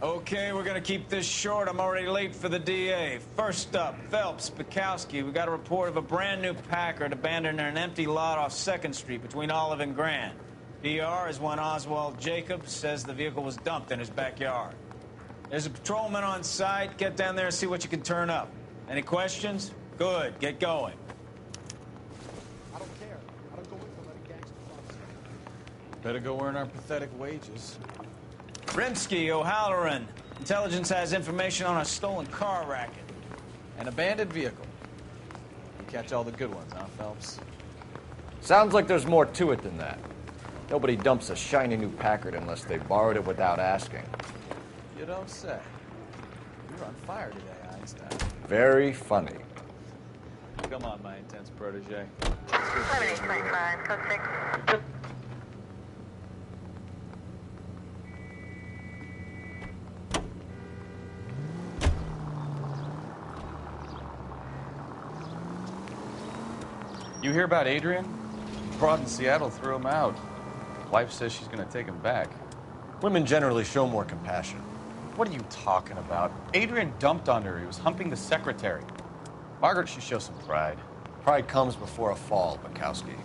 Okay, we're gonna keep this short. I'm already late for the DA. First up, Phelps, Bukowski. We got a report of a brand new Packard abandoned in an empty lot off 2nd Street between Olive and Grand. PR is one Oswald Jacobs says the vehicle was dumped in his backyard. There's a patrolman on site. Get down there and see what you can turn up. Any questions? Good. Get going. I don't care. I don't go in for letting gangsters on. Better go earn our pathetic wages. Rimsky, O'Halloran. Intelligence has information on a stolen car racket. An abandoned vehicle. You catch all the good ones, huh, Phelps? Sounds like there's more to it than that. Nobody dumps a shiny new Packard unless they borrowed it without asking. You don't say. You're on fire today, Einstein. Very funny. Come on, my intense protege. 7825, code 6. You hear about Adrian? Broad in Seattle threw him out. Wife says she's gonna take him back. Women generally show more compassion. What are you talking about? Adrian dumped on her. He was humping the secretary. Margaret should show some pride. Pride comes before a fall, Bukowski.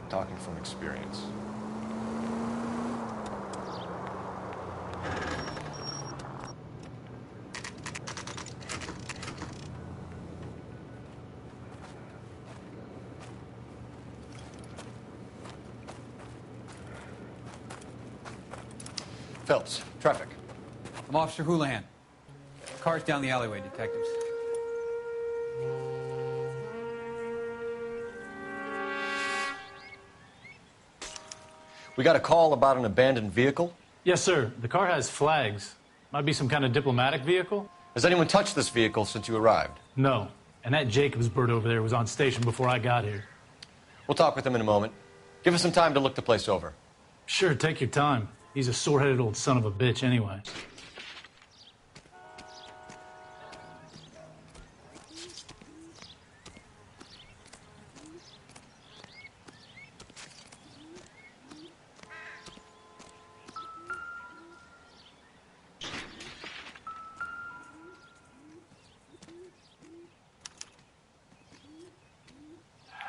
Talking from experience. Phelps, traffic. I'm Officer Houlihan. Car's down the alleyway, detectives. We got a call about an abandoned vehicle. Yes, sir. The car has flags. Might be some kind of diplomatic vehicle. Has anyone touched this vehicle since you arrived? No. And that Jacobs bird over there was on station before I got here. We'll talk with him in a moment. Give us some time to look the place over. Sure, take your time. He's a sore-headed old son of a bitch anyway.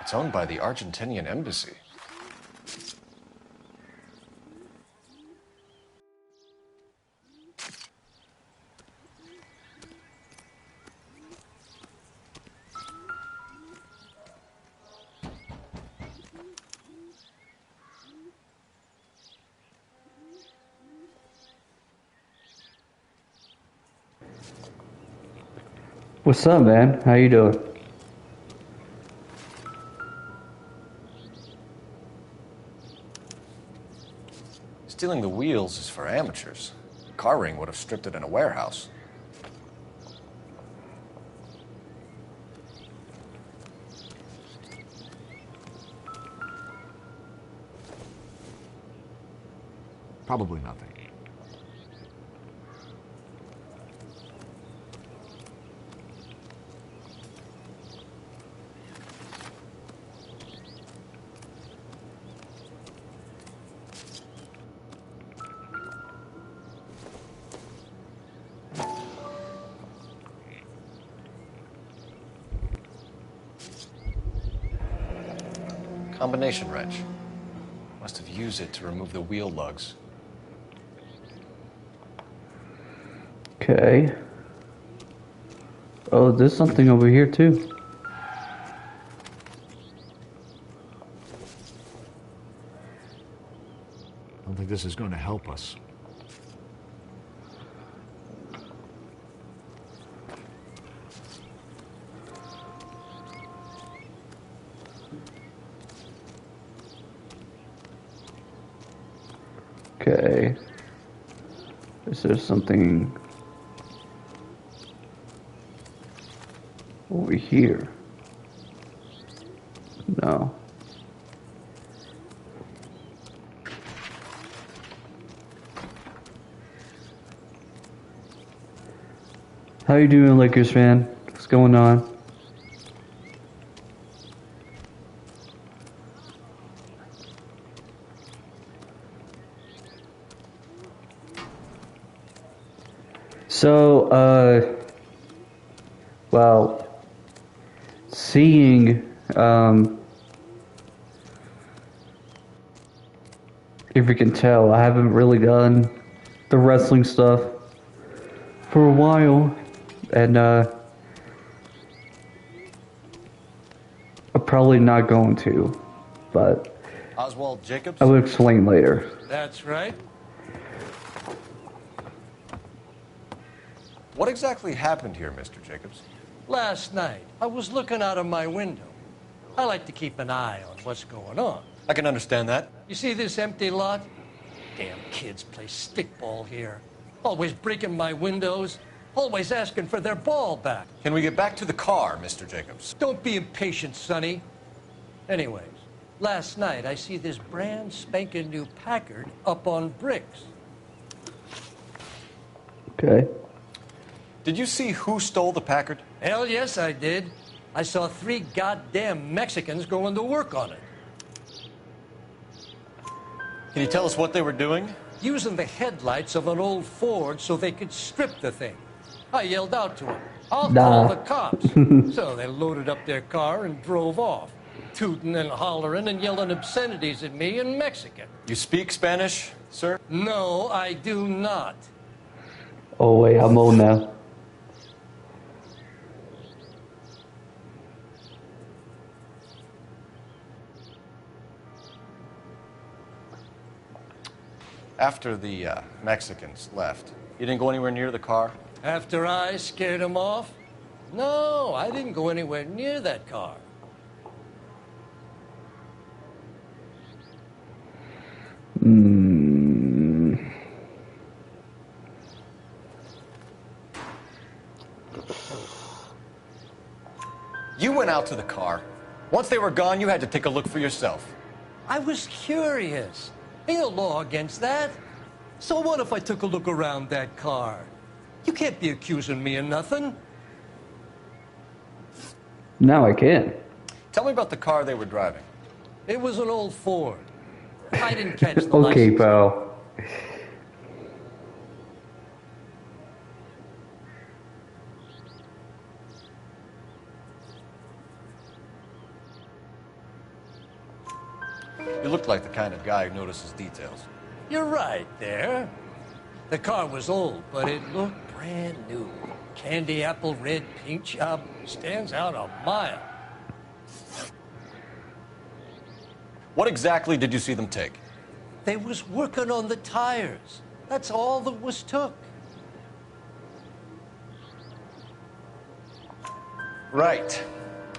It's owned by the Argentinian embassy. What's up, man? How you doing? Stealing the wheels is for amateurs. Car ring would have stripped it in a warehouse. Probably nothing. Combination wrench. Must have used it to remove the wheel lugs. Okay. Oh, there's something over here too. I don't think this is going to help us. Okay. Is there something over here? No. How you doing, Lakers fan? What's going on? So, well, seeing, if you can tell, I haven't really done the wrestling stuff for a while, and, I'm probably not going to, but Oswald Jacobs? I will explain later. That's right. What exactly happened here, Mr. Jacobs? Last night, I was looking out of my window. I like to keep an eye on what's going on. I can understand that. You see this empty lot? Damn kids play stickball here. Always breaking my windows. Always asking for their ball back. Can we get back to the car, Mr. Jacobs? Don't be impatient, Sonny. Anyways, last night I see this brand spanking new Packard up on bricks. Okay. Did you see who stole the Packard? Hell yes, I did. I saw 3 goddamn Mexicans going to work on it. Can you tell us what they were doing? Using the headlights of an old Ford so they could strip the thing. I yelled out to them, I'll call the cops. So they loaded up their car and drove off, tooting and hollering and yelling obscenities at me in Mexican. You speak Spanish, sir? No, I do not. Oh wait, I'm old now. After the Mexicans left, you didn't go anywhere near the car? After I scared them off? No, I didn't go anywhere near that car. You went out to the car. Once they were gone, you had to take a look for yourself. I was curious. Ain't no law against that. So what if I took a look around that car? You can't be accusing me of nothing. Now I can. Tell me about the car they were driving. It was an old Ford. I didn't catch the Okay, license. pal. You look like the kind of guy who notices details. You're right there. The car was old, but it looked brand new. Candy apple red paint job stands out a mile. What exactly did you see them take? They was working on the tires. That's all that was took. Right.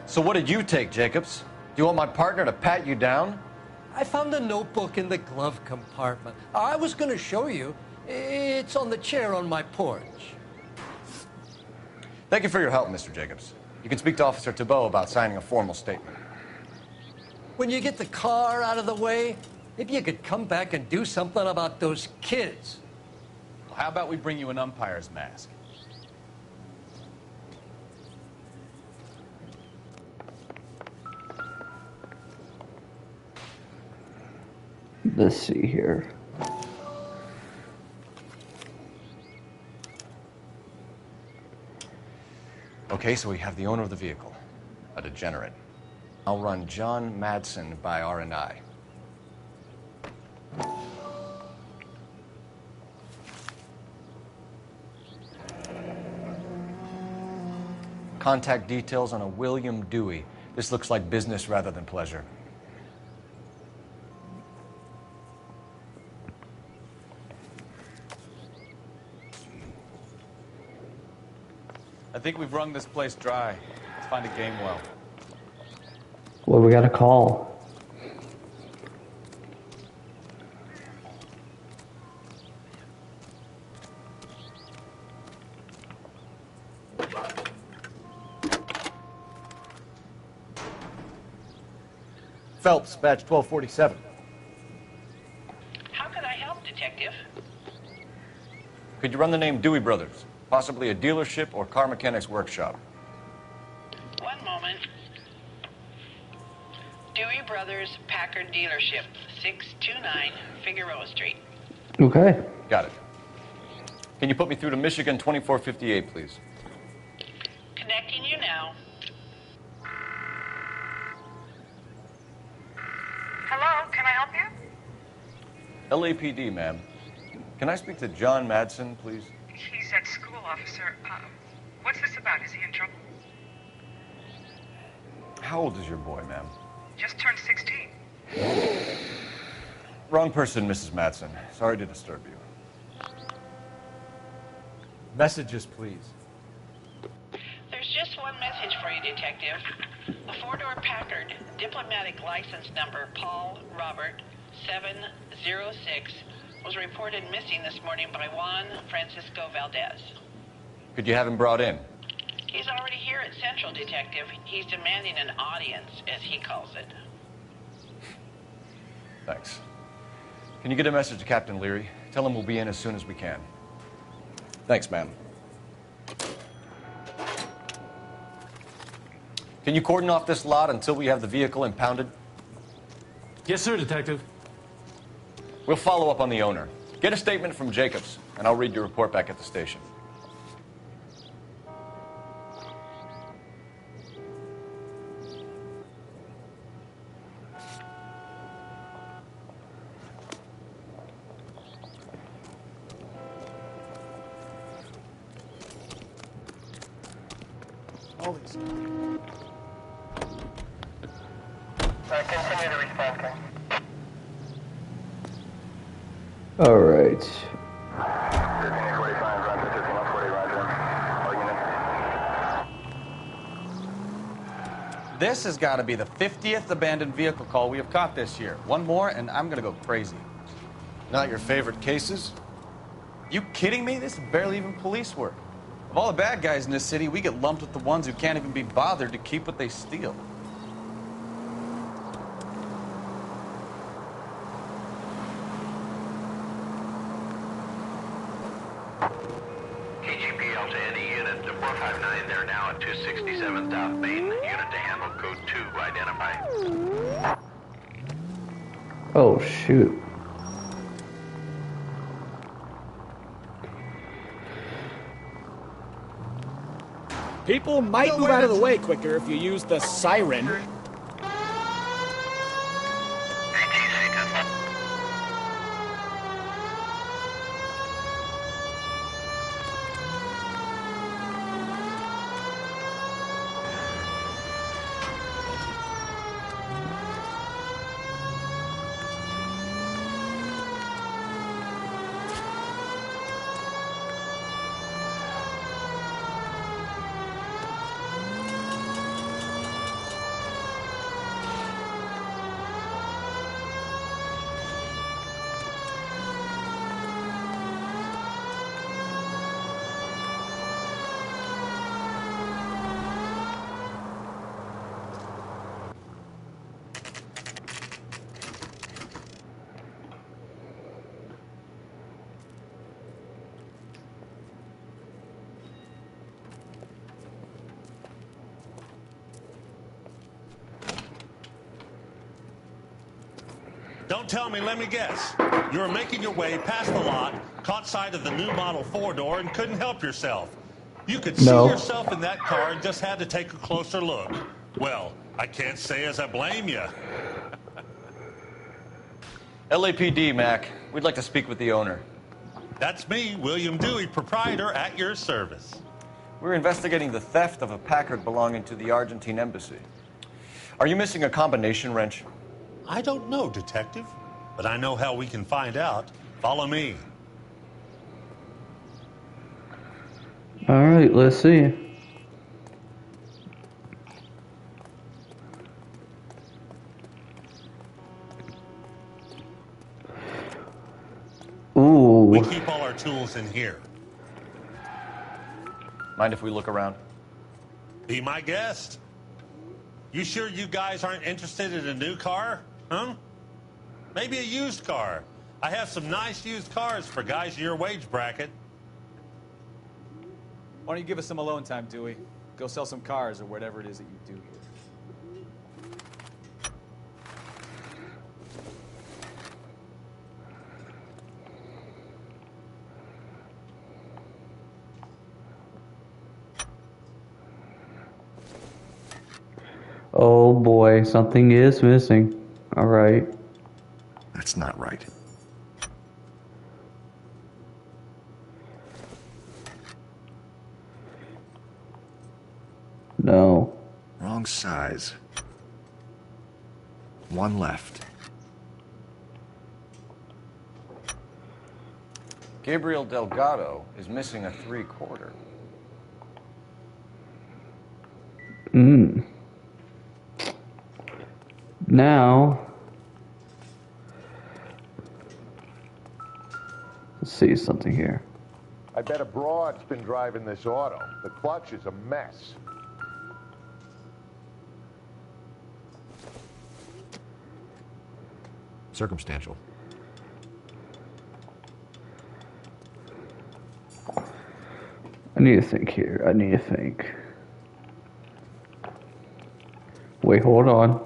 So what did you take, Jacobs? Do you want my partner to pat you down? I found a notebook in the glove compartment. I was going to show you. It's on the chair on my porch. Thank you for your help, Mr. Jacobs. You can speak to Officer Thibault about signing a formal statement. When you get the car out of the way, maybe you could come back and do something about those kids. Well, how about we bring you an umpire's mask? Let's see here. Okay, so we have the owner of the vehicle, a degenerate. I'll run John Madsen by R&I. Contact details on a William Dewey. This looks like business rather than pleasure. I think we've wrung this place dry. Let's find a game well. Well, we got a call. Phelps, badge 1247. How can I help, Detective? Could you run the name Dewey Brothers? Possibly a dealership or car mechanics workshop. One moment. Dewey Brothers Packard Dealership, 629 Figueroa Street. Okay. Got it. Can you put me through to Michigan 2458, please? Connecting you now. Hello, can I help you? LAPD, ma'am. Can I speak to John Madsen, please? He's at school, officer. What's this about? Is he in trouble? How old is your boy, ma'am? Just turned 16. Wrong person, Mrs. Madsen. Sorry to disturb you. Messages, please. There's just one message for you, Detective. A four-door Packard, diplomatic license number Paul Robert 706, was reported missing this morning by Juan Francisco Valdez. Could you have him brought in? He's already here at Central, Detective. He's demanding an audience, as he calls it. Thanks. Can you get a message to Captain Leary? Tell him we'll be in as soon as we can. Thanks, ma'am. Can you cordon off this lot until we have the vehicle impounded? Yes, sir, Detective. We'll follow up on the owner. Get a statement from Jacobs, and I'll read your report back at the station. Continue to respond, King. All right. 1545, Roger, 1540, Roger. This has got to be the 50th abandoned vehicle call we have caught this year. One more, and I'm going to go crazy. Not your favorite cases? You kidding me? This is barely even police work. Of all the bad guys in this city, we get lumped with the ones who can't even be bothered to keep what they steal. KGPL to any unit, 459, they're now at 267 South Main. Unit to handle code 2, identify. Oh, shoot. People might move out of the way quicker if you use the siren. Don't tell me, let me guess. You were making your way past the lot, caught sight of the new model four-door, and couldn't help yourself. You could see yourself in that car and just had to take a closer look. Well, I can't say as I blame you. LAPD, Mac. We'd like to speak with the owner. That's me, William Dewey, proprietor, at your service. We're investigating the theft of a Packard belonging to the Argentine embassy. Are you missing a combination wrench? I don't know, Detective, but I know how we can find out. Follow me. All right, let's see. Ooh. We keep all our tools in here. Mind if we look around? Be my guest. You sure you guys aren't interested in a new car? Huh? Maybe a used car. I have some nice used cars for guys in your wage bracket. Why don't you give us some alone time, Dewey? Go sell some cars or whatever it is that you do here. Oh boy, something is missing. Alright. That's not right. No. Wrong size. One left. Gabriel Delgado is missing a 3/4. Now, let's see something here. I bet a broad's been driving this auto. The clutch is a mess. Circumstantial. I need to think here. I need to think. Wait, hold on.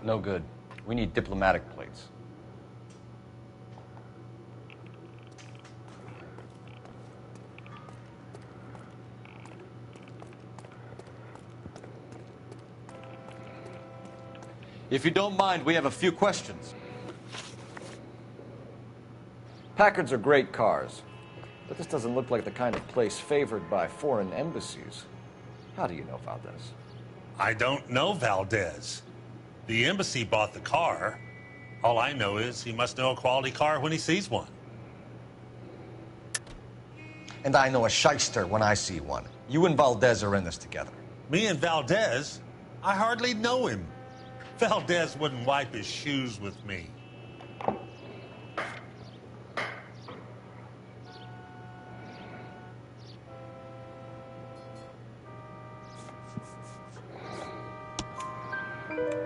No good. We need diplomatic plates. If you don't mind, we have a few questions. Packards are great cars, but this doesn't look like the kind of place favored by foreign embassies. How do you know Valdez? I don't know Valdez. The embassy bought the car. All I know is he must know a quality car when he sees one. And I know a shyster when I see one. You and Valdez are in this together. Me and Valdez? I hardly know him. Valdez wouldn't wipe his shoes with me.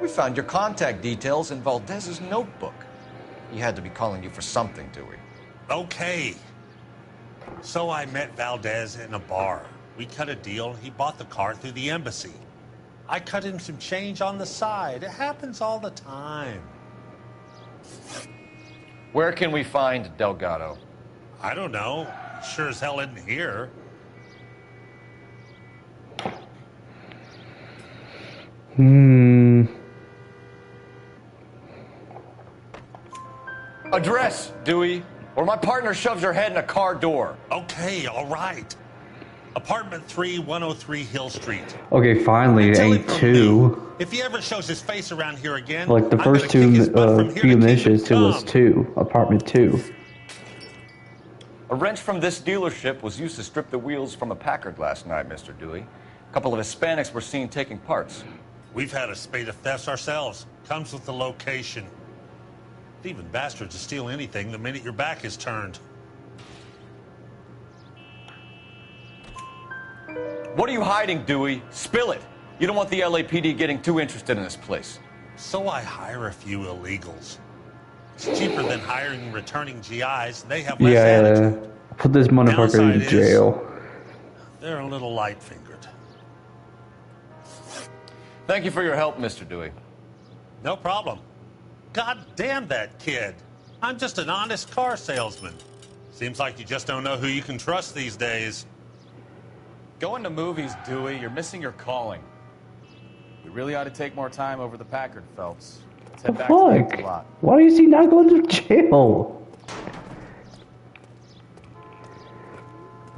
We found your contact details in Valdez's notebook. He had to be calling you for something, Dewey. Okay. So I met Valdez in a bar. We cut a deal. He bought the car through the embassy. I cut him some change on the side. It happens all the time. Where can we find Delgado? I don't know. Sure as hell isn't here. Address, Dewey, or my partner shoves her head in a car door. Okay, all right. Apartment 3103 Hill Street. Okay, finally, it ain't two. If he ever shows his face around here again, Like the first two few missions, it was two. Apartment 2. A wrench from this dealership was used to strip the wheels from a Packard last night, Mr. Dewey. A couple of Hispanics were seen taking parts. We've had a spate of thefts ourselves. Comes with the location. Thieving bastards will steal anything the minute your back is turned. What are you hiding, Dewey? Spill it. You don't want the LAPD getting too interested in this place. So I hire a few illegals. It's cheaper than hiring returning GIs. They have less attitude. Put this motherfucker in jail. They're a little light-fingered. Thank you for your help, Mr. Dewey. No problem. God damn that kid. I'm just an honest car salesman. Seems like you just don't know who you can trust these days. Going to movies, Dewey. You're missing your calling. We really ought to take more time over the Packard, Phelps. Let's head back to the empty lot. Why is he not going to jail?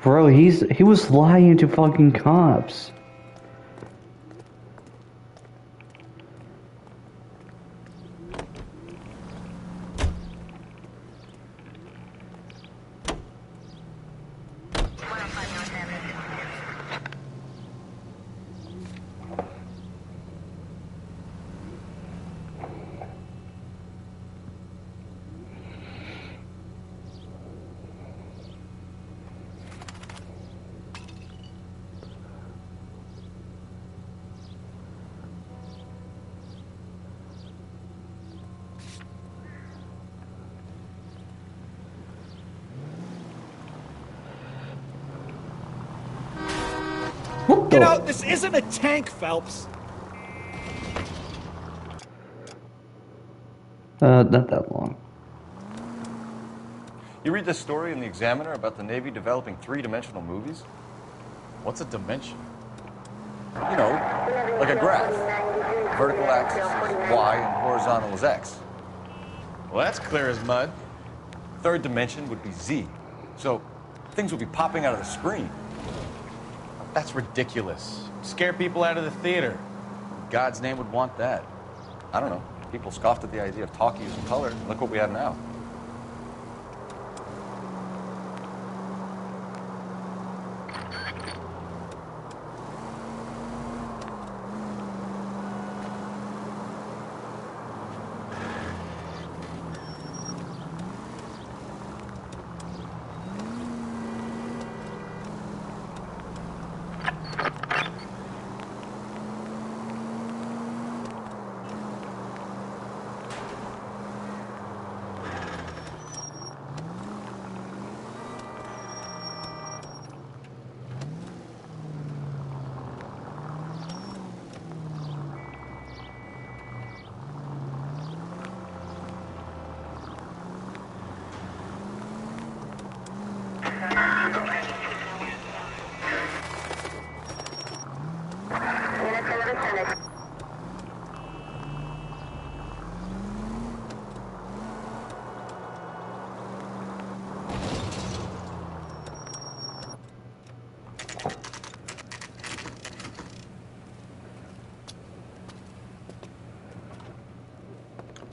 Bro, he was lying to fucking cops. Get out! This isn't a tank, Phelps! Not that long. You read this story in the Examiner about the Navy developing three-dimensional movies? What's a dimension? You know, like a graph. Vertical axis is Y and horizontal is X. Well, that's clear as mud. Third dimension would be Z. So things would be popping out of the screen. That's ridiculous. Scare people out of the theater. God's name would want that. I don't know. People scoffed at the idea of talkie using color. Look what we have now.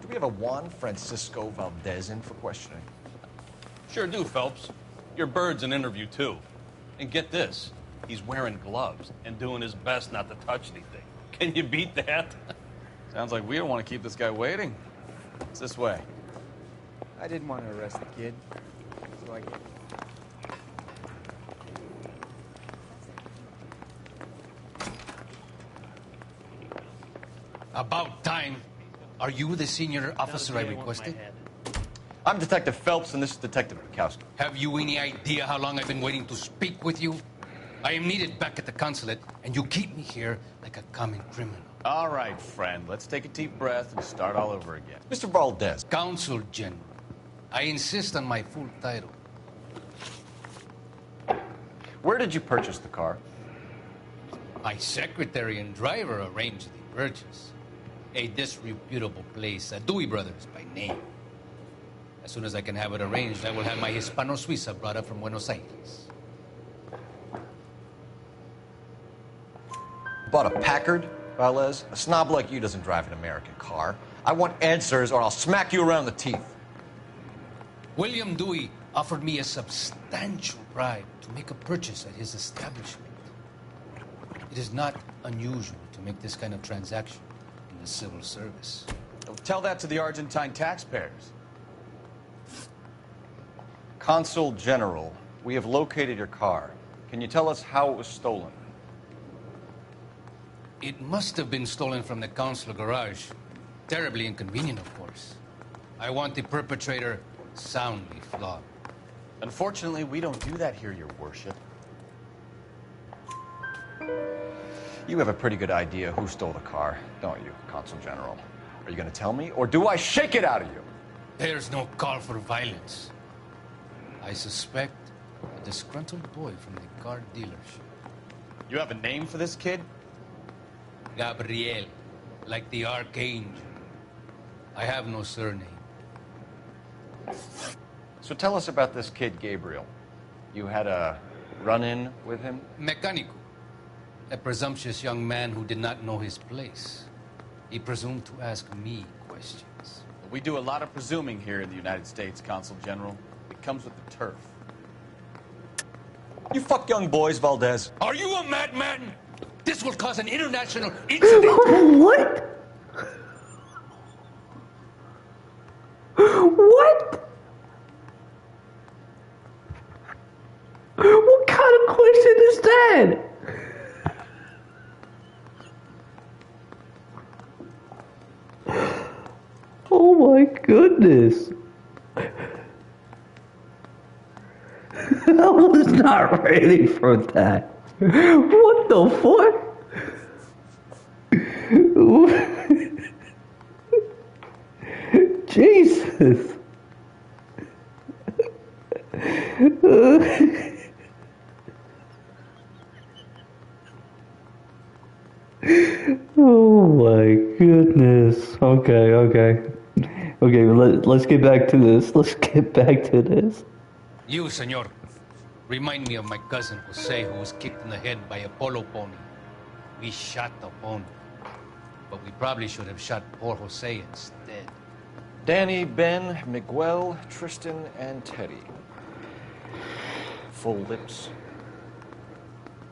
Do we have a Juan Francisco Valdez in for questioning? Sure do, Phelps. Your bird's an interview, too. And get this, he's wearing gloves and doing his best not to touch anything. Can you beat that? Sounds like we don't want to keep this guy waiting. It's this way. I didn't want to arrest the kid, so I... About time. Are you the senior officer I requested? I'm Detective Phelps, and this is Detective Bukowski. Have you any idea how long I've been waiting to speak with you? I am needed back at the consulate, and you keep me here like a common criminal. All right, friend. Let's take a deep breath and start all over again. Mr. Valdez. Consul General. I insist on my full title. Where did you purchase the car? My secretary and driver arranged the purchase. A disreputable place, Dewey Brothers by name. As soon as I can have it arranged, I will have my Hispano Suiza brought up from Buenos Aires. Bought a Packard, Valdez? A snob like you doesn't drive an American car. I want answers or I'll smack you around the teeth. William Dewey offered me a substantial bribe to make a purchase at his establishment. It is not unusual to make this kind of transaction in the civil service. Tell that to the Argentine taxpayers. Consul General, we have located your car. Can you tell us how it was stolen? It must have been stolen from the consular garage. Terribly inconvenient, of course. I want the perpetrator soundly flogged. Unfortunately, we don't do that here, Your Worship. You have a pretty good idea who stole the car, don't you, Consul General? Are you going to tell me, or do I shake it out of you? There's no call for violence. I suspect a disgruntled boy from the car dealership. You have a name for this kid? Gabriel, like the archangel. I have no surname. So tell us about this kid, Gabriel. You had a run-in with him? Mecánico. A presumptuous young man who did not know his place. He presumed to ask me questions. We do a lot of presuming here in the United States, Consul General. It comes with the turf. You fuck young boys, Valdez. Are you a madman? This will cause an international incident. What? What? What kind of question is that? Oh my goodness. I was not ready for that. What the fuck? Jesus. my goodness. Okay. Let's get back to this. Let's get back to this. You, senor, remind me of my cousin Jose, who was kicked in the head by a polo pony. We shot the pony, but we probably should have shot poor Jose instead. Danny, Ben, Miguel, Tristan, and Teddy. Full lips.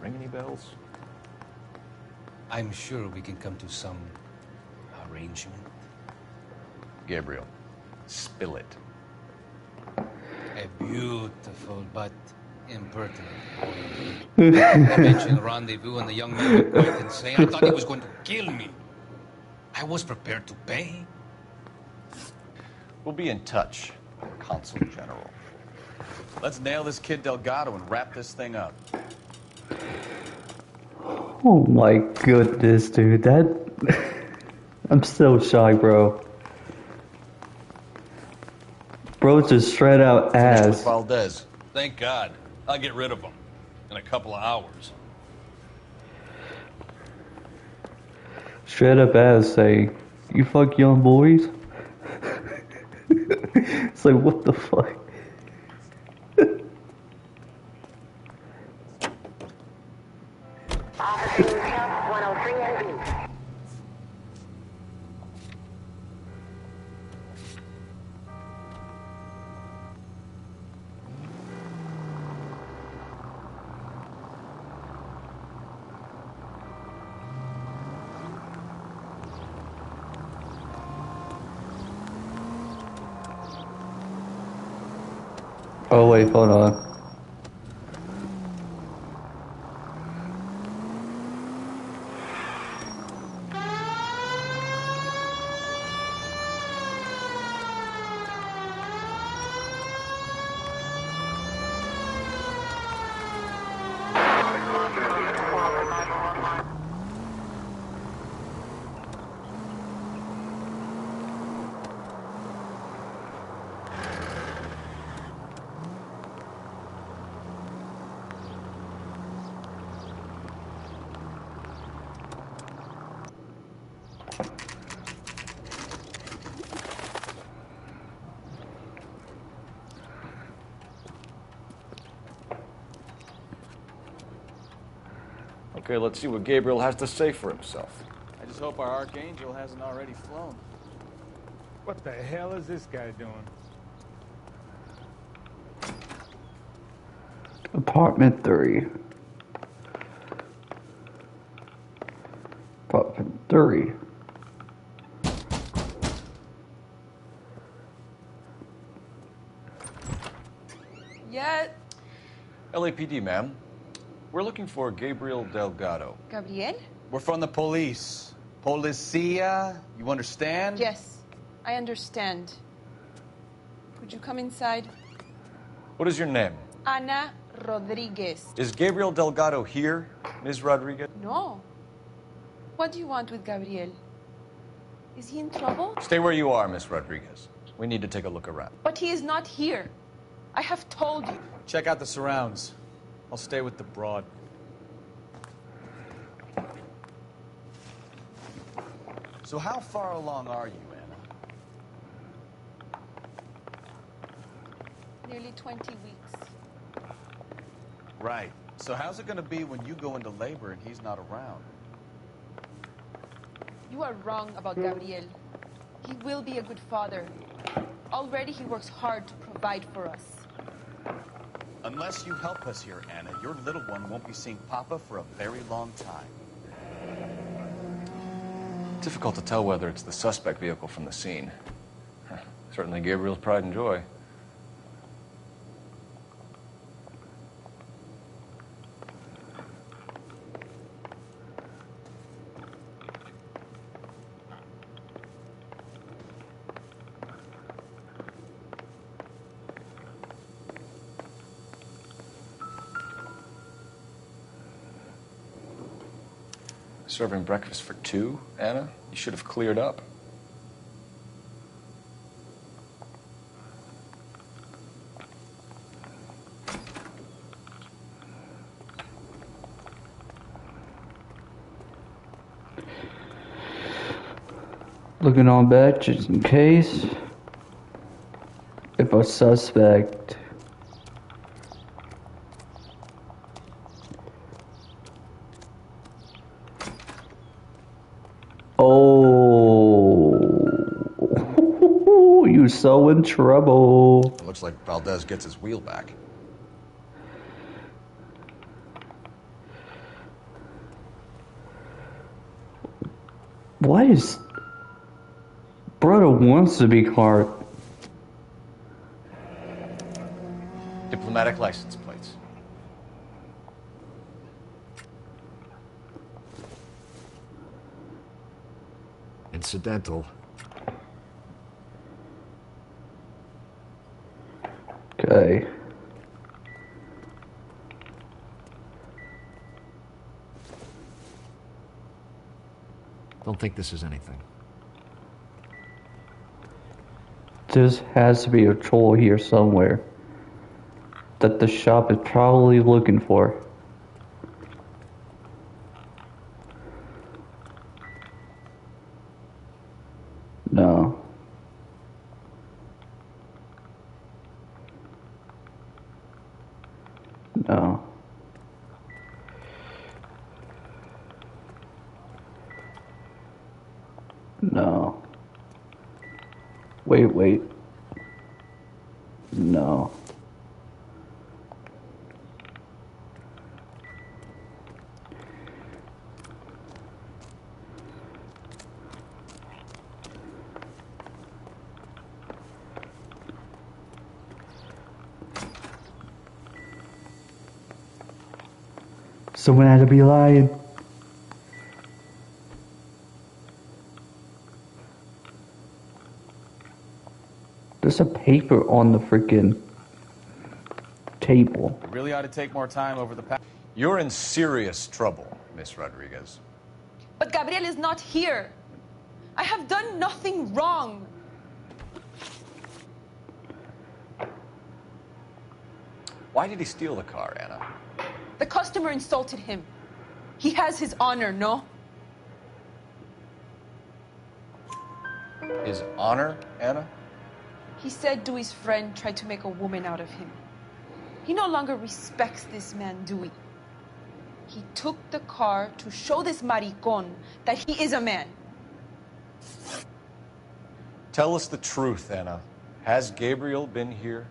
Ring any bells? I'm sure we can come to some arrangement. Gabriel, spill it. A beautiful but impertinent boy. I mentioned rendezvous, and the young man looked quite insane. I thought he was going to kill me. I was prepared to pay. We'll be in touch, Consul General. Let's nail this kid Delgado and wrap this thing up. Oh my goodness, dude. That... I'm still shocked, bro. Bro just straight out ass. Valdez. Thank God. I'll get rid of him in a couple of hours. Straight up ass say, you fuck young boys? It's like, what the fuck? Oh wait, hold on. Okay, let's see what Gabriel has to say for himself. I just hope our Archangel hasn't already flown. What the hell is this guy doing? Apartment 3. Apartment 3. Yeah. LAPD, ma'am. We're looking for Gabriel Delgado. Gabriel? We're from the police. Policia, you understand? Yes, I understand. Could you come inside? What is your name? Ana Rodriguez. Is Gabriel Delgado here, Ms. Rodriguez? No. What do you want with Gabriel? Is he in trouble? Stay where you are, Ms. Rodriguez. We need to take a look around. But he is not here. I have told you. Check out the surrounds. I'll stay with the broad. So how far along are you, Anna? Nearly 20 weeks. Right. So how's it going to be when you go into labor and he's not around? You are wrong about Gabriel. He will be a good father. Already he works hard to provide for us. Unless you help us here, Anna, your little one won't be seeing Papa for a very long time. Difficult to tell whether it's the suspect vehicle from the scene. Certainly Gabriel's pride and joy. Serving breakfast for two, Anna? You should have cleared up. Looking on back just in case. If a suspect. Oh, you so in trouble. It looks like Valdez gets his wheel back. Why is brother wants to be caught? Diplomatic license plates. Incidental. Okay. Don't think this is anything. There has to be a troll here somewhere that the shop is probably looking for. No. No. No. Wait. No. Someone had to be lying. There's a paper on the freaking table. We really ought to take more time over the past. You're in serious trouble, Miss Rodriguez. But Gabriel is not here. I have done nothing wrong. Why did he steal the car, Anna? The customer insulted him. He has his honor, no? His honor, Anna? He said Dewey's friend tried to make a woman out of him. He no longer respects this man, Dewey. He took the car to show this maricon that he is a man. Tell us the truth, Anna. Has Gabriel been here?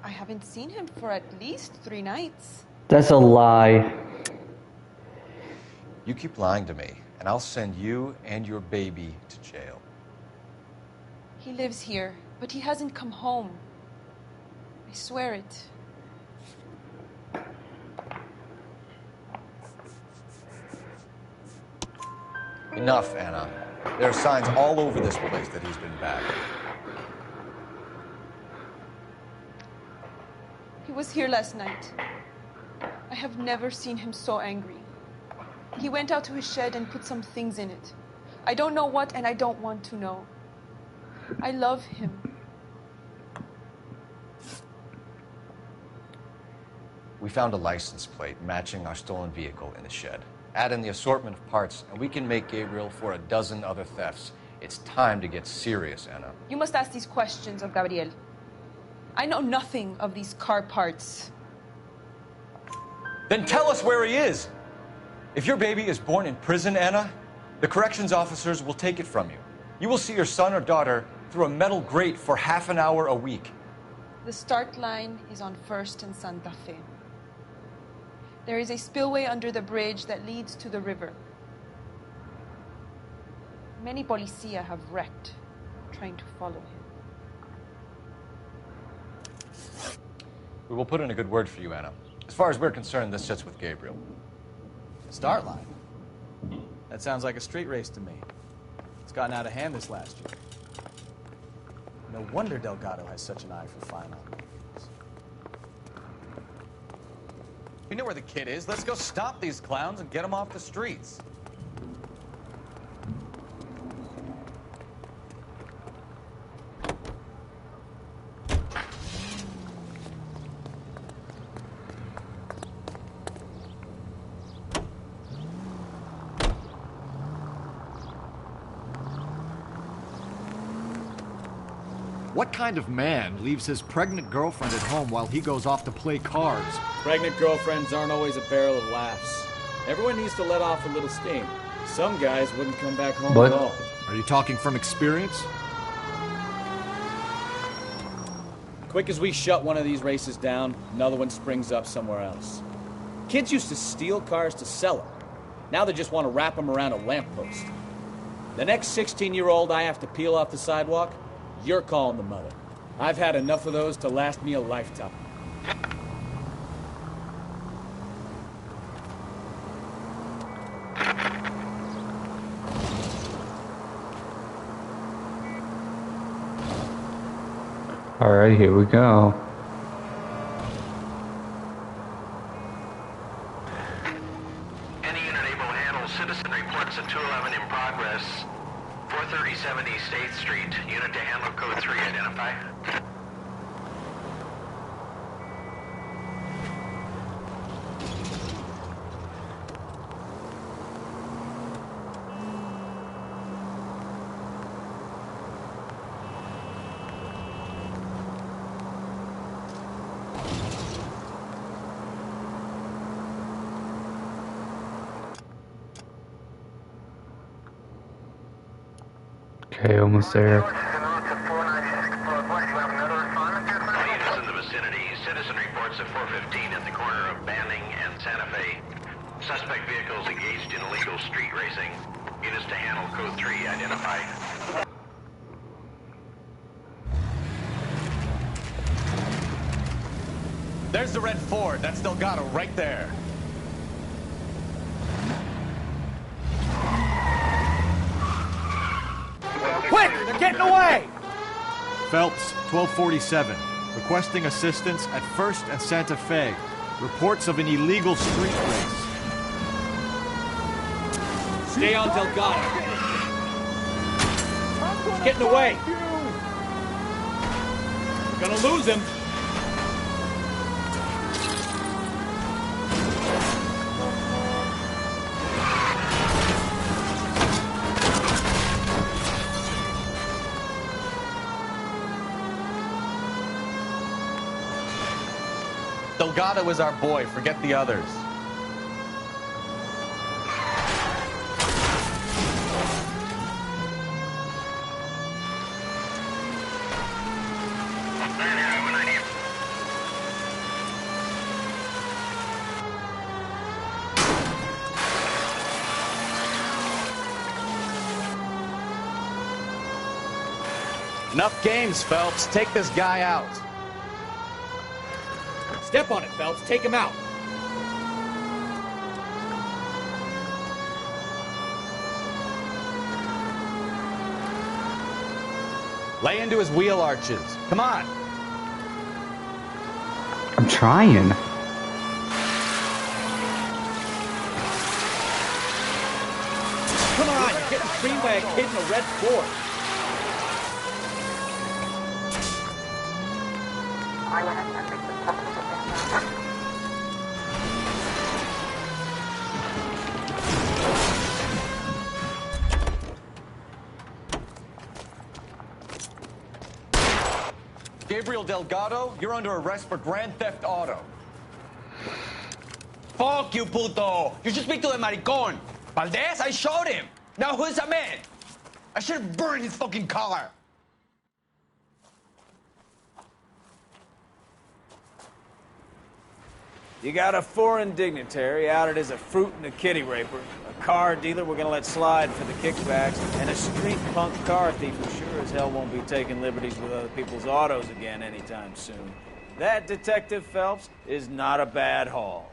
I haven't seen him for at least 3 nights. That's a lie. You keep lying to me, and I'll send you and your baby to jail. He lives here, but he hasn't come home. I swear it. Enough, Anna. There are signs all over this place that he's been back. He was here last night. I have never seen him so angry. He went out to his shed and put some things in it. I don't know what, and I don't want to know. I love him. We found a license plate matching our stolen vehicle in the shed. Add in the assortment of parts, and we can make Gabriel for a dozen other thefts. It's time to get serious, Anna. You must ask these questions of Gabriel. I know nothing of these car parts. Then tell us where he is. If your baby is born in prison, Anna, the corrections officers will take it from you. You will see your son or daughter through a metal grate for half an hour a week. The start line is on 1st and Santa Fe. There is a spillway under the bridge that leads to the river. Many policia have wrecked trying to follow him. We will put in a good word for you, Anna. As far as we're concerned, this sits with Gabriel. Start line. That sounds like a street race to me. It's gotten out of hand this last year. No wonder Delgado has such an eye for fine automobiles. We know where the kid is. Let's go stop these clowns and get them off the streets. What kind of man leaves his pregnant girlfriend at home while he goes off to play cards? Pregnant girlfriends aren't always a barrel of laughs. Everyone needs to let off a little steam. Some guys wouldn't come back home at all. Are you talking from experience? Quick as we shut one of these races down, another one springs up somewhere else. Kids used to steal cars to sell them. Now they just want to wrap them around a lamppost. The next 16-year-old I have to peel off the sidewalk, you're calling the mother. I've had enough of those to last me a lifetime. Alright, here we go. Any unit able to handle citizen reports at 211 in progress. 43070 State Street. Unit to handle code 3 identify. Okay, almost there. All units in the vicinity. Citizen reports at 415 at the corner of Banning and Santa Fe. Suspect vehicles engaged in illegal street racing. Units to handle code 3 identify. There's the red Ford. That's Delgado right there. Quick! They're getting away! Phelps, 1247. Requesting assistance at 1st and Santa Fe. Reports of an illegal street race. Stay on Delgado. He's getting away. Gonna lose him. Delgado is our boy. Forget the others. Enough games, Phelps. Take this guy out. Step on it, Phelps. Take him out. Lay into his wheel arches. Come on. I'm trying. Come on, you're getting creamed by a kid in a red Ford. Gabriel Delgado, you're under arrest for grand theft auto. Fuck you, puto! You should speak to the maricon. Valdez, I showed him. Now who's the man? I should have burned his fucking car. You got a foreign dignitary outed as a fruit and a kitty raper, a car dealer we're gonna let slide for the kickbacks, and a street punk car thief who sure as hell won't be taking liberties with other people's autos again anytime soon. That, Detective Phelps, is not a bad haul.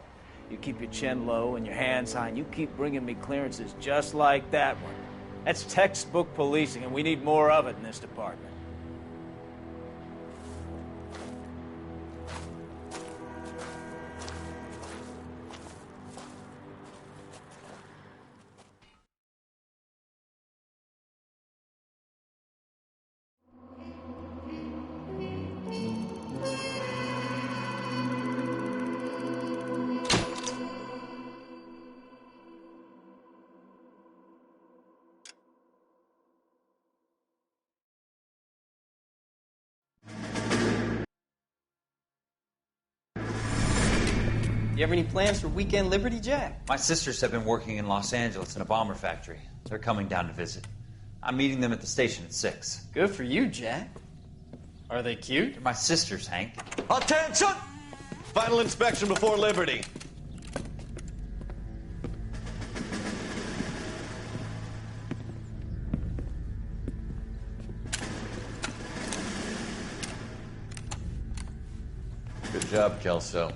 You keep your chin low and your hands high, and you keep bringing me clearances just like that one. That's textbook policing, and we need more of it in this department. You have any plans for Weekend Liberty, Jack? My sisters have been working in Los Angeles in a bomber factory. They're coming down to visit. I'm meeting them at the station at 6. Good for you, Jack. Are they cute? They're my sisters, Hank. Attention! Final inspection before Liberty. Good job, Kelso.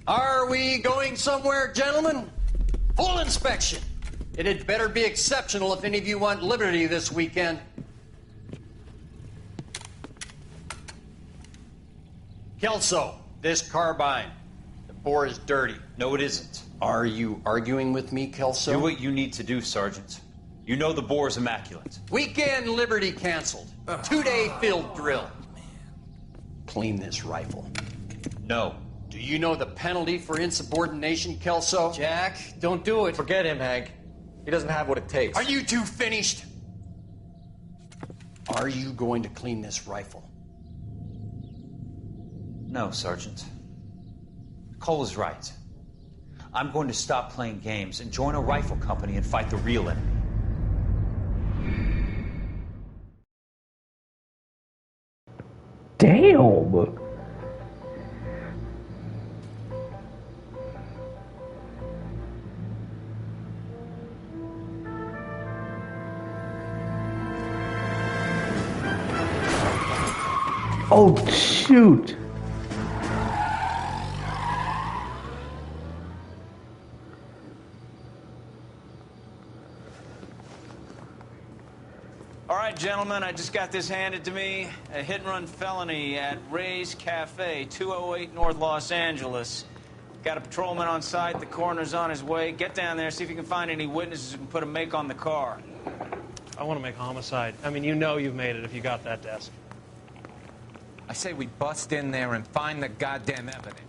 Are we going somewhere, gentlemen? Full inspection. It had better be exceptional if any of you want liberty this weekend. Kelso, this carbine. The bore is dirty. No, it isn't. Are you arguing with me, Kelso? Do what you need to do, Sergeant. You know the bore is immaculate. Weekend Liberty canceled. 2-day field drill. Clean this rifle. No. Do you know the penalty for insubordination, Kelso? Jack, don't do it. Forget him, Hank. He doesn't have what it takes. Are you two finished? Are you going to clean this rifle? No, Sergeant. Cole is right. I'm going to stop playing games and join a rifle company and fight the real enemy. Damn. Oh, shoot. All right, gentlemen, I just got this handed to me. A hit-and-run felony at Ray's Cafe, 208 North Los Angeles. Got a patrolman on site. The coroner's on his way. Get down there, see if you can find any witnesses who can put a make on the car. I want to make homicide. I mean, you know you've made it if you got that desk. I say we bust in there and find the goddamn evidence.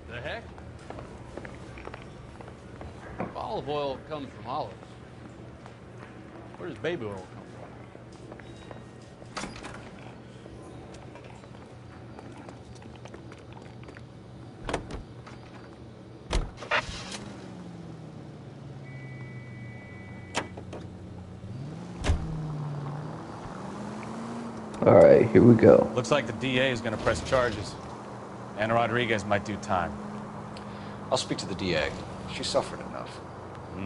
The heck? Olive oil comes from olives. Where does baby oil come from? All right, here we go. Looks like the DA is going to press charges. Anna Rodriguez might do time. I'll speak to the DA. She suffered enough.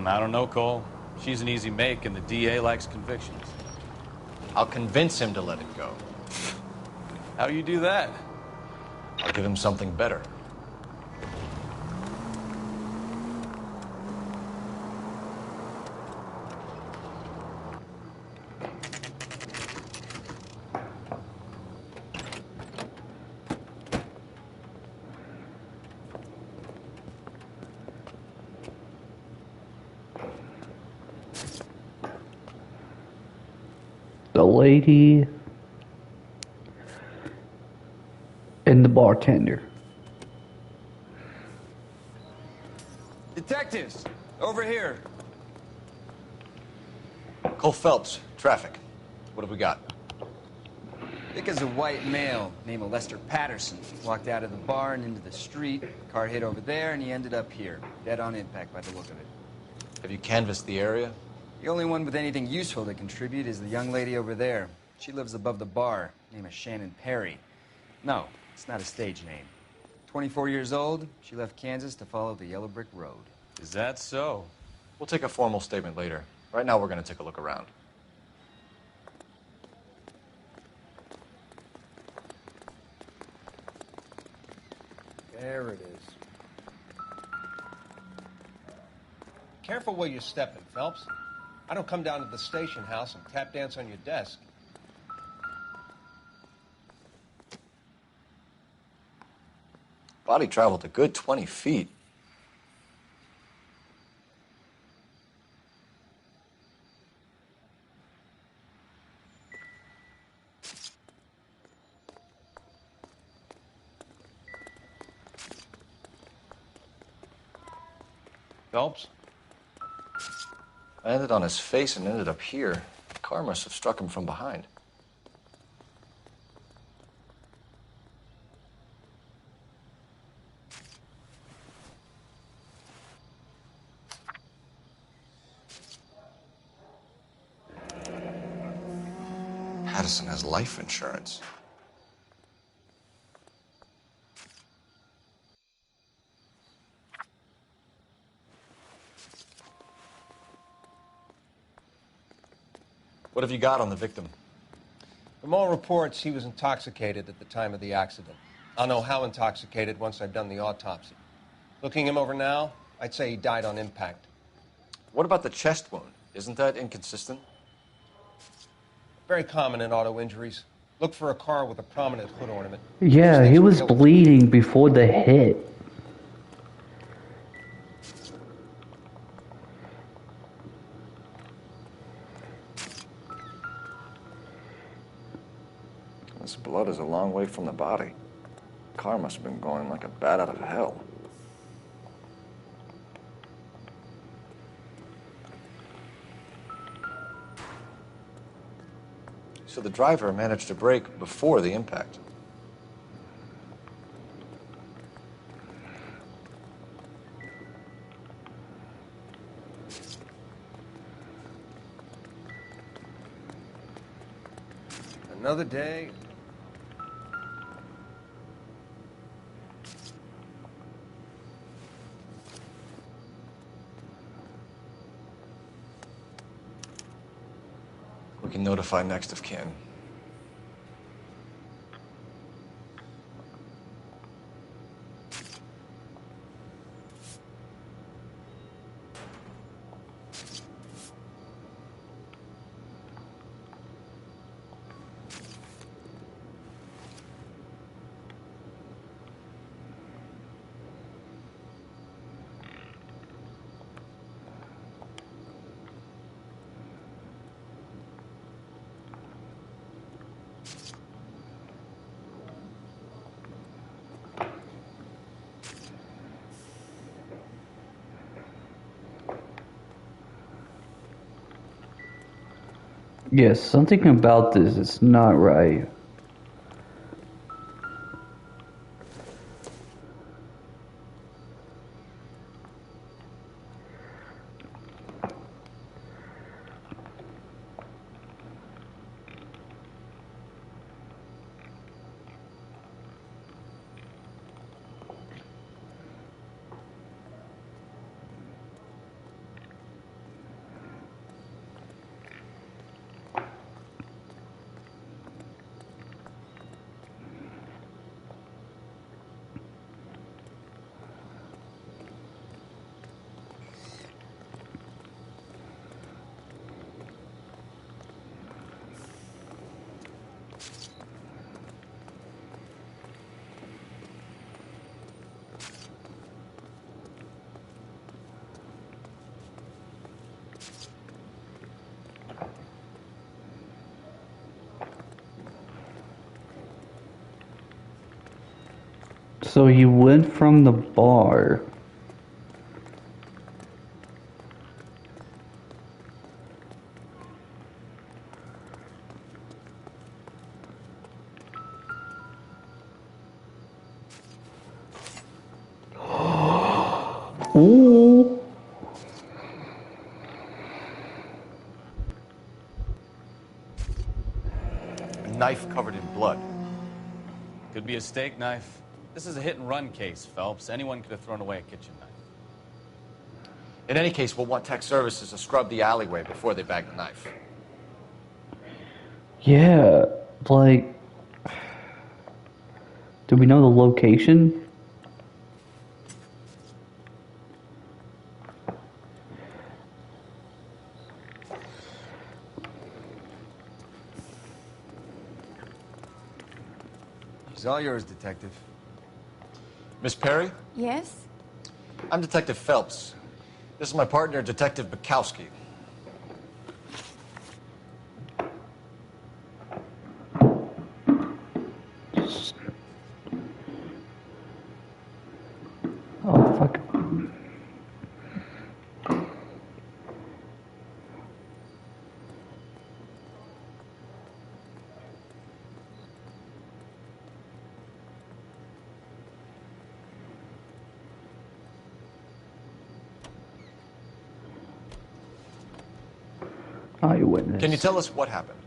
I don't know, Cole. She's an easy make, and the DA likes convictions. I'll convince him to let it go. How do you do that? I'll give him something better. The lady and the bartender. Detectives, over here. Cole Phelps, traffic. What have we got? Dick is a white male named Lester Patterson. Walked out of the bar and into the street. Car hit over there, and he ended up here. Dead on impact by the look of it. Have you canvassed the area? The only one with anything useful to contribute is the young lady over there. She lives above the bar. Name is Shannon Perry. No, it's not a stage name. 24 years old, she left Kansas to follow the Yellow Brick Road. Is that so? We'll take a formal statement later. Right now, we're going to take a look around. There it is. Careful where you're stepping, Phelps. I don't come down to the station house and tap dance on your desk. Body traveled a good 20 feet. Phelps? I landed on his face and ended up here. The car must have struck him from behind. Addison has life insurance. What have you got on the victim? From all reports, he was intoxicated at the time of the accident. I'll know how intoxicated once I've done the autopsy. Looking him over now, I'd say he died on impact. What about the chest wound? Isn't that inconsistent? Very common in auto injuries. Look for a car with a prominent hood ornament. Yeah, he was bleeding before the hit. This blood is a long way from the body. The car must have been going like a bat out of hell. So the driver managed to brake before the impact. Another day. We can notify next of kin. Yes, something about this is not right. So he went from the bar. Ooh. A knife covered in blood. Could be a steak knife. This is a hit-and-run case, Phelps. Anyone could have thrown away a kitchen knife. In any case, we'll want tech services to scrub the alleyway before they bag the knife. Yeah, like, do we know the location? It's all yours, Detective. Miss Perry? Yes? I'm Detective Phelps. This is my partner, Detective Bukowski. Oh, fuck. Eyewitness. Can you tell us what happened?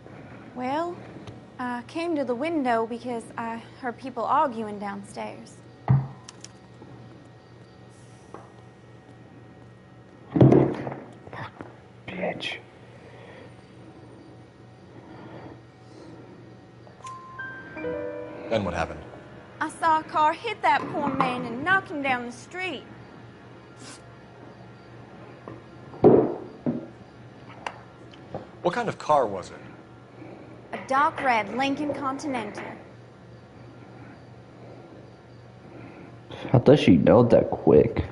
Well, I came to the window because I heard people arguing downstairs. Bitch. Then what happened? I saw a car hit that poor man and knock him down the street. What kind of car was it? A dark red Lincoln Continental. How does she know that quick?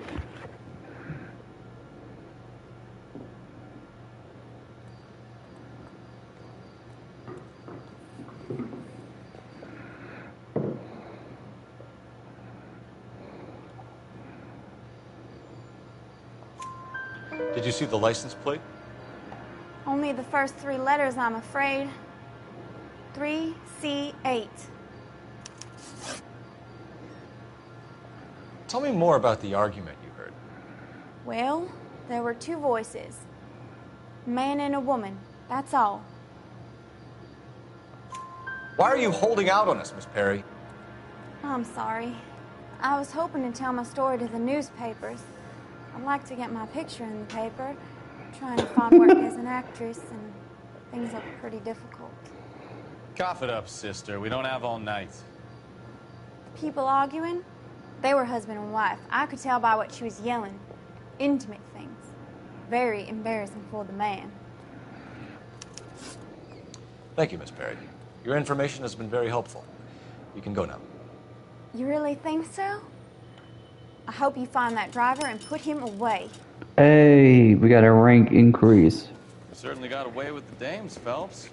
Did you see the license plate? Only the first 3 letters, I'm afraid. 3C8. Tell me more about the argument you heard. Well, there were 2 voices. A man and a woman, that's all. Why are you holding out on us, Miss Perry? I'm sorry. I was hoping to tell my story to the newspapers. I'd like to get my picture in the paper. Trying to find work as an actress, and things look pretty difficult. Cough it up, sister. We don't have all night. People arguing? They were husband and wife. I could tell by what she was yelling. Intimate things. Very embarrassing for the man. Thank you, Miss Perry. Your information has been very helpful. You can go now. You really think so? I hope you find that driver and put him away. Hey, we got a rank increase. You certainly got away with the dames, Phelps.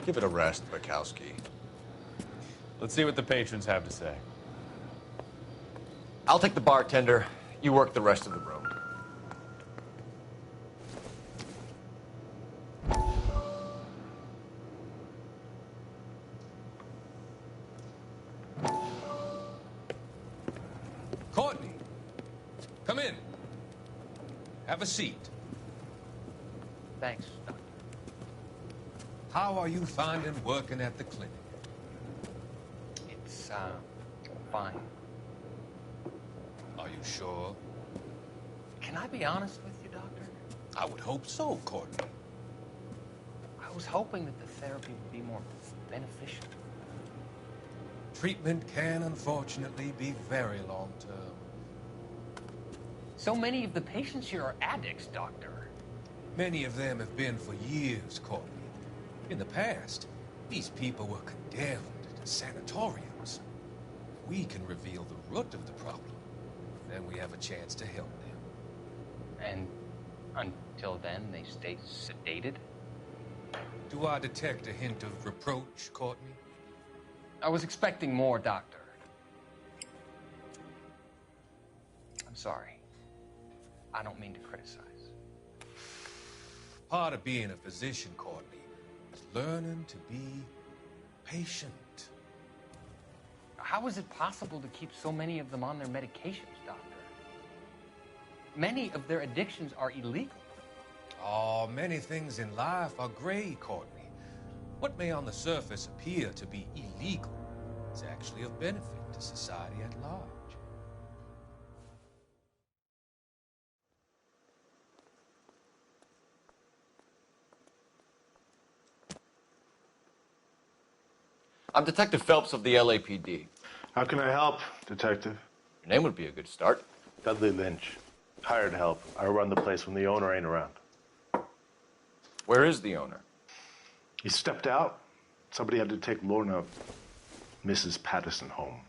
Give it a rest, Bukowski. Let's see what the patrons have to say. I'll take the bartender. You work the rest of the room. Courtney, come in. Have a seat. Thanks, Doctor. How are you finding working at the clinic? It's, fine. Are you sure? Can I be honest with you, Doctor? I would hope so, Courtney. I was hoping that the therapy would be more beneficial. Treatment can, unfortunately, be very long-term. So many of the patients here are addicts, Doctor. Many of them have been for years, Courtney. In the past, these people were condemned to sanatoriums. We can reveal the root of the problem. Then we have a chance to help them. And until then, they stay sedated? Do I detect a hint of reproach, Courtney? I was expecting more, Doctor. I'm sorry. I don't mean to criticize. Part of being a physician, Courtney, is learning to be patient. How is it possible to keep so many of them on their medications, Doctor? Many of their addictions are illegal. Oh, many things in life are gray, Courtney. What may on the surface appear to be illegal is actually of benefit to society at large. I'm Detective Phelps of the LAPD. How can I help, Detective? Your name would be a good start. Dudley Lynch. Hired help. I run the place when the owner ain't around. Where is the owner? He stepped out. Somebody had to take Lorna, Mrs. Patterson, home.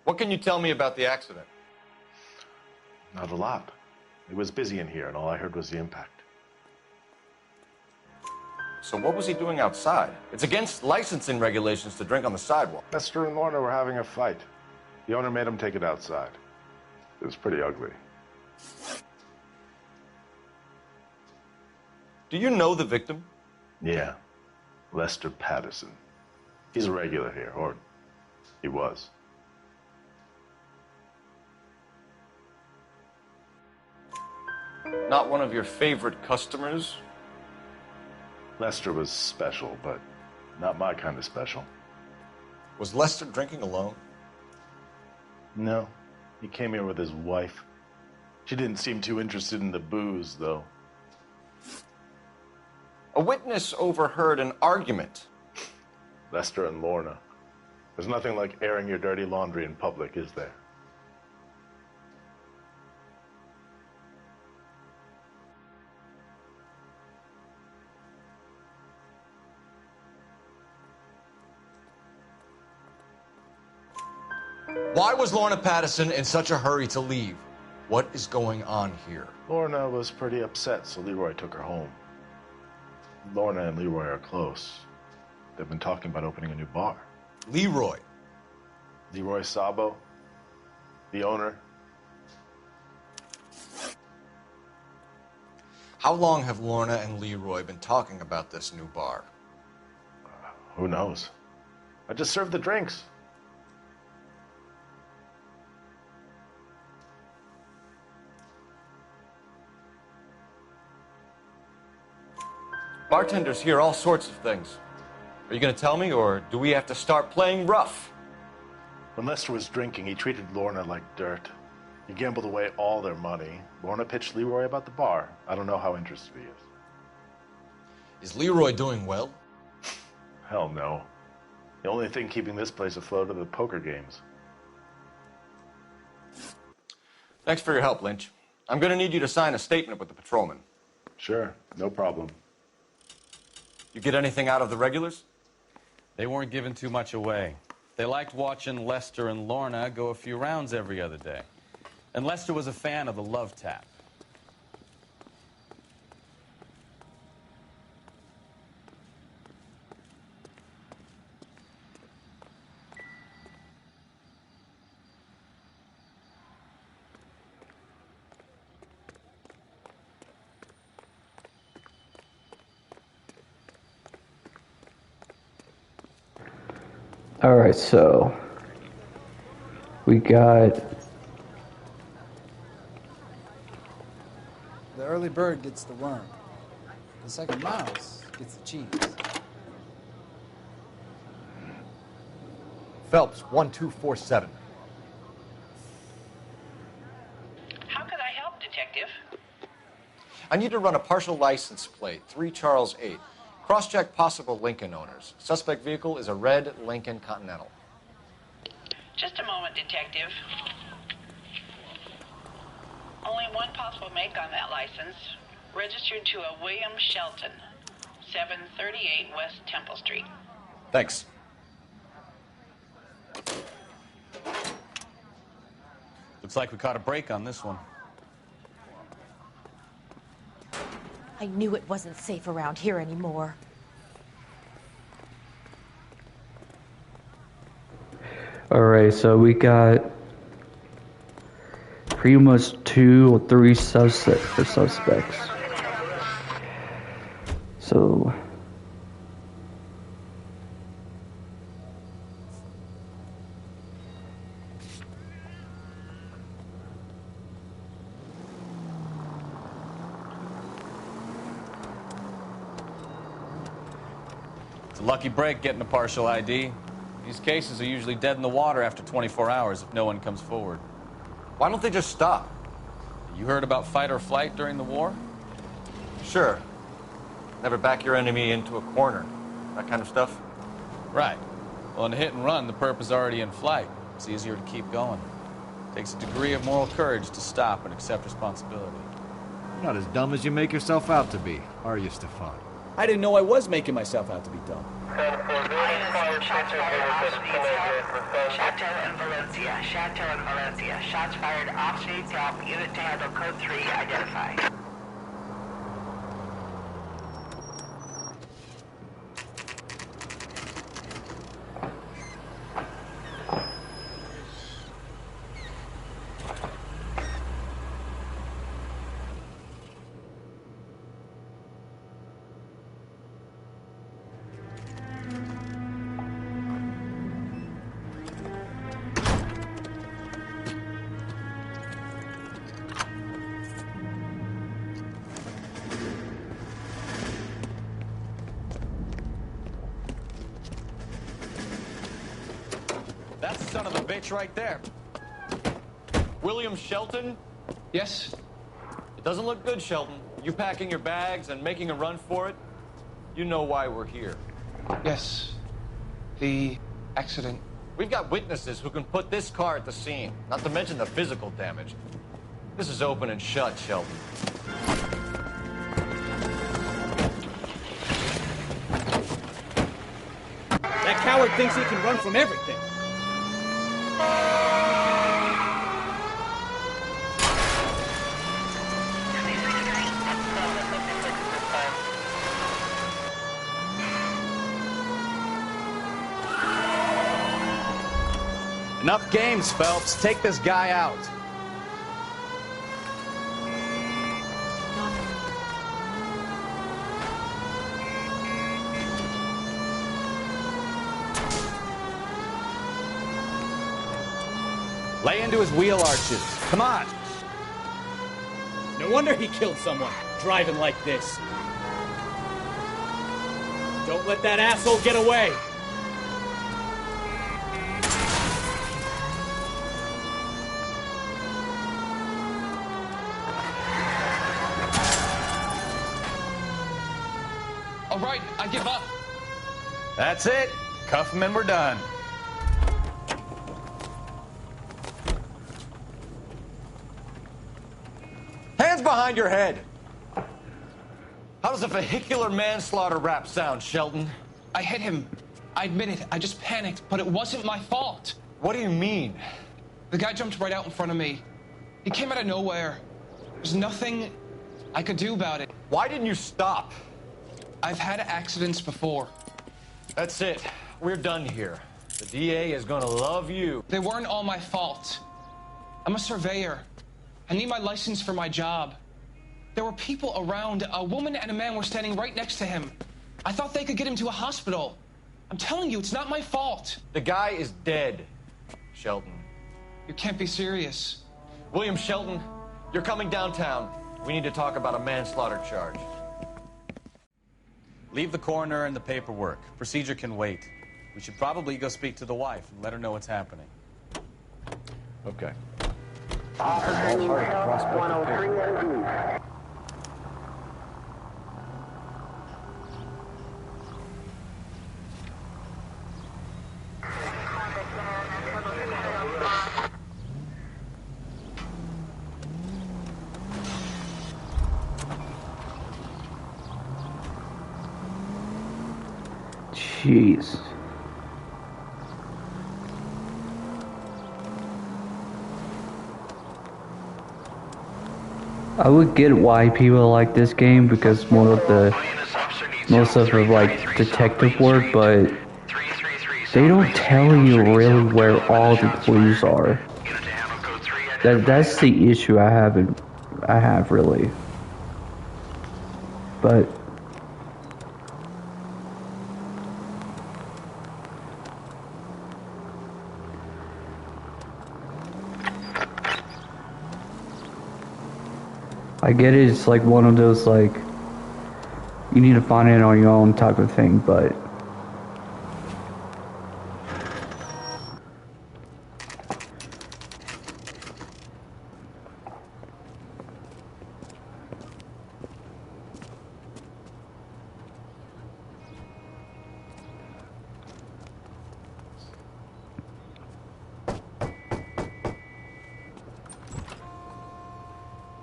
What can you tell me about the accident? Not a lot. It was busy in here, and all I heard was the impact. So what was he doing outside? It's against licensing regulations to drink on the sidewalk. Lester and Lorna were having a fight. The owner made him take it outside. It was pretty ugly. Do you know the victim? Yeah. Lester Patterson. He's a regular here, or he was. Not one of your favorite customers? Lester was special, but not my kind of special. Was Lester drinking alone? No. He came here with his wife. She didn't seem too interested in the booze, though. A witness overheard an argument. Lester and Lorna. There's nothing like airing your dirty laundry in public, is there? Why was Lorna Patterson in such a hurry to leave? What is going on here? Lorna was pretty upset, so Leroy took her home. Lorna and Leroy are close. They've been talking about opening a new bar. Leroy? Leroy Sabo, the owner. How long have Lorna and Leroy been talking about this new bar? Who knows? I just served the drinks. Bartenders hear all sorts of things. Are you going to tell me, or do we have to start playing rough? When Lester was drinking, he treated Lorna like dirt. He gambled away all their money. Lorna pitched Leroy about the bar. I don't know how interested he is. Is Leroy doing well? Hell no. The only thing keeping this place afloat are the poker games. Thanks for your help, Lynch. I'm going to need you to sign a statement with the patrolman. Sure, no problem. You get anything out of the regulars? They weren't giving too much away. They liked watching Lester and Lorna go a few rounds every other day. And Lester was a fan of the love tap. Alright, so we got The early bird gets the worm. The second mouse gets the cheese. Phelps, 1247. How could I help, Detective? I need to run a partial license plate, 3 Charles 8. Cross-check possible Lincoln owners. Suspect vehicle is a red Lincoln Continental. Just a moment, Detective. Only one possible make on that license. Registered to a William Shelton, 738 West Temple Street. Thanks. Looks like we caught a break on this one. I knew it wasn't safe around here anymore. Alright, so we got pretty much 2 or 3 suspects. So It's a lucky break getting a partial ID. These cases are usually dead in the water after 24 hours if no one comes forward. Why don't they just stop? You heard about fight or flight during the war? Sure. Never back your enemy into a corner. That kind of stuff? Right. Well, in a hit and run, the perp is already in flight. It's easier to keep going. It takes a degree of moral courage to stop and accept responsibility. You're not as dumb as you make yourself out to be, are you, Stefan? I didn't know I was making myself out to be dumb. Chateau and Valencia. Chateau and Valencia. Shots fired off streets help. Unit to handle code 3 identified. son of a bitch right there. William Shelton? Yes? It doesn't look good, Shelton. You packing your bags and making a run for it? You know why we're here. Yes. The accident. We've got witnesses who can put this car at the scene, not to mention the physical damage. This is open and shut, Shelton. That coward thinks he can run from everything. Enough games, Phelps. Take this guy out. Lay into his wheel arches. Come on. No wonder he killed someone, driving like this. Don't let that asshole get away. All right, I give up. That's it. Cuff him and we're done. Hands behind your head. How does a vehicular manslaughter rap sound, Shelton? I hit him. I admit it. I just panicked, but it wasn't my fault. What do you mean? The guy jumped right out in front of me. He came out of nowhere. There's nothing I could do about it. Why didn't you stop? I've had accidents before. That's it. We're done here. The DA is gonna love you. They weren't all my fault. I'm a surveyor. I need my license for my job. There were people around. A woman and a man were standing right next to him. I thought they could get him to a hospital. I'm telling you, it's not my fault. The guy is dead, Shelton. You can't be serious. William Shelton, you're coming downtown. We need to talk about a manslaughter charge. Leave the coroner and the paperwork. Procedure can wait. We should probably go speak to the wife and let her know what's happening. Okay. Jeez. I would get why people like this game because most of it like detective work, but they don't tell you really where all the clues are. That's the issue I have really. But I get it, it's like one of those like you need to find it on your own type of thing, but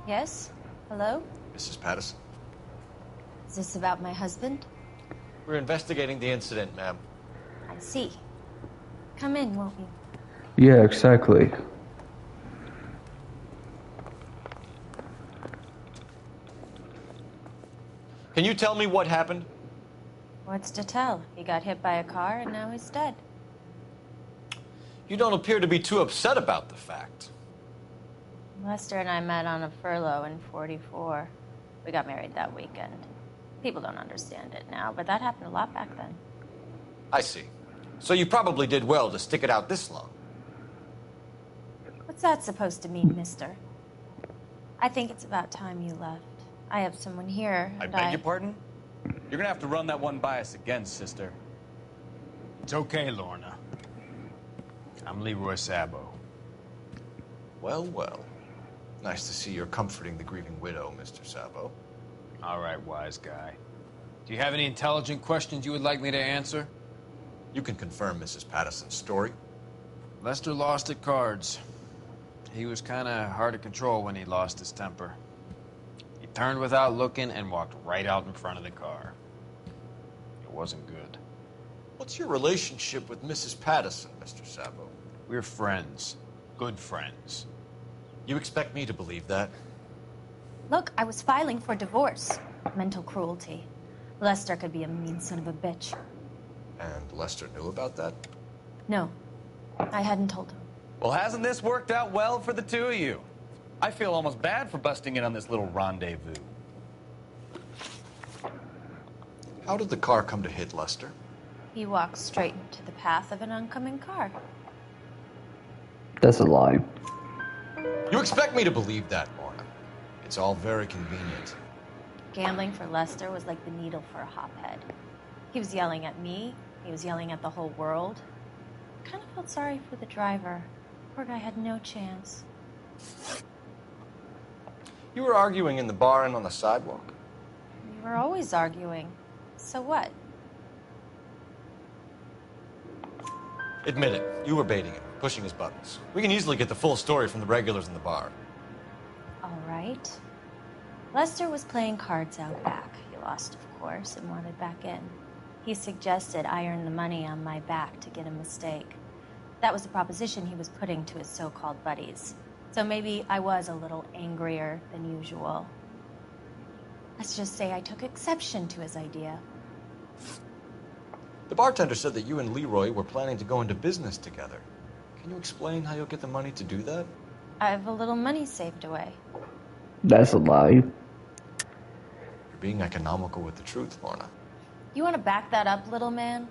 Yes? Hello? Mrs. Patterson. Is this about my husband? We're investigating the incident, ma'am. I see. Come in, won't you? yeah, exactly. Can you tell me what happened? What's to tell? He got hit by a car and now he's dead. You don't appear to be too upset about the fact. Lester and I met on a furlough in '44. We got married that weekend. People don't understand it now, but that happened a lot back then. I see. So you probably did well to stick it out this long. What's that supposed to mean, mister? I think it's about time you left. I have someone here. I beg your pardon? You're gonna have to run that one by us again, sister. It's okay, Lorna. I'm Leroy Sabo. Well, well. Nice to see you're comforting the grieving widow, Mr. Sabo. All right, wise guy. Do you have any intelligent questions you would like me to answer? You can confirm Mrs. Patterson's story. Lester lost at cards. He was kind of hard to control when he lost his temper. He turned without looking and walked right out in front of the car. It wasn't good. What's your relationship with Mrs. Patterson, Mr. Sabo? We're friends. Good friends. You expect me to believe that? Look, I was filing for divorce. Mental cruelty. Lester could be a mean son of a bitch. And Lester knew about that? No, I hadn't told him. Well, hasn't this worked out well for the two of you? I feel almost bad for busting in on this little rendezvous. How did the car come to hit Lester? He walked straight into the path of an oncoming car. That's a lie. You expect me to believe that, Lorna? It's all very convenient. Gambling for Lester was like the needle for a hophead. He was yelling at me. He was yelling at the whole world. I kind of felt sorry for the driver. Poor guy had no chance. You were arguing in the bar and on the sidewalk. We were always arguing. So what? Admit it. You were baiting him, pushing his buttons. We can easily get the full story from the regulars in the bar. All right. Lester was playing cards out back. He lost, of course, and wanted back in. He suggested I earn the money on my back to get a mistake. That was the proposition he was putting to his so-called buddies. So maybe I was a little angrier than usual. Let's just say I took exception to his idea. The bartender said that you and Leroy were planning to go into business together. Can you explain how you'll get the money to do that? I have a little money saved away. That's a lie. You're being economical with the truth, Lorna. You want to back that up, little man?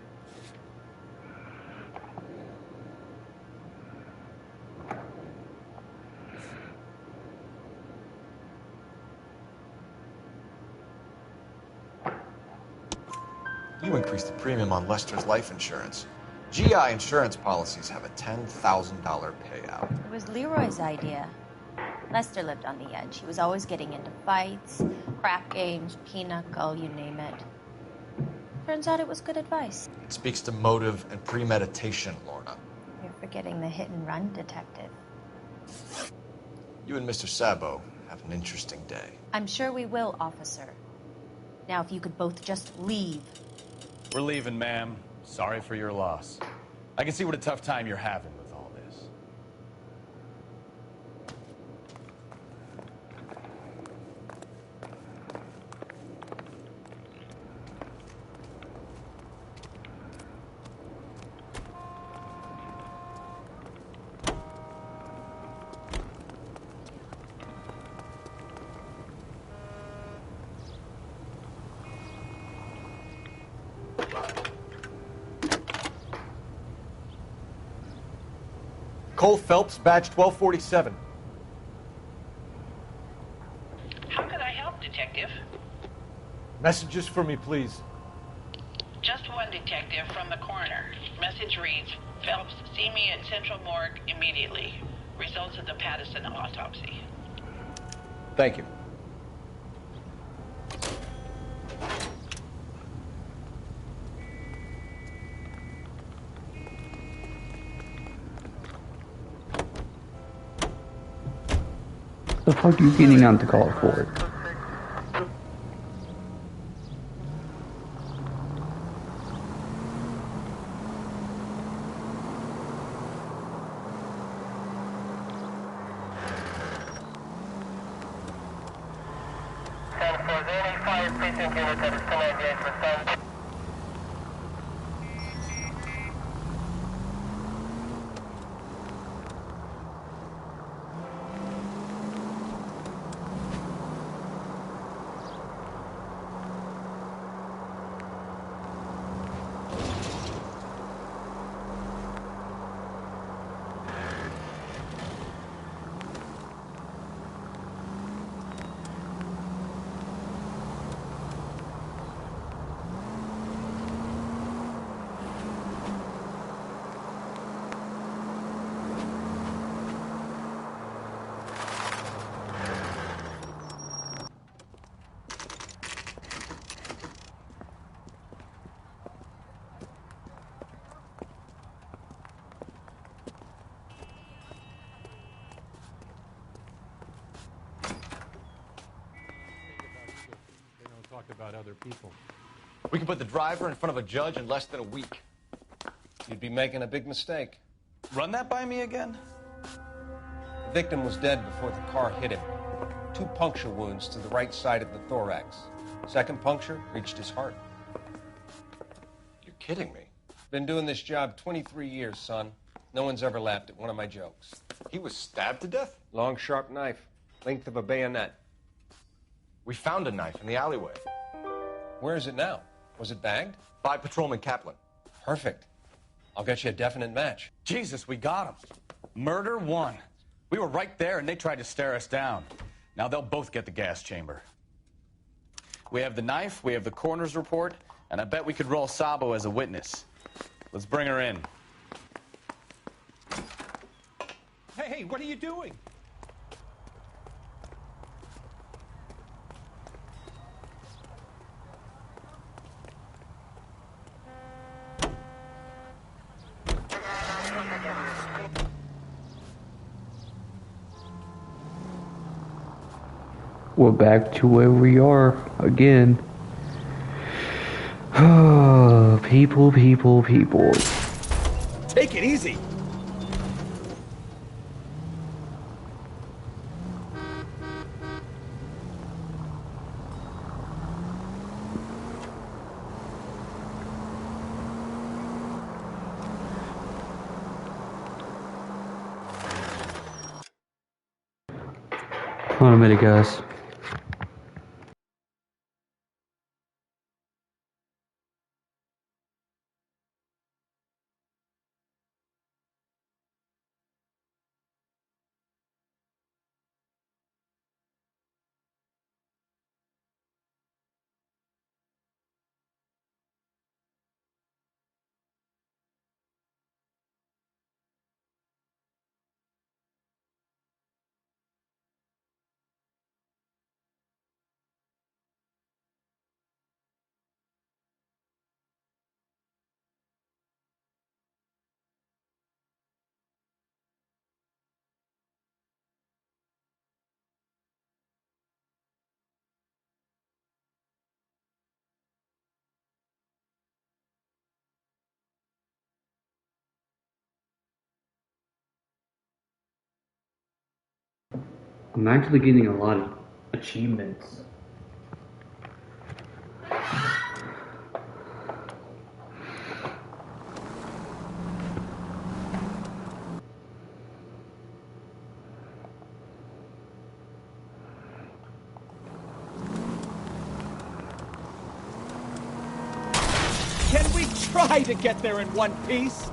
You increased the premium on Lester's life insurance. GI insurance policies have a $10,000 payout. It was Leroy's idea. Lester lived on the edge. He was always getting into fights, crack games, pinochle, you name it. Turns out it was good advice. It speaks to motive and premeditation, Lorna. You're forgetting the hit-and-run detective. You and Mr. Sabo have an interesting day. I'm sure we will, officer. Now, if you could both just leave. We're leaving, ma'am. Sorry for your loss. I can see what a tough time you're having with all this. Cole Phelps, badge 1247. How can I help, Detective? Messages for me, please. Just one detective from the coroner. Message reads, Phelps, see me at Central Morgue immediately. Results of the Patterson autopsy. Thank you. The fuck are you getting on the call for? about other people. We can put the driver in front of a judge in less than a week. You'd be making a big mistake. Run that by me again? The victim was dead before the car hit him. 2 puncture wounds to the right side of the thorax. Second puncture reached his heart. You're kidding me. Been doing this job 23 years, son. No one's ever laughed at one of my jokes. He was stabbed to death? Long, sharp knife. Length of a bayonet. We found a knife in the alleyway. Where is it now? Was it bagged? By Patrolman Kaplan. Perfect. I'll get you a definite match. Jesus, we got him. Murder 1. We were right there and they tried to stare us down. Now they'll both get the gas chamber. We have the knife, we have the coroner's report, and I bet we could roll Sabo as a witness. Let's bring her in. Hey, what are you doing? We're back to where we are again. People. Take it easy. Hold on a minute, guys. I'm actually getting a lot of achievements. Can we try to get there in one piece?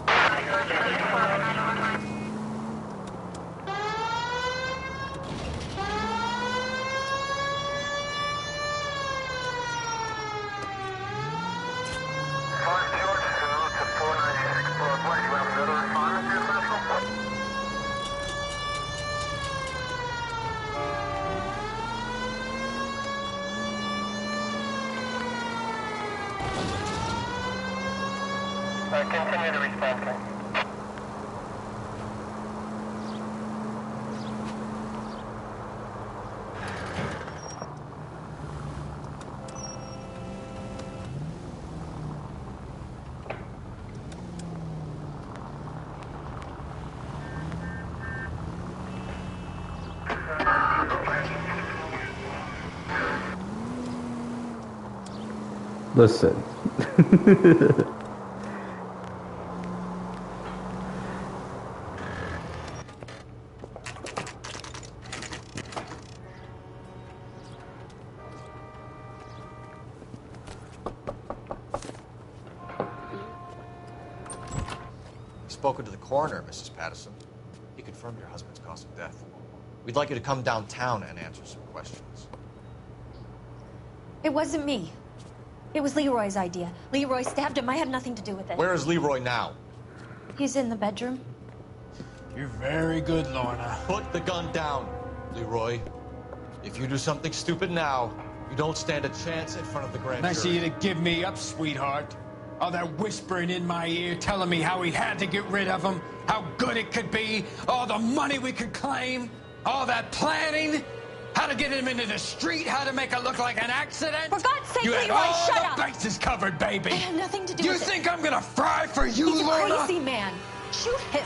Continue to respond, sir. Listen. Spoken to the coroner, Mrs. Patterson. He confirmed your husband's cause of death. We'd like you to come downtown and answer some questions. It wasn't me. It was Leroy's idea. Leroy stabbed him. I had nothing to do with it. Where is Leroy now? He's in the bedroom. You're very good, Lorna. Put the gun down, Leroy. If you do something stupid now, you don't stand a chance in front of the grand Nice of jury. you to give me up, sweetheart. All that whispering in my ear, telling me how he had to get rid of him, how good it could be, all the money we could claim, all that planning. how to get him into the street, how to make it look like an accident. For God's sake, you had Leroy, all shut the up. bases covered, baby. I have nothing to do you with it. You think I'm gonna fry for you, He's Lorna? a crazy man. Shoot him.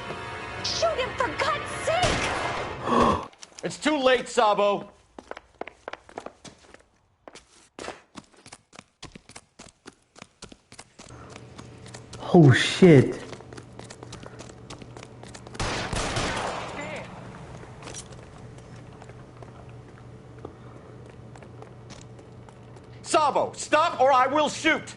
Shoot him, for God's sake. It's too late, Sabo. Oh shit. Sabo, stop or I will shoot!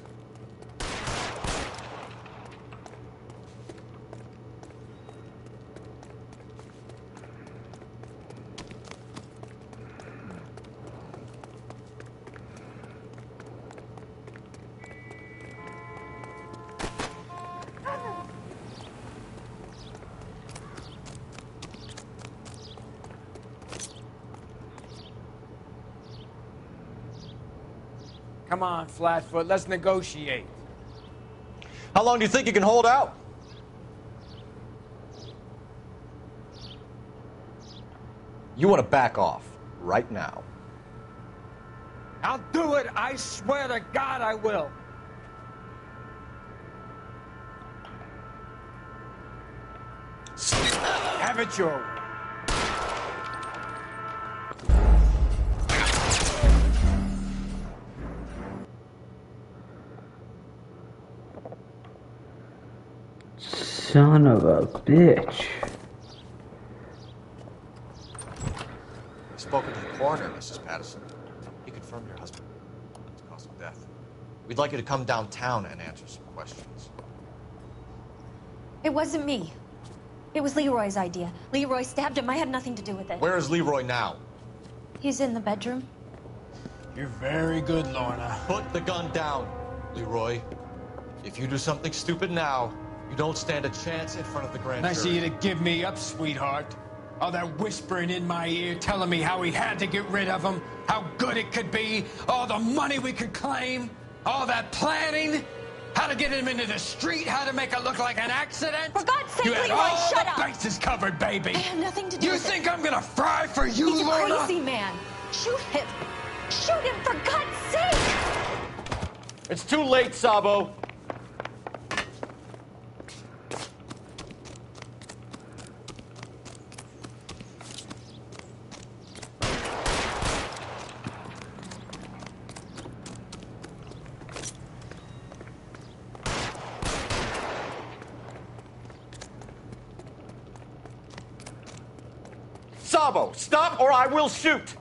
Come on, Flatfoot, let's negotiate. How long do you think you can hold out? You want to back off right now. I'll do it, I swear to God I will. Have it your way. Son of a bitch. I've spoken to the coroner, Mrs. Patterson. He confirmed your husband. It's cause of death. We'd like you to come downtown and answer some questions. It wasn't me. It was Leroy's idea. Leroy stabbed him. I had nothing to do with it. Where is Leroy now? He's in the bedroom. You're very good, Lorna. Put the gun down, Leroy. If you do something stupid now, you don't stand a chance in front of the grand Nice of jury. you to give me up, sweetheart. All that whispering in my ear, telling me how we had to get rid of him, how good it could be, all the money we could claim, all that planning, how to get him into the street, how to make it look like an accident. For God's sake, you had Leroy, all shut the up. bases covered, baby. I have nothing to do You with it. think I'm gonna fry for you, He's a Lorna? crazy man. Shoot him. Shoot him, for God's sake. It's too late, Sabo. Sabo, stop or I will shoot!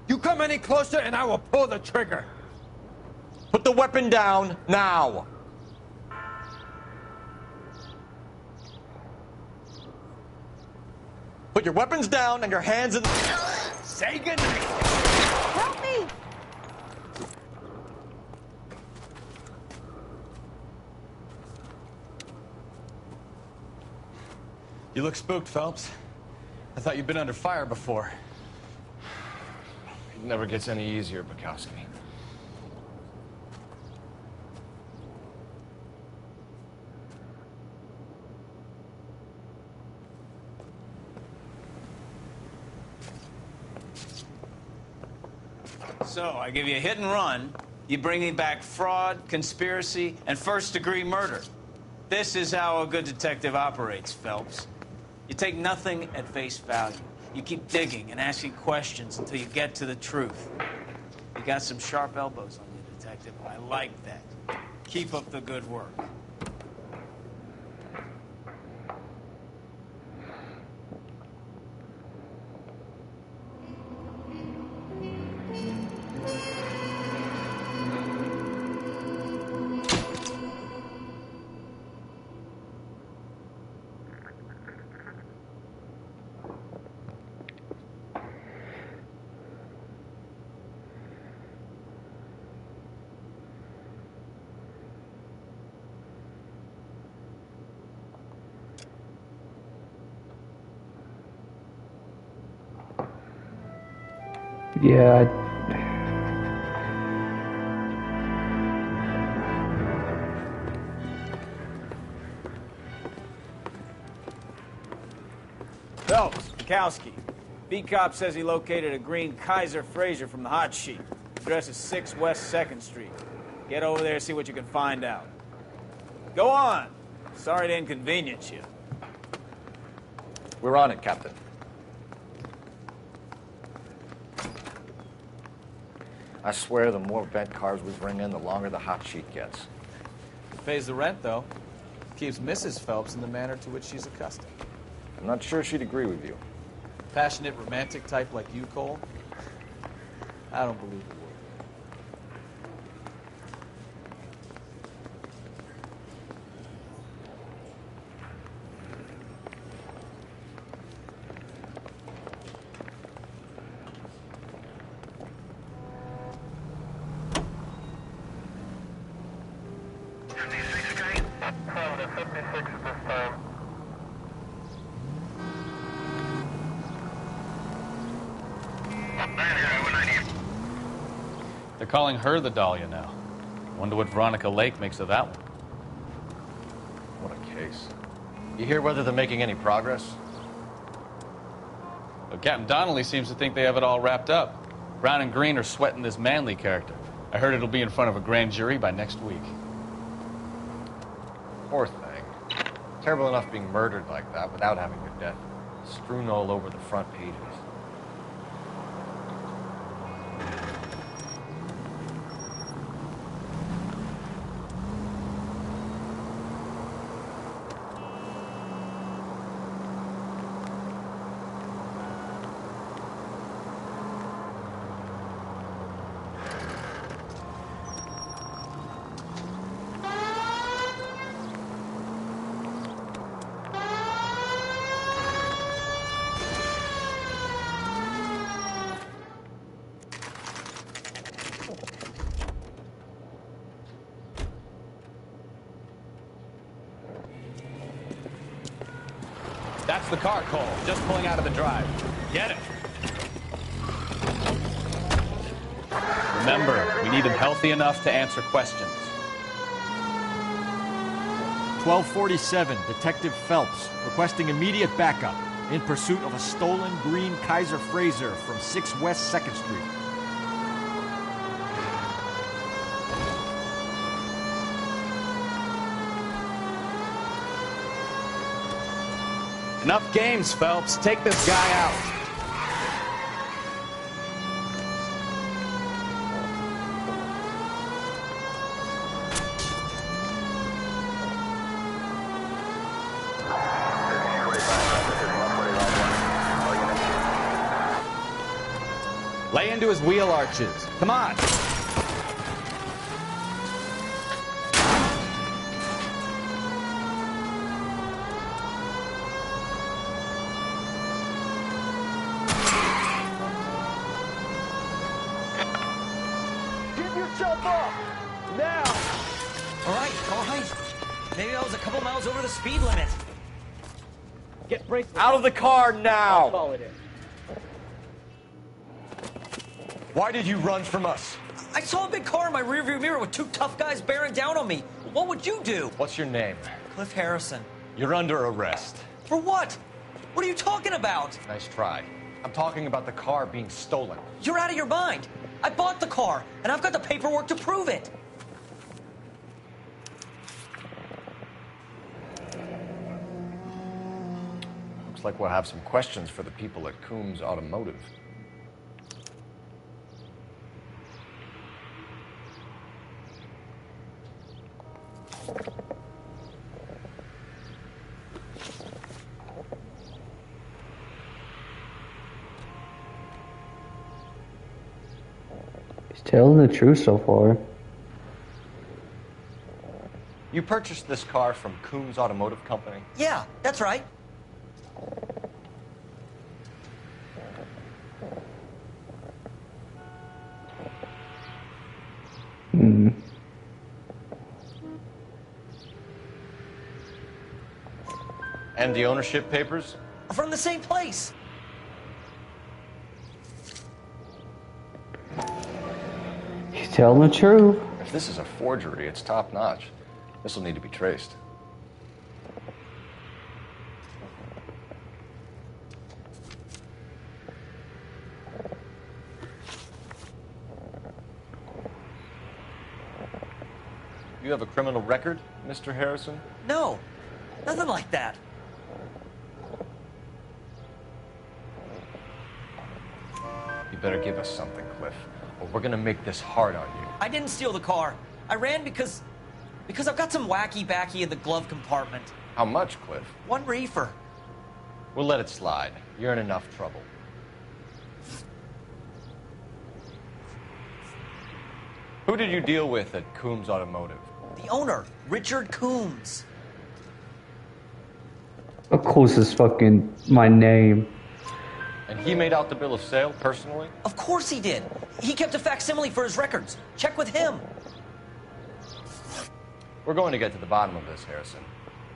You come any closer and I will pull the trigger. Put the weapon down now. Put your weapons down and your hands in. Say goodnight. Help me. You look spooked, Phelps. I thought you'd been under fire before. It never gets any easier, Bukowski. So, I give you a hit and run. You bring me back fraud, conspiracy, and first-degree murder. This is how a good detective operates, Phelps. You take nothing at face value. You keep digging and asking questions until you get to the truth. You got some sharp elbows on you, detective. I like that. Keep up the good work. Yeah. Phelps, Bukowski. B-Cop says he located a green Kaiser Fraser from the hot sheet. Address is 6 West 2nd Street. Get over there and see what you can find out. Go on. Sorry to inconvenience you. We're on it, Captain. I swear the more bent cars we bring in, the longer the hot sheet gets. It pays the rent, though. Keeps Mrs. Phelps in the manner to which she's accustomed. I'm not sure she'd agree with you. Passionate, romantic type like you, Cole? I don't believe it would. They're calling her the Dahlia now. Wonder what Veronica Lake makes of that one. What a case. You hear whether they're making any progress? Well, Captain Donnelly seems to think they have it all wrapped up. Brown and Green are sweating this Manley character. I heard it'll be in front of a grand jury by next week. Poor thing. Terrible enough being murdered like that without having her death strewn all over the front pages. That's the car, Cole. Just pulling out of the drive. Get it. Remember, we need him healthy enough to answer questions. 1247, Detective Phelps, requesting immediate backup in pursuit of a stolen green Kaiser Fraser from 6 West 2nd Street. Enough games, Phelps. Take this guy out. Lay into his wheel arches. Come on. Give yourself up! Now! All right. Maybe I was a couple miles over the speed limit. Get brakes. Out of the car I'll now! call it in. Why did you run from us? I saw a big car in my rearview mirror with two tough guys bearing down on me. What would you do? What's your name? Cliff Harrison. You're under arrest. For what? What are you talking about? Nice try. I'm talking about the car being stolen. You're out of your mind. I bought the car, and I've got the paperwork to prove it. Looks like we'll have some questions for the people at Coombs Automotive. He's telling the truth so far. You purchased this car from Coombs Automotive Company? Yeah, that's right. And the ownership papers? From the same place. telling the truth. If this is a forgery, it's top-notch. This will need to be traced. You have a criminal record, Mr. Harrison? No, nothing like that. You better give us something, Cliff, or we're gonna make this hard on you. I didn't steal the car. I ran because I've got some wacky backy in the glove compartment. How much, Cliff? 1 reefer. We'll let it slide. You're in enough trouble. Who did you deal with at Coombs Automotive? The owner, Richard Coombs. Of course it's fucking my name. And he made out the bill of sale personally? Of course he did. He kept a facsimile for his records. Check with him. We're going to get to the bottom of this, Harrison.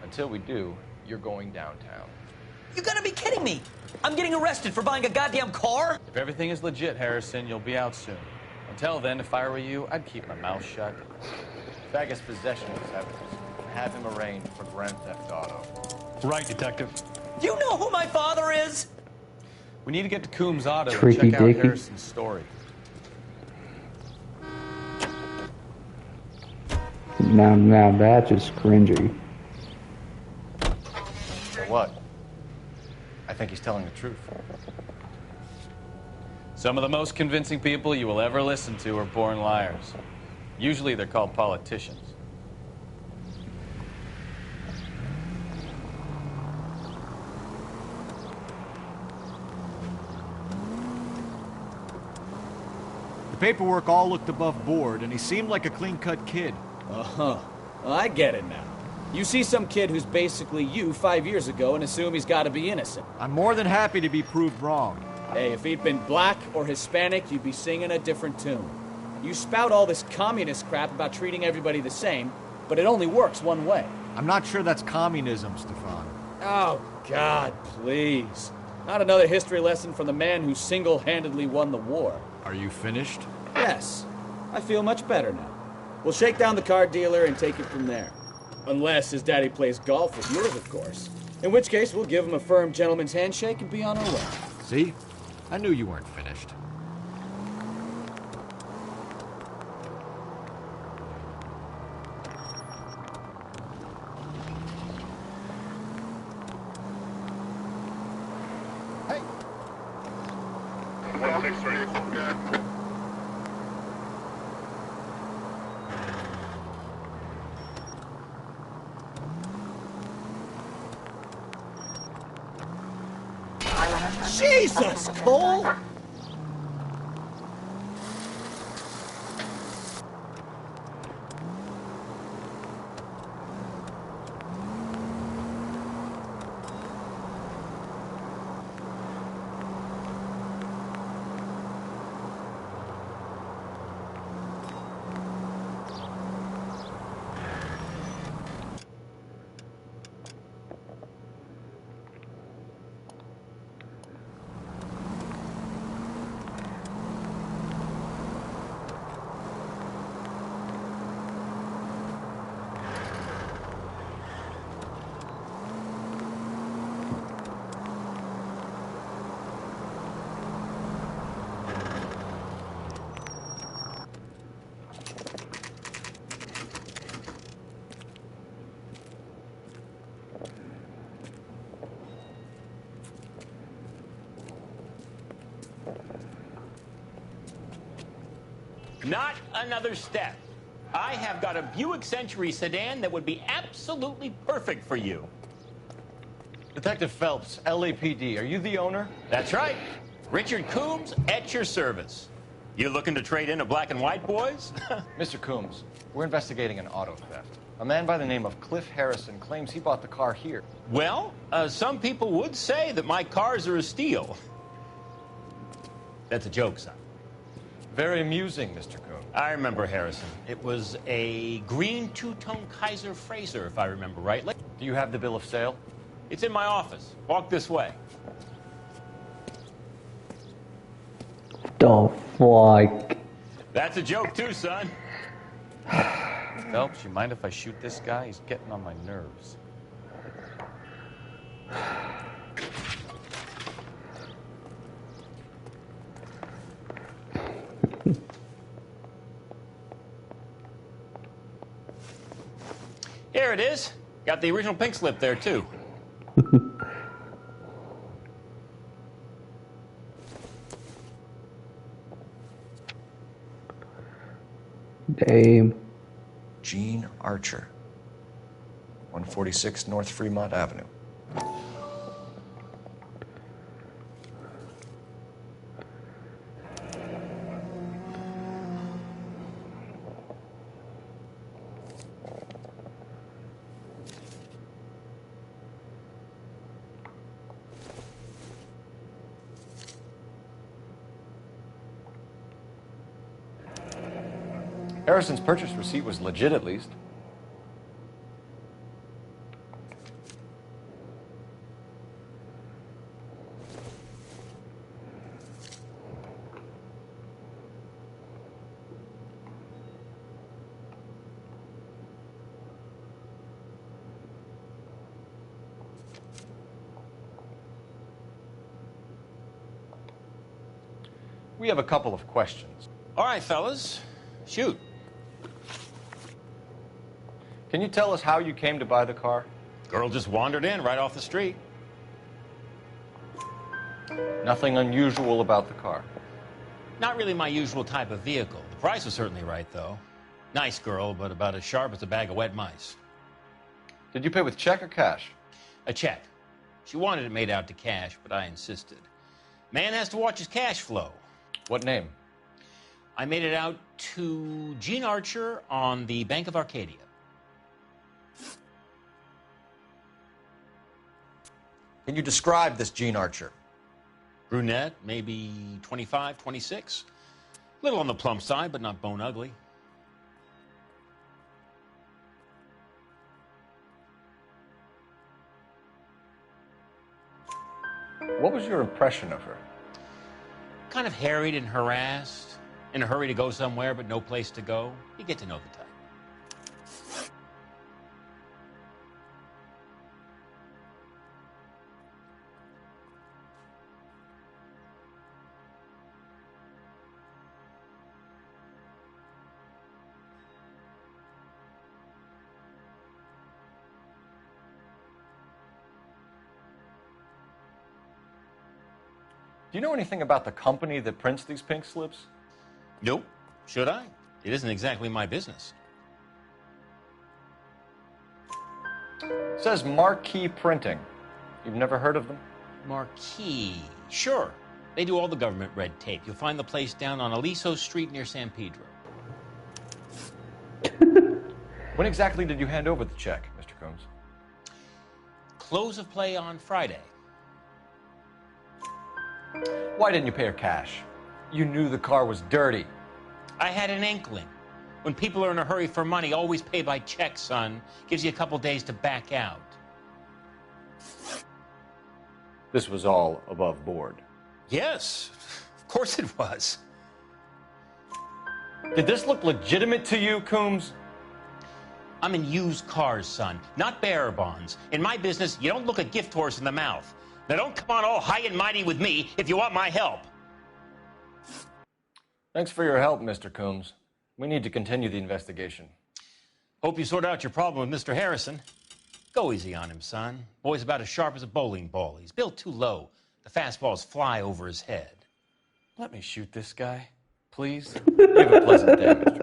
Until we do, you're going downtown. You gotta be kidding me. I'm getting arrested for buying a goddamn car? If everything is legit, Harrison, you'll be out soon. Until then, if I were you, I'd keep my mouth shut. Faggots possession of evidence. Have him arraigned for grand theft auto. Right, Detective. Do you know who my father is? We need to get to Coombs Auto and Tricky check out dicky. Harrison's story. Now that's just cringy. So what? I think he's telling the truth. Some of the most convincing people you will ever listen to are born liars. Usually they're called politicians. The paperwork all looked above board, and he seemed like a clean-cut kid. Uh-huh. I get it now. You see some kid who's basically you 5 years ago and assume he's got to be innocent. I'm more than happy to be proved wrong. Hey, if he'd been black or Hispanic, you'd be singing a different tune. You spout all this communist crap about treating everybody the same, but it only works one way. I'm not sure that's communism, Stefan. Oh, God, please. Not another history lesson from the man who single-handedly won the war. Are you finished? Yes. I feel much better now. We'll shake down the car dealer and take it from there. Unless his daddy plays golf with yours, of course. In which case, we'll give him a firm gentleman's handshake and be on our way. See? I knew you weren't finished. Hey! 1634. Jesus, Cole! Not another step. I have got a Buick Century sedan that would be absolutely perfect for you. Detective Phelps, LAPD, are you the owner? That's right. Richard Coombs at your service. You looking to trade in a black and white, boys? Mr. Coombs, we're investigating an auto theft. A man by the name of Cliff Harrison claims he bought the car here. Well, some people would say that my cars are a steal. That's a joke, son. Very amusing, Mr. Coombs. I remember Harrison. It was a green two-tone Kaiser Frazer, if I remember right. Do you have the bill of sale? It's in my office. Walk this way. The fuck? That's a joke too, son. Phelps, you mind if I shoot this guy? He's getting on my nerves. Here it is. Got the original pink slip there, too. Damn. Gene Archer, 146 North Fremont Avenue. Harrison's purchase receipt was legit, at least. We have a couple of questions. All right, fellas. Shoot. Can you tell us how you came to buy the car? Girl just wandered in right off the street. Nothing unusual about the car. Not really my usual type of vehicle. The price was certainly right, though. Nice girl, but about as sharp as a bag of wet mice. Did you pay with check or cash? A check. She wanted it made out to cash, but I insisted. Man has to watch his cash flow. What name? I made it out to Gene Archer on the Bank of Arcadia. Can you describe this Gene Archer? Brunette, maybe 25, 26. Little on the plump side, but not bone ugly. What was your impression of her? Kind of harried and harassed. In a hurry to go somewhere, but no place to go. You get to know the type. Do you know anything about the company that prints these pink slips? Nope. Should I? It isn't exactly my business. It says Marquee Printing. You've never heard of them? Marquee. Sure. They do all the government red tape. You'll find the place down on Aliso Street near San Pedro. When exactly did you hand over the check, Mr. Combs? Close of play on Friday. Why didn't you pay her cash? You knew the car was dirty. I had an inkling. When people are in a hurry for money, always pay by check, son. Gives you a couple days to back out. This was all above board. Yes, of course it was. Did this look legitimate to you, Coombs? I'm in used cars, son, not bearer bonds. In my business, you don't look a gift horse in the mouth. Now don't come on all high and mighty with me if you want my help. Thanks for your help, Mr. Coombs. We need to continue the investigation. Hope you sort out your problem with Mr. Harrison. Go easy on him, son. Boy's about as sharp as a bowling ball. He's built too low. The fastballs fly over his head. Let me shoot this guy, please. You have a pleasant day, Mr.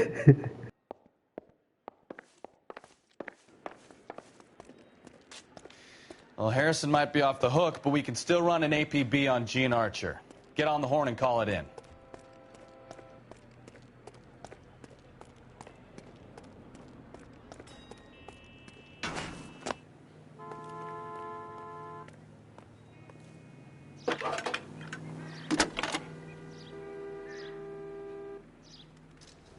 Coombs. Well, Harrison might be off the hook, but we can still run an APB on Gene Archer. Get on the horn and call it in.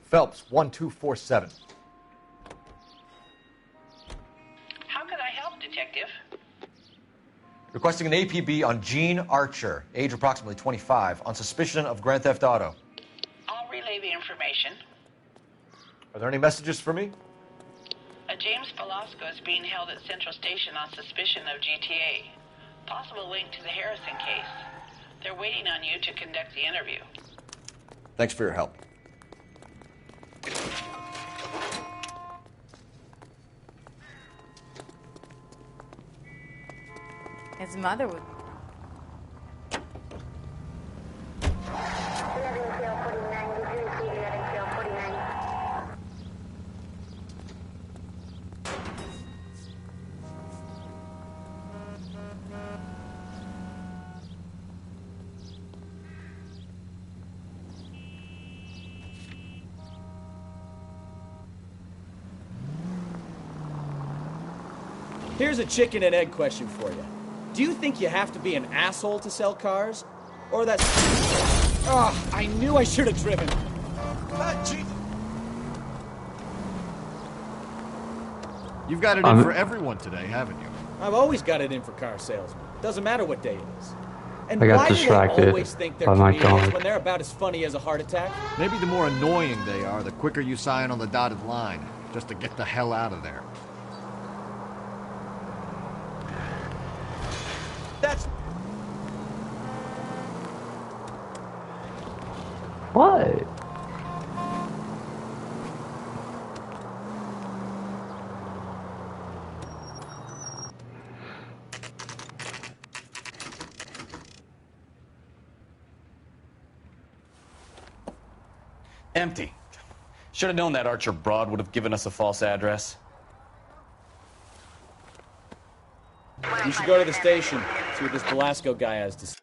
Phelps, 1247. How can I help, Detective? Requesting an APB on Gene Archer, age approximately 25, on suspicion of grand theft auto. I'll relay the information. Are there any messages for me? A James Velasco is being held at Central Station on suspicion of GTA. Possible link to the Harrison case. They're waiting on you to conduct the interview. Thanks for your help. His mother would. Here's a chicken and egg question for you. Do you think you have to be an asshole to sell cars? Or that... Oh, I knew I should have driven. You've got it in for everyone today, haven't you? I've always got it in for car salesmen. Doesn't matter what day it is. And I got why distracted do they always think they're by my comedians dog. when they're about as funny as a heart attack? Maybe the more annoying they are, the quicker you sign on the dotted line, just to get the hell out of there. That's... What? Empty. Should have known that Archer broad would have given us a false address. You should go to the station, see what this Velasco guy has to say.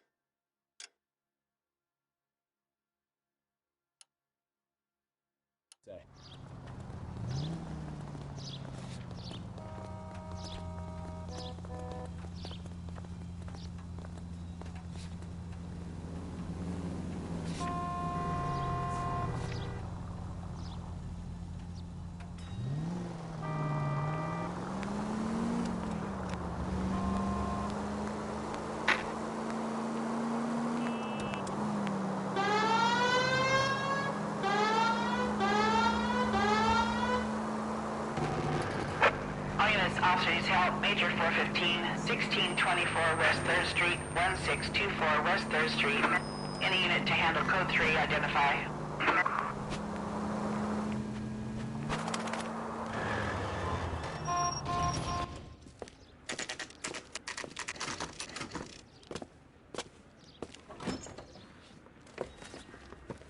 All units, officer detail, Major 415, 1624 West 3rd Street, 1624 West 3rd Street. Any unit to handle code 3, identify.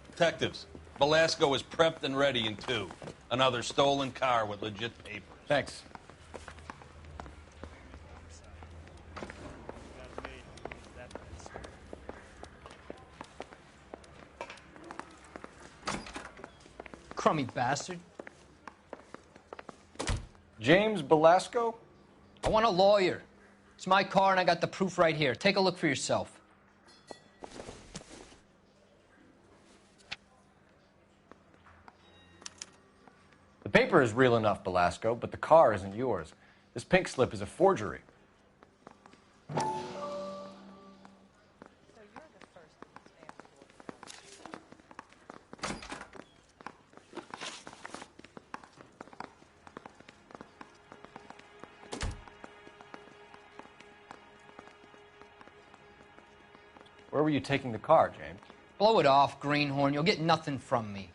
Detectives, Velasco is prepped and ready in 2. Another stolen car with legit papers. Thanks. Crummy bastard. James Velasco? I want a lawyer. It's my car and I got the proof right here. Take a look for yourself. The paper is real enough, Velasco, but the car isn't yours. This pink slip is a forgery. Where were you taking the car, James? Blow it off, greenhorn. You'll get nothing from me.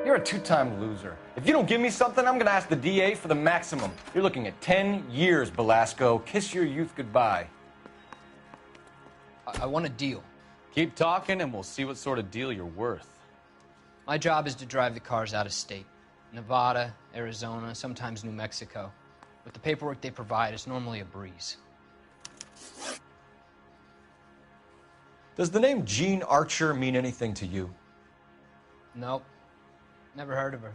You're a two-time loser. If you don't give me something, I'm gonna ask the DA for the maximum. You're looking at 10 years, Velasco. Kiss your youth goodbye. I want a deal. Keep talking and we'll see what sort of deal you're worth. My job is to drive the cars out of state. Nevada, Arizona, sometimes New Mexico. With the paperwork they provide, it's normally a breeze. Does the name Gene Archer mean anything to you? Nope. Never heard of her.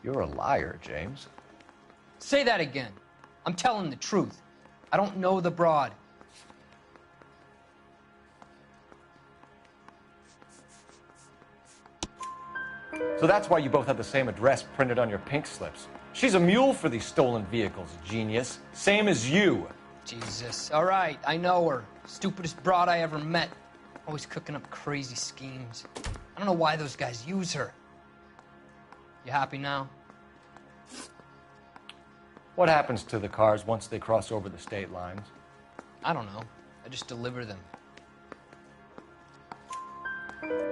You're a liar, James. Say that again. I'm telling the truth. I don't know the broad. So that's why you both have the same address printed on your pink slips. She's a mule for these stolen vehicles, genius. Same as you. Jesus. All right, I know her. Stupidest broad I ever met. Always cooking up crazy schemes. I don't know why those guys use her. You happy now? What happens to the cars once they cross over the state lines? I don't know. I just deliver them.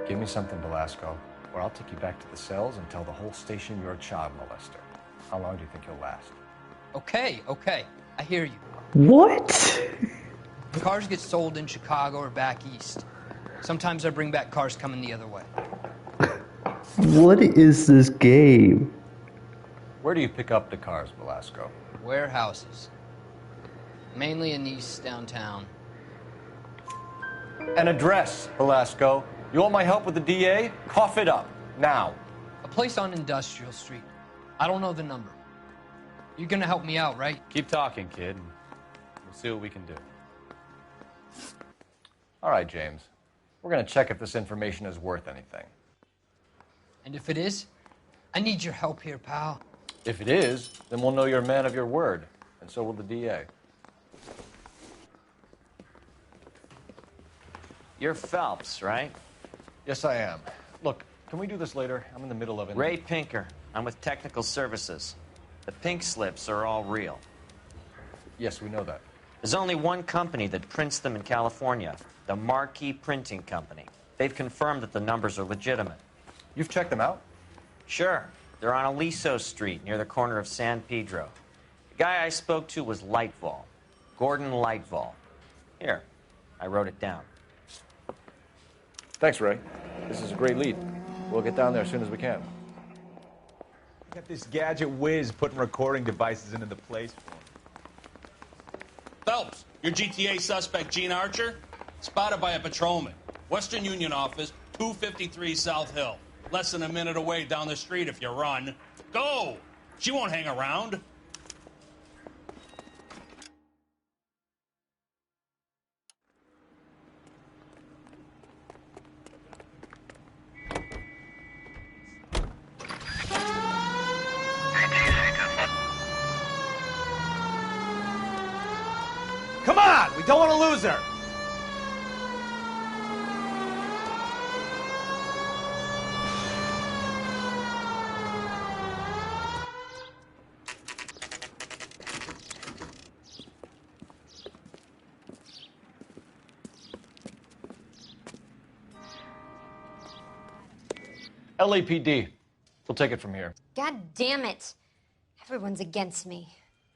Give me something, Velasco, or I'll take you back to the cells and tell the whole station you're a child molester. How long do you think you'll last? Okay. I hear you. What? Cars get sold in Chicago or back east. Sometimes I bring back cars coming the other way. What is this game? Where do you pick up the cars, Velasco? Warehouses. Mainly in East downtown. An address, Velasco. You want my help with the DA? Cough it up, now. A place on Industrial Street. I don't know the number. You're gonna help me out, right? Keep talking, kid. We'll see what we can do. All right, James. We're gonna check if this information is worth anything. And if it is, I need your help here, pal. If it is, then we'll know you're a man of your word, and so will the DA. You're Phelps, right? Yes, I am. Look, can we do this later? I'm in the middle of it. Ray Pinker. I'm with Technical Services. The pink slips are all real. Yes, we know that. There's only one company that prints them in California, the Marquee Printing Company. They've confirmed that the numbers are legitimate. You've checked them out? Sure. They're on Aliso Street, near the corner of San Pedro. The guy I spoke to was Lightval. Gordon Lightval. Here, I wrote it down. Thanks, Ray. This is a great lead. We'll get down there as soon as we can. Got this gadget whiz putting recording devices into the place for him. Phelps, your GTA suspect, Gene Archer, spotted by a patrolman. Western Union office, 253 South Hill. Less than a minute away down the street if you run. Go! She won't hang around. Come on! We don't want to lose her! LAPD. We'll take it from here. God damn it. Everyone's against me.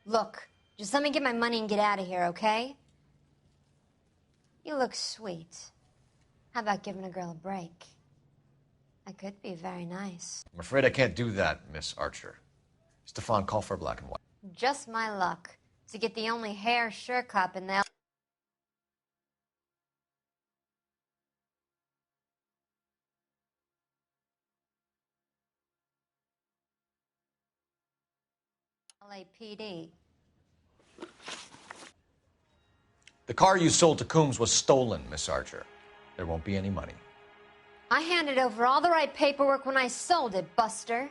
Look, just let me get my money and get out of here, okay? You look sweet. How about giving a girl a break? I could be very nice. I'm afraid I can't do that, Miss Archer. Stefan, call for black and white. Just my luck to get the only hair sure cop in the LAPD. The car you sold to Coombs was stolen, Miss Archer. There won't be any money. I handed over all the right paperwork when I sold it, Buster.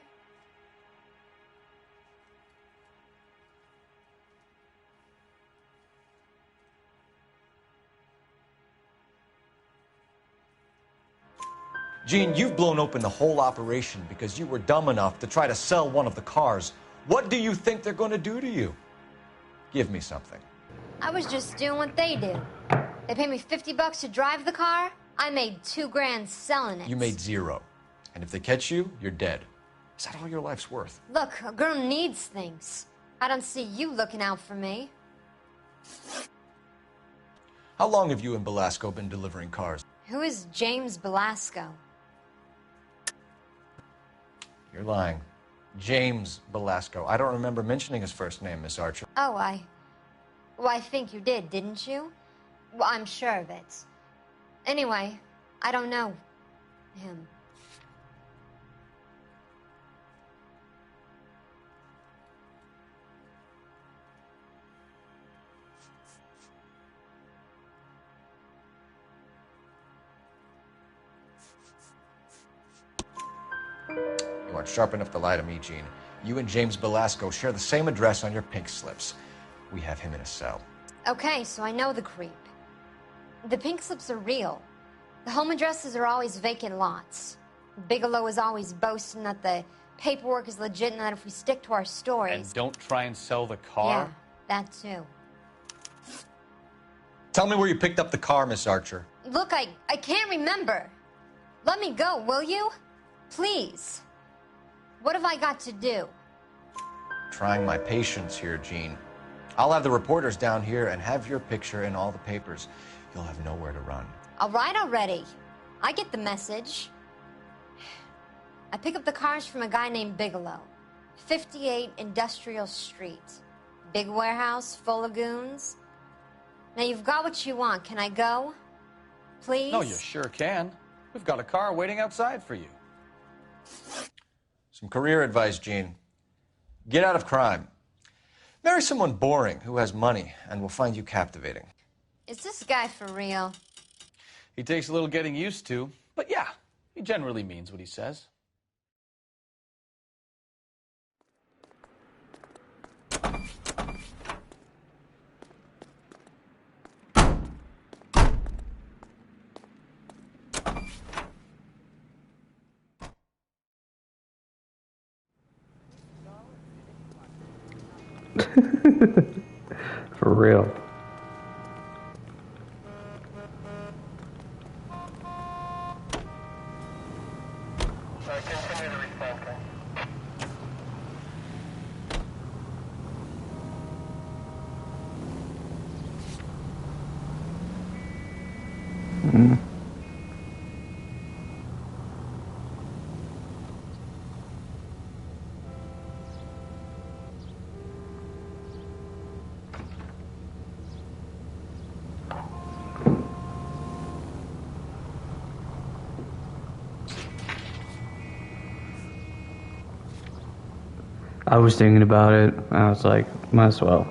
Gene, you've blown open the whole operation because you were dumb enough to try to sell one of the cars. What do you think they're going to do to you? Give me something. I was just doing what they do. They paid me $50 to drive the car. I made $2 grand selling it. You made zero. And if they catch you, you're dead. Is that all your life's worth? Look, a girl needs things. I don't see you looking out for me. How long have you and Belasco been delivering cars? Who is James Belasco? You're lying. James Belasco. I don't remember mentioning his first name, Miss Archer. Oh, I think you did, didn't you? Well, I'm sure of it. Anyway, I don't know him. You aren't sharp enough to lie to me, Gene. You and James Belasco share the same address on your pink slips. We have him in a cell. Okay, so I know the creep. The pink slips are real. The home addresses are always vacant lots. Bigelow is always boasting that the paperwork is legit and that if we stick to our stories... And don't try and sell the car? Yeah, that too. Tell me where you picked up the car, Miss Archer. Look, I can't remember. Let me go, will you? Please. What have I got to do? Trying my patience here, Gene. I'll have the reporters down here and have your picture in all the papers. You'll have nowhere to run. All right already. I get the message. I pick up the cars from a guy named Bigelow. 58 Industrial Street. Big warehouse full of goons. Now you've got what you want. Can I go? Please? No, you sure can. We've got a car waiting outside for you. Some career advice, Gene. Get out of crime. Marry someone boring who has money and will find you captivating. Is this guy for real? He takes a little getting used to, but yeah, he generally means what he says. For real. I was thinking about it. I was like, might as well.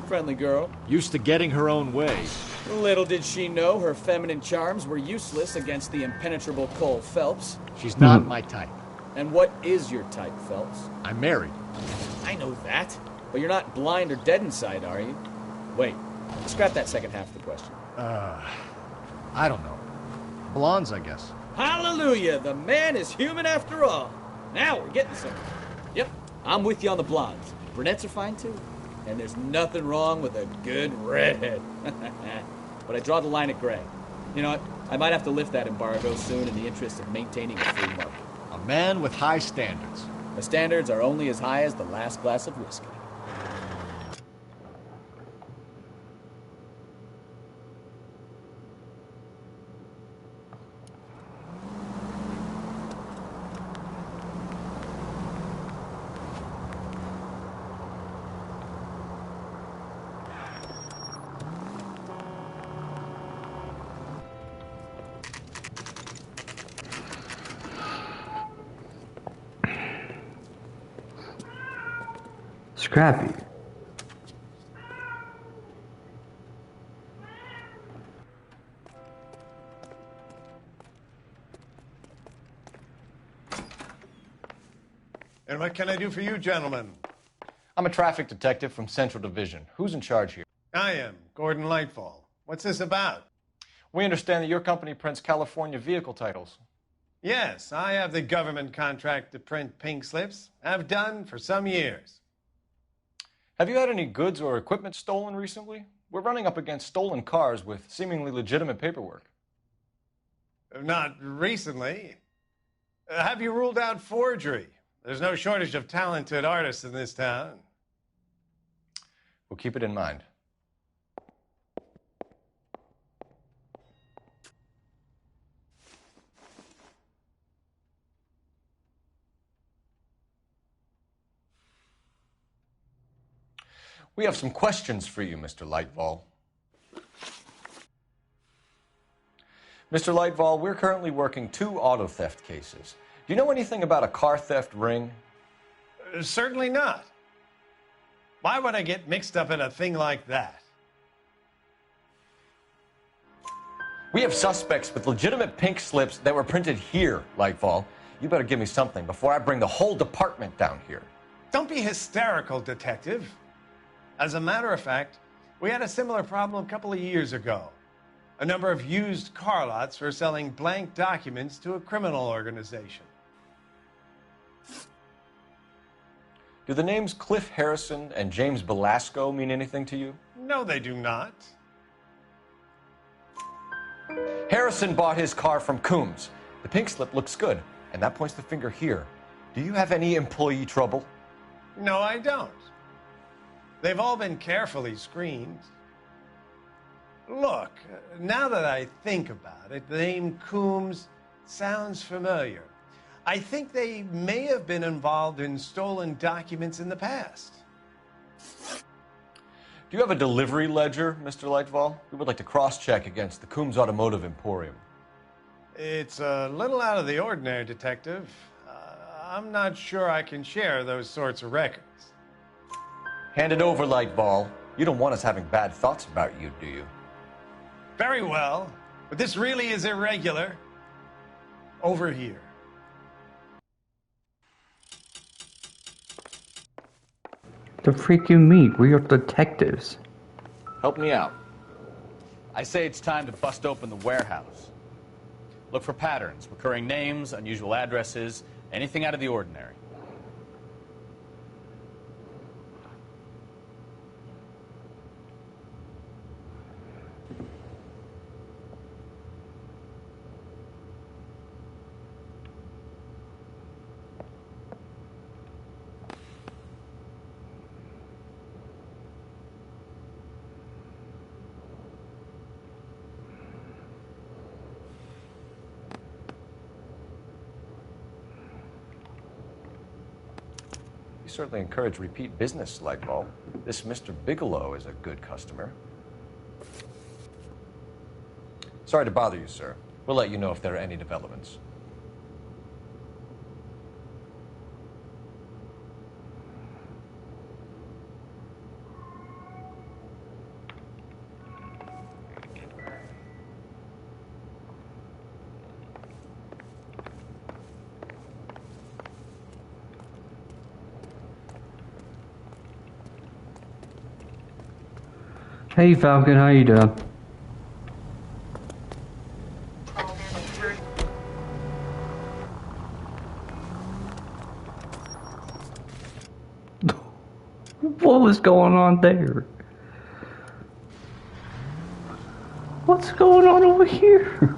Friendly girl. Used to getting her own way. Little did she know her feminine charms were useless against the impenetrable Cole Phelps. She's not my type. And what is your type, Phelps? I'm married. I know that. But you're not blind or dead inside, are you? Wait, scrap that second half of the question. I don't know. Blondes, I guess. Hallelujah! The man is human after all. Now we're getting somewhere. Yep, I'm with you on the blondes. Brunettes are fine too. And there's nothing wrong with a good redhead. But I draw the line at gray. You know what? I might have to lift that embargo soon in the interest of maintaining a free market. A man with high standards. The standards are only as high as the last glass of whiskey. Scrappy. And what can I do for you, gentlemen? I'm a traffic detective from Central Division. Who's in charge here? I am, Gordon Lightfall. What's this about? We understand that your company prints California vehicle titles. Yes, I have the government contract to print pink slips. I've done for some years. Have you had any goods or equipment stolen recently? We're running up against stolen cars with seemingly legitimate paperwork. Not recently. Have you ruled out forgery? There's no shortage of talented artists in this town. We'll keep it in mind. We have some questions for you, Mr. Lightfall. Mr. Lightfall, we're currently working 2 auto theft cases. Do you know anything about a car theft ring? Certainly not. Why would I get mixed up in a thing like that? We have suspects with legitimate pink slips that were printed here, Lightfall. You better give me something before I bring the whole department down here. Don't be hysterical, Detective. As a matter of fact, we had a similar problem a couple of years ago. A number of used car lots were selling blank documents to a criminal organization. Do the names Cliff Harrison and James Belasco mean anything to you? No, they do not. Harrison bought his car from Coombs. The pink slip looks good, and that points the finger here. Do you have any employee trouble? No, I don't. They've all been carefully screened. Look, now that I think about it, the name Coombs sounds familiar. I think they may have been involved in stolen documents in the past. Do you have a delivery ledger, Mr. Lightfall? We would like to cross-check against the Coombs Automotive Emporium. It's a little out of the ordinary, Detective. I'm not sure I can share those sorts of records. Hand it over, Lightfall. You don't want us having bad thoughts about you, do you? Very well, but this really is irregular. Over here. The freak you mean? We are detectives. Help me out. I say it's time to bust open the warehouse. Look for patterns, recurring names, unusual addresses, anything out of the ordinary. You certainly encourage repeat business, Lightfall. This Mr. Bigelow is a good customer. Sorry to bother you, sir. We'll let you know if there are any developments. Hey Falcon, how you doing? What was going on there? What's going on over here?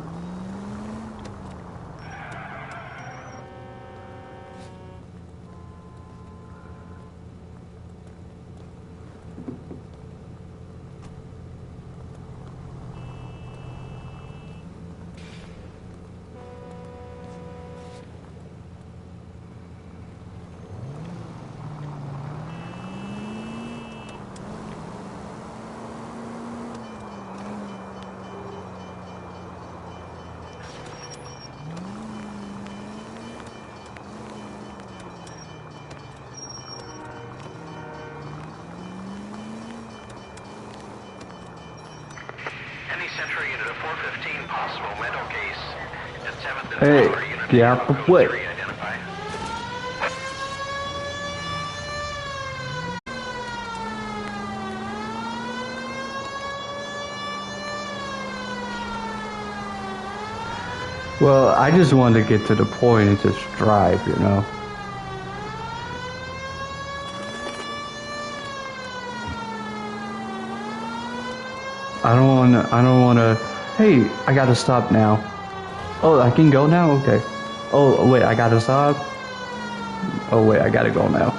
Any Central unit of 415 possible mental case at 7th and Hey, Flower unit get out the way. identified. Well, I just wanted to get to the point and just drive, you know. I don't wanna, hey, I gotta stop now. Oh, I can go now? Okay. Oh, wait, I gotta stop? Oh, wait, I gotta go now.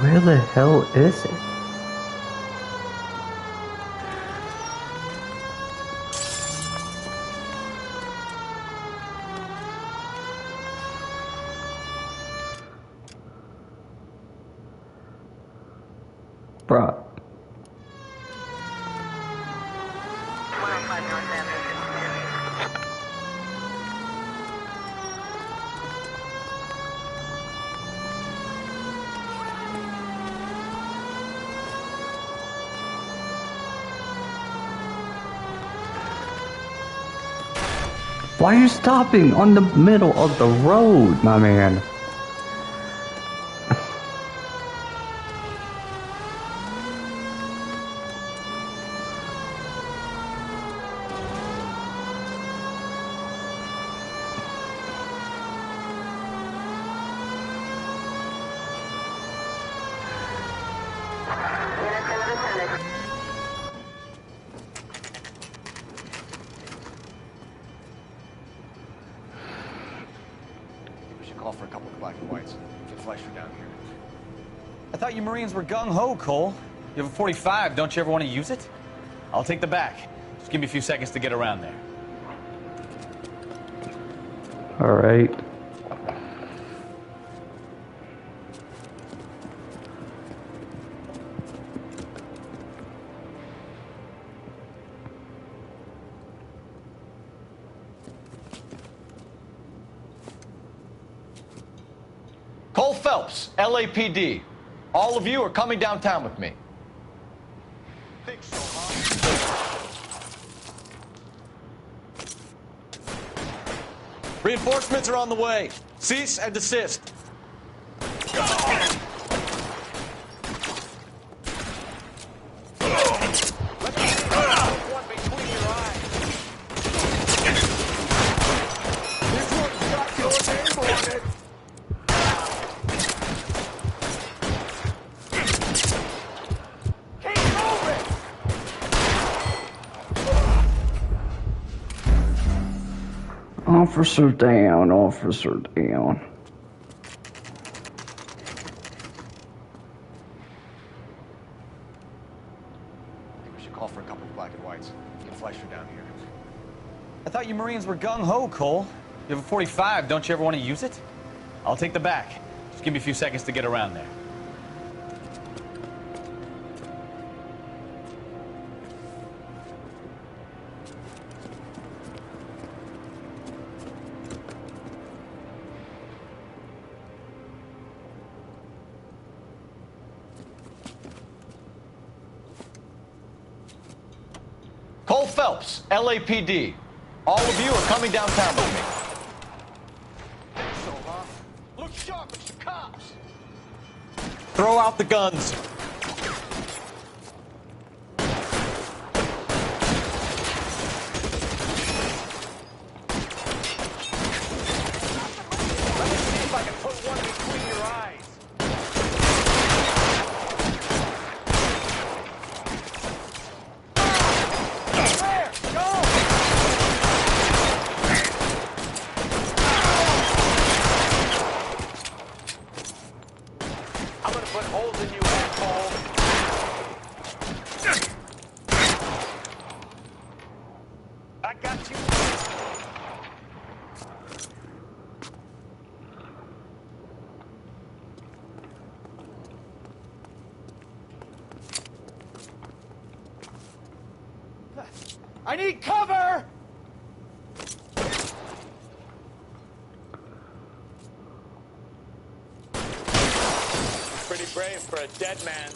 Where the hell is it? Bruh. Why are you stopping on the middle of the road, my man? Call for a couple of black and whites. Get Fleischer down here. I thought you Marines were gung-ho, Cole. You have a 45. Don't you ever want to use it? I'll take the back. Just give me a few seconds to get around there. All right. Cole Phelps, LAPD. All of you are coming downtown with me. Think so, huh? Reinforcements are on the way. Cease and desist. Officer down, officer down. I think we should call for a couple of black and whites. Get Fleischer down here. I thought you Marines were gung-ho, Cole. You have a 45. Don't you ever want to use it? I'll take the back. Just give me a few seconds to get around there. Cole Phelps, LAPD. All of you are coming downtown with me. Think so, huh? Look sharp, it's the cops. Throw out the guns. Let me see if I can put one between your eyes. I need cover! Pretty brave for a dead man.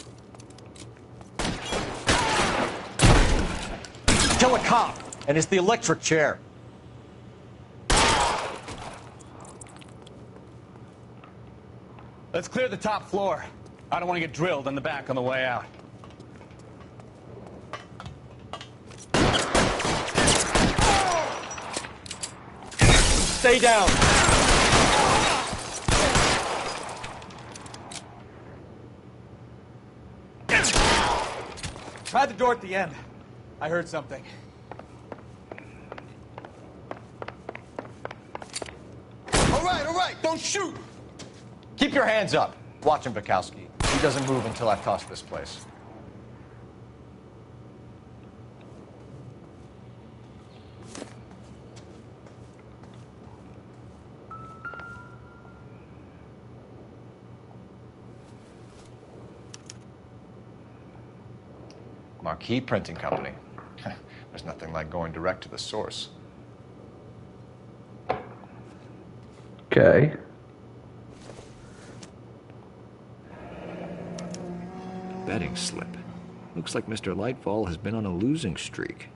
Kill a cop, and it's the electric chair. Let's clear the top floor. I don't want to get drilled in the back on the way out. Stay down. Try the door at the end. I heard something. All right, don't shoot. Keep your hands up. Watch him, Bukowski. He doesn't move until I've tossed this place. Marquee Printing Company. There's nothing like going direct to the source. Okay. Betting slip. Looks like Mr. Lightfall has been on a losing streak.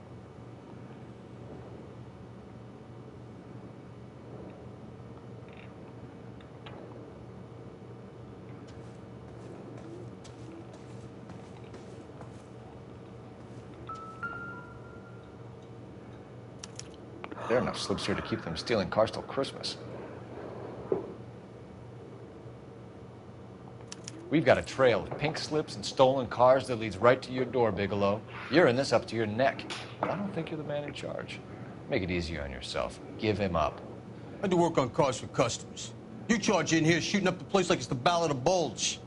There are enough slips here to keep them stealing cars till Christmas. We've got a trail of pink slips and stolen cars that leads right to your door, Bigelow. You're in this up to your neck. I don't think you're the man in charge. Make it easier on yourself. Give him up. I do work on cars for customers. You charge in here shooting up the place like it's the Ballad of Bulge.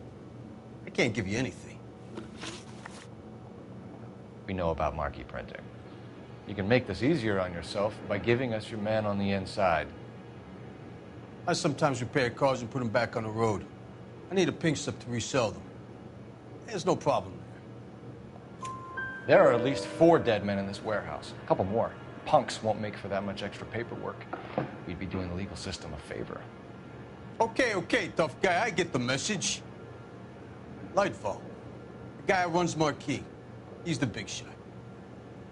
I can't give you anything. We know about marquee printing. You can make this easier on yourself by giving us your man on the inside. I sometimes repair cars and put them back on the road. I need a pink slip to resell them. There's no problem there. There are at least 4 dead men in this warehouse. A couple more. Punks won't make for that much extra paperwork. We'd be doing the legal system a favor. Okay, tough guy. I get the message. Lightfall. The guy who runs Marquee. He's the big shot.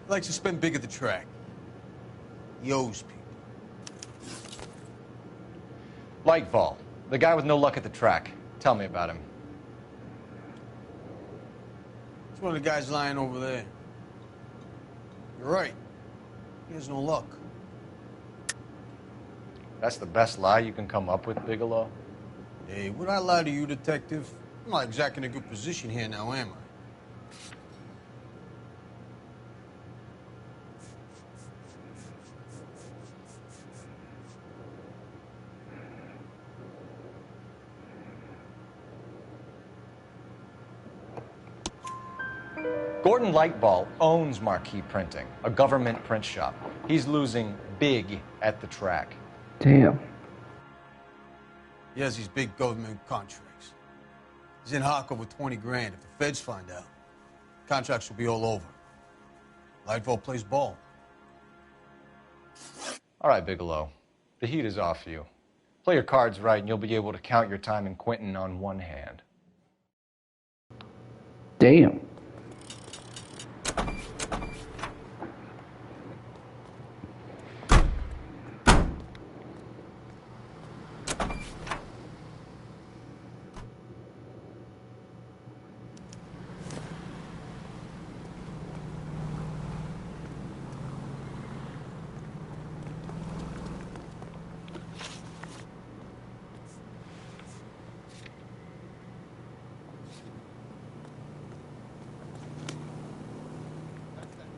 He likes to spend big at the track. He owes people. Lightfall. The guy with no luck at the track. Tell me about him. It's one of the guys lying over there. You're right. He has no luck. That's the best lie you can come up with, Bigelow? Hey, would I lie to you, detective? I'm not exactly in a good position here now, am I? Gordon Lightball owns Marquee Printing, a government print shop. He's losing big at the track. Damn. He has these big government contracts. He's in hock over 20 grand. If the feds find out, contracts will be all over. Lightfall plays ball. All right, Bigelow. The heat is off you. Play your cards right and you'll be able to count your time in Quentin on one hand. Damn.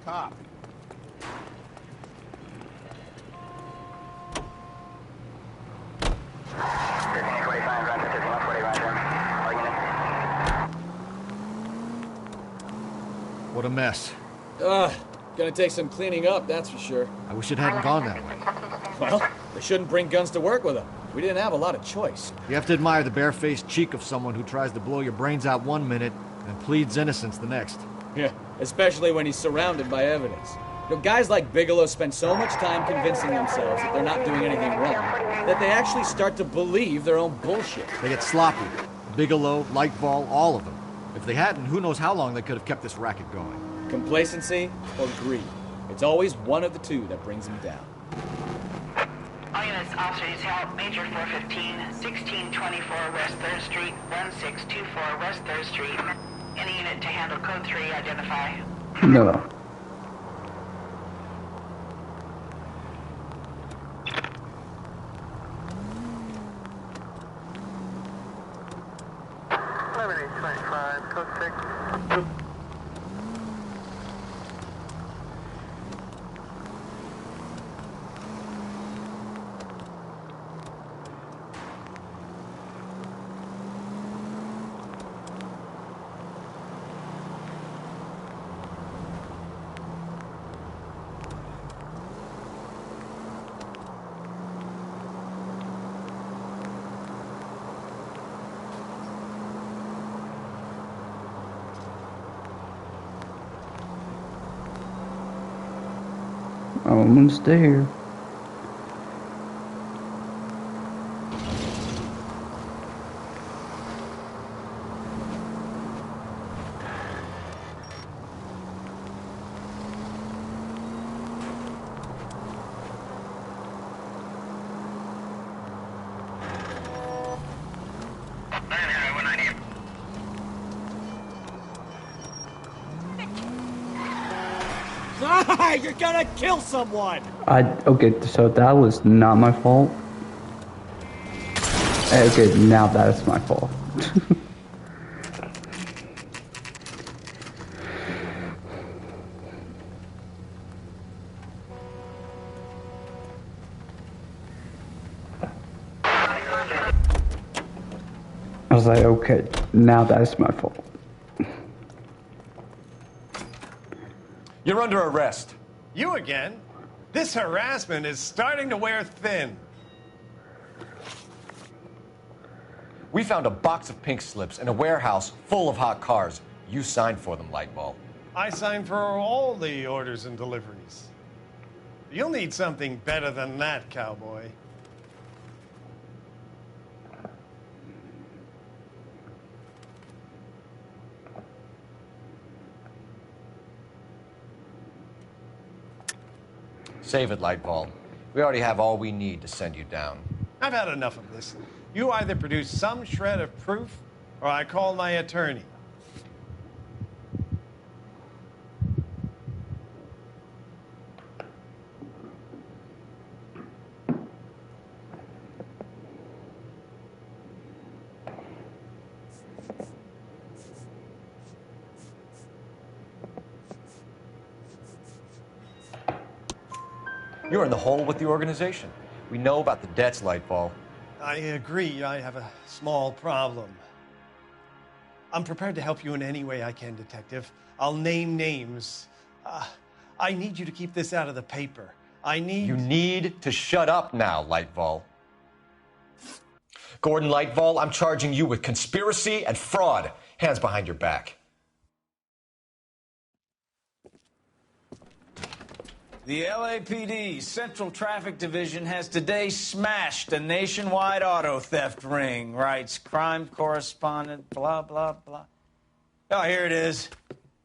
Cop. What a mess. Gonna take some cleaning up, that's for sure. I wish it hadn't gone that way. Well, they shouldn't bring guns to work with them. We didn't have a lot of choice. You have to admire the barefaced cheek of someone who tries to blow your brains out one minute and pleads innocence the next. Yeah, especially when he's surrounded by evidence. You know, guys like Bigelow spend so much time convincing themselves that they're not doing anything wrong that they actually start to believe their own bullshit. They get sloppy. Bigelow, Lightball, all of them. If they hadn't, who knows how long they could have kept this racket going. Complacency or greed. It's always one of the two that brings them down. All units, officer detail, Major 415, 1624 West 3rd Street, 1624 West 3rd Street. Any unit to handle code 3, identify. No. Code 6. Almost there. You're gonna kill someone! Okay, so that was not my fault. Okay, now that is my fault. I was like, okay, now that is my fault. You're under arrest. You again? This harassment is starting to wear thin. We found a box of pink slips in a warehouse full of hot cars. You signed for them, Lightball. I signed for all the orders and deliveries. You'll need something better than that, cowboy. Save it, Lightball. We already have all we need to send you down. I've had enough of this. You either produce some shred of proof, or I call my attorney. You're in the hole with the organization. We know about the debts, Lightball. I agree. I have a small problem. I'm prepared to help you in any way I can, Detective. I'll name names. I need you to keep this out of the paper. You need to shut up now, Lightball. Gordon Lightball, I'm charging you with conspiracy and fraud. Hands behind your back. The LAPD Central Traffic Division has today smashed a nationwide auto theft ring, writes crime correspondent, blah, blah, blah. Oh, here it is.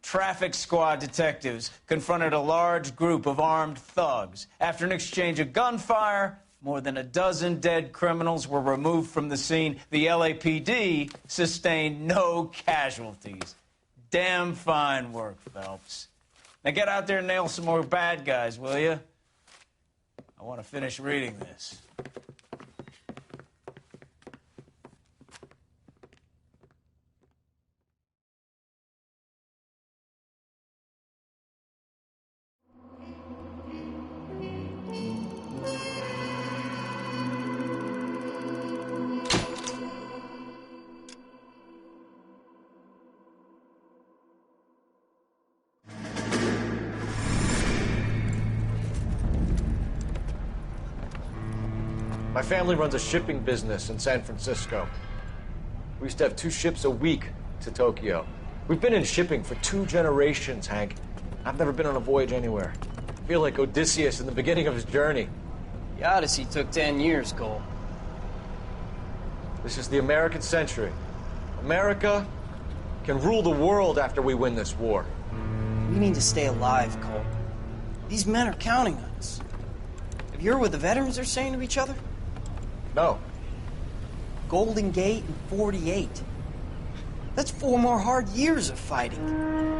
Traffic squad detectives confronted a large group of armed thugs. After an exchange of gunfire, more than a dozen dead criminals were removed from the scene. The LAPD sustained no casualties. Damn fine work, Phelps. Now get out there and nail some more bad guys, will you? I want to finish reading this. My family runs a shipping business in San Francisco. We used to have 2 ships a week to Tokyo. We've been in shipping for 2 generations, Hank. I've never been on a voyage anywhere. I feel like Odysseus in the beginning of his journey. The Odyssey took 10 years, Cole. This is the American century. America can rule the world after we win this war. We need to stay alive, Cole. These men are counting on us. Have you heard what the veterans are saying to each other? No. Golden Gate and 48. That's 4 more hard years of fighting.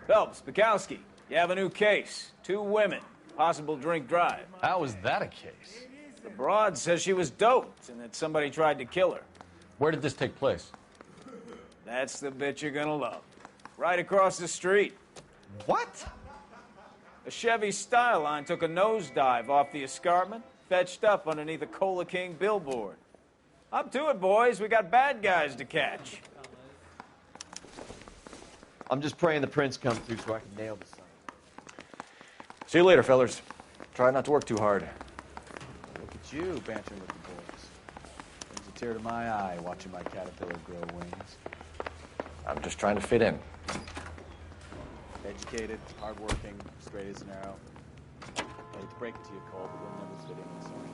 Phelps, Bukowski, you have a new case. 2 women, possible drink drive. How is that a case? The broad says she was doped and that somebody tried to kill her. Where did this take place? That's the bit you're gonna love. Right across the street. What? A Chevy Styline took a nosedive off the escarpment, fetched up underneath a Cola King billboard. Up to it, boys. We got bad guys to catch. I'm just praying the prince comes through so I can nail the sign. See you later, fellers. Try not to work too hard. Look at you, bantering with the boys. Brings a tear to my eye watching my caterpillar grow wings. I'm just trying to fit in. Educated, hardworking, straight as an arrow. I hate to break it to you, Cole, but we'll never fit in this one.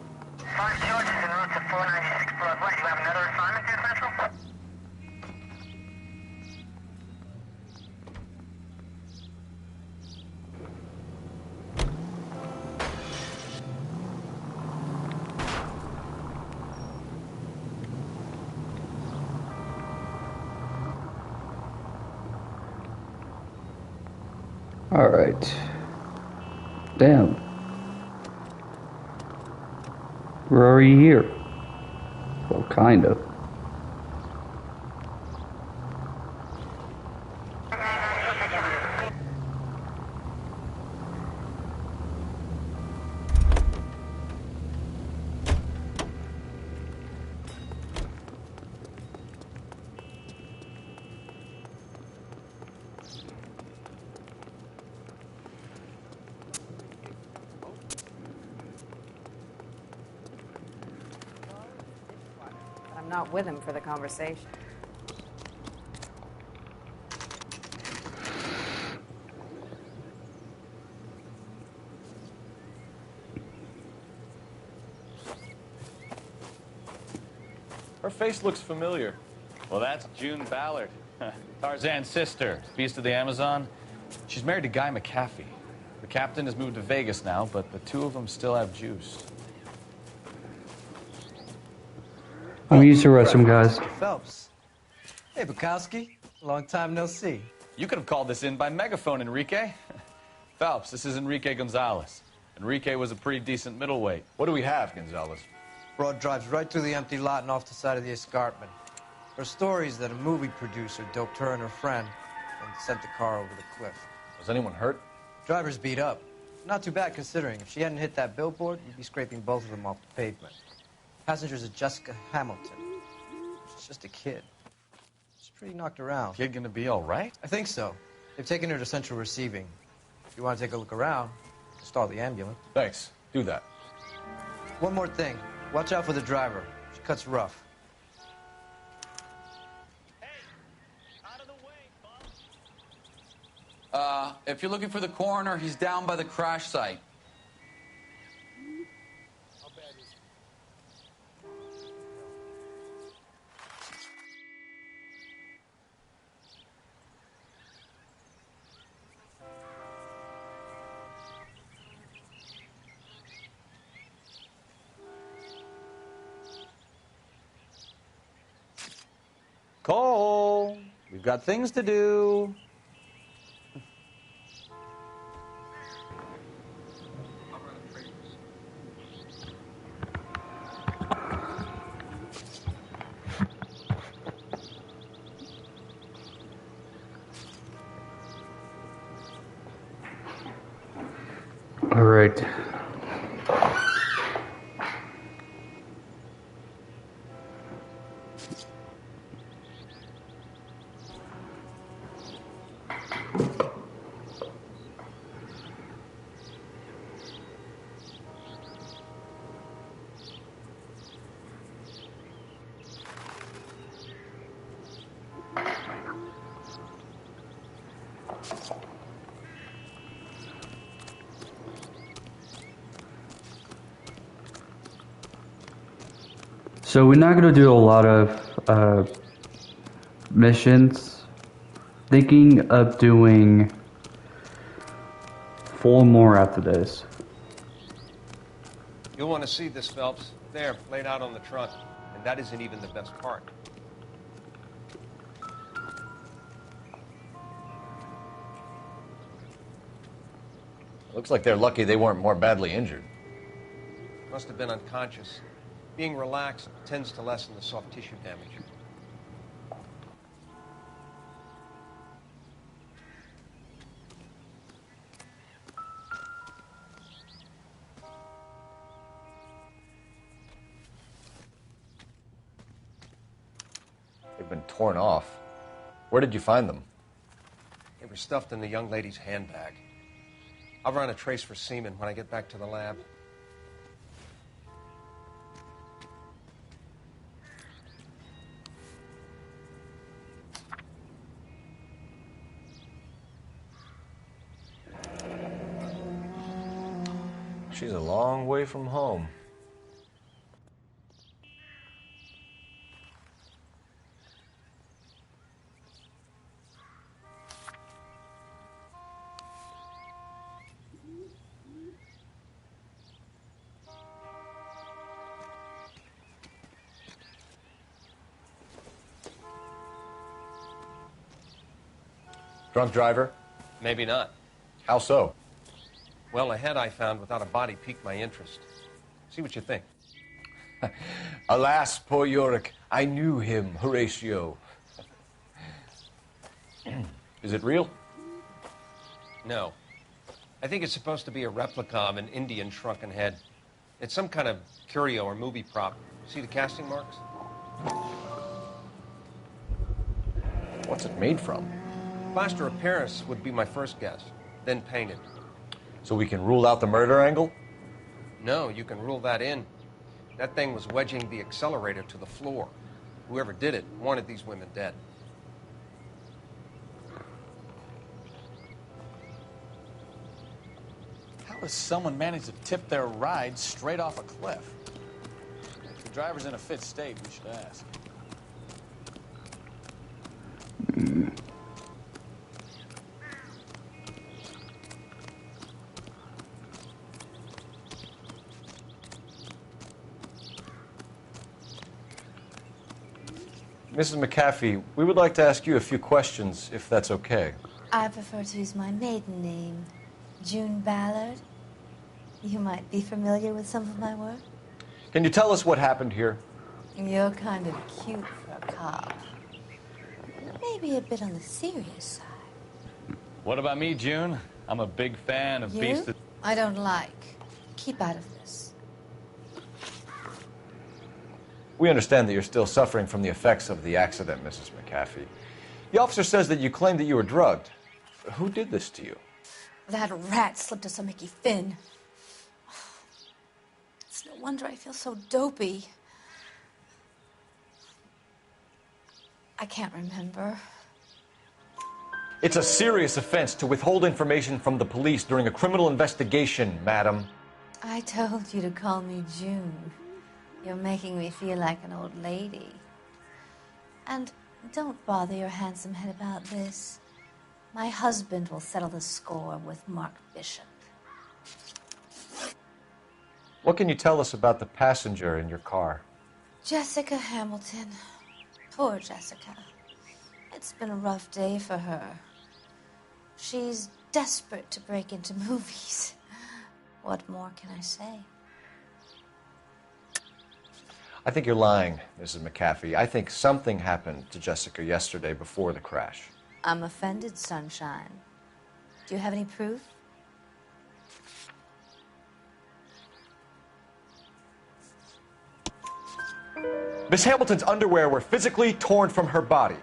5 George is en route to 496 Broadway. You have another assignment here, Central? Alright. Damn. We're already here. Well, kind of. I'm not with him for the conversation. Her face looks familiar. Well, that's June Ballard, Tarzan's sister, beast of the Amazon. She's married to Guy McAfee. The captain has moved to Vegas now, but the two of them still have juice. I'm gonna use the restroom, guys. Phelps. Hey, Bukowski. Long time no see. You could have called this in by megaphone, Enrique. Phelps, this is Enrique Gonzalez. Enrique was a pretty decent middleweight. What do we have, Gonzalez? Broad drives right through the empty lot and off the side of the escarpment. Her story is that a movie producer doped her and her friend and sent the car over the cliff. Was anyone hurt? Driver's beat up. Not too bad considering. If she hadn't hit that billboard, you'd be scraping both of them off the pavement. Passenger's a Jessica Hamilton. She's just a kid. She's pretty knocked around. Kid gonna be all right? I think so. They've taken her to central receiving. If you want to take a look around, stall the ambulance. Thanks. Do that. One more thing. Watch out for the driver. She cuts rough. If you're looking for the coroner, he's down by the crash site. Cole, we've got things to do. All right. So we're not gonna do a lot of missions. Thinking of doing 4 more after this. You'll want to see this, Phelps. There, laid out on the trunk. And that isn't even the best part. Looks like they're lucky they weren't more badly injured. Must have been unconscious. Being relaxed tends to lessen the soft tissue damage. They've been torn off. Where did you find them? They were stuffed in the young lady's handbag. I'll run a trace for semen when I get back to the lab. She's a long way from home. Drunk driver? Maybe not. How so? Well, a head I found without a body piqued my interest. See what you think. Alas, poor Yorick. I knew him, Horatio. Is it real? No. I think it's supposed to be a replica of an Indian shrunken head. It's some kind of curio or movie prop. See the casting marks? What's it made from? Plaster of Paris would be my first guess, then painted. So we can rule out the murder angle? No, you can rule that in. That thing was wedging the accelerator to the floor. Whoever did it wanted these women dead. How does someone manage to tip their ride straight off a cliff? If the driver's in a fit state, we should ask. Mrs. McAfee, we would like to ask you a few questions, if that's okay. I prefer to use my maiden name, June Ballard. You might be familiar with some of my work. Can you tell us what happened here? You're kind of cute for a cop. Maybe a bit on the serious side. What about me, June? I'm a big fan of Beast You? of... I don't like. Keep out of this. We understand that you're still suffering from the effects of the accident, Mrs. McAfee. The officer says that you claimed that you were drugged. Who did this to you? That rat slipped us a Mickey Finn. It's no wonder I feel so dopey. I can't remember. It's a serious offense to withhold information from the police during a criminal investigation, madam. I told you to call me June. You're making me feel like an old lady. And don't bother your handsome head about this. My husband will settle the score with Mark Bishop. What can you tell us about the passenger in your car? Jessica Hamilton. Poor Jessica. It's been a rough day for her. She's desperate to break into movies. What more can I say? I think you're lying, Mrs. McAfee. I think something happened to Jessica yesterday before the crash. I'm offended, Sunshine. Do you have any proof? Miss Hamilton's underwear were physically torn from her body.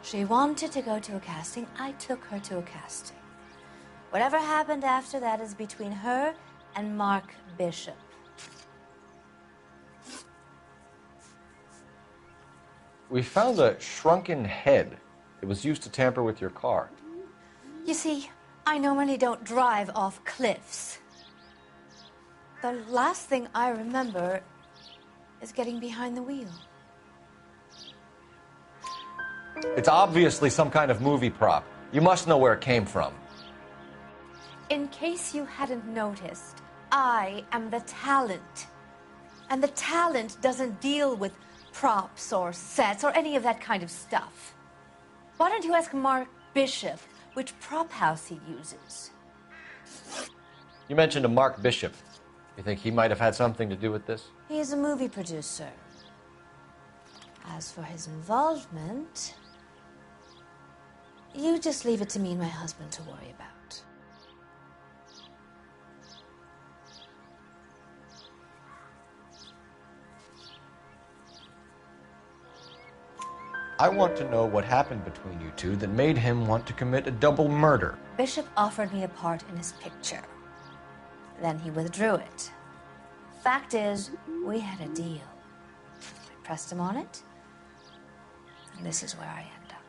She wanted to go to a casting. I took her to a casting. Whatever happened after that is between her and Mark Bishop. We found a shrunken head. It was used to tamper with your car. You see, I normally don't drive off cliffs. The last thing I remember is getting behind the wheel. It's obviously some kind of movie prop. You must know where it came from. In case you hadn't noticed, I am the talent. And the talent doesn't deal with props or sets or any of that kind of stuff. Why don't you ask Mark Bishop which prop house he uses? You mentioned a Mark Bishop. You think he might have had something to do with this? He is a movie producer. As for his involvement, you just leave it to me and my husband to worry about. I want to know what happened between you two that made him want to commit a double murder. Bishop offered me a part in his picture. Then he withdrew it. Fact is, we had a deal. I pressed him on it, and this is where I end up.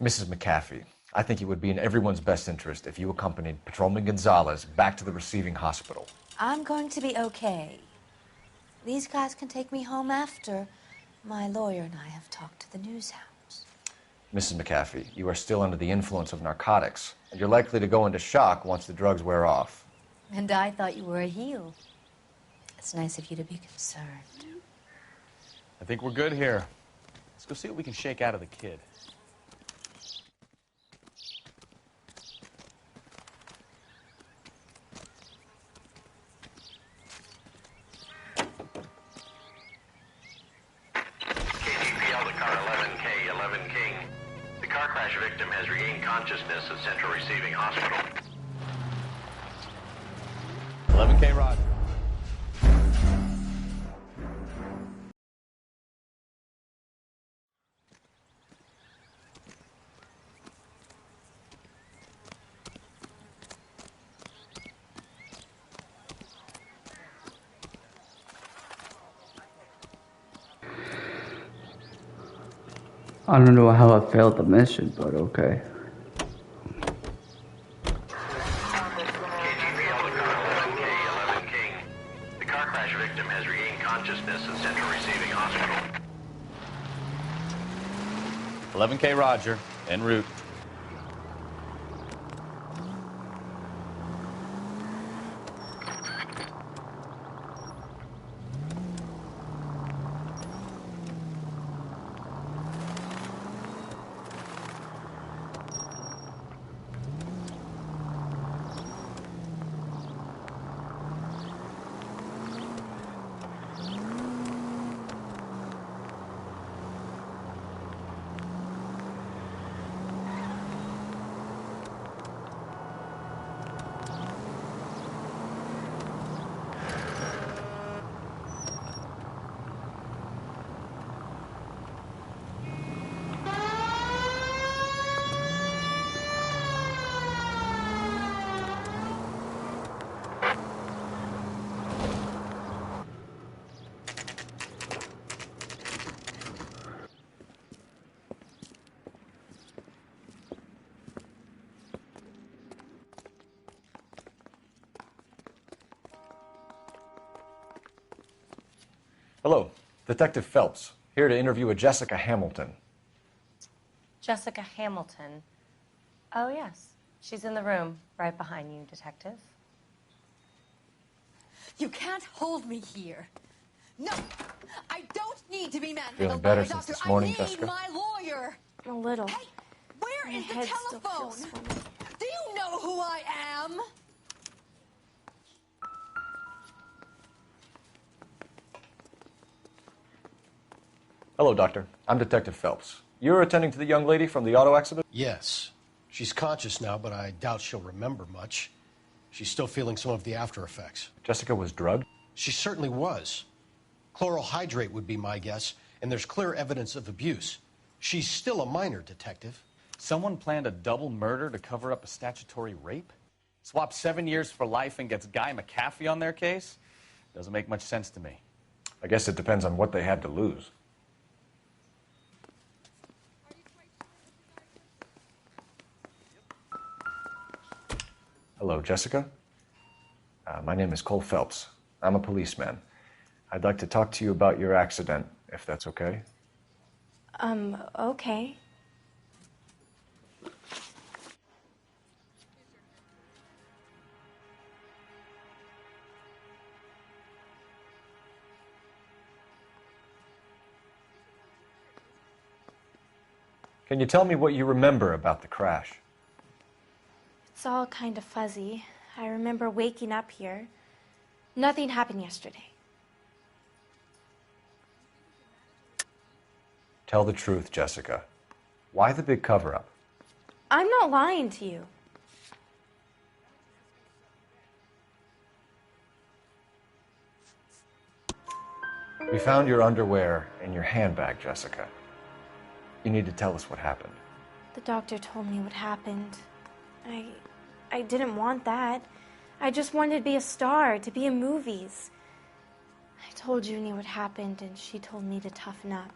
Mrs. McAfee, I think it would be in everyone's best interest if you accompanied Patrolman Gonzalez back to the receiving hospital. I'm going to be okay. These guys can take me home after my lawyer and I have talked to the news hounds. Mrs. McAfee, you are still under the influence of narcotics, and you're likely to go into shock once the drugs wear off. And I thought you were a heel. It's nice of you to be concerned. I think we're good here. Let's go see what we can shake out of the kid. KGPL to car 11K, 11 King. The car crash victim has regained consciousness at Central Receiving Hospital. 11K Roger. I don't know how I failed the mission, but okay. KGPL to car 11K, 11 King. The car crash victim has regained consciousness at Central Receiving Hospital. 11K Roger. En route. Hello, Detective Phelps, here to interview a Jessica Hamilton. Jessica Hamilton. Oh, yes. She's in the room right behind you, Detective. You can't hold me here. No, I don't need to be manhandled Feeling by better a since doctor. this morning, I need Jessica? my lawyer. A little. Hey, where My is the head still telephone? feels funny. Do you know who I am? Hello, Doctor. I'm Detective Phelps. You're attending to the young lady from the auto accident? Yes. She's conscious now, but I doubt she'll remember much. She's still feeling some of the after effects. Jessica was drugged? She certainly was. Chloral hydrate would be my guess, and there's clear evidence of abuse. She's still a minor, Detective. Someone planned a double murder to cover up a statutory rape? Swap 7 years for life and gets Guy McAfee on their case? Doesn't make much sense to me. I guess it depends on what they had to lose. Hello, Jessica. My name is Cole Phelps. I'm a policeman. I'd like to talk to you about your accident, if that's okay. Okay. Can you tell me what you remember about the crash? It's all kind of fuzzy. I remember waking up here. Nothing happened yesterday. Tell the truth, Jessica. Why the big cover-up? I'm not lying to you. We found your underwear in your handbag, Jessica. You need to tell us what happened. The doctor told me what happened. I didn't want that. I just wanted to be a star, to be in movies. I told Junie what happened, and she told me to toughen up.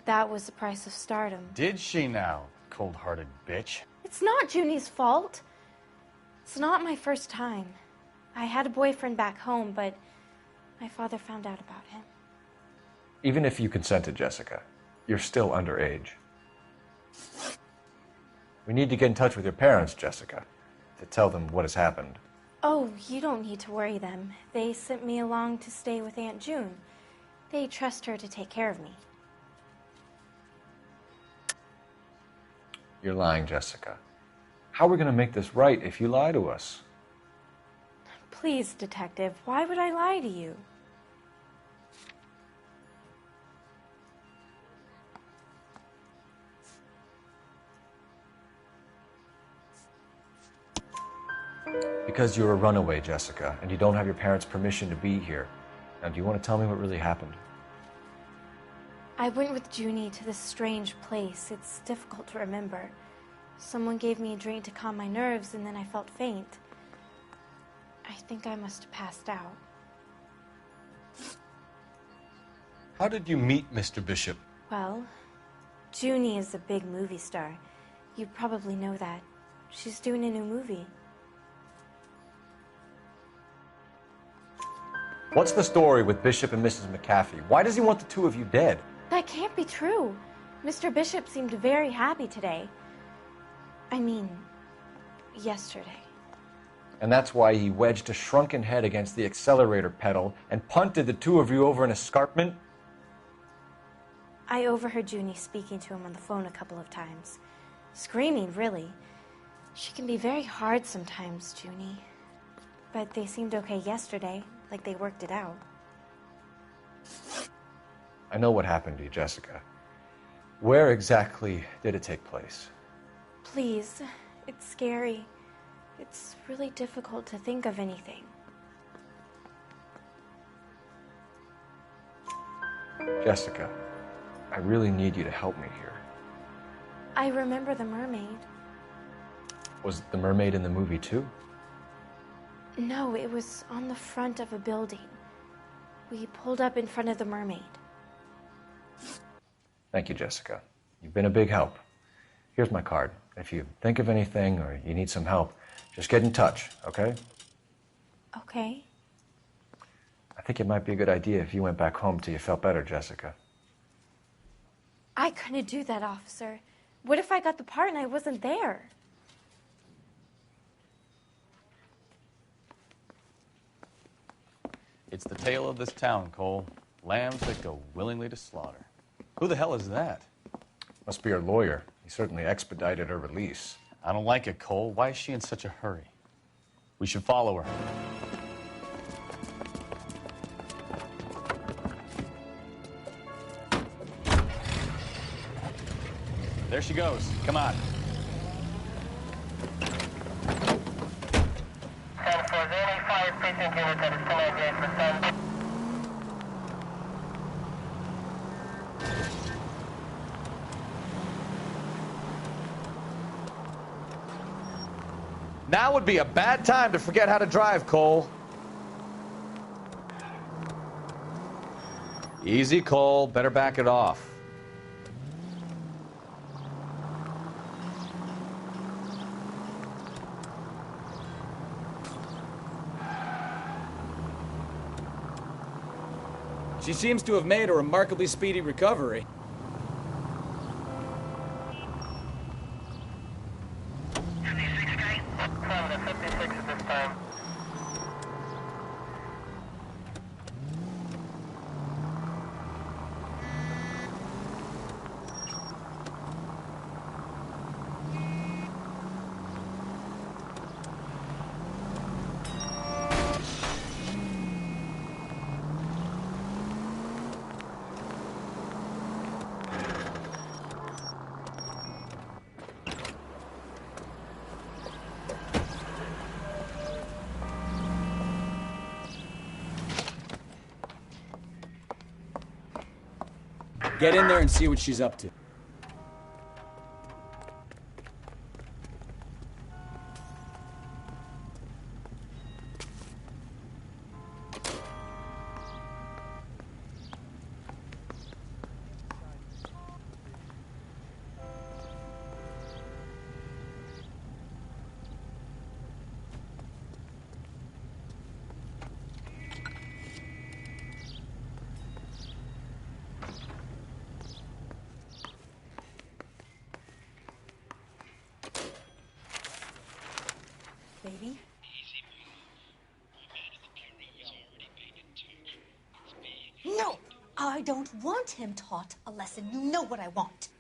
That was the price of stardom. Did she now, cold-hearted bitch? It's not Junie's fault. It's not my first time. I had a boyfriend back home, but my father found out about him. Even if you consented, Jessica, you're still underage. We need to get in touch with your parents, Jessica, to tell them what has happened. Oh, you don't need to worry them. They sent me along to stay with Aunt June. They trust her to take care of me. You're lying, Jessica. How are we going to make this right if you lie to us? Please, Detective, why would I lie to you? Because you're a runaway, Jessica, and you don't have your parents' permission to be here. Now, do you want to tell me what really happened? I went with Junie to this strange place. It's difficult to remember. Someone gave me a drink to calm my nerves, and then I felt faint. I think I must have passed out. How did you meet Mr. Bishop? Well, Junie is a big movie star. You probably know that. She's doing a new movie. What's the story with Bishop and Mrs. McAfee? Why does he want the two of you dead? That can't be true. Mr. Bishop seemed very happy today. I mean, yesterday. And that's why he wedged a shrunken head against the accelerator pedal and punted the two of you over an escarpment? I overheard Junie speaking to him on the phone a couple of times. Screaming, really. She can be very hard sometimes, Junie. But they seemed okay yesterday, like they worked it out. I know what happened to you, Jessica. Where exactly did it take place? Please, it's scary. It's really difficult to think of anything. Jessica, I really need you to help me here. I remember the mermaid. Was the mermaid in the movie too? No, it was on the front of a building. We pulled up in front of the mermaid. Thank you, Jessica. You've been a big help. Here's my card. If you think of anything or you need some help, just get in touch, okay? Okay. I think it might be a good idea if you went back home till you felt better, Jessica. I couldn't do that, officer. What if I got the part and I wasn't there? It's the tale of this town, Cole. Lambs that go willingly to slaughter. Who the hell is that? Must be her lawyer. He certainly expedited her release. I don't like it, Cole. Why is she in such a hurry? We should follow her. There she goes. Come on. Now would be a bad time to forget how to drive, Cole. Easy, Cole. Better back it off. She seems to have made a remarkably speedy recovery. Get in there and see what she's up to. Baby? No! I don't want him taught a lesson. You know what I want.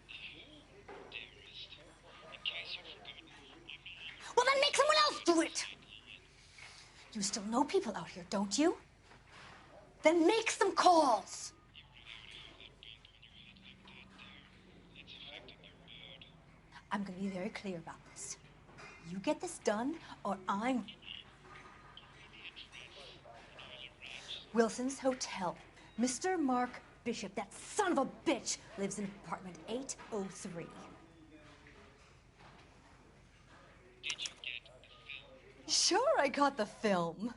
Well, then make someone else do it! You still know people out here, don't you? Then make some calls! I'm gonna be very clear about this. You get this done, or I'm... Wilson's Hotel. Mr. Mark Bishop, that son of a bitch, lives in apartment 803. Sure, I got the film.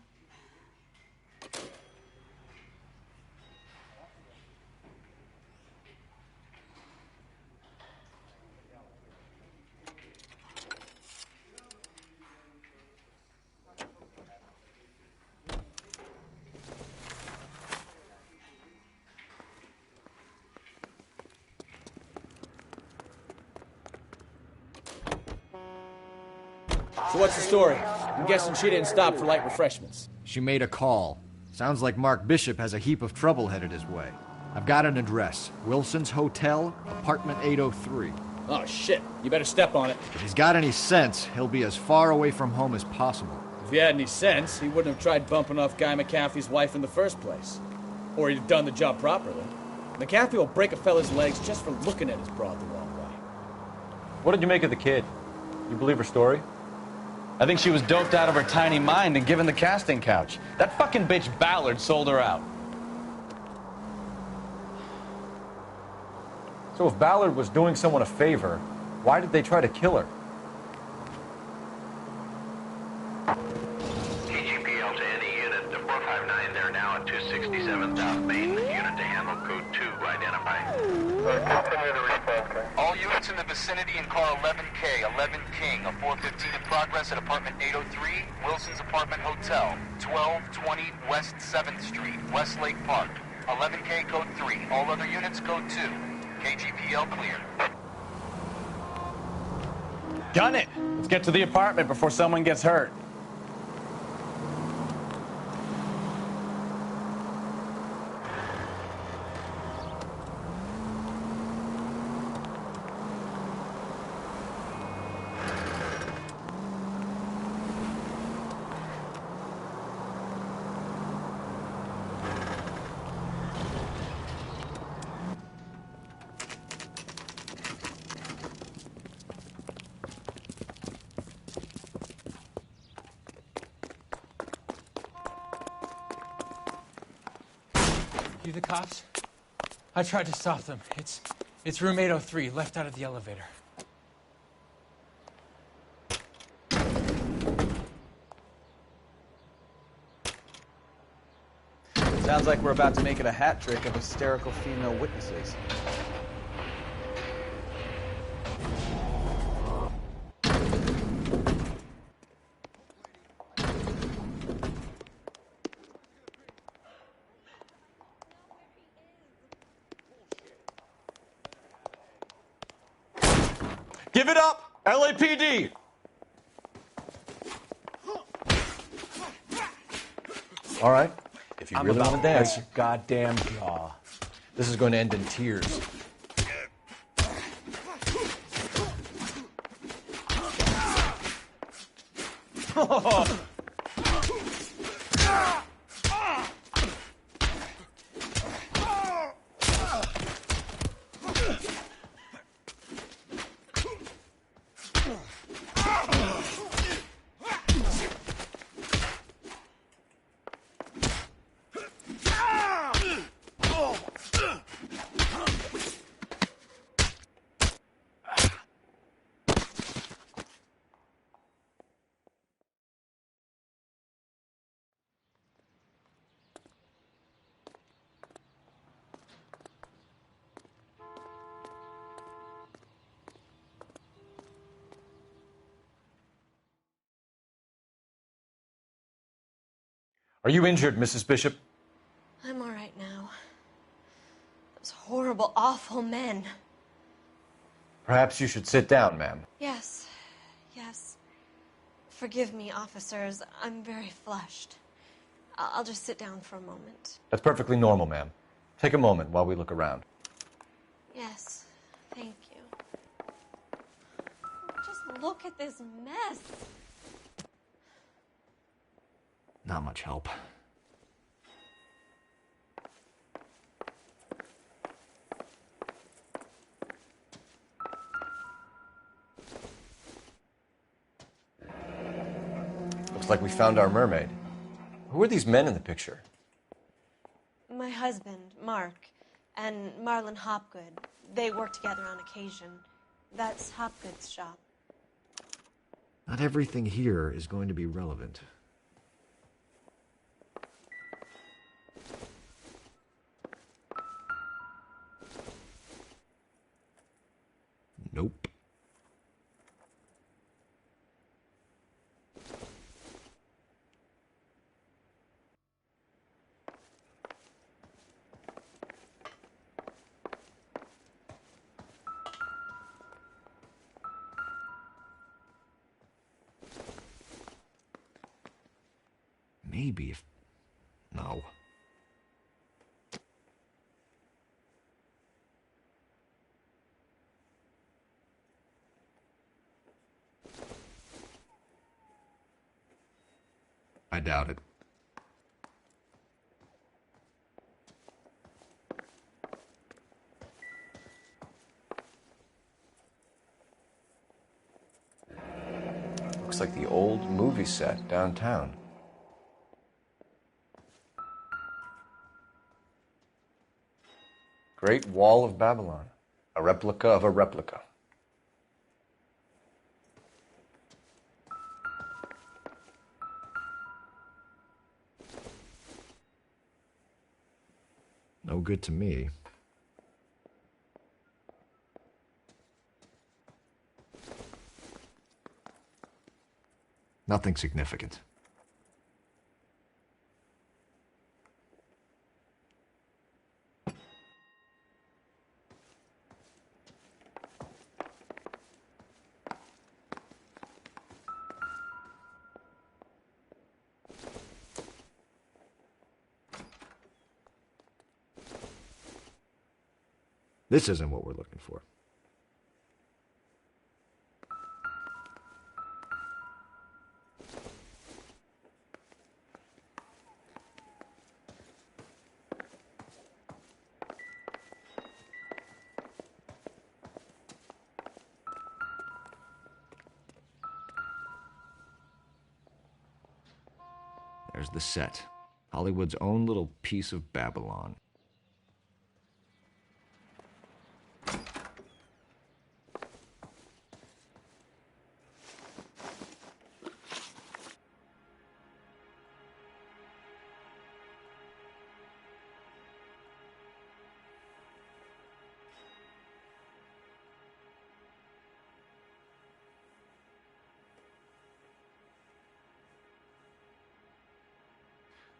So what's the story? I'm guessing she didn't stop for light refreshments. She made a call. Sounds like Mark Bishop has a heap of trouble headed his way. I've got an address. Wilson's Hotel, apartment 803. Oh, shit. You better step on it. If he's got any sense, he'll be as far away from home as possible. If he had any sense, he wouldn't have tried bumping off Guy McAfee's wife in the first place. Or he'd have done the job properly. McAfee will break a fella's legs just for looking at his broad the wrong way. What did you make of the kid? You believe her story? I think she was doped out of her tiny mind and given the casting couch. That fucking bitch Ballard sold her out. So if Ballard was doing someone a favor, why did they try to kill her? KGPL to any unit, the 459, they're now at 267 South Main. Unit to handle code 2 identified. All units in the vicinity in car 11K, 11 King, a 415 in progress at apartment 803, Wilson's Apartment Hotel, 1220 West 7th Street, Westlake Park. 11K code 3, all other units code 2. KGPL clear. Gun it! Let's get to the apartment before someone gets hurt. You the cops? I tried to stop them. It's room 803, left out of the elevator. Sounds like we're about to make it a hat trick of hysterical female witnesses. Give it up! LAPD! All right. If you I'm really about want to dance, ready. goddamn jaw. This is going to end in tears. Are you injured, Mrs. Bishop? I'm all right now. Those horrible, awful men. Perhaps you should sit down, ma'am. Yes, yes. Forgive me, officers. I'm very flushed. I'll just sit down for a moment. That's perfectly normal, ma'am. Take a moment while we look around. Yes, thank you. Just look at this mess. Not much help. Looks like we found our mermaid. Who are these men in the picture? My husband, Mark, and Marlon Hopgood. They work together on occasion. That's Hopgood's shop. Not everything here is going to be relevant. Nope. Maybe if... No. I doubt it. Looks like the old movie set downtown. Great Wall of Babylon. A replica of a replica. No good to me. Nothing significant. This isn't what we're looking for. There's the set. Hollywood's own little piece of Babylon.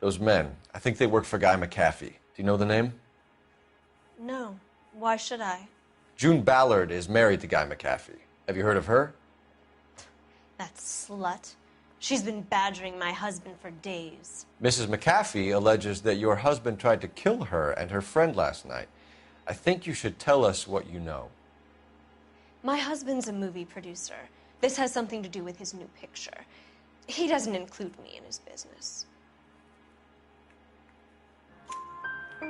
Those men, I think they work for Guy McAfee. Do you know the name? No. Why should I? June Ballard is married to Guy McAfee. Have you heard of her? That slut. She's been badgering my husband for days. Mrs. McAfee alleges that your husband tried to kill her and her friend last night. I think you should tell us what you know. My husband's a movie producer. This has something to do with his new picture. He doesn't include me in his business.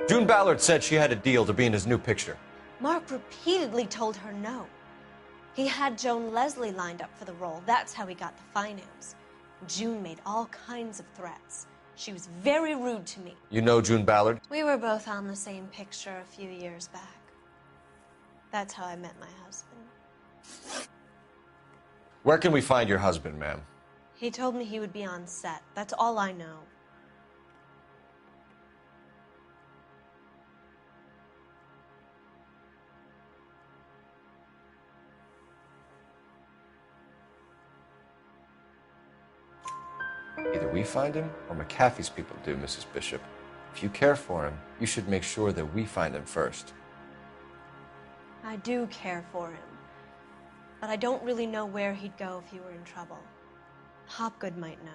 June Ballard said she had a deal to be in his new picture. Mark repeatedly told her no. He had Joan Leslie lined up for the role. That's how he got the finance. June made all kinds of threats. She was very rude to me. You know June Ballard? We were both on the same picture a few years back. That's how I met my husband. Where can we find your husband, ma'am? He told me he would be on set. That's all I know. Either we find him or McAfee's people do, Mrs. Bishop. If you care for him, you should make sure that we find him first. I do care for him, but I don't really know where he'd go if he were in trouble. Hopgood might know.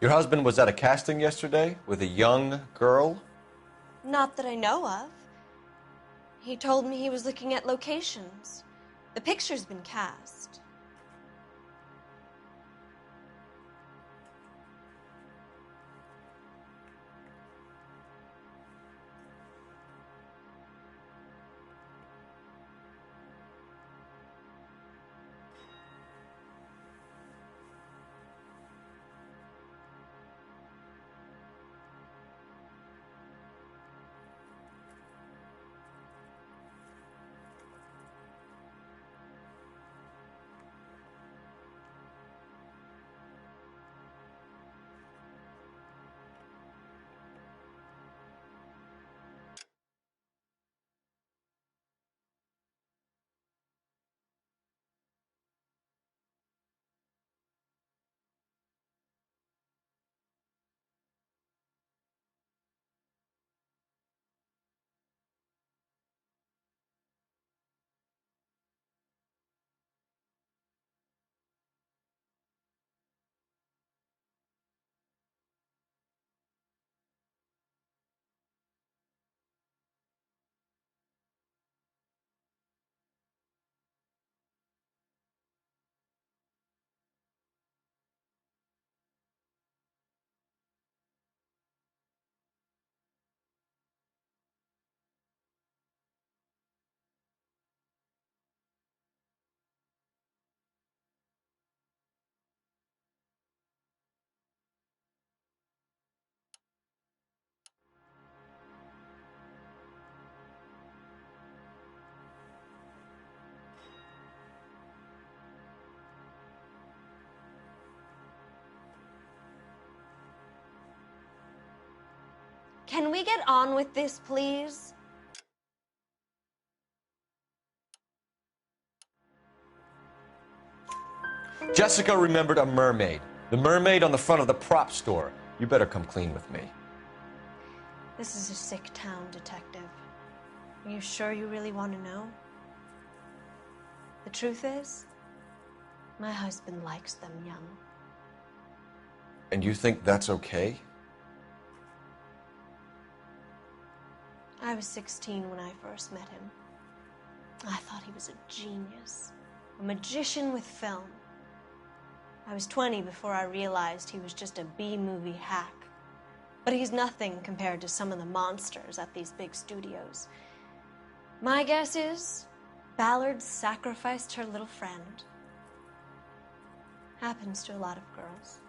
Your husband was at a casting yesterday with a young girl? Not that I know of. He told me he was looking at locations. The picture's been cast. Can we get on with this, please? Jessica remembered a mermaid. The mermaid on the front of the prop store. You better come clean with me. This is a sick town, Detective. Are you sure you really want to know? The truth is, my husband likes them young. And you think that's okay? I was 16 when I first met him. I thought he was a genius, a magician with film. I was 20 before I realized he was just a B-movie hack. But he's nothing compared to some of the monsters at these big studios. My guess is Ballard sacrificed her little friend. Happens to a lot of girls.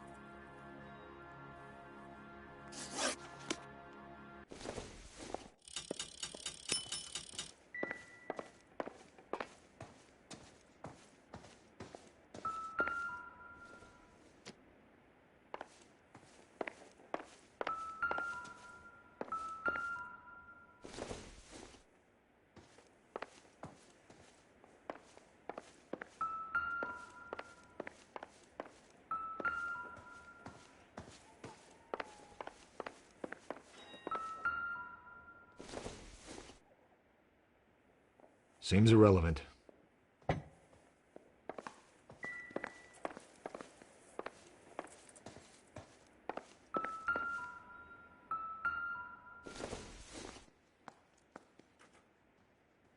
Seems irrelevant.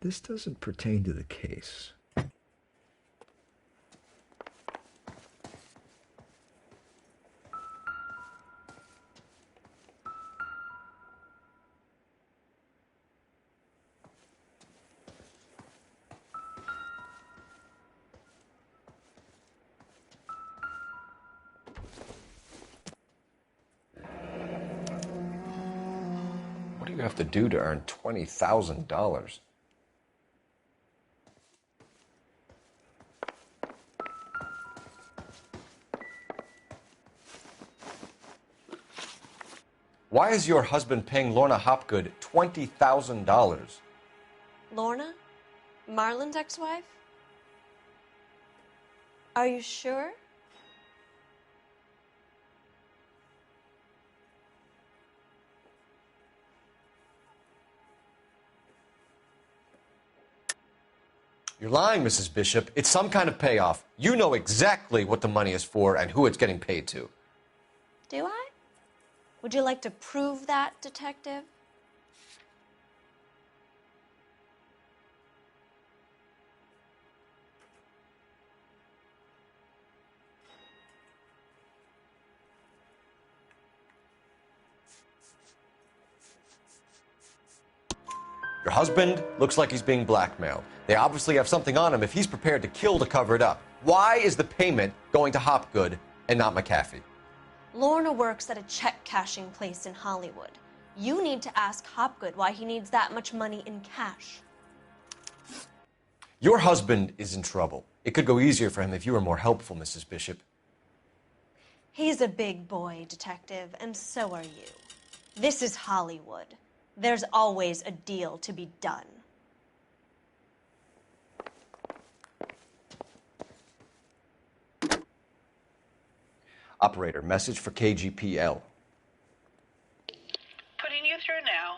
This doesn't pertain to the case. What do you have to do to earn $20,000? Why is your husband paying Lorna Hopgood $20,000? Lorna? Marlon's ex-wife? Are you sure? You're lying, Mrs. Bishop. It's some kind of payoff. You know exactly what the money is for and who it's getting paid to. Do I? Would you like to prove that, Detective? Your husband looks like he's being blackmailed. They obviously have something on him if he's prepared to kill to cover it up. Why is the payment going to Hopgood and not McAfee? Lorna works at a check-cashing place in Hollywood. You need to ask Hopgood why he needs that much money in cash. Your husband is in trouble. It could go easier for him if you were more helpful, Mrs. Bishop. He's a big boy, Detective, and so are you. This is Hollywood. There's always a deal to be done. Operator, message for KGPL. Putting you through now.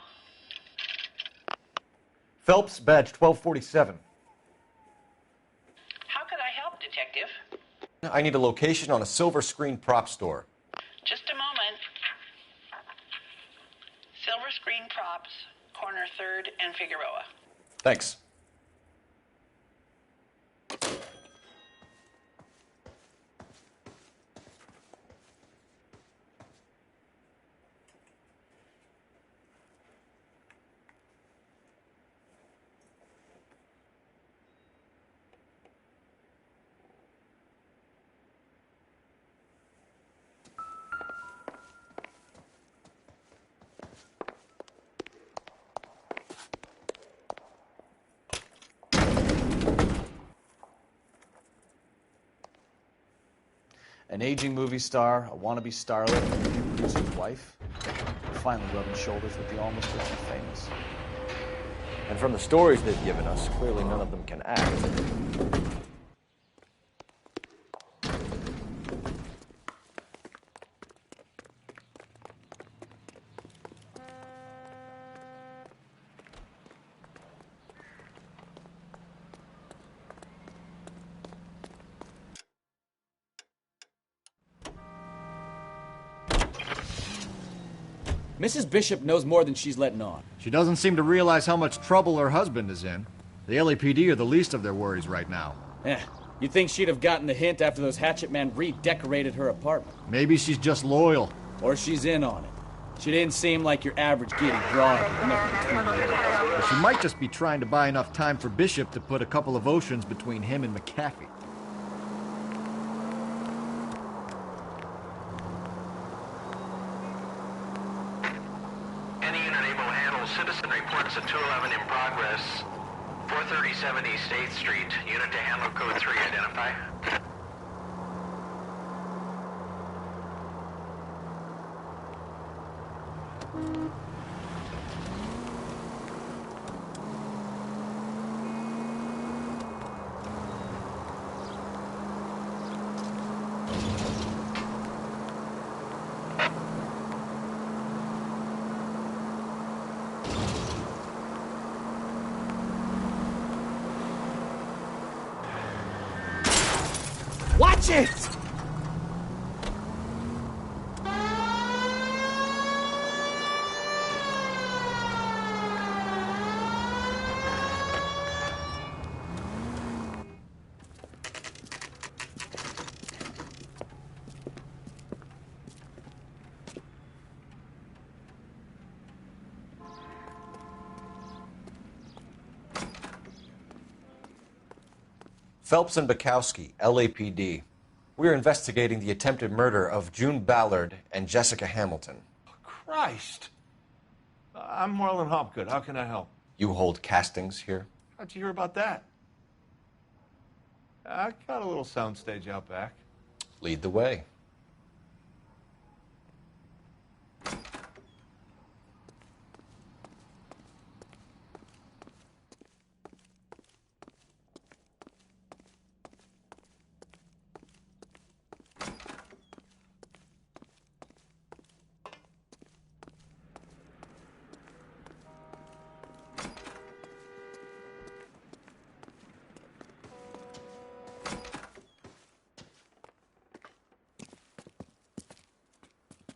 Phelps, badge 1247. How could I help, Detective? I need a location on a silver screen prop store. Just a moment. Silver Screen Props, corner 3rd and Figueroa. Thanks. An aging movie star, a wannabe starlet, and a new producer's wife. Finally rubbing shoulders with the almost rich and famous. And from the stories they've given us, clearly none of them can act. Mrs. Bishop knows more than she's letting on. She doesn't seem to realize how much trouble her husband is in. The LAPD are the least of their worries right now. You'd think she'd have gotten the hint after those hatchet men redecorated her apartment. Maybe she's just loyal. Or she's in on it. She didn't seem like your average giddy broad with nothing between her ears. But she might just be trying to buy enough time for Bishop to put a couple of oceans between him and McAfee. Any unit able to handle citizen reports at 211 in progress. 437 East 8th Street. Unit to handle code 3, identify. Watch it! Phelps and Bukowski, LAPD. We are investigating the attempted murder of June Ballard and Jessica Hamilton. Christ. I'm Marlon Hopgood. How can I help? You hold castings here? How'd you hear about that? I got a little soundstage out back. Lead the way.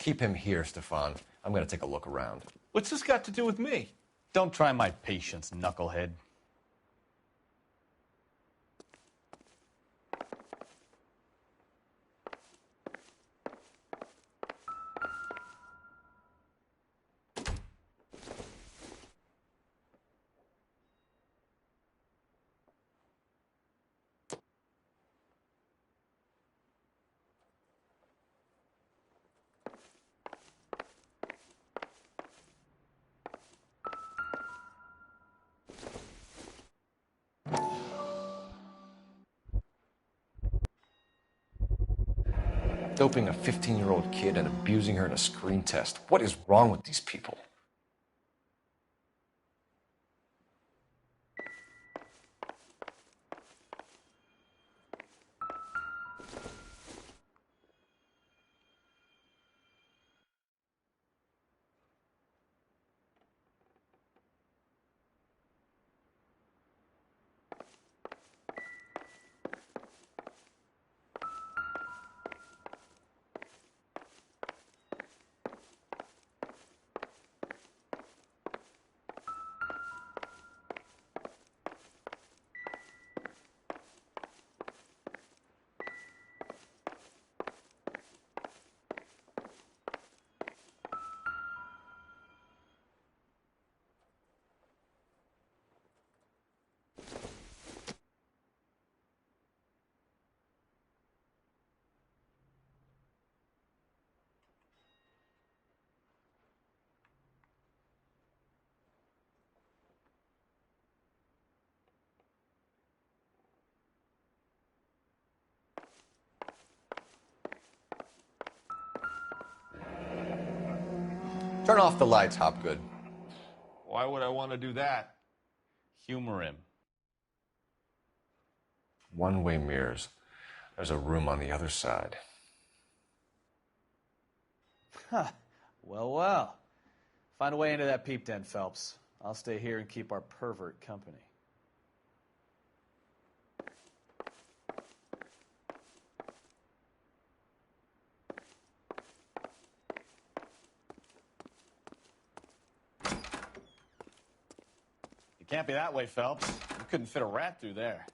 Keep him here, Stefan. I'm going to take a look around. What's this got to do with me? Don't try my patience, knucklehead. Doping a 15-year-old kid and abusing her in a screen test. What is wrong with these people? Turn off the lights, Hopgood. Why would I want to do that? Humor him. One-way mirrors. There's a room on the other side. Huh. Well. Find a way into that peep den, Phelps. I'll stay here and keep our pervert company. You can't be that way, Phelps. You couldn't fit a rat through there.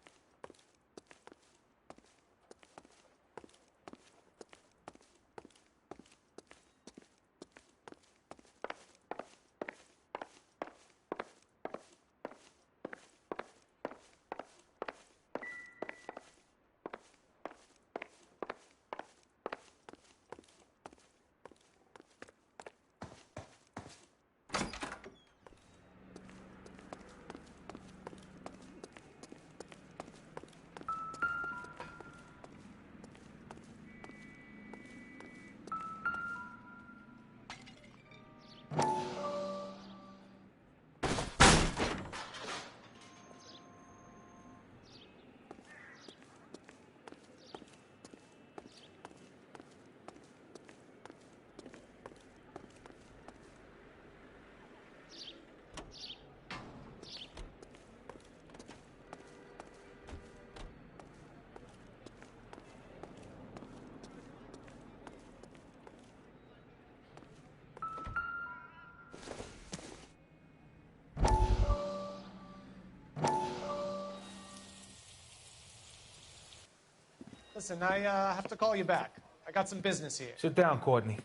Listen, I have to call you back. I got some business here. Sit down, Courtney.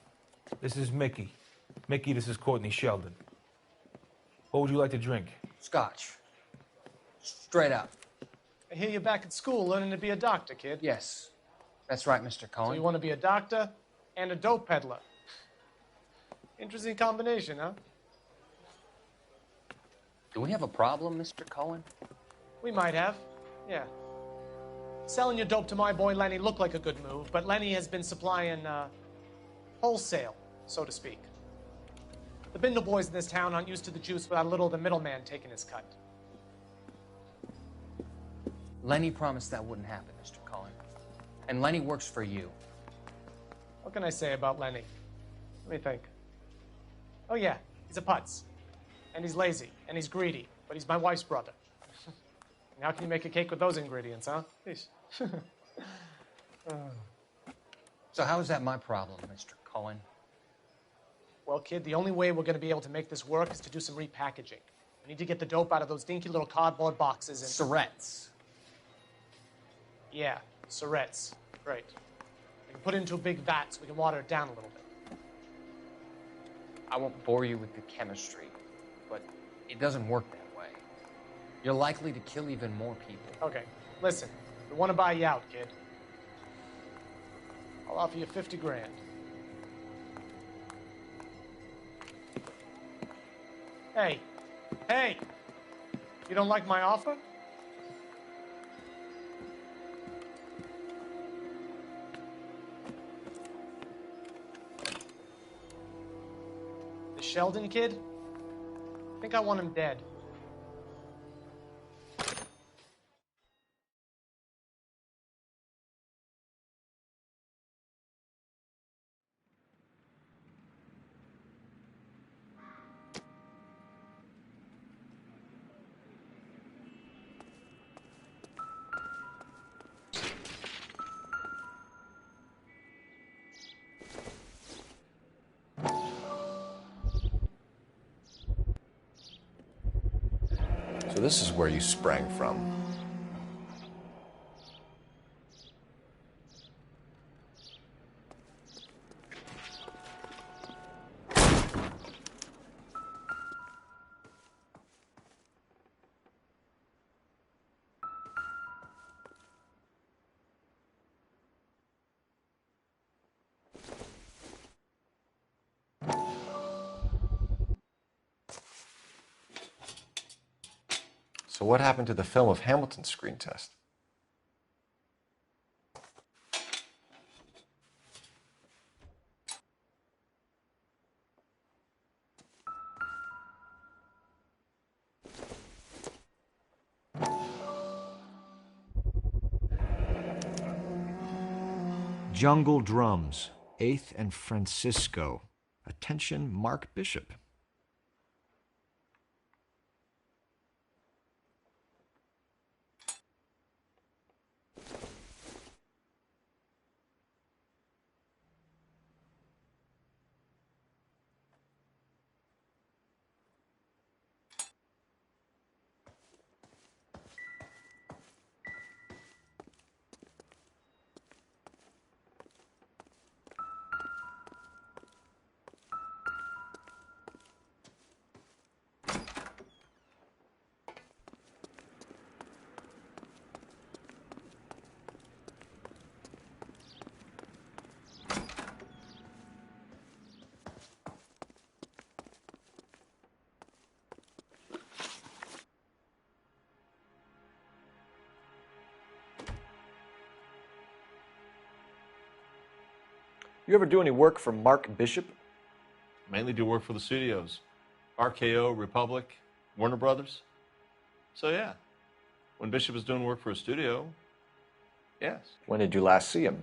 This is Mickey. Mickey, this is Courtney Sheldon. What would you like to drink? Scotch. Straight up. I hear you're back at school learning to be a doctor, kid. Yes. That's right, Mr. Cohen. So you want to be a doctor and a dope peddler. Interesting combination, huh? Do we have a problem, Mr. Cohen? We might have, yeah. Selling your dope to my boy Lenny looked like a good move, but Lenny has been supplying wholesale, so to speak. The Bindle boys in this town aren't used to the juice without a little of the middleman taking his cut. Lenny promised that wouldn't happen, Mr. Cohen. And Lenny works for you. What can I say about Lenny? Let me think. Oh yeah, he's a putz. And he's lazy, and he's greedy, but he's my wife's brother. And how can you make a cake with those ingredients, huh? Please. So how is that my problem, Mr. Cohen? Well, kid, the only way we're going to be able to make this work is to do some repackaging. We need to get the dope out of those dinky little cardboard boxes and... Syrettes. Yeah, syrettes. Right. We can put it into a big vat so we can water it down a little bit. I won't bore you with the chemistry, but it doesn't work that way. You're likely to kill even more people. Okay, listen. We want to buy you out, kid. I'll offer you 50 grand. Hey, hey! You don't like my offer? The Sheldon kid? I think I want him dead. So this is where you sprang from. So what happened to the film of Hamilton's screen test? Jungle Drums, 8th and Francisco. Attention, Mark Bishop. You ever do any work for Mark Bishop? Mainly do work for the studios. RKO, Republic, Warner Brothers. So yeah, when Bishop is doing work for a studio, yes. When did you last see him?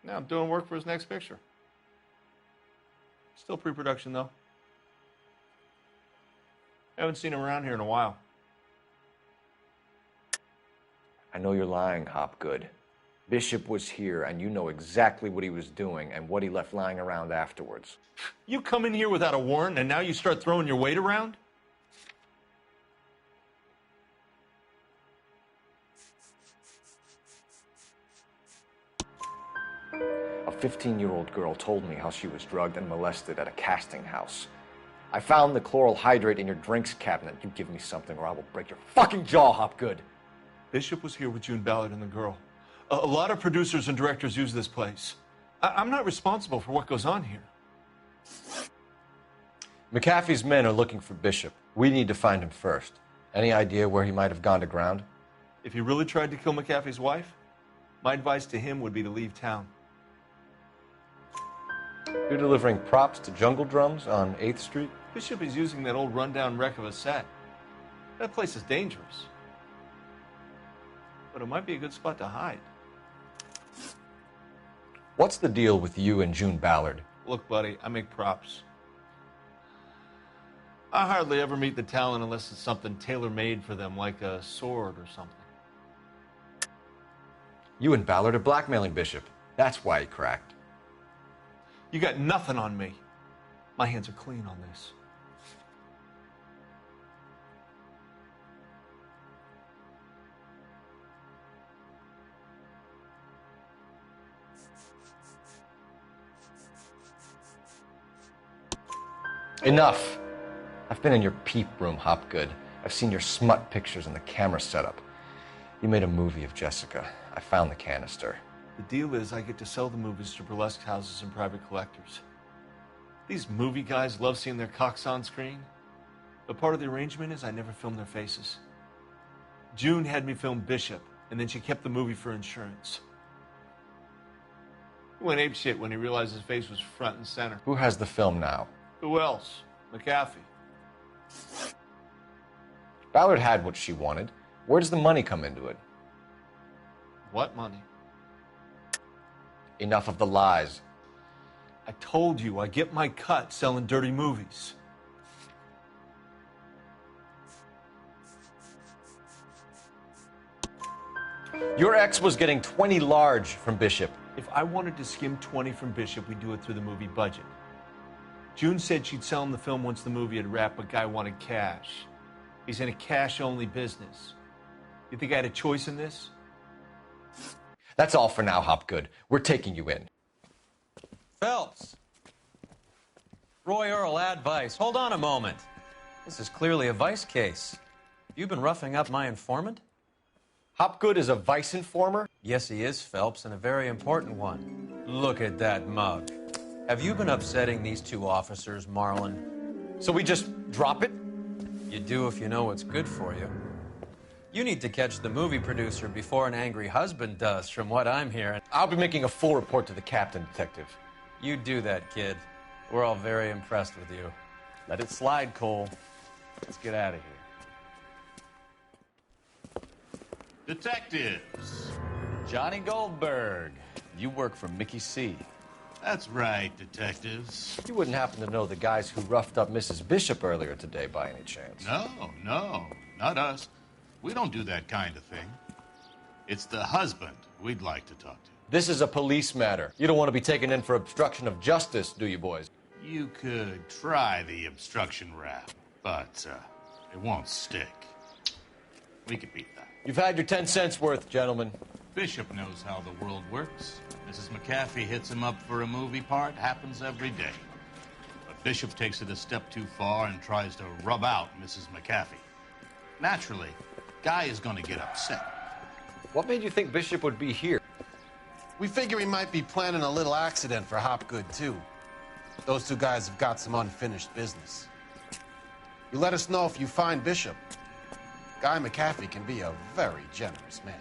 Now I'm doing work for his next picture. Still pre-production though. Haven't seen him around here in a while. I know you're lying, Hopgood. Bishop was here, and you know exactly what he was doing and what he left lying around afterwards. You come in here without a warrant, and now you start throwing your weight around? A 15-year-old girl told me how she was drugged and molested at a casting house. I found the chloral hydrate in your drinks cabinet. You give me something or I will break your fucking jaw, Hopgood. Bishop was here with June Ballard and the girl. A lot of producers and directors use this place. I'm not responsible for what goes on here. McAfee's men are looking for Bishop. We need to find him first. Any idea where he might have gone to ground? If he really tried to kill McAfee's wife, my advice to him would be to leave town. You're delivering props to Jungle Drums on 8th Street? Bishop is using that old rundown wreck of a set. That place is dangerous. But it might be a good spot to hide. What's the deal with you and June Ballard? Look, buddy, I make props. I hardly ever meet the talent unless it's something tailor-made for them, like a sword or something. You and Ballard are blackmailing Bishop. That's why he cracked. You got nothing on me. My hands are clean on this. Enough. I've been in your peep room, Hopgood. I've seen your smut pictures and the camera setup. You made a movie of Jessica. I found the canister. The deal is I get to sell the movies to burlesque houses and private collectors. These movie guys love seeing their cocks on screen. But part of the arrangement is I never film their faces. June had me film Bishop, and then she kept the movie for insurance. He went apeshit when he realized his face was front and center. Who has the film now? Who else? McAfee. Ballard had what she wanted. Where does the money come into it? What money? Enough of the lies. I told you I get my cut selling dirty movies. Your ex was getting 20 large from Bishop. If I wanted to skim 20 from Bishop, we'd do it through the movie budget. June said she'd sell him the film once the movie had wrapped, but Guy wanted cash. He's in a cash-only business. You think I had a choice in this? That's all for now, Hopgood. We're taking you in. Phelps. Roy Earl, advice. Hold on a moment. This is clearly a vice case. You've been roughing up my informant? Hopgood is a vice informer? Yes, he is, Phelps, and a very important one. Look at that mug. Have you been upsetting these two officers, Marlin? So we just drop it? You do if you know what's good for you. You need to catch the movie producer before an angry husband does, from what I'm hearing. I'll be making a full report to the captain, Detective. You do that, kid. We're all very impressed with you. Let it slide, Cole. Let's get out of here. Detectives. Johnny Goldberg. You work for Mickey C. That's right, detectives. You wouldn't happen to know the guys who roughed up Mrs. Bishop earlier today by any chance? No, not us. We don't do that kind of thing. It's the husband we'd like to talk to. This is a police matter. You don't want to be taken in for obstruction of justice, do you, boys? You could try the obstruction rap, but it won't stick. We could beat that. You've had your 10 cents worth, gentlemen. Bishop knows how the world works. Mrs. McAfee hits him up for a movie part. Happens every day. But Bishop takes it a step too far and tries to rub out Mrs. McAfee. Naturally, Guy is going to get upset. What made you think Bishop would be here? We figure he might be planning a little accident for Hopgood, too. Those two guys have got some unfinished business. You let us know if you find Bishop. Guy McAfee can be a very generous man.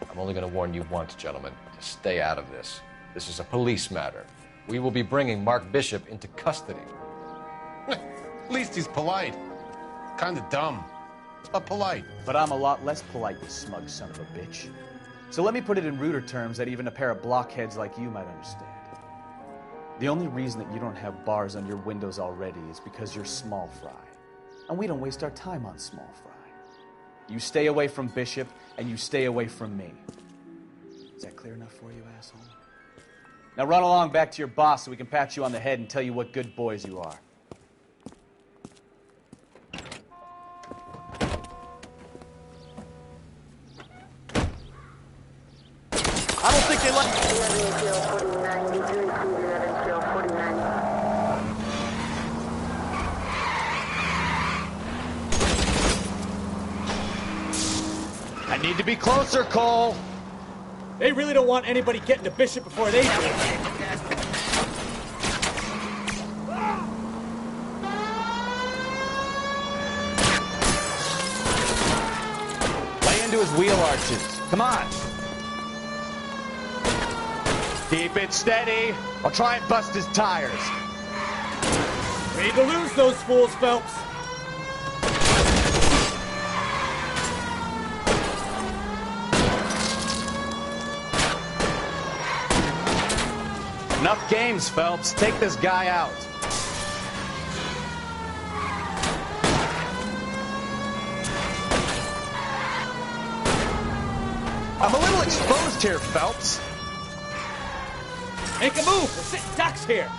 I'm only going to warn you once, gentlemen, to stay out of this. This is a police matter. We will be bringing Mark Bishop into custody. At least he's polite. Kind of dumb, but polite. But I'm a lot less polite, you smug son of a bitch. So let me put it in ruder terms that even a pair of blockheads like you might understand. The only reason that you don't have bars on your windows already is because you're small fry. And we don't waste our time on small fry. You stay away from Bishop, and you stay away from me. Is that clear enough for you, asshole? Now run along back to your boss so we can pat you on the head and tell you what good boys you are. I don't think they like... I need to be closer, Cole. They really don't want anybody getting to Bishop before they do. Lay into his wheel arches. Come on. Keep it steady. I'll try and bust his tires. We need to lose those fools, Phelps. Enough games, Phelps. Take this guy out. I'm a little exposed here, Phelps. Make a move. We're sitting ducks here.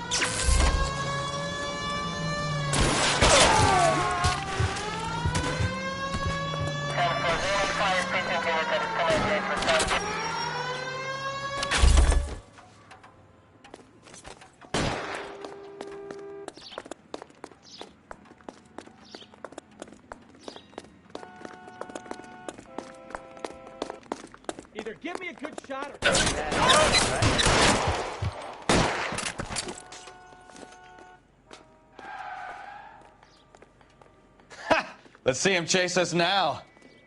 Either give me a good shot or... Let's see him chase us now.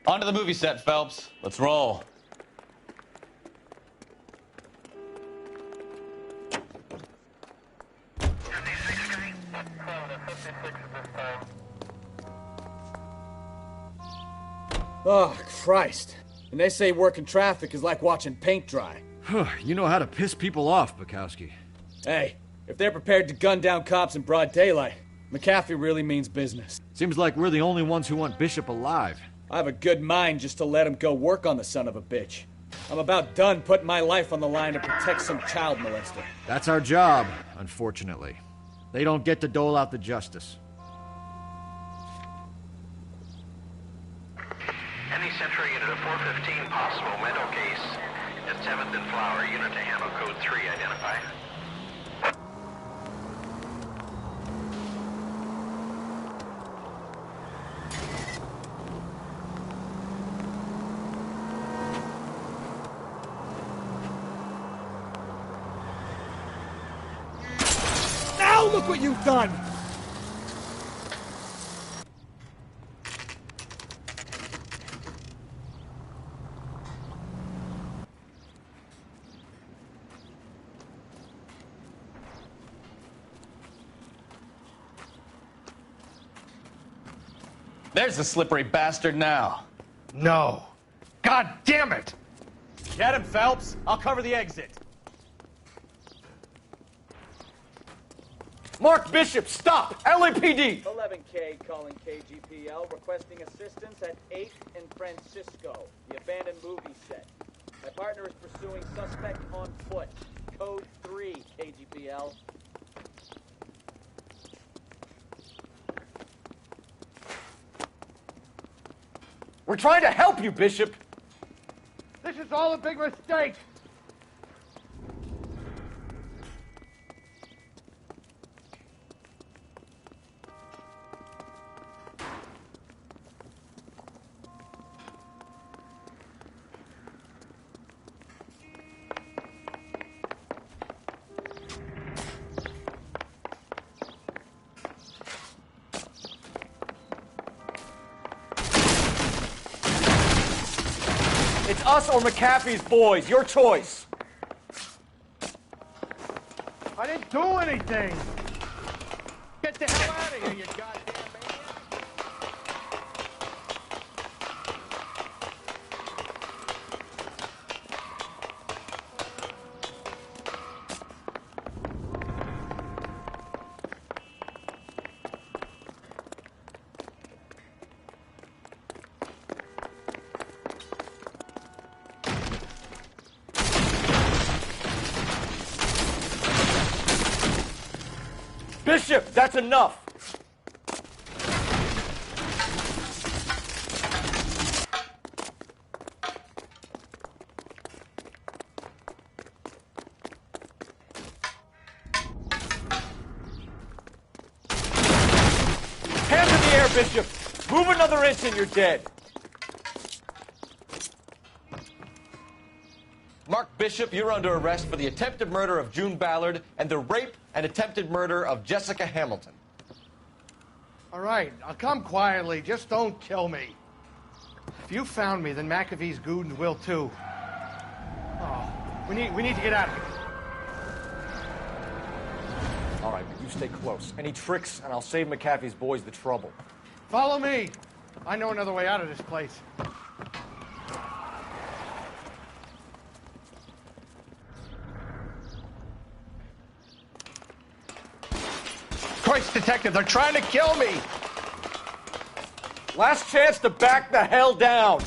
Onto the movie set, Phelps. Let's roll. Oh, Christ. And they say working traffic is like watching paint dry. You know how to piss people off, Bukowski. Hey, if they're prepared to gun down cops in broad daylight, McAfee really means business. Seems like we're the only ones who want Bishop alive. I have a good mind just to let him go work on the son of a bitch. I'm about done putting my life on the line to protect some child molester. That's our job, unfortunately. They don't get to dole out the justice. Any Central unit of 415 possible mental case at 7th and Flower. Unit to handle code 3 identify. Now look what you've done! There's the slippery bastard now. No. God damn it! Get him, Phelps. I'll cover the exit. Mark Bishop, stop! LAPD! 11K calling KGPL, requesting assistance at 8th and Francisco, the abandoned movie set. My partner is pursuing suspect on foot. Code 3, KGPL. We're trying to help you, Bishop! This is all a big mistake! It's us or McAfee's boys. Your choice. I didn't do anything! Get the hell out of here, you goddamn maniac! Bishop, that's enough! Hands in the air, Bishop! Move another inch and you're dead! Mark Bishop, you're under arrest for the attempted murder of June Ballard and the rape and attempted murder of Jessica Hamilton. All right, I'll come quietly. Just don't kill me. If you found me, then McAfee's goons will too. Oh, we need to get out of here. All right, but you stay close. Any tricks, and I'll save McAfee's boys the trouble. Follow me. I know another way out of this place. Christ, detective, they're trying to kill me! Last chance to back the hell down!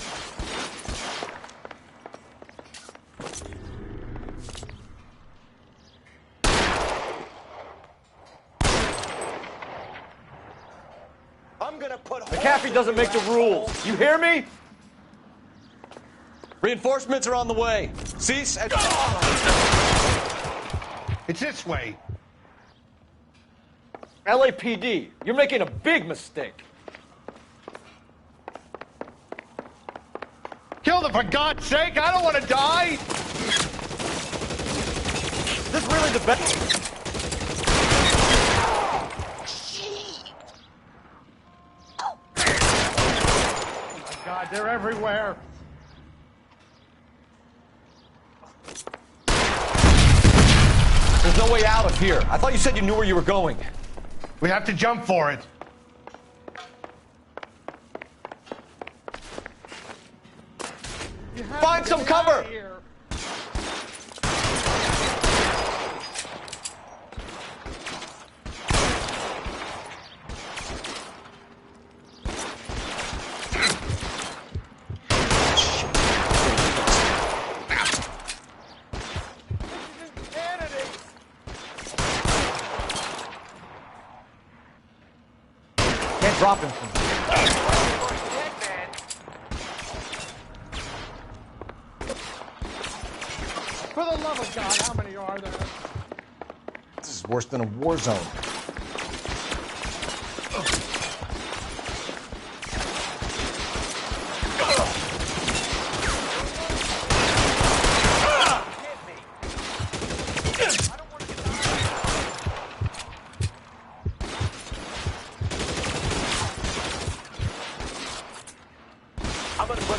I'm gonna put... McAfee doesn't make the rules. You hear me? Reinforcements are on the way. Cease and... It's this way. LAPD, you're making a big mistake. Kill Father, for God's sake, I don't want to die! Is this really the best? Oh, God, they're everywhere. There's no way out of here. I thought you said you knew where you were going. We have to jump for it. Find some cover! Can't drop him from here. For the love of God, how many are there? This is worse than a war zone. I'm gonna put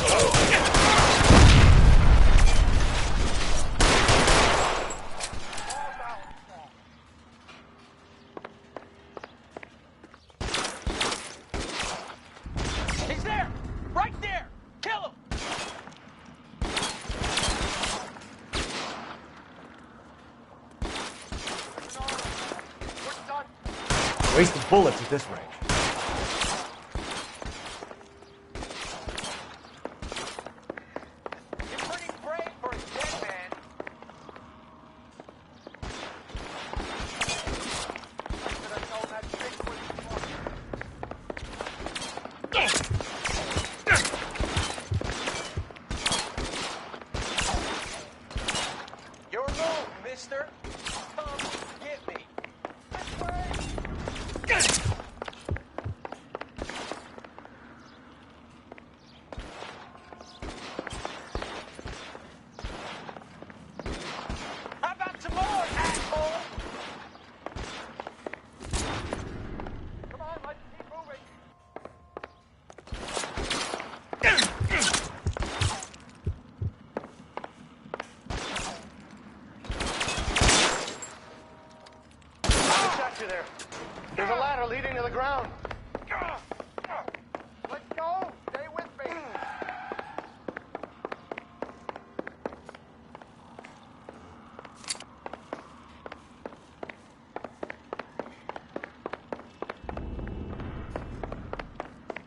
He's there! Right there! Kill him! Waste of bullets at this range. Your move, mister! Come get me! How about some more, asshole? Come on, let's keep moving. you there. There's a ladder leading to the ground. Let's go. Stay with me.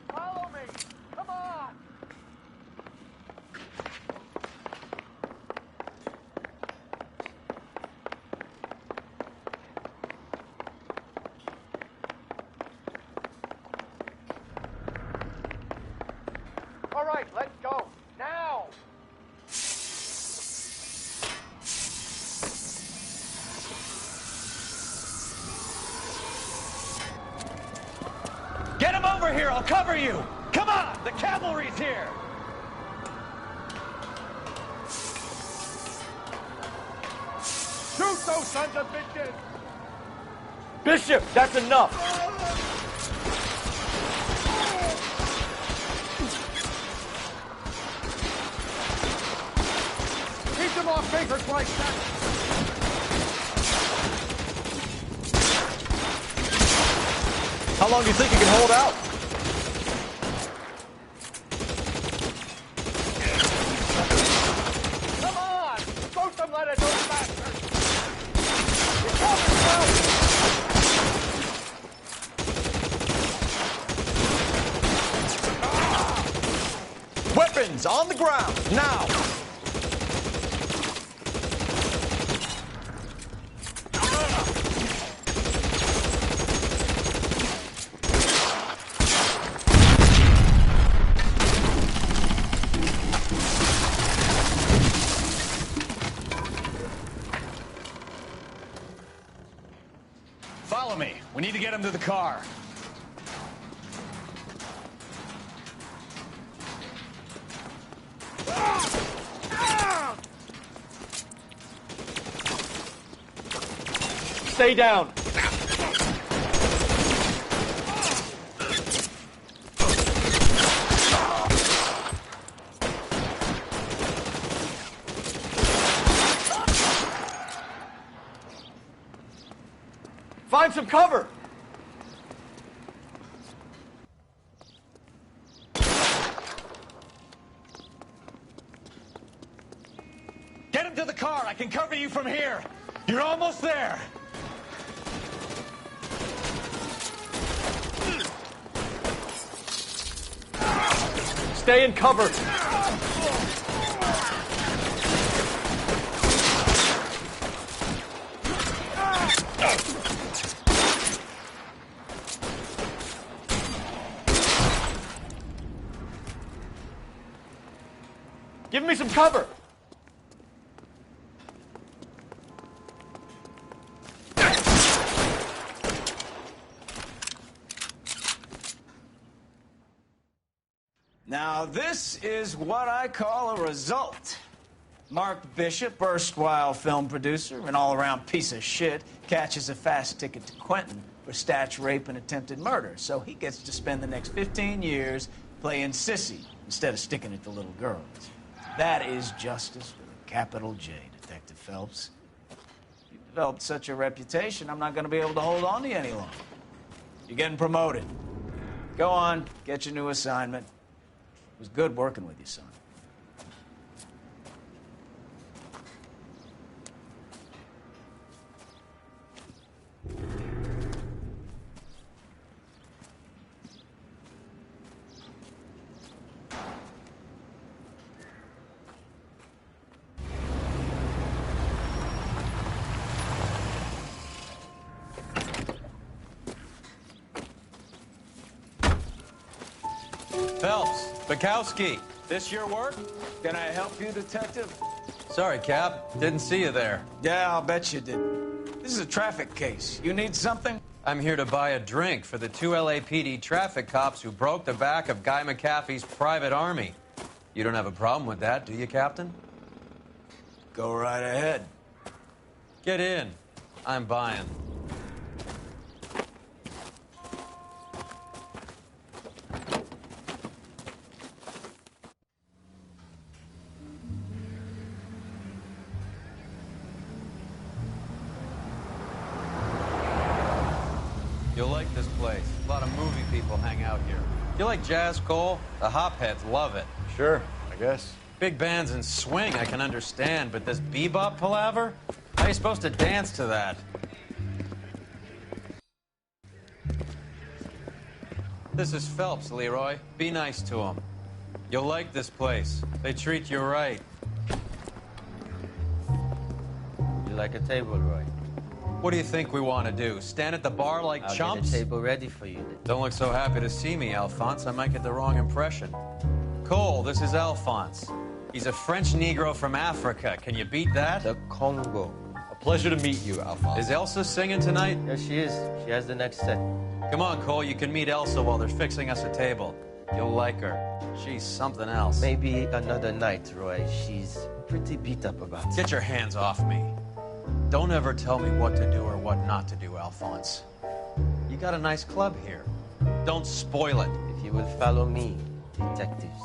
Follow me. Come on. All right, let's go. Now! Get him over here! I'll cover you! Come on! The cavalry's here! Shoot those sons of bitches! Bishop, that's enough! Keep them off Baker's right side! How long do you think you can hold out? Come on! Don't them let it go faster! Weapons on the ground, now! Follow me. We need to get him to the car. stay down. Find some cover. Get him to the car. I can cover you from here. You're almost there. Stay in cover. Give me some cover. Now, this is what I call a result. Mark Bishop, erstwhile film producer, an all-around piece of shit, catches a fast ticket to Quentin for statch rape and attempted murder, so he gets to spend the next 15 years playing sissy instead of sticking it to little girls. That is justice with a capital J, Detective Phelps. You've developed such a reputation, I'm not going to be able to hold on to you any longer. You're getting promoted. Go on, get your new assignment. It was good working with you, son. Phelps, Bukowski, this your work? Can I help you, Detective? Sorry, Cap. Didn't see you there. Yeah, I'll bet you did. This is a traffic case. You need something? I'm here to buy a drink for the 2 LAPD traffic cops who broke the back of Guy McAfee's private army. You don't have a problem with that, do you, Captain? Go right ahead. Get in. I'm buying. You'll like this place. A lot of movie people hang out here. You like jazz, Cole? The hopheads love it. Sure, I guess. Big bands and swing I can understand, but this bebop palaver? How are you supposed to dance to that? This is Phelps, Leroy. Be nice to him. You'll like this place. They treat you right. You like a table, Roy? What do you think we want to do? Stand at the bar like I'll chumps? get a table ready for you. Don't look so happy to see me, Alphonse. I might get the wrong impression. Cole, this is Alphonse. He's a French Negro from Africa. Can you beat that? The Congo. A pleasure to meet you, Alphonse. Is Elsa singing tonight? Yes, she is. She has the next set. Come on, Cole. You can meet Elsa while they're fixing us a table. You'll like her. She's something else. Maybe another night, Roy. She's pretty beat up about it. Get your hands off me. Don't ever tell me what to do or what not to do, Alphonse. You got a nice club here. Don't spoil it. If you will follow me, detectives.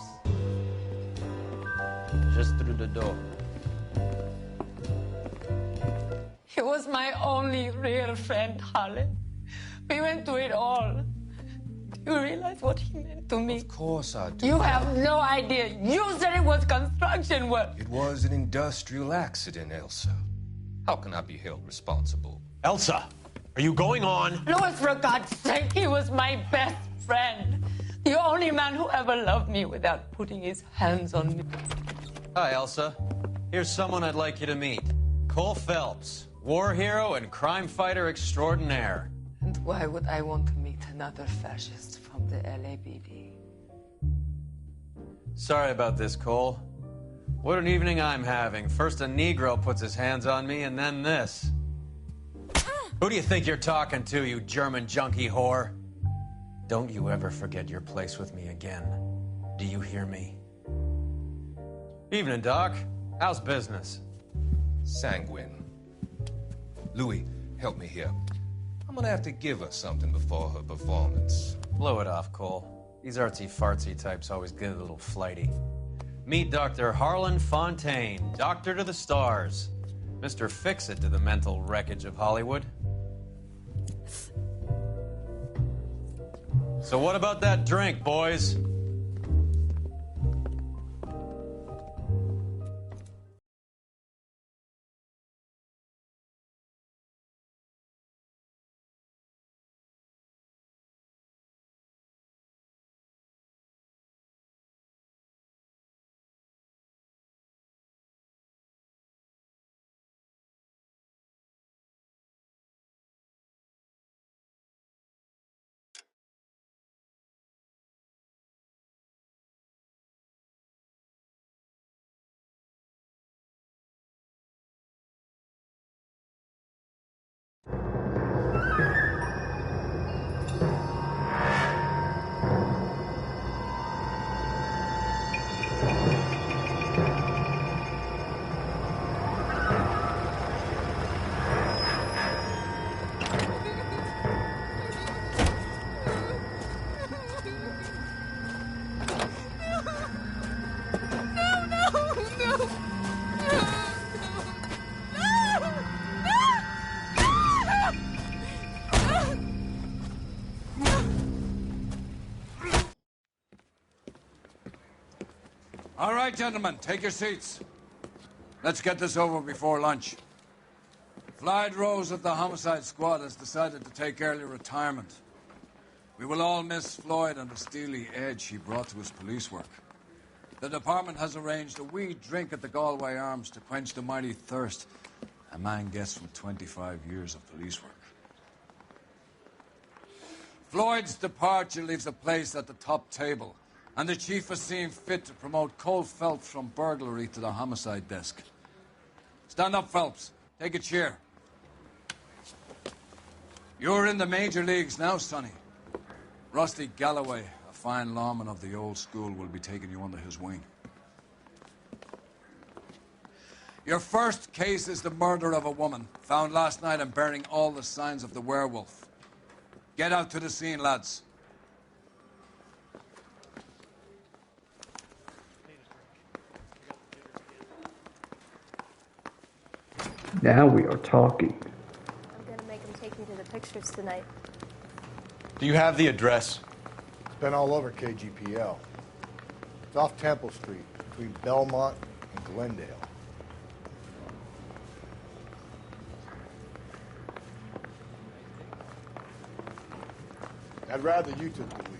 Just through the door. He was my only real friend, Harlan. We went through it all. Do you realize what he meant to me? Of course I do. You have no idea. You said it was construction work. It was an industrial accident, Elsa. How can I be held responsible? Elsa, are you going on? Louis, for God's sake, he was my best friend. The only man who ever loved me without putting his hands on me. Hi, Elsa. Here's someone I'd like you to meet. Cole Phelps, war hero and crime fighter extraordinaire. And why would I want to meet another fascist from the LAPD? Sorry about this, Cole. What an evening I'm having. First a Negro puts his hands on me, and then this. Who do you think you're talking to, you German junkie whore? Don't you ever forget your place with me again. Do you hear me? Evening, Doc. How's business? Sanguine. Louis, help me here. I'm gonna have to give her something before her performance. Blow it off, Cole. These artsy-fartsy types always get a little flighty. Meet Dr. Harlan Fontaine, doctor to the stars. Mr. Fix-It to the mental wreckage of Hollywood. So what about that drink, boys? All right, gentlemen, take your seats. Let's get this over before lunch. Floyd Rose of the Homicide Squad has decided to take early retirement. We will all miss Floyd and the steely edge he brought to his police work. The department has arranged a wee drink at the Galway Arms to quench the mighty thirst a man gets from 25 years of police work. Floyd's departure leaves the place at the top table, and the chief has seen fit to promote Cole Phelps from burglary to the homicide desk. Stand up, Phelps. Take a chair. You're in the major leagues now, Sonny. Rusty Galloway, a fine lawman of the old school, will be taking you under his wing. Your first case is the murder of a woman, found last night and bearing all the signs of the werewolf. Get out to the scene, lads. Now we are talking. I'm gonna make him take me to the pictures tonight. Do you have the address? It's been all over KGPL. It's off Temple Street, between Belmont and Glendale. I'd rather you took the wheel.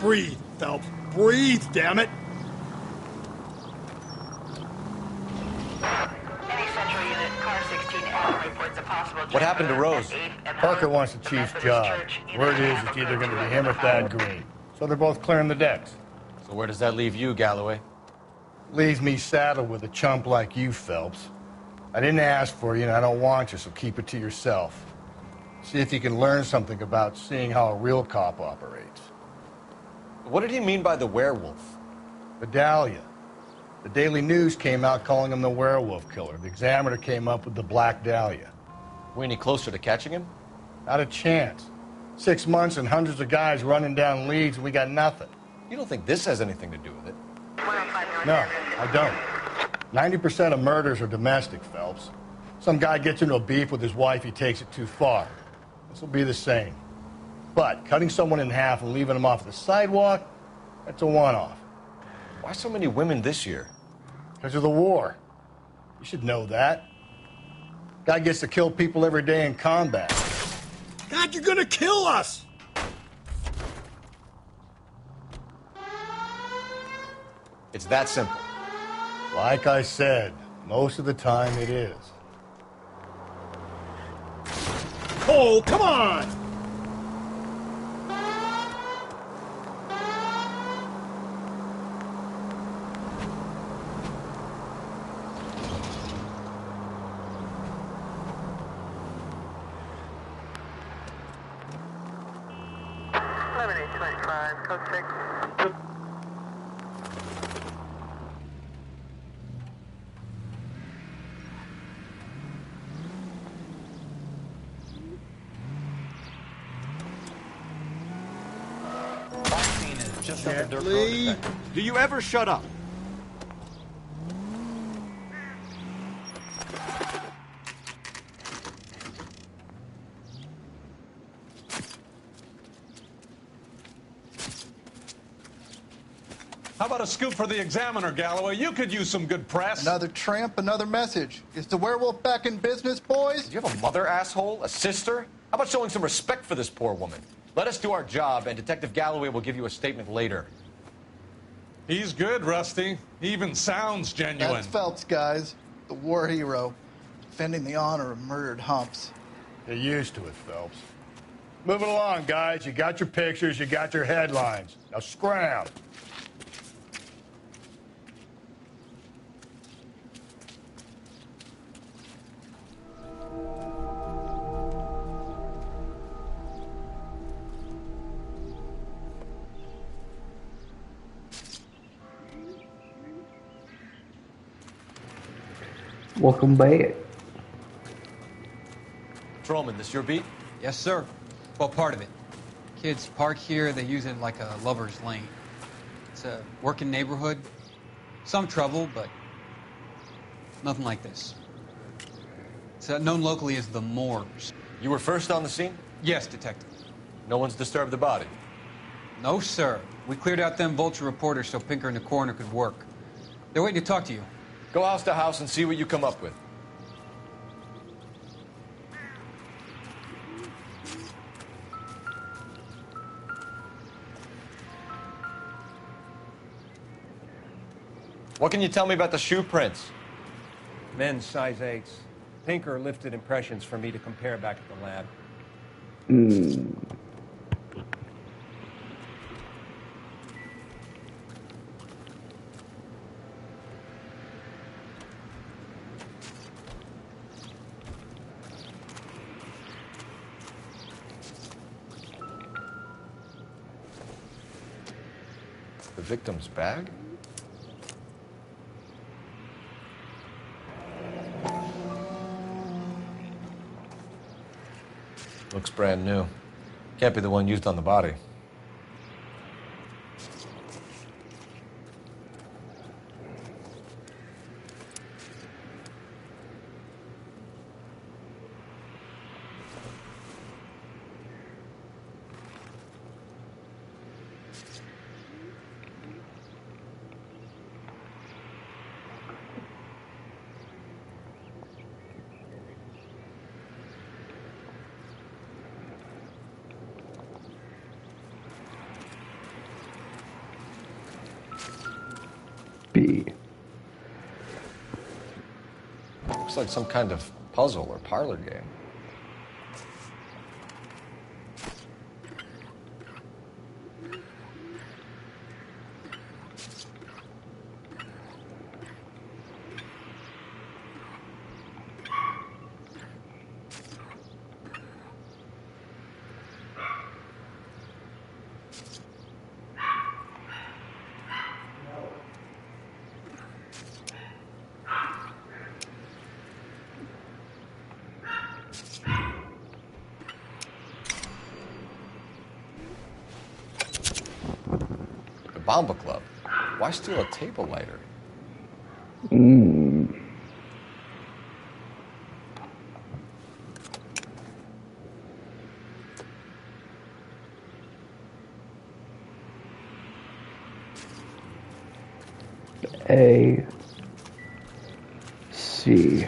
Breathe, Phelps. Breathe, damn it! What happened to Rose? Parker wants the chief's job. Word is it's either going to be him or Thad Green. So they're both clearing the decks. So where does that leave you, Galloway? Leaves me saddled with a chump like you, Phelps. I didn't ask for you, and I don't want you, so keep it to yourself. See if you can learn something about seeing how a real cop operates. What did he mean by the werewolf? Vidalia. The Daily News came out calling him the werewolf killer. The Examiner came up with the Black Dahlia. We any closer to catching him? Not a chance. 6 months and hundreds of guys running down leads, and we got nothing. You don't think this has anything to do with it? No, I don't. 90% of murders are domestic, Phelps. Some guy gets into a beef with his wife, he takes it too far. This will be the same. But cutting someone in half and leaving them off the sidewalk, that's a one-off. Why so many women this year? Because of the war. You should know that. Guy gets to kill people every day in combat. God, you're gonna kill us! It's that simple. Like I said, most of the time it is. Cole, come on! 7825, code 6. Just under dirt road, detective. Do you ever shut up? How about a scoop for the Examiner, Galloway? You could use some good press. Another tramp, another message. Is the werewolf back in business, boys? Do you have a mother, asshole? A sister? How about showing some respect for this poor woman? Let us do our job, and Detective Galloway will give you a statement later. He's good, Rusty. He even sounds genuine. That's Phelps, guys. The war hero. Defending the honor of murdered humps. Get used to it, Phelps. Move it along, guys. You got your pictures, you got your headlines. Now scram. Welcome back. Patrolman, this your beat? Yes, sir. Well, part of it. Kids park here, they use it like a lover's lane. It's a working neighborhood. Some trouble, but nothing like this. It's known locally as the Moors. You were first on the scene? Yes, detective. No one's disturbed the body? No, sir. We cleared out them vulture reporters so Pinker and the coroner could work. They're waiting to talk to you. Go house to house and see what you come up with. What can you tell me about the shoe prints? Men's size 8s. Pinker lifted impressions for me to compare back at the lab. The victim's bag? Looks brand new. Can't be the one used on the body. B. Looks like some kind of puzzle or parlor game. Bomba Club. Why steal a table lighter? A. C.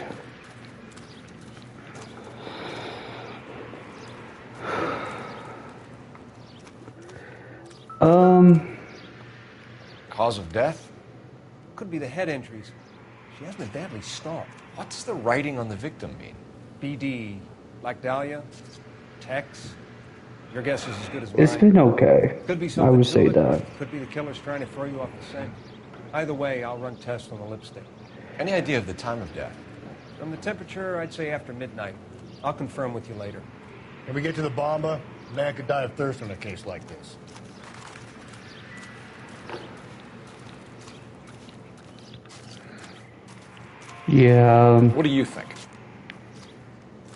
Cause of death? Could be the head injuries. She has been badly stalked. What's the writing on the victim mean? BD. Like Dahlia? Tex? Your guess is as good as mine. It's been okay. Could be I something would to say it. that. Could be the killer's trying to throw you off the scent. Either way, I'll run tests on the lipstick. Any idea of the time of death? From the temperature, I'd say after midnight. I'll confirm with you later. Can we get to the Bomba? A man could die of thirst in a case like this. Yeah. What do you think?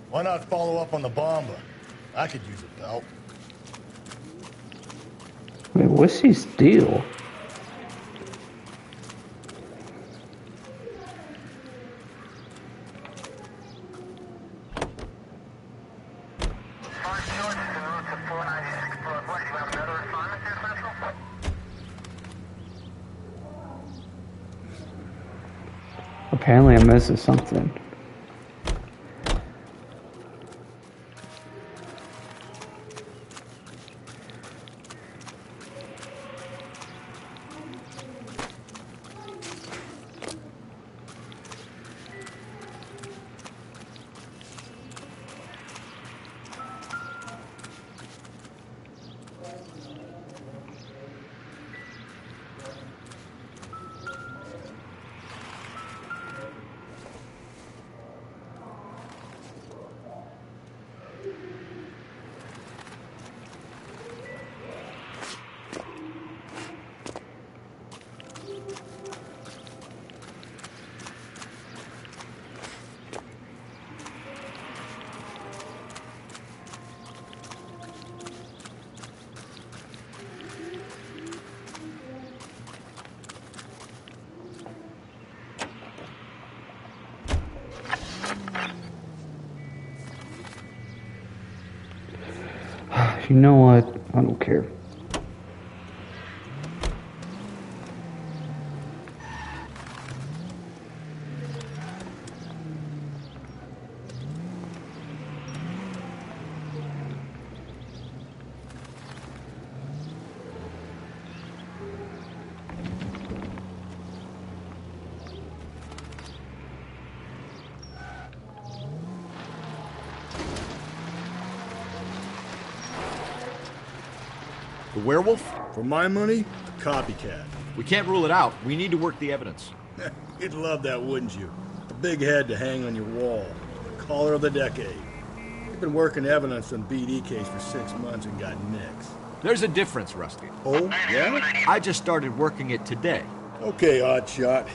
Why not follow up on the bomba? I could use a belt. Wait, what's he steal? Apparently I'm missing something. You know what? I don't care. The werewolf? For my money, copycat. We can't rule it out. We need to work the evidence. You'd love that, wouldn't you? A big head to hang on your wall. Caller of the decade. You've been working evidence on BD case for 6 months and got nicks. There's a difference, Rusty. Oh, yeah? I just started working it today. Okay, oddshot.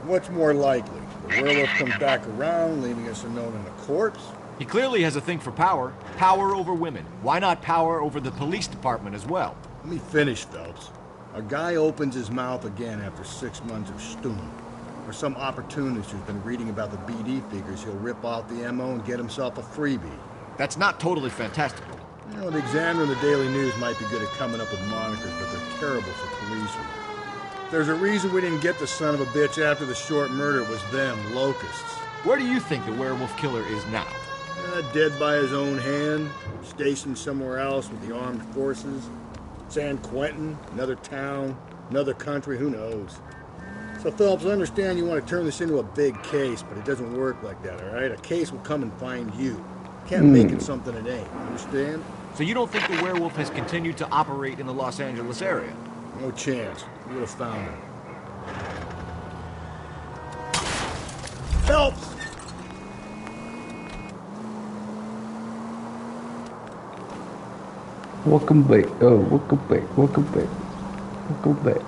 What's more likely? The werewolf comes back around, leaving us a note on a corpse? He clearly has a thing for power. Power over women. Why not power over the police department as well? Let me finish, Phelps. A guy opens his mouth again after 6 months of stewing. Or some opportunist who's been reading about the BD figures, he'll rip off the MO and get himself a freebie. That's not totally fantastical. You know, the Examiner and the Daily News might be good at coming up with monikers, but they're terrible for policemen. There's a reason we didn't get the son of a bitch after the short murder. It was them, locusts. Where do you think the werewolf killer is now? Dead by his own hand, stationed somewhere else with the armed forces. San Quentin, another town, another country, who knows? So, Phelps, I understand you want to turn this into a big case, but it doesn't work like that, all right? A case will come and find you. Can't make it something it ain't, understand? So you don't think the werewolf has continued to operate in the Los Angeles area? No chance. We would have found him. Phelps! Welcome back. Oh, welcome back. Welcome back. Welcome back.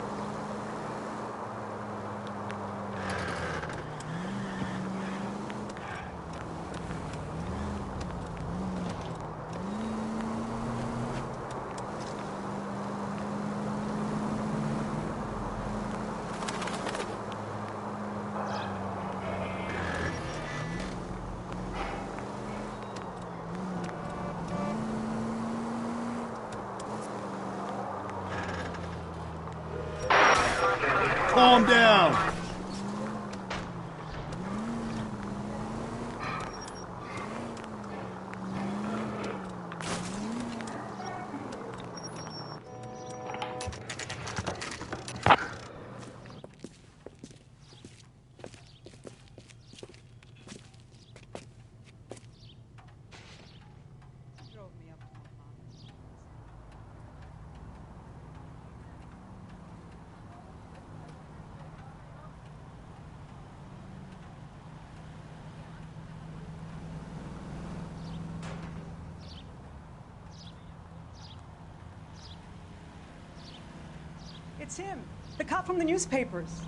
Calm down. It's him. The cop from the newspapers.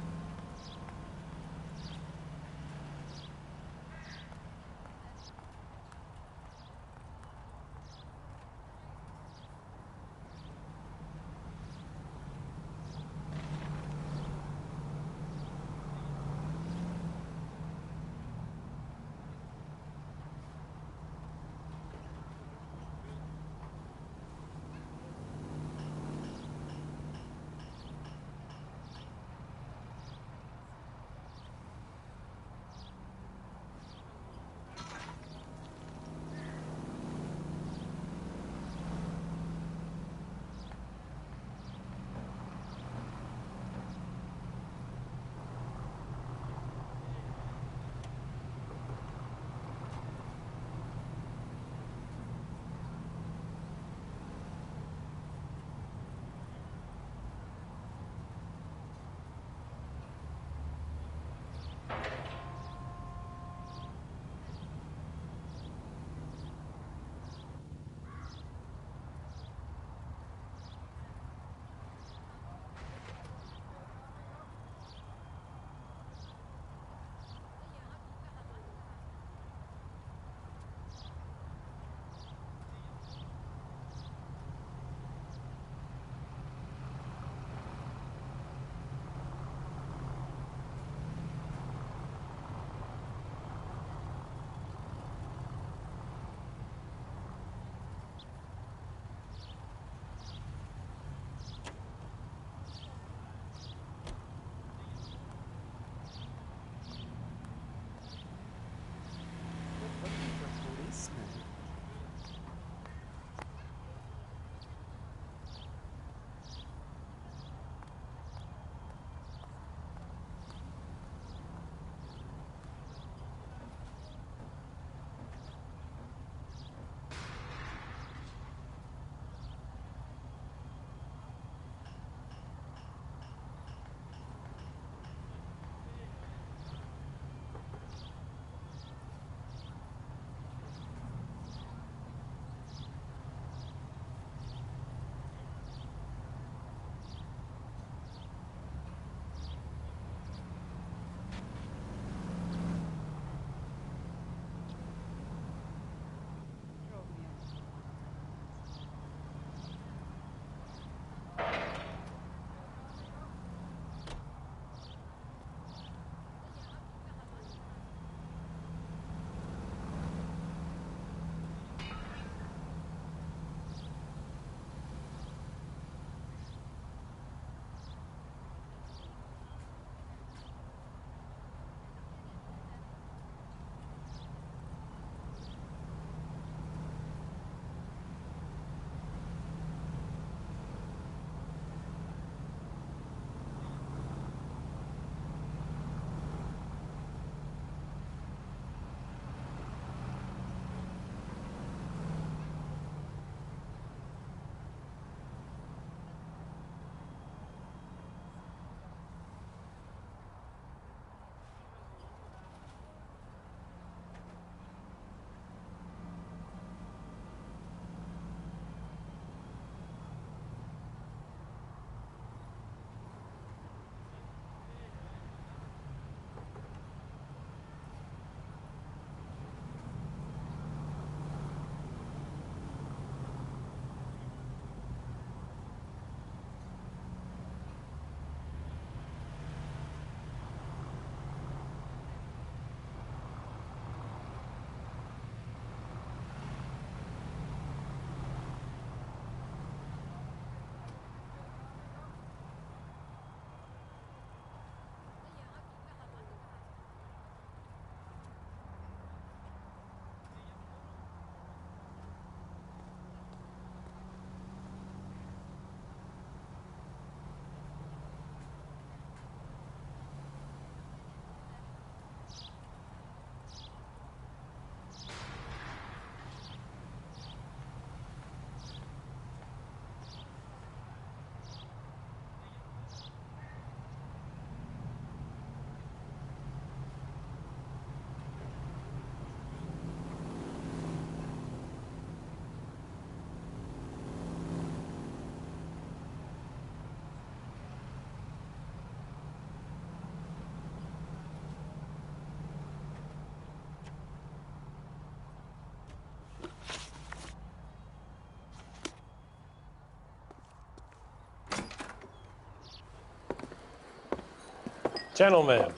Gentlemen,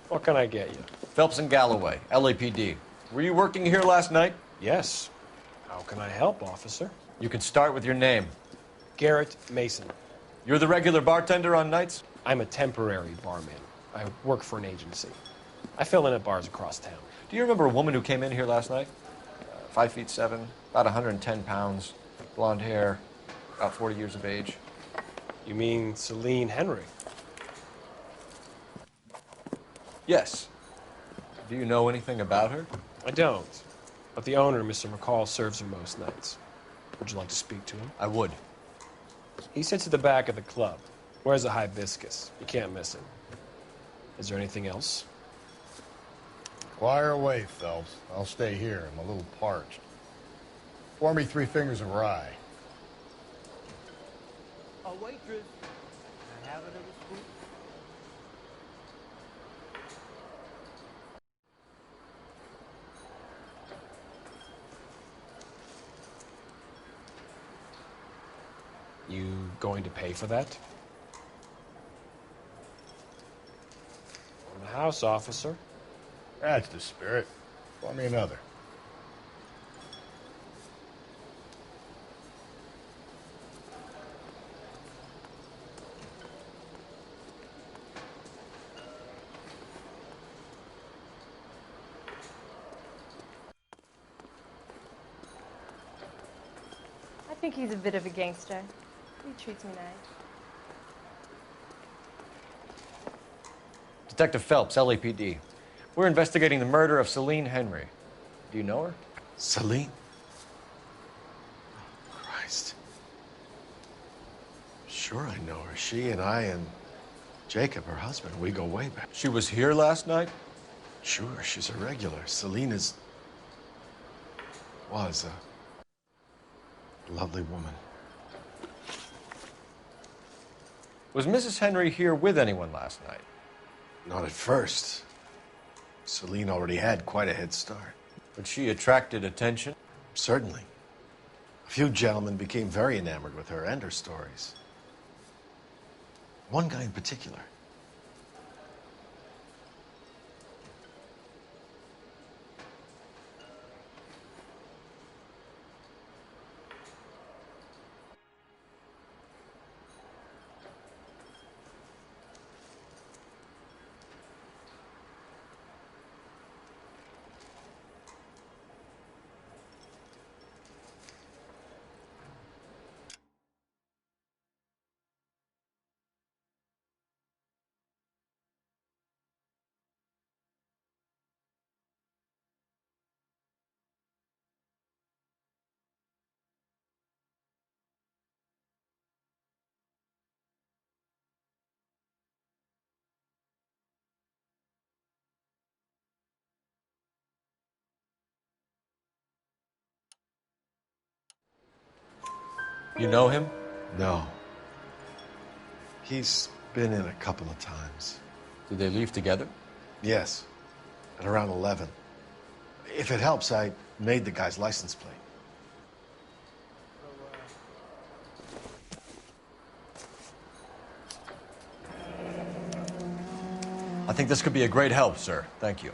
what can I get you? Phelps and Galloway, LAPD. Were you working here last night? Yes. How can I help, officer? You can start with your name. Garrett Mason. You're the regular bartender on nights? I'm a temporary barman. I work for an agency. I fill in at bars across town. Do you remember a woman who came in here last night? 5'7", about 110 pounds, blonde hair, about 40 years of age. You mean Celine Henry? Yes. Do you know anything about her? I don't. But the owner, Mr. McCall, serves her most nights. Would you like to speak to him? I would. He sits at the back of the club. Wears a hibiscus. You can't miss him. Is there anything else? Fire away, Phelps. I'll stay here. I'm a little parched. Pour me 3 fingers of rye. A waitress. Can I have another spoon? You going to pay for that? On the house, officer. That's the spirit. Pour me another. I think he's a bit of a gangster. He treats me nice. Detective Phelps, LAPD. We're investigating the murder of Celine Henry. Do you know her? Celine? Christ. Sure I know her. She and I and Jacob, her husband, we go way back. She was here last night? Sure, she's a regular. Celine was a lovely woman. Was Mrs. Henry here with anyone last night? Not at first. Celine already had quite a head start. But she attracted attention? Certainly. A few gentlemen became very enamored with her and her stories. One guy in particular. You know him? No. He's been in a couple of times. Did they leave together? Yes. At around 11. If it helps, I made the guy's license plate. I think this could be a great help, sir. Thank you.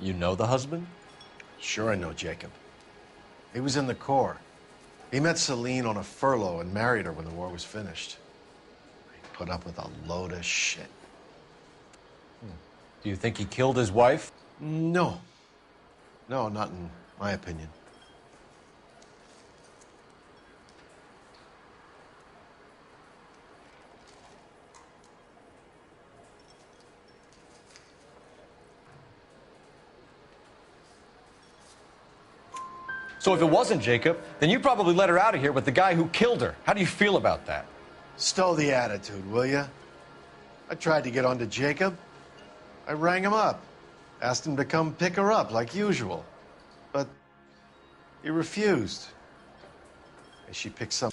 You know the husband? Sure I know Jacob. He was in the Corps. He met Celine on a furlough and married her when the war was finished. He put up with a load of shit. Do you think he killed his wife? No. No, not in my opinion. So if it wasn't Jacob, then you probably let her out of here with the guy who killed her. How do you feel about that? Stow the attitude, will ya? I tried to get on to Jacob. I rang him up. Asked him to come pick her up like usual. But he refused. And she picked some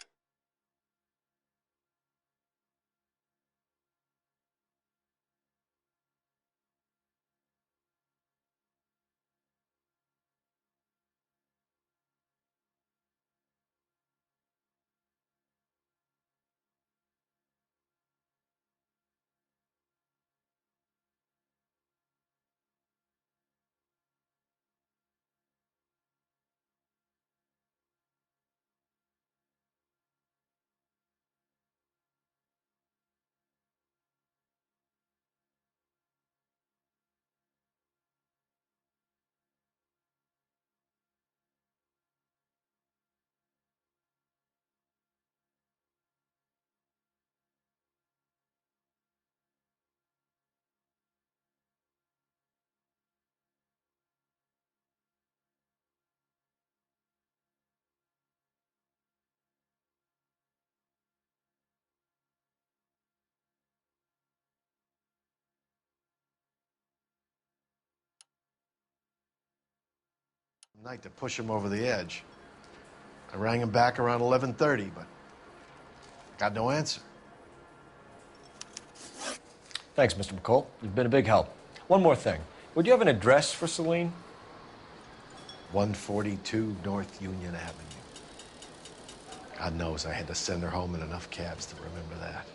Night to push him over the edge. I rang him back around 11:30, but got no answer. Thanks, Mr. McCall. You've been a big help. One more thing. Would you have an address for Celine? 142 North Union Avenue. God knows I had to send her home in enough cabs to remember that.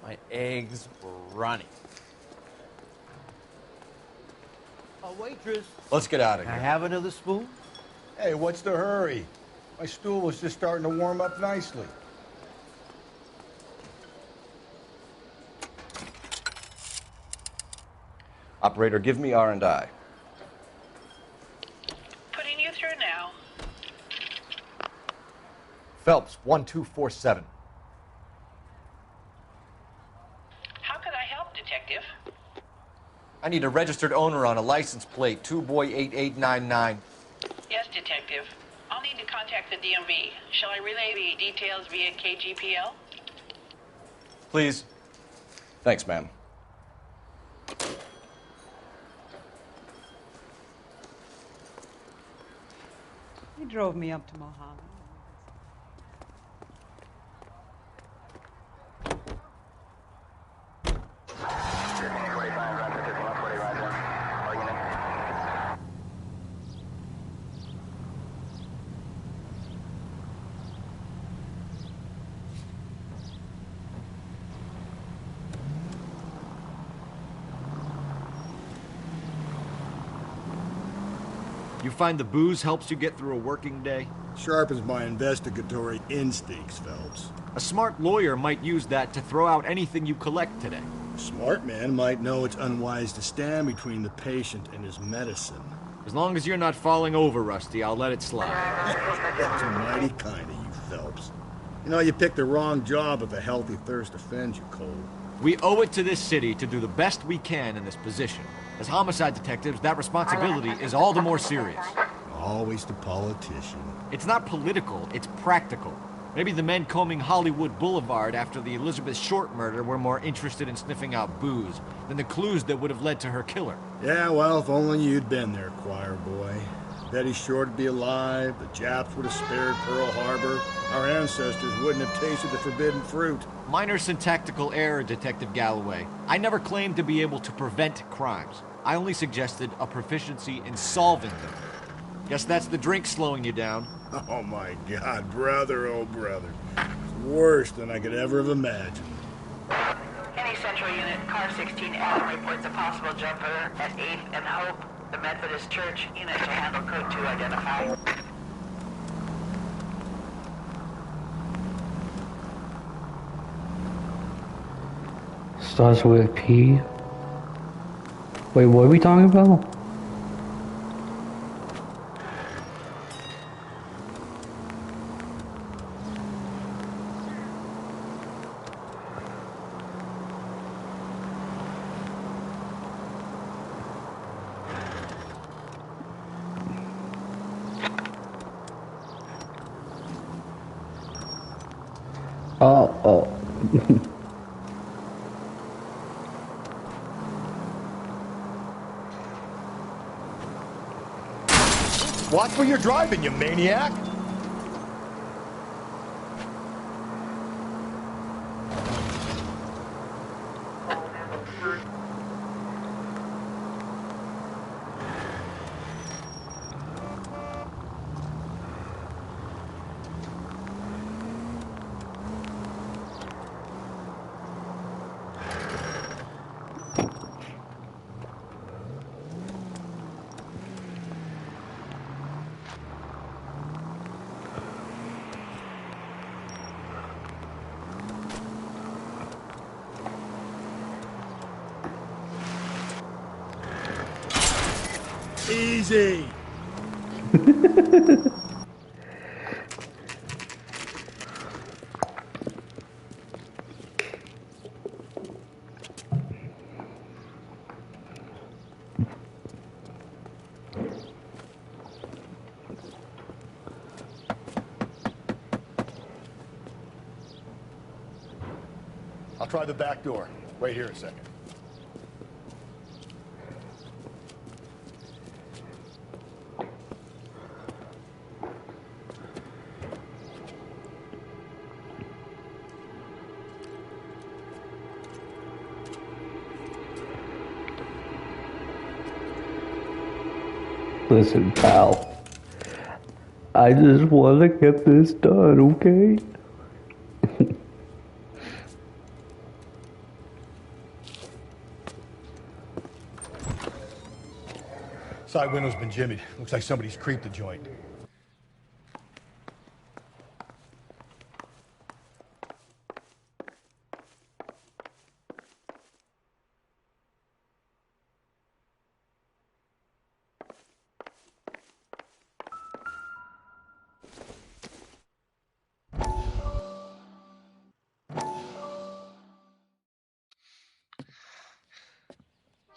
My eggs were running. A waitress. Let's get out of Can here. I have another spoon? Hey, what's the hurry? My stool was just starting to warm up nicely. Operator, give me R&I. Putting you through now. Phelps, 1247. How can I help, Detective? I need a registered owner on a license plate, 2boy8899. Yes, Detective. I'll need to contact the DMV. Shall I relay the details via KGPL? Please. Thanks, ma'am. He drove me up to Mojave. You find the booze helps you get through a working day? Sharpens my investigatory instincts, Phelps. A smart lawyer might use that to throw out anything you collect today. A smart man might know it's unwise to stand between the patient and his medicine. As long as you're not falling over, Rusty, I'll let it slide. That's mighty kind of you, Phelps. You know, you picked the wrong job if a healthy thirst offends you, Cole. We owe it to this city to do the best we can in this position. As homicide detectives, that responsibility is all the more serious. Always the politician. It's not political, it's practical. Maybe the men combing Hollywood Boulevard after the Elizabeth Short murder were more interested in sniffing out booze than the clues that would have led to her killer. Yeah, well, if only you'd been there, choir boy. Betty Short would be alive, the Japs would have spared Pearl Harbor, our ancestors wouldn't have tasted the forbidden fruit. Minor syntactical error, Detective Galloway. I never claimed to be able to prevent crimes. I only suggested a proficiency in solving them. Guess that's the drink slowing you down. Oh my God, brother, oh brother. It's worse than I could ever have imagined. Any Central Unit, Car 16 Adam reports a possible jumper at 8th and Hope. The Methodist Church unit to handle code 2 identified. Starts with P. Wait, what are we talking about? Oh. Watch where you're driving, you maniac! Easy! try the back door. Wait here a second. Listen, pal. I just want to get this done, okay? Side window's been jimmied. Looks like somebody's creeped the joint. You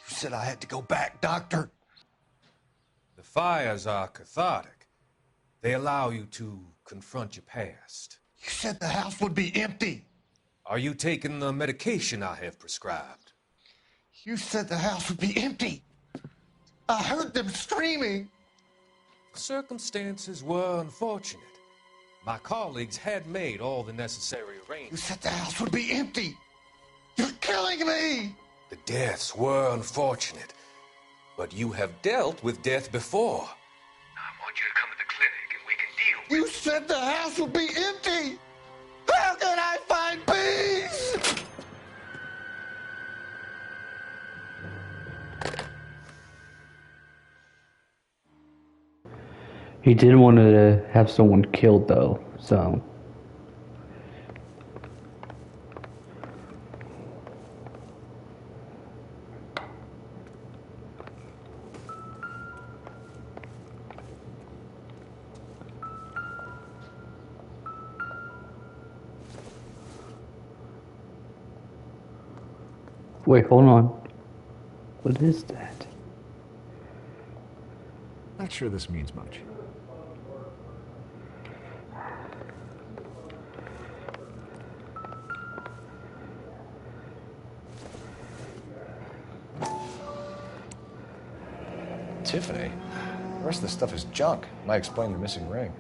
said I had to go back, Doctor. The fires are cathartic. They allow you to confront your past. You said the house would be empty. Are you taking the medication I have prescribed? You said the house would be empty. I heard them screaming. Circumstances were unfortunate. My colleagues had made all the necessary You arrangements. said the house would be empty. You're killing me. The deaths were unfortunate, but you have dealt with death before. I want you to come to the clinic and we can deal with You said the house would be empty. How can I find peace? He did want to have someone killed, though, so... Wait, hold on. What is that? Not sure this means much. Tiffany? The rest of the stuff is junk. Might explain the missing ring.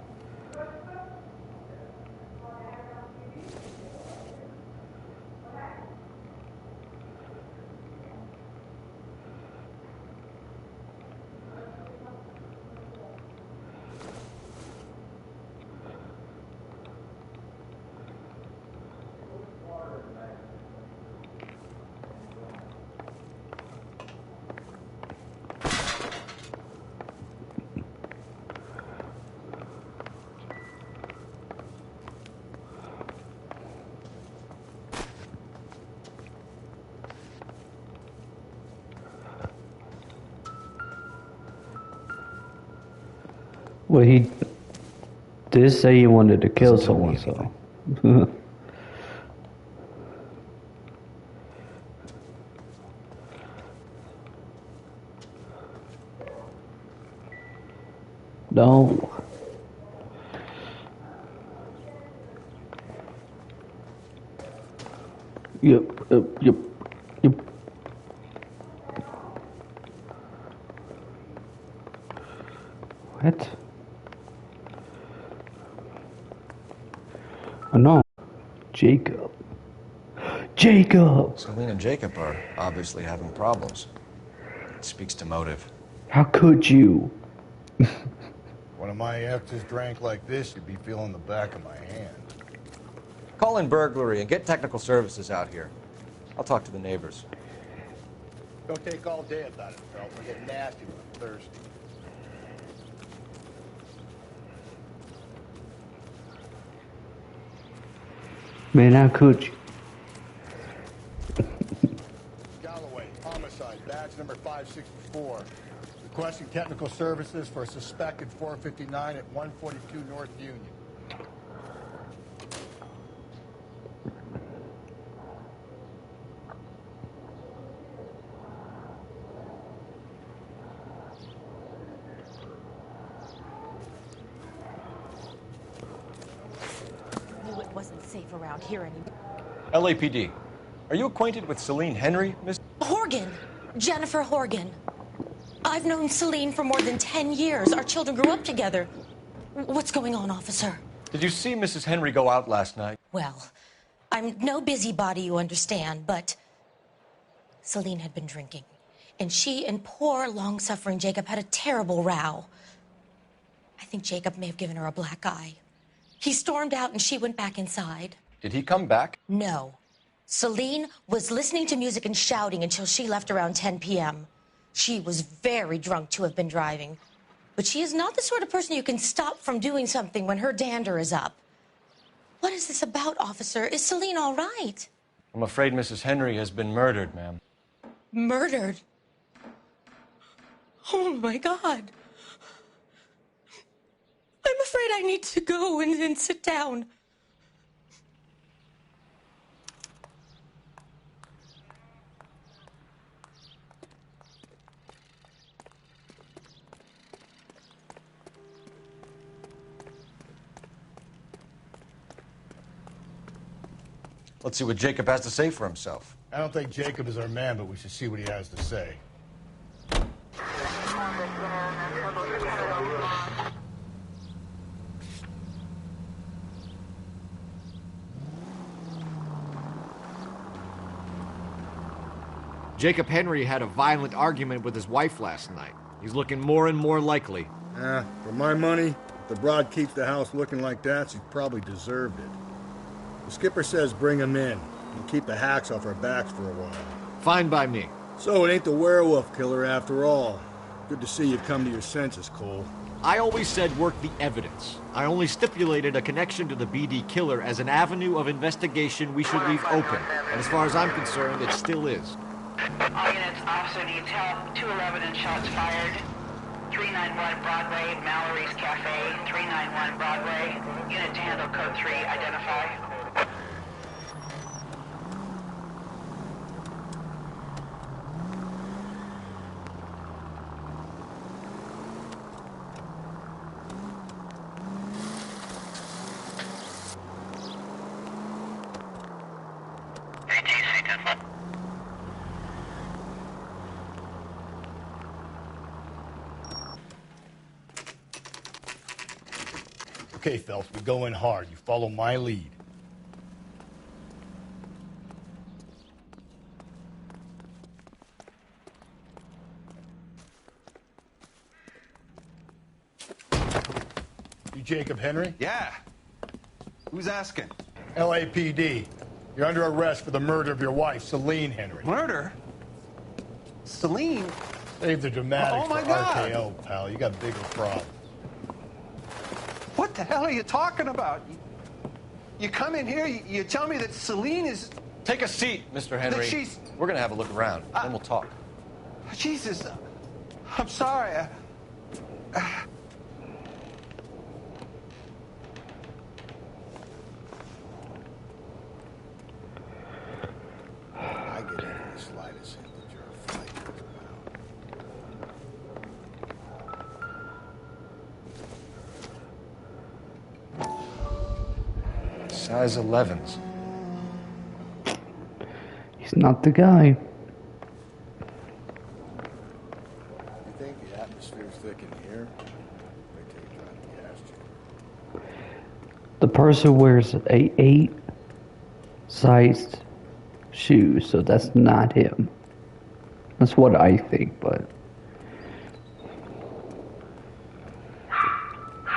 Well, he did say he wanted to kill someone, so... No. Yep. What? Oh no. Jacob. Jacob! Celine and Jacob are obviously having problems. It speaks to motive. How could you? One of my exes drank like this, you'd be feeling the back of my hand. Call in burglary and get technical services out here. I'll talk to the neighbors. Don't take all day about it, Phelps. I get nasty when I'm thirsty. Man, how could you? Galloway, homicide, badge number 564. Requesting technical services for a suspected 459 at 142 North Union. Knew it wasn't safe around here anymore. LAPD. Are you acquainted with Celine Henry, Miss? Horgan. Jennifer Horgan. I've known Celine for more than 10 years. Our children grew up together. What's going on, officer? Did you see Mrs. Henry go out last night? Well, I'm no busybody, you understand, but Celine had been drinking. And she and poor, long-suffering Jacob had a terrible row. I think Jacob may have given her a black eye. He stormed out and she went back inside. Did he come back? No. Celine was listening to music and shouting until she left around 10 p.m. She was very drunk to have been driving. But she is not the sort of person you can stop from doing something when her dander is up. What is this about, officer? Is Celine all right? I'm afraid Mrs. Henry has been murdered, ma'am. Murdered? Oh, my God. I'm afraid I need to go and sit down. Let's see what Jacob has to say for himself. I don't think Jacob is our man, but we should see what he has to say. Jacob Henry had a violent argument with his wife last night. He's looking more and more likely. For my money, if the broad keeps the house looking like that, she's probably deserved it. The skipper says bring him in and keep the hacks off our backs for a while. Fine by me. So it ain't the werewolf killer after all. Good to see you come to your senses, Cole. I always said work the evidence. I only stipulated a connection to the BD killer as an avenue of investigation we should leave open. And as far as I'm concerned, it still is. All units, officer needs help. 211 and shots fired. 391 Broadway, Mallory's Cafe. 391 Broadway. Unit to handle code 3, identify. Okay, Phelps, we go in hard. You follow my lead. You Jacob Henry? Yeah. Who's asking? LAPD. You're under arrest for the murder of your wife, Celine Henry. Murder? Celine? Save the dramatics Oh, my for God. RKO, pal. You got bigger problems. What the hell are you talking about? You come in here, you tell me that Celine is... Take a seat, Mr. Henry. That she's... We're gonna have a look around, then we'll talk. Jesus, I'm sorry. I get any the slightest hint that you're a fighter, Size 11s. He's not the guy. You think the atmosphere's thick in here? Wait till you try the gas chamber. The person wears a 8-sized shoe, so that's not him. That's what I think, but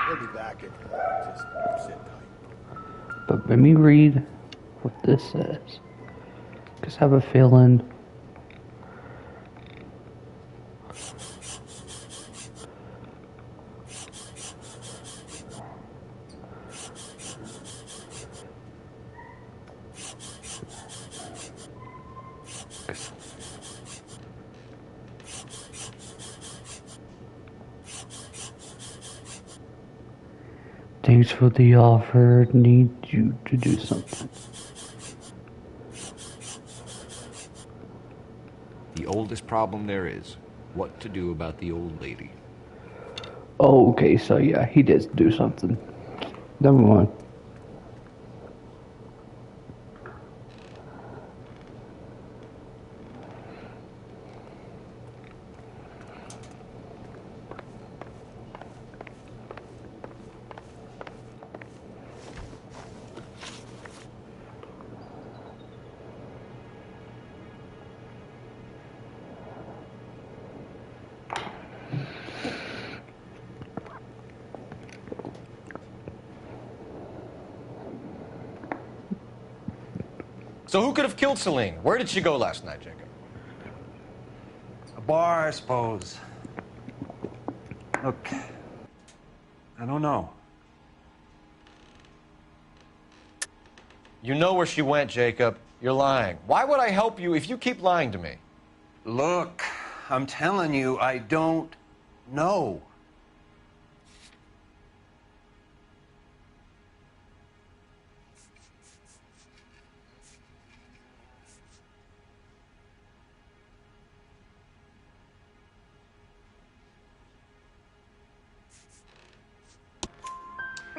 We'll be back in just sit tight. let me read what this says. Because I have a feeling thanks for the offer. Need you to do something. The oldest problem there is, what to do about the old lady. Oh, okay, so yeah, he did do something. Never mind. So who could have killed Celine? Where did she go last night, Jacob? A bar, I suppose. Look, I don't know. You know where she went, Jacob. You're lying. Why would I help you if you keep lying to me? Look, I'm telling you, I don't know.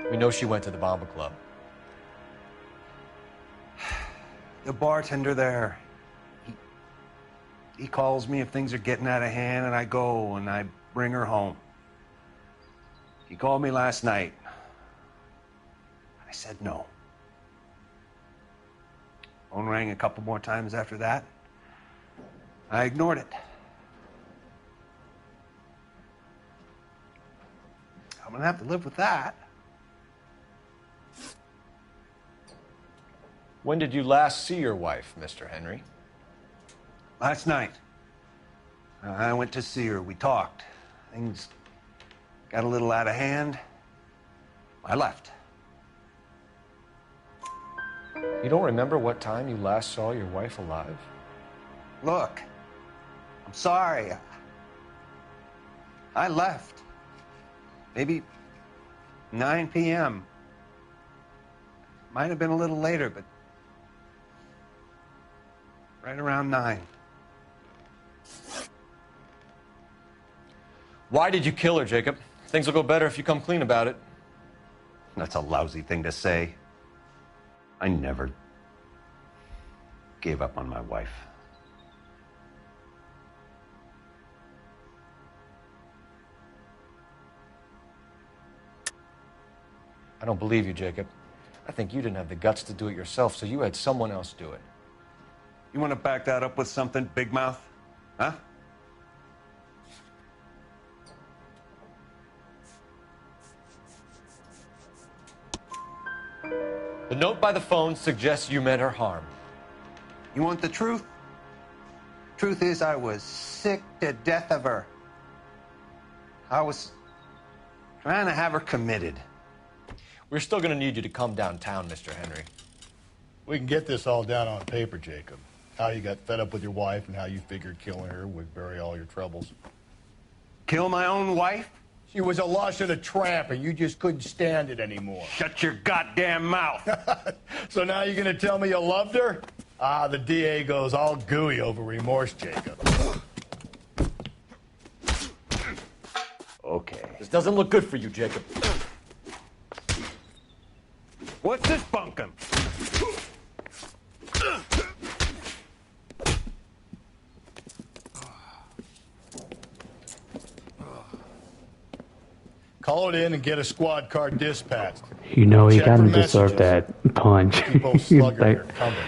We know she went to the Bomba Club. The bartender there, he calls me if things are getting out of hand, and I go and I bring her home. He called me last night. I said no. Phone rang a couple more times after that. I ignored it. I'm gonna have to live with that. When did you last see your wife, Mr. Henry? Last night. I went to see her. We talked. Things got a little out of hand. I left. You don't remember what time you last saw your wife alive? Look, I'm sorry. I left. Maybe 9 p.m. Might have been a little later, but right around 9. Why did you kill her, Jacob? Things will go better if you come clean about it. That's a lousy thing to say. I never gave up on my wife. I don't believe you, Jacob. I think you didn't have the guts to do it yourself, so you had someone else do it. You want to back that up with something, Big Mouth? Huh? The note by the phone suggests you meant her harm. You want the truth? Truth is, I was sick to death of her. I was trying to have her committed. We're still going to need you to come downtown, Mr. Henry. We can get this all down on paper, Jacob. How you got fed up with your wife and how you figured killing her would bury all your troubles. Kill my own wife? She was a lush and a tramp, and you just couldn't stand it anymore. Shut your goddamn mouth. So now you're going to tell me you loved her? Ah, the DA goes all gooey over remorse, Jacob. Okay. This doesn't look good for you, Jacob. What's this bunkum? Call it in and get a squad car dispatched. You know he Check kind for of deserved messages. that punch. Keep old He's slugger like, here coming.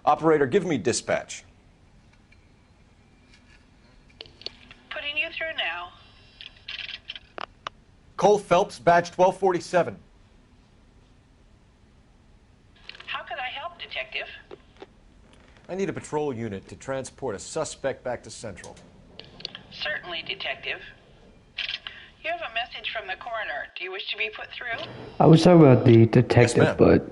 Operator, give me dispatch. Putting you through now. Cole Phelps, badge 1247. How could I help, Detective? I need a patrol unit to transport a suspect back to Central. Certainly, Detective. You have a message from the coroner. Do you wish to be put through? I was talking about the detective, but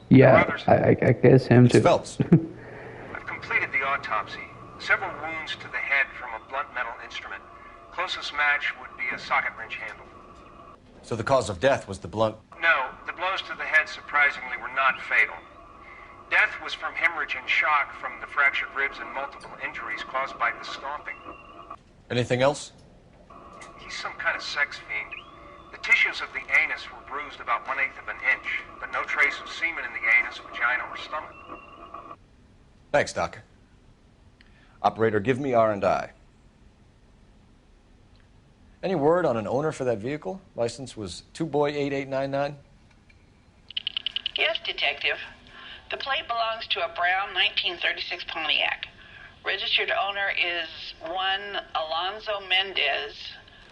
yeah, I guess him too. Phelps. I've completed the autopsy. Several wounds to the head from a blunt metal instrument. Closest match would be a socket wrench handle. So the cause of death was the blunt. No, the blows to the head surprisingly were not fatal. Death was from hemorrhage and shock from the fractured ribs and multiple injuries caused by the stomping. Anything else? He's some kind of sex fiend. The tissues of the anus were bruised about 1/8 of an inch, but no trace of semen in the anus, vagina, or stomach. Thanks, Doc. Operator, give me R&I. Any word on an owner for that vehicle? License was 2boy8899. Yes, Detective. The plate belongs to a brown 1936 Pontiac. Registered owner is one Alonzo Mendez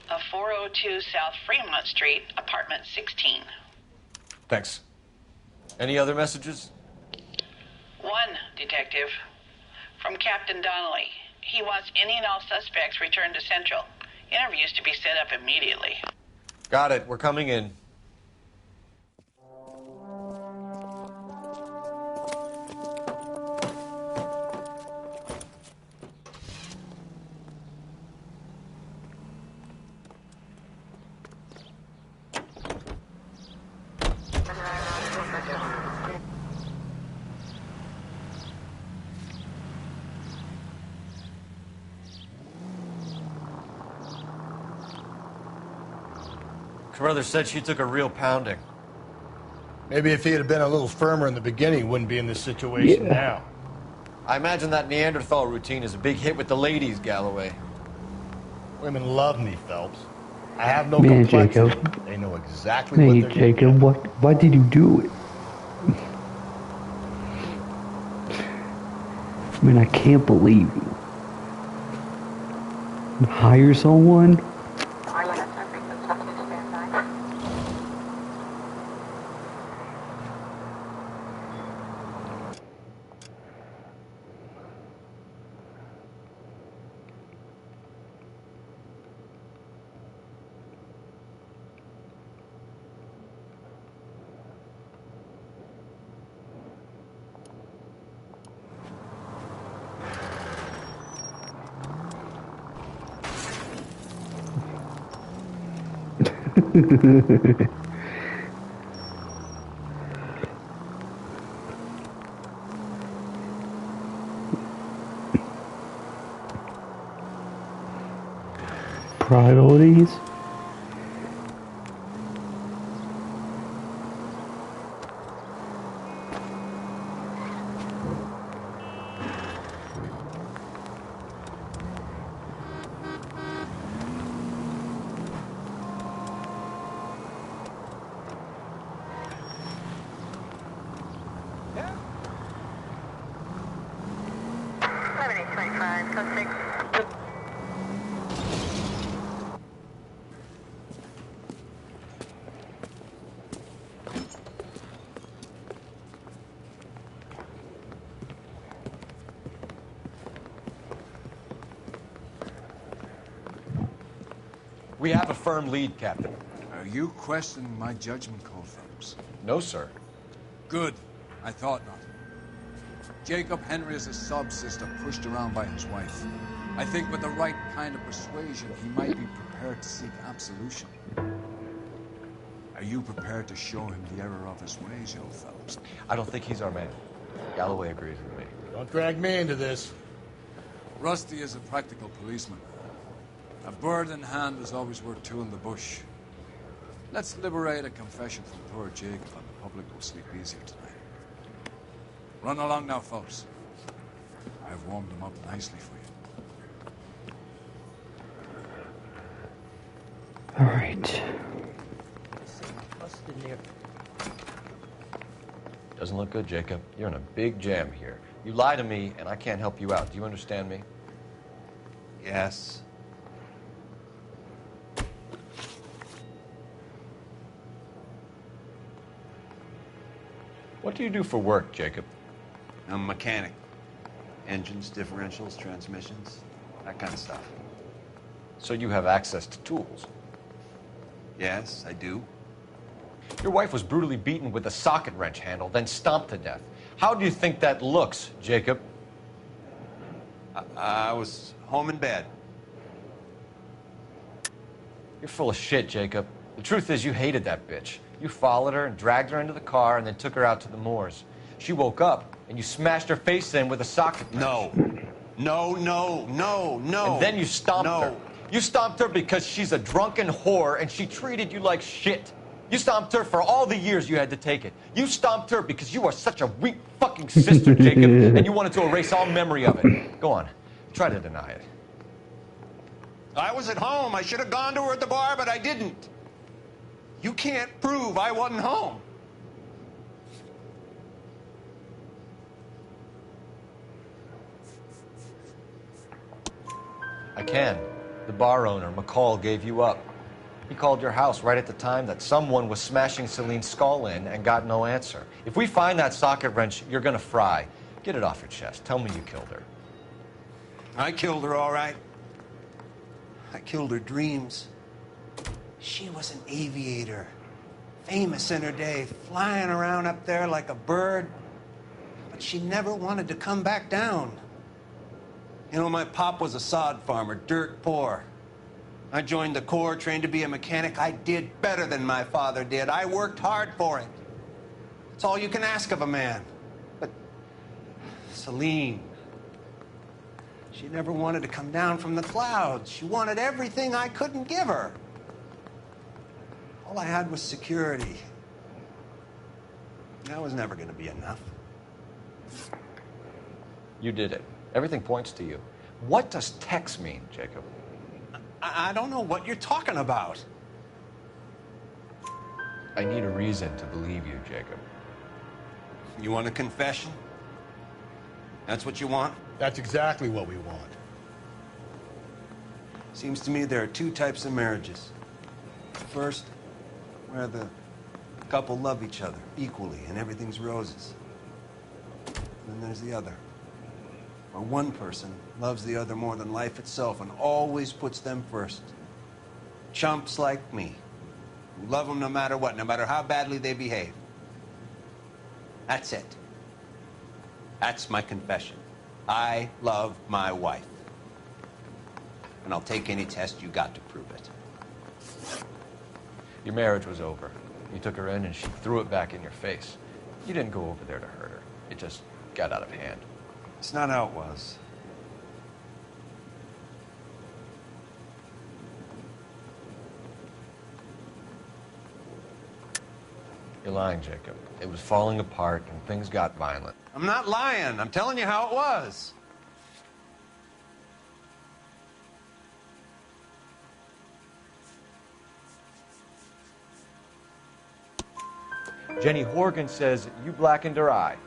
of 402 South Fremont Street, apartment 16. Thanks. Any other messages? One, Detective. From Captain Donnelly. He wants any and all suspects returned to Central. Interviews to be set up immediately. Got it. We're coming in. Carruthers said she took a real pounding. Maybe if he had been a little firmer in the beginning, he wouldn't be in this situation now. I imagine that Neanderthal routine is a big hit with the ladies, Galloway. Women love me, Phelps. I have no Man, complexity. Jacob. They know exactly Hey, what they're doing. Jacob, why did you do it? I mean, I can't believe you. Hire someone? Priorities? We have a firm lead, Captain. Are you questioning my judgment call, Phelps? No, sir. Good. I thought not. Jacob Henry is a sob-sister pushed around by his wife. I think with the right kind of persuasion, he might be prepared to seek absolution. Are you prepared to show him the error of his ways, young Phelps? I don't think he's our man. Galloway agrees with me. Don't drag me into this. Rusty is a practical policeman. A bird in hand is always worth two in the bush. Let's liberate a confession from poor Jacob, and the public will sleep easier tonight. Run along now, folks. I've warmed them up nicely for you. All right. Doesn't look good, Jacob. You're in a big jam here. You lie to me, and I can't help you out. Do you understand me? Yes. What do you do for work, Jacob? I'm a mechanic. Engines, differentials, transmissions, that kind of stuff. So you have access to tools? Yes, I do. Your wife was brutally beaten with a socket wrench handle, then stomped to death. How do you think that looks, Jacob? I was home in bed. You're full of shit, Jacob. The truth is you hated that bitch. You followed her and dragged her into the car and then took her out to the moors. She woke up and you smashed her face in with a socket wrench. No. No. And then you stomped her. You stomped her because she's a drunken whore and she treated you like shit. You stomped her for all the years you had to take it. You stomped her because you are such a weak fucking sister, Jacob, and you wanted to erase all memory of it. Go on. Try to deny it. I was at home. I should have gone to her at the bar, but I didn't. You can't prove I wasn't home. I can. The bar owner, McCall, gave you up. He called your house right at the time that someone was smashing Celine's skull in and got no answer. If we find that socket wrench, you're gonna fry. Get it off your chest. Tell me you killed her. I killed her, all right. I killed her dreams. She was an aviator, famous in her day, flying around up there like a bird. But she never wanted to come back down. You know, my pop was a sod farmer, dirt poor. I joined the Corps, trained to be a mechanic. I did better than my father did. I worked hard for it. It's all you can ask of a man. But Celine, she never wanted to come down from the clouds. She wanted everything I couldn't give her. All I had was security. That was never going to be enough. You did it. Everything points to you. What does Tex mean, Jacob? I don't know what you're talking about. I need a reason to believe you, Jacob. You want a confession? That's what you want? That's exactly what we want. Seems to me there are two types of marriages. First, where the couple love each other equally and everything's roses. And then there's the other, where one person loves the other more than life itself and always puts them first. Chumps like me, who love them no matter what, no matter how badly they behave. That's it. That's my confession. I love my wife. And I'll take any test you got to prove it. Your marriage was over. You took her in and she threw it back in your face. You didn't go over there to hurt her. It just got out of hand. It's not how it was. You're lying, Jacob. It was falling apart and things got violent. I'm not lying. I'm telling you how it was. Jenny Horgan says you blackened her eye.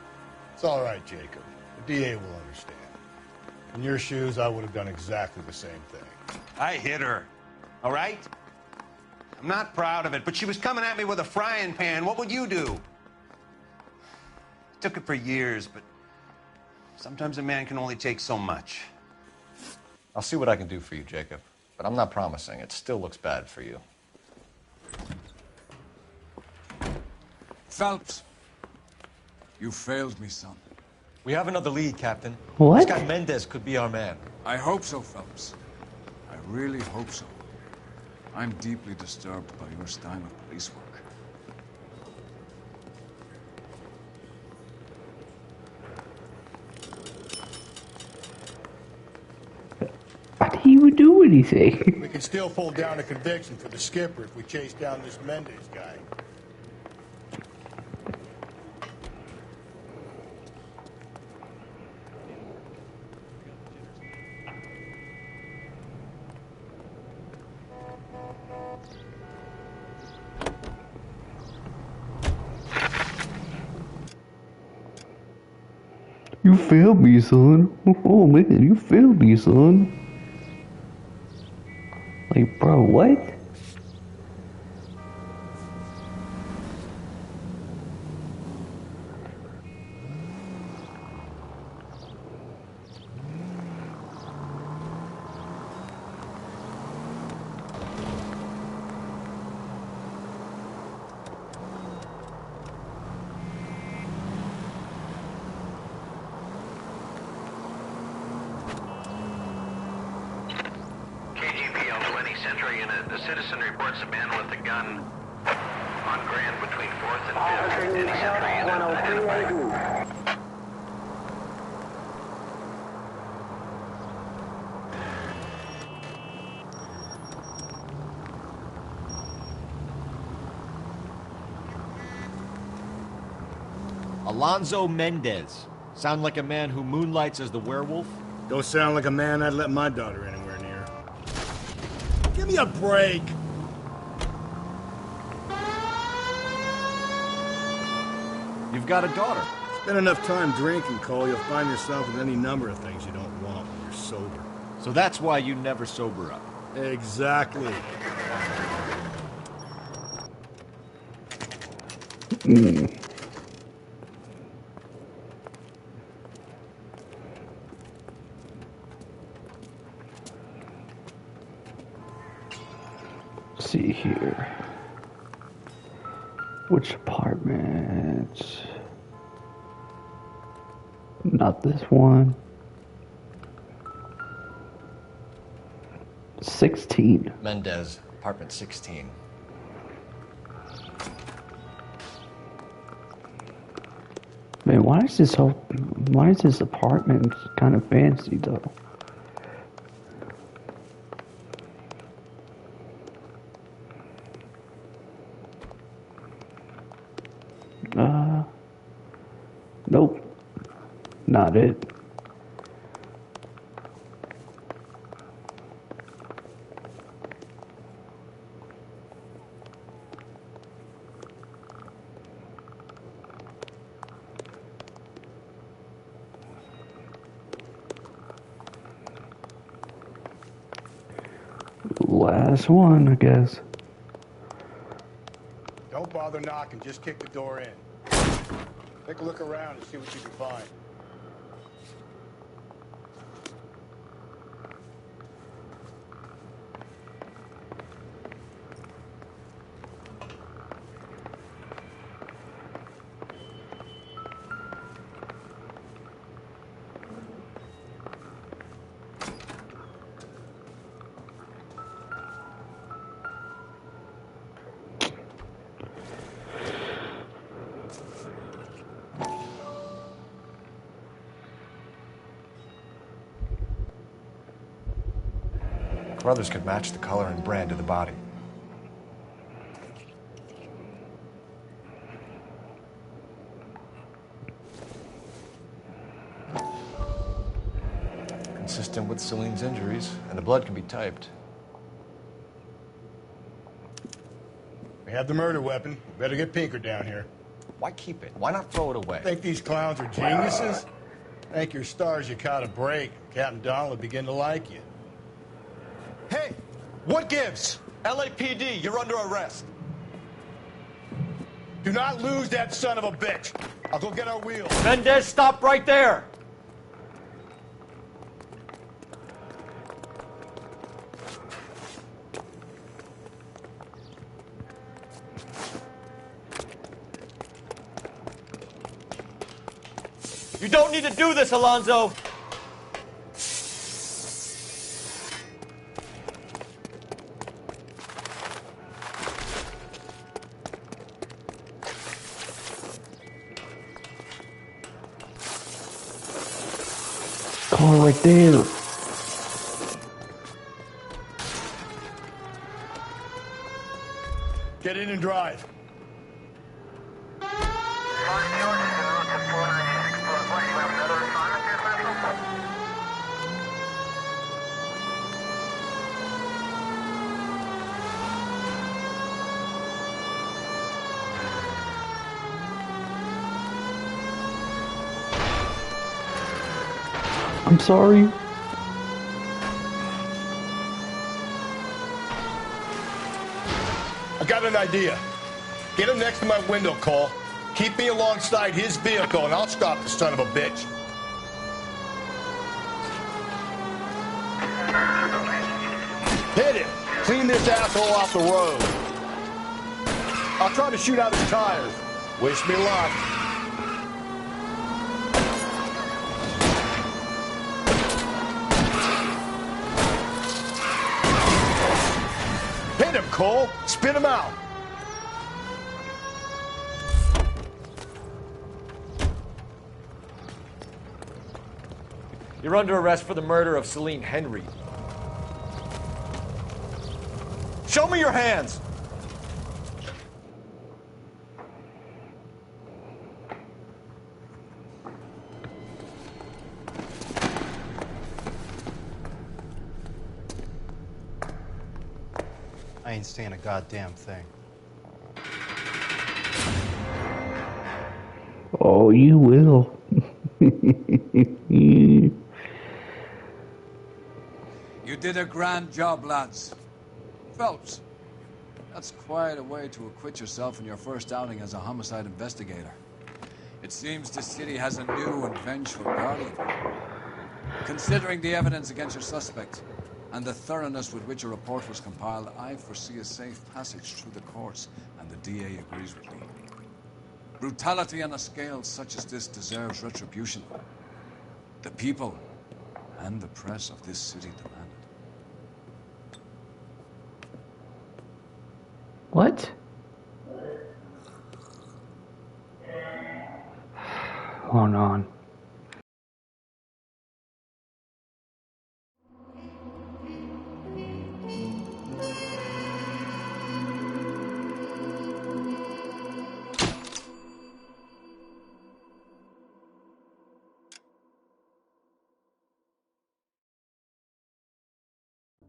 It's all right, Jacob. The DA will understand. In your shoes, I would have done exactly the same thing. I hit her. All right? I'm not proud of it, but she was coming at me with a frying pan. What would you do? Took it for years, but sometimes a man can only take so much. I'll see what I can do for you, Jacob. But I'm not promising. It still looks bad for you. Phelps, you failed me, son. We have another lead, Captain. What? This guy Mendez could be our man. I hope so, Phelps. I really hope so. I'm deeply disturbed by your style of police work. But he would do anything. We can still pull down a conviction for the skipper if we chase down this Mendez guy. You failed me, son. Oh man, you failed me, son. Like, bro, what? Century unit. The citizen reports a man with a gun on Grand between 4th and 5th. Any Century unit identified. Alonzo Mendez. Sound like a man who moonlights as the werewolf? Don't sound like a man I'd let my daughter anywhere near. Give me a break. You've got a daughter. Spend enough time drinking, Cole. You'll find yourself with any number of things you don't want when you're sober. So that's why you never sober up. Exactly. See here. Which apartment? Not this one. 16. Mendez, apartment 16. Man, why is this apartment kind of fancy though? Nope. Not it. Last one, I guess. Don't bother knocking, just kick the door in. Take a look around and see what you can find. Brothers could match the color and brand of the body. Consistent with Celine's injuries, and the blood can be typed. We have the murder weapon. Better get Pinker down here. Why keep it? Why not throw it away? Think these clowns are geniuses? Thank your stars you caught a break. Captain Donald will begin to like you. Hey, what gives? LAPD, you're under arrest. Do not lose that son of a bitch. I'll go get our wheels. Mendez, stop right there. You don't need to do this, Alonzo. Car right there. Get in and drive. I'm sorry. I got an idea. Get him next to my window, Cole. Keep me alongside his vehicle, and I'll stop the son of a bitch. Hit him. Clean this asshole off the road. I'll try to shoot out his tires. Wish me luck. Hit him, Cole. Spit him out. You're under arrest for the murder of Celine Henry. Show me your hands. I ain't saying a goddamn thing. Oh, you will. You did a grand job, lads. Phelps, that's quite a way to acquit yourself in your first outing as a homicide investigator. It seems the city has a new and vengeful guardian. Considering the evidence against your suspect and the thoroughness with which a report was compiled, I foresee a safe passage through the courts, and the DA agrees with me. Brutality on a scale such as this deserves retribution. The people and the press of this city demand it. What? Hold on.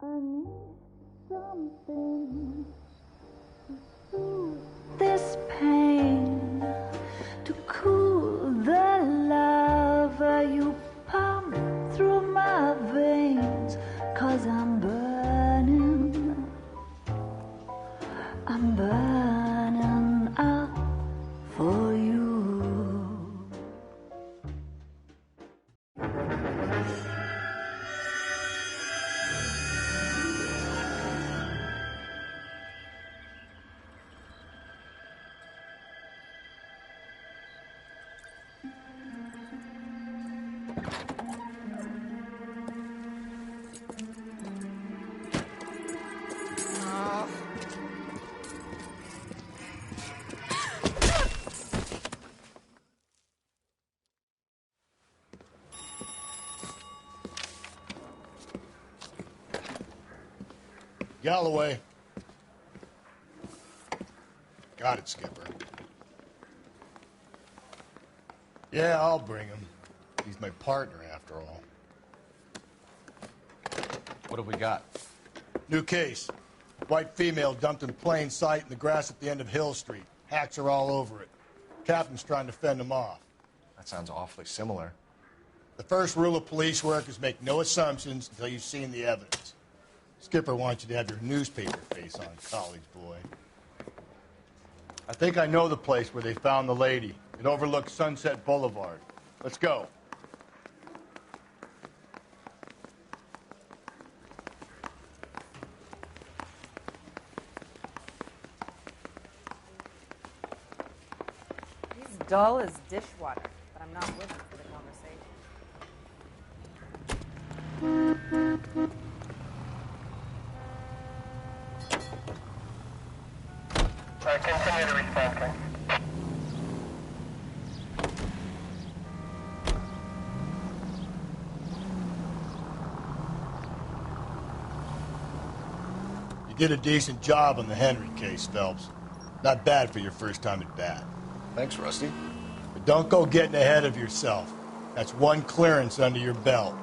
I need something to soothe this pain, to cool the lava you pump through my veins, 'cause I'm burning up for you. Galloway. Got it, Skipper. Yeah, I'll bring him. He's my partner, after all. What have we got? New case. White female dumped in plain sight in the grass at the end of Hill Street. Hacks are all over it. Captain's trying to fend them off. That sounds awfully similar. The first rule of police work is make no assumptions until you've seen the evidence. Skipper wants you to have your newspaper face on, college boy. I think I know the place where they found the lady. It overlooks Sunset Boulevard. Let's go. He's dull as dishwater, but I'm not with him for the conversation. Continue to respond, sir. You did a decent job on the Henry case, Phelps. Not bad for your first time at bat. Thanks, Rusty. But don't go getting ahead of yourself. That's one clearance under your belt.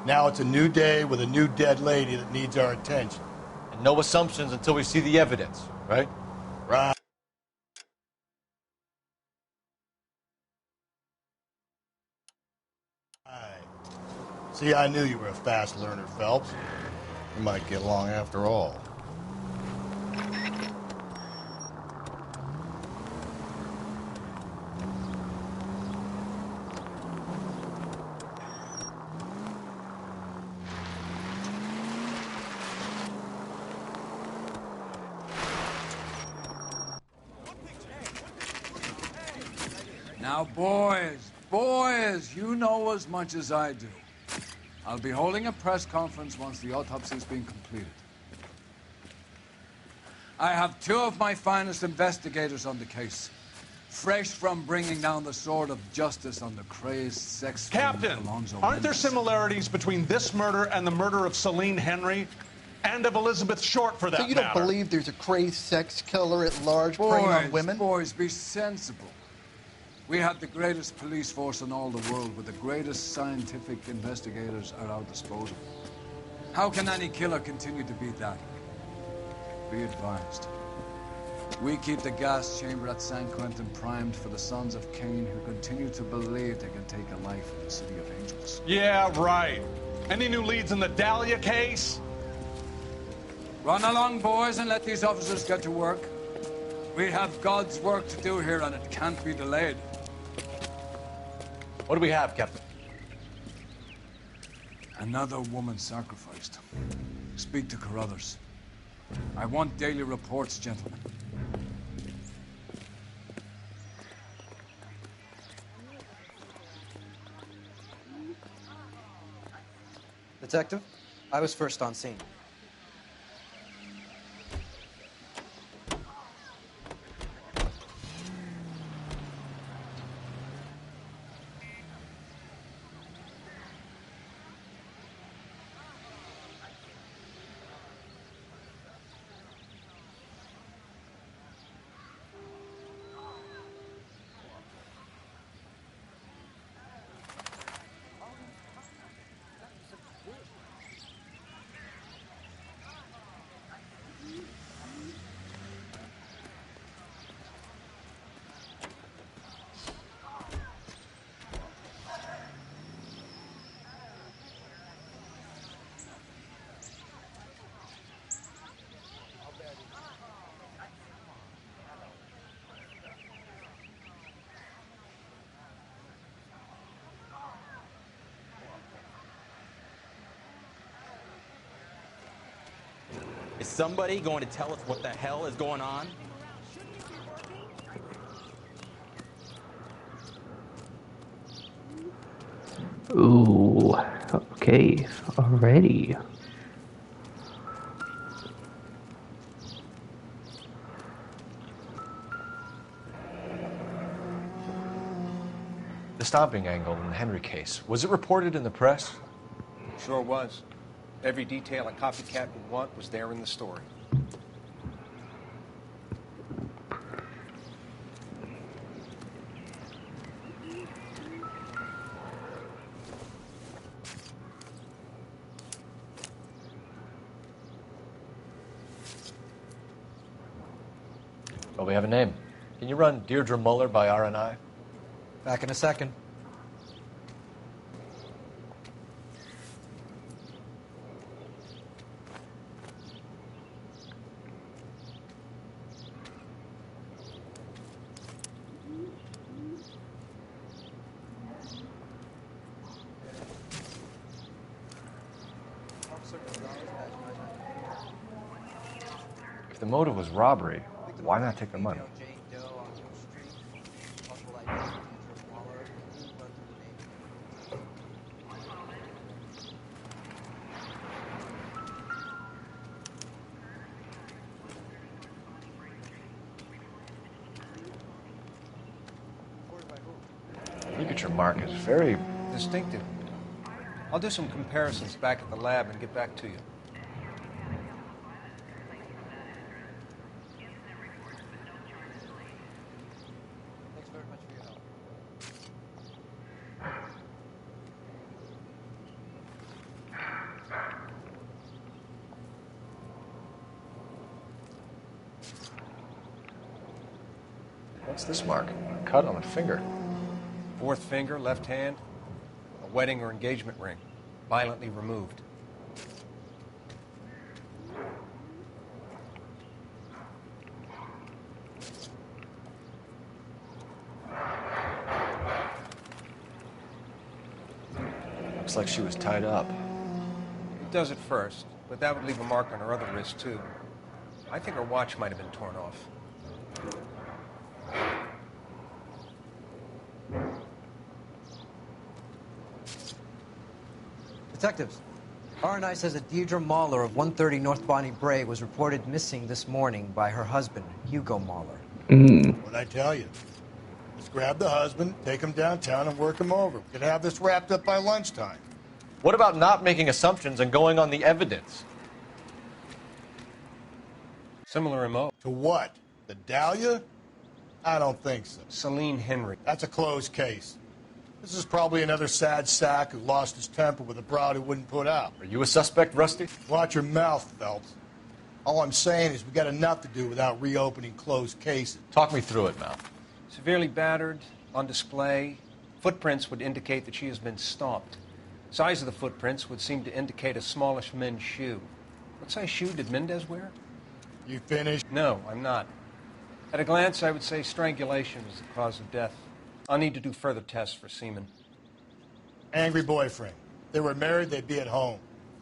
Now it's a new day with a new dead lady that needs our attention. And no assumptions until we see the evidence, right? Right. See, I knew you were a fast learner, Phelps. We might get along after all. Now, boys, you know as much as I do. I'll be holding a press conference once the autopsy's been completed. I have two of my finest investigators on the case, fresh from bringing down the sword of justice on the crazed sex Captain, Alonzo aren't there Mendes. similarities between this murder and the murder of Celine Henry? And of Elizabeth Short, for that So you don't matter? believe there's a crazed sex killer at large preying on women? Boys, be sensible. We have the greatest police force in all the world with the greatest scientific investigators at our disposal. How can any killer continue to beat that? Be advised. We keep the gas chamber at San Quentin primed for the sons of Cain who continue to believe they can take a life in the City of Angels. Yeah, right. Any new leads in the Dahlia case? Run along, boys, and let these officers get to work. We have God's work to do here, and it can't be delayed. What do we have, Captain? Another woman sacrificed. Speak to Carruthers. I want daily reports, gentlemen. Detective, I was first on scene. Is somebody going to tell us what the hell is going on? Ooh, okay, already. The stomping angle in the Henry case, was it reported in the press? Sure was. Every detail a copycat would want was there in the story. Well, we have a name. Can you run Deirdre Muller by RNI? Back in a second. If the motive was robbery, why not take the money? Look at your mark. It's very distinctive. I'll do some comparisons back at the lab and get back to you. Thanks very much for your help. What's this mark? A cut on a finger. Fourth finger, left hand, a wedding or engagement ring, violently removed. Looks like she was tied up. It does at first, but that would leave a mark on her other wrist, too. I think her watch might have been torn off. Detectives, RNI says that Deirdre Mahler of 130 North Bonnie Bray was reported missing this morning by her husband, Hugo Mahler. What'd I tell you? Let's grab the husband, take him downtown, and work him over. We could have this wrapped up by lunchtime. What about not making assumptions and going on the evidence? Similar MO. To what? The Dahlia? I don't think so. Celine Henry. That's a closed case. This is probably another sad sack who lost his temper with a broad who wouldn't put out. Are you a suspect, Rusty? Watch your mouth, Phelps. All I'm saying is we got enough to do without reopening closed cases. Talk me through it, Mal. Severely battered, on display. Footprints would indicate that she has been stomped. Size of the footprints would seem to indicate a smallish men's shoe. What size shoe did Mendez wear? You finished? No, I'm not. At a glance, I would say strangulation was the cause of death. I'll need to do further tests for semen. Angry boyfriend. If they were married, they'd be at home,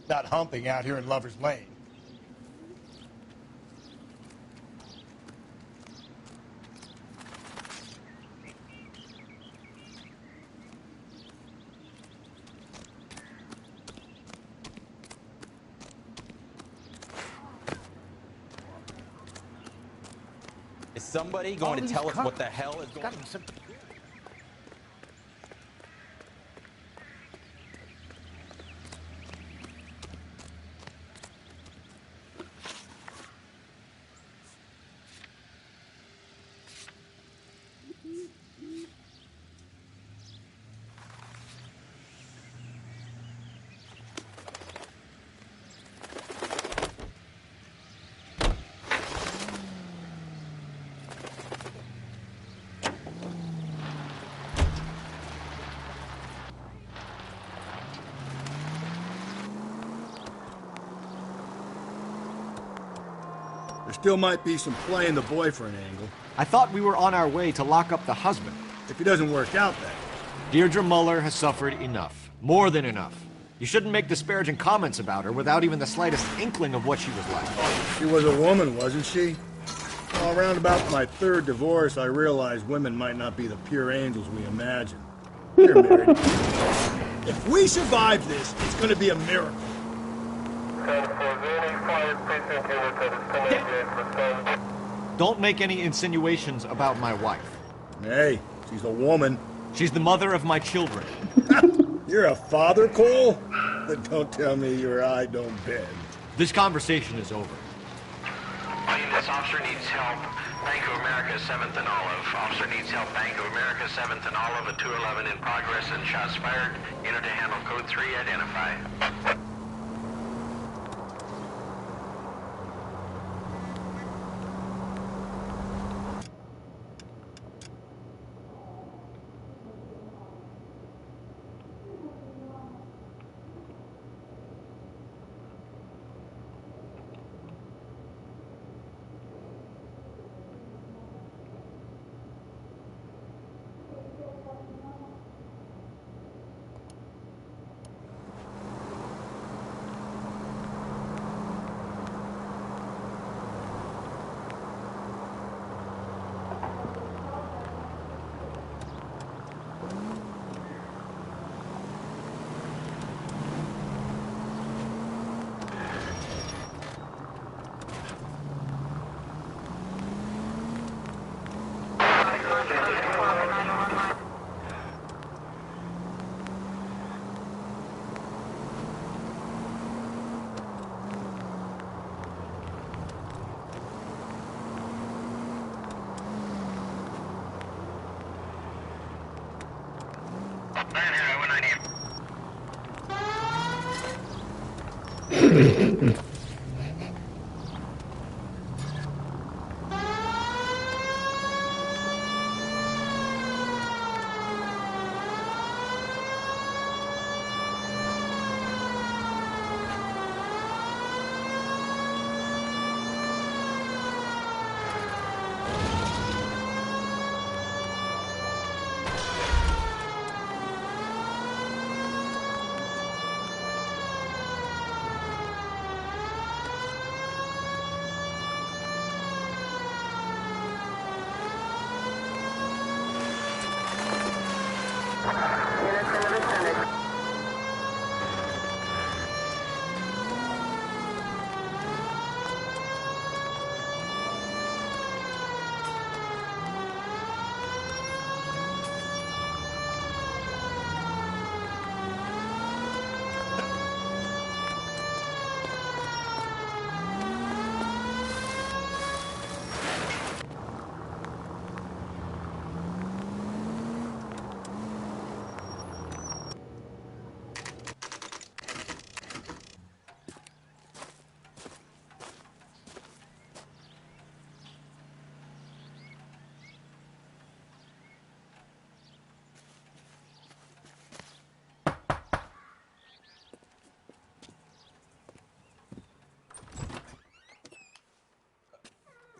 not humping out here in Lover's Lane. Is somebody going to tell us what the hell is going on? There still might be some play in the boyfriend angle. I thought we were on our way to lock up the husband. If he doesn't work out, then. Deirdre Muller has suffered enough. More than enough. You shouldn't make disparaging comments about her without even the slightest inkling of what she was like. She was a woman, wasn't she? Well, around about my third divorce, I realized women might not be the pure angels we imagine. You're married. If we survive this, it's going to be a miracle. Don't make any insinuations about my wife. Hey, she's a woman. She's the mother of my children. You're a father, Cole? Then don't tell me your eye don't bend. This conversation is over. This officer needs help. Bank of America, 7th and Olive. Officer needs help. Bank of America, 7th and Olive. A 211 in progress and shots fired. Unit to handle code 3. Identify.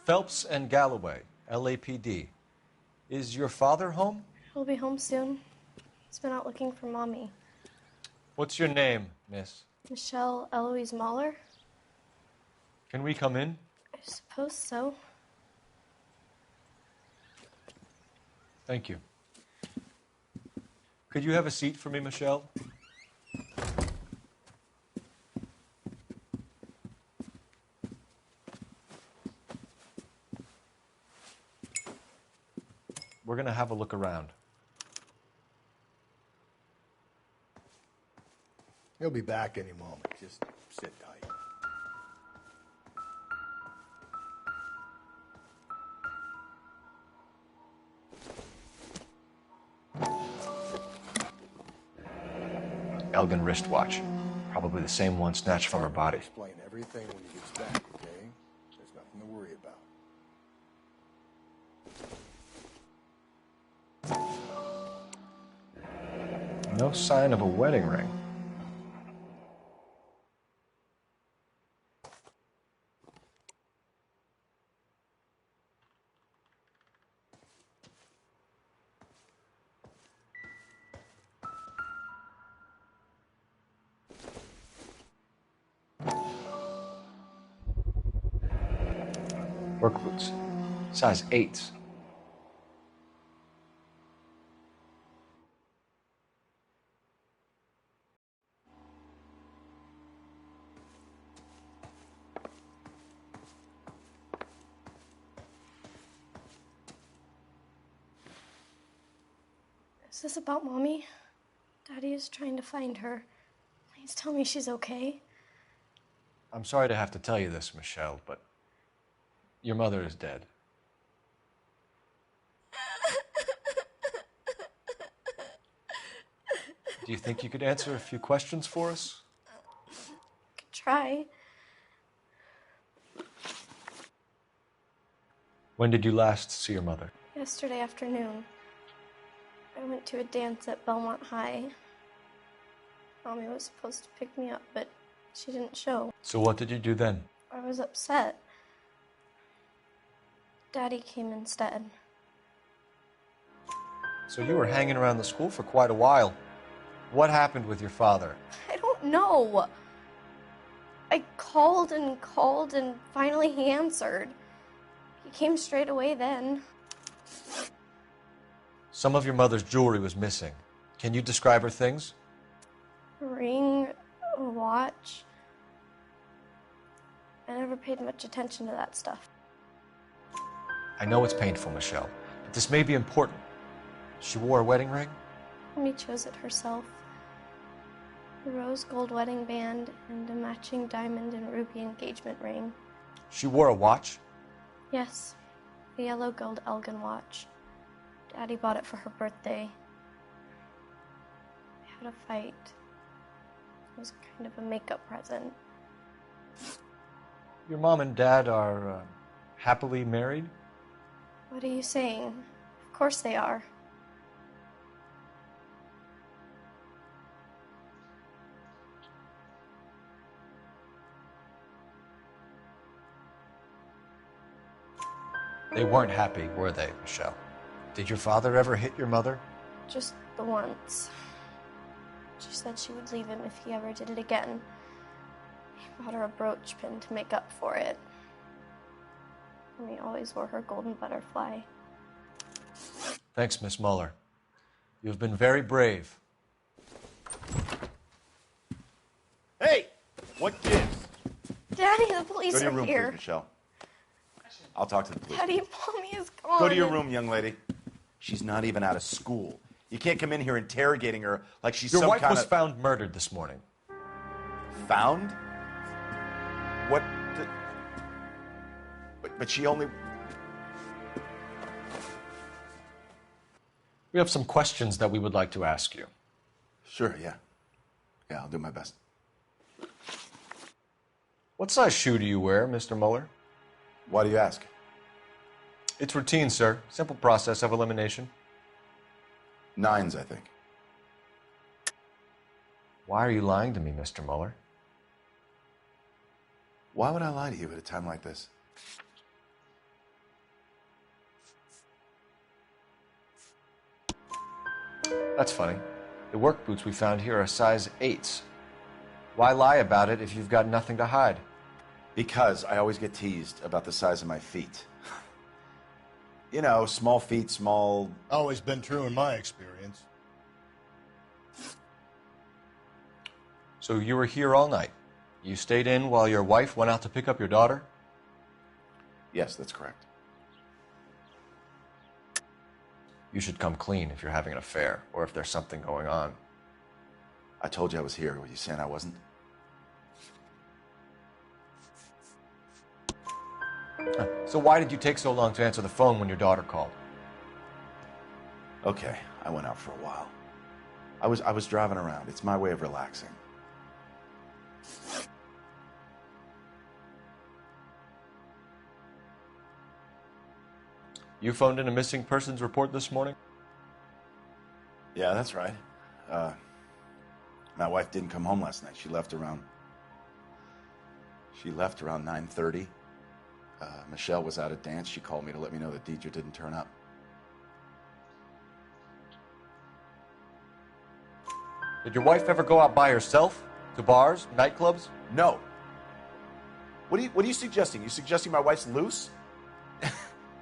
Phelps and Galloway, LAPD. Is your father home? He'll be home soon. He's been out looking for Mommy. What's your name, miss? Michelle Eloise Mahler? Can we come in? I suppose so. Thank you. Could you have a seat for me, Michelle? We're going to have a look around. He'll be back any moment. Just sit tight. Elgin wristwatch. Probably the same one snatched from her body. Explain everything when he gets back, okay? There's nothing to worry about. No sign of a wedding ring. Work boots. Size 8s. Is this about Mommy? Daddy is trying to find her. Please tell me she's okay. I'm sorry to have to tell you this, Michelle, but your mother is dead. Do you think you could answer a few questions for us? Could try. When did you last see your mother? Yesterday afternoon. I went to a dance at Belmont High. Mommy was supposed to pick me up, but she didn't show. So what did you do then? I was upset. Daddy came instead. So you were hanging around the school for quite a while. What happened with your father? I don't know. I called and finally he answered. He came straight away then. Some of your mother's jewelry was missing. Can you describe her things? A ring, a watch. I never paid much attention to that stuff. I know it's painful, Michelle, but this may be important. She wore a wedding ring? Mommy chose it herself. A rose gold wedding band and a matching diamond and ruby engagement ring. She wore a watch? Yes, the yellow gold Elgin watch. Daddy bought it for her birthday. We had a fight. It was kind of a makeup present. Your mom and dad are happily married? What are you saying? Of course they are. They weren't happy, were they, Michelle? Did your father ever hit your mother? Just the once. She said she would leave him if he ever did it again. He bought her a brooch pin to make up for it. And he always wore her golden butterfly. Thanks, Miss Muller. You've been very brave. Hey! What gives? Daddy, the police Go to your are room, here. please, Michelle. I'll talk to the police. Daddy, Mommy is gone. Go to your room, young lady. She's not even out of school. You can't come in here interrogating her like she's Your some wife kind was of... found murdered this morning. Found? What? But she only... We have some questions that we would like to ask you. Sure, yeah. Yeah, I'll do my best. What size shoe do you wear, Mr. Muller? Why do you ask? It's routine, sir. Simple process of elimination. 9s, I think. Why are you lying to me, Mr. Muller? Why would I lie to you at a time like this? That's funny. The work boots we found here are size 8s. Why lie about it if you've got nothing to hide? Because I always get teased about the size of my feet. You know, small feet, small... Always been true in my experience. So you were here all night. You stayed in while your wife went out to pick up your daughter? Yes, that's correct. You should come clean if you're having an affair, or if there's something going on. I told you I was here. Were you saying I wasn't? So why did you take so long to answer the phone when your daughter called? Okay, I went out for a while. I was driving around. It's my way of relaxing. You phoned in a missing persons report this morning? Yeah, that's right. My wife didn't come home last night. She left around 9:30. Michelle was out at dance. She called me to let me know that Deidre didn't turn up. Did your wife ever go out by herself? To bars, nightclubs? No. What are you suggesting? You suggesting my wife's loose?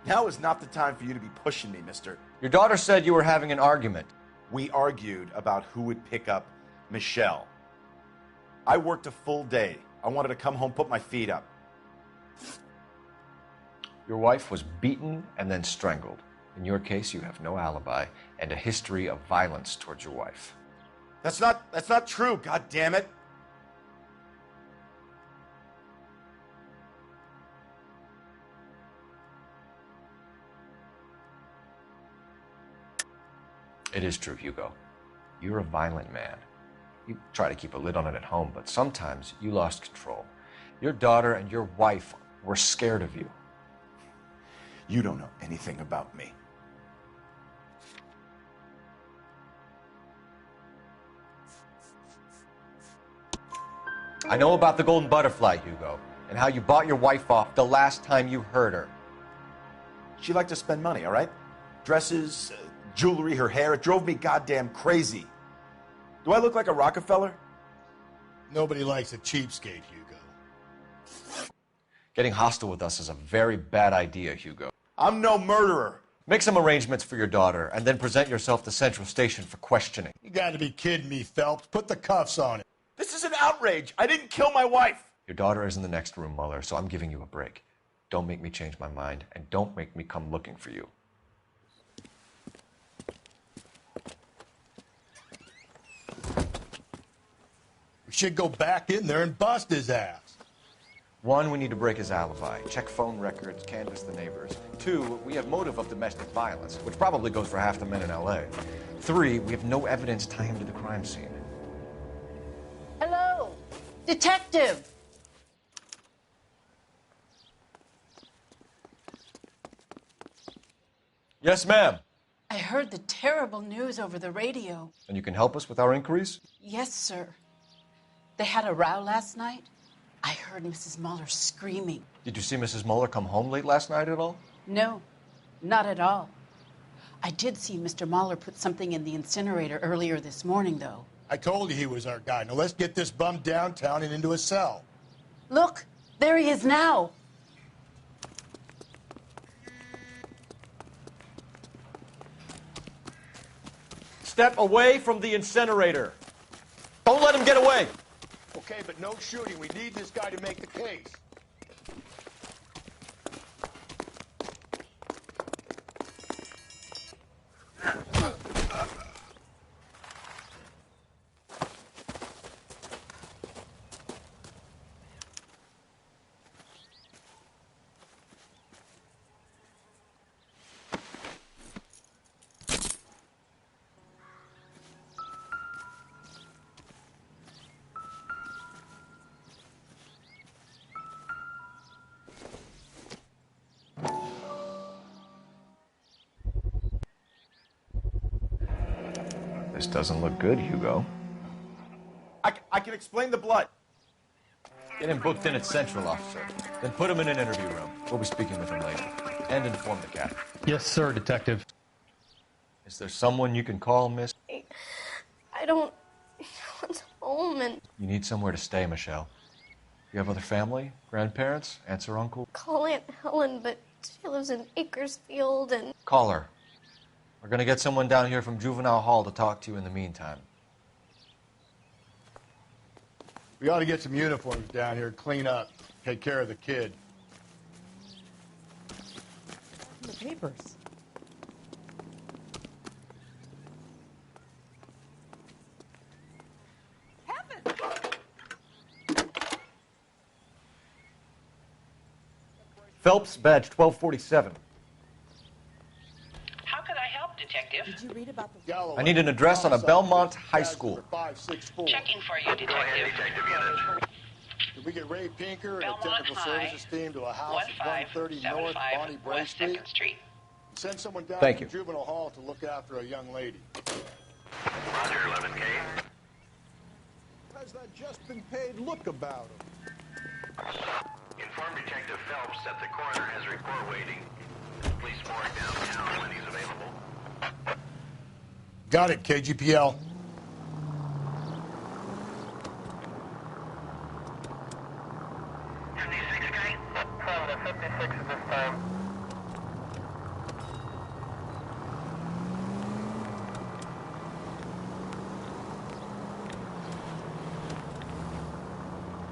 Now is not the time for you to be pushing me, mister. Your daughter said you were having an argument. We argued about who would pick up Michelle. I worked a full day. I wanted to come home, put my feet up. Your wife was beaten and then strangled. In your case, you have no alibi and a history of violence towards your wife. That's not true, God damn it. It is true, Hugo. You're a violent man. You try to keep a lid on it at home, but sometimes you lost control. Your daughter and your wife were scared of you. You don't know anything about me. I know about the golden butterfly, Hugo, and how you bought your wife off the last time you heard her. She liked to spend money, all right? Dresses, jewelry, her hair. It drove me goddamn crazy. Do I look like a Rockefeller? Nobody likes a cheapskate, Hugo. Getting hostile with us is a very bad idea, Hugo. I'm no murderer. Make some arrangements for your daughter, and then present yourself to Central Station for questioning. You gotta be kidding me, Phelps. Put the cuffs on it. This is an outrage. I didn't kill my wife. Your daughter is in the next room, Muller, so I'm giving you a break. Don't make me change my mind, and don't make me come looking for you. We should go back in there and bust his ass. 1, we need to break his alibi. Check phone records, canvass the neighbors. 2, we have motive of domestic violence, which probably goes for half the men in L.A. 3, we have no evidence tying him to the crime scene. Hello, detective. Yes, ma'am. I heard the terrible news over the radio. And you can help us with our inquiries? Yes, sir. They had a row last night. I heard Mrs. Muller screaming. Did you see Mrs. Muller come home late last night at all? No, not at all. I did see Mr. Muller put something in the incinerator earlier this morning, though. I told you he was our guy. Now let's get this bum downtown and into a cell. Look, there he is now. Step away from the incinerator. Don't let him get away. Okay, but no shooting. We need this guy to make the case. This doesn't look good, Hugo. I can explain the blood. Get him booked in at Central, officer. Then put him in an interview room. We'll be speaking with him later. And inform the captain. Yes, sir, Detective. Is there someone you can call, miss? I don't want home, and You need somewhere to stay, Michelle. You have other family? Grandparents? Aunts or uncle? call Aunt Helen, but she lives in Bakersfield, and Call her. We're gonna get someone down here from Juvenile Hall to talk to you in the meantime. We ought to get some uniforms down here, clean up, take care of the kid. The papers. Phelps, badge 1247. How could I help, Detective? Did you read about the... I need an address on a Belmont High School. Checking for you, Detective. Did we get Ray Pinker and a Belmont technical High, services team to a house at 130 North Bonnie Bray West Street? 2nd Street. Send someone down Thank to you. Juvenile Hall to look after a young lady. Roger, 11K. Has that just been paid look about him? Inform Detective Phelps that the coroner has report waiting. Police morgue downtown when he's available. Got it, KGPL.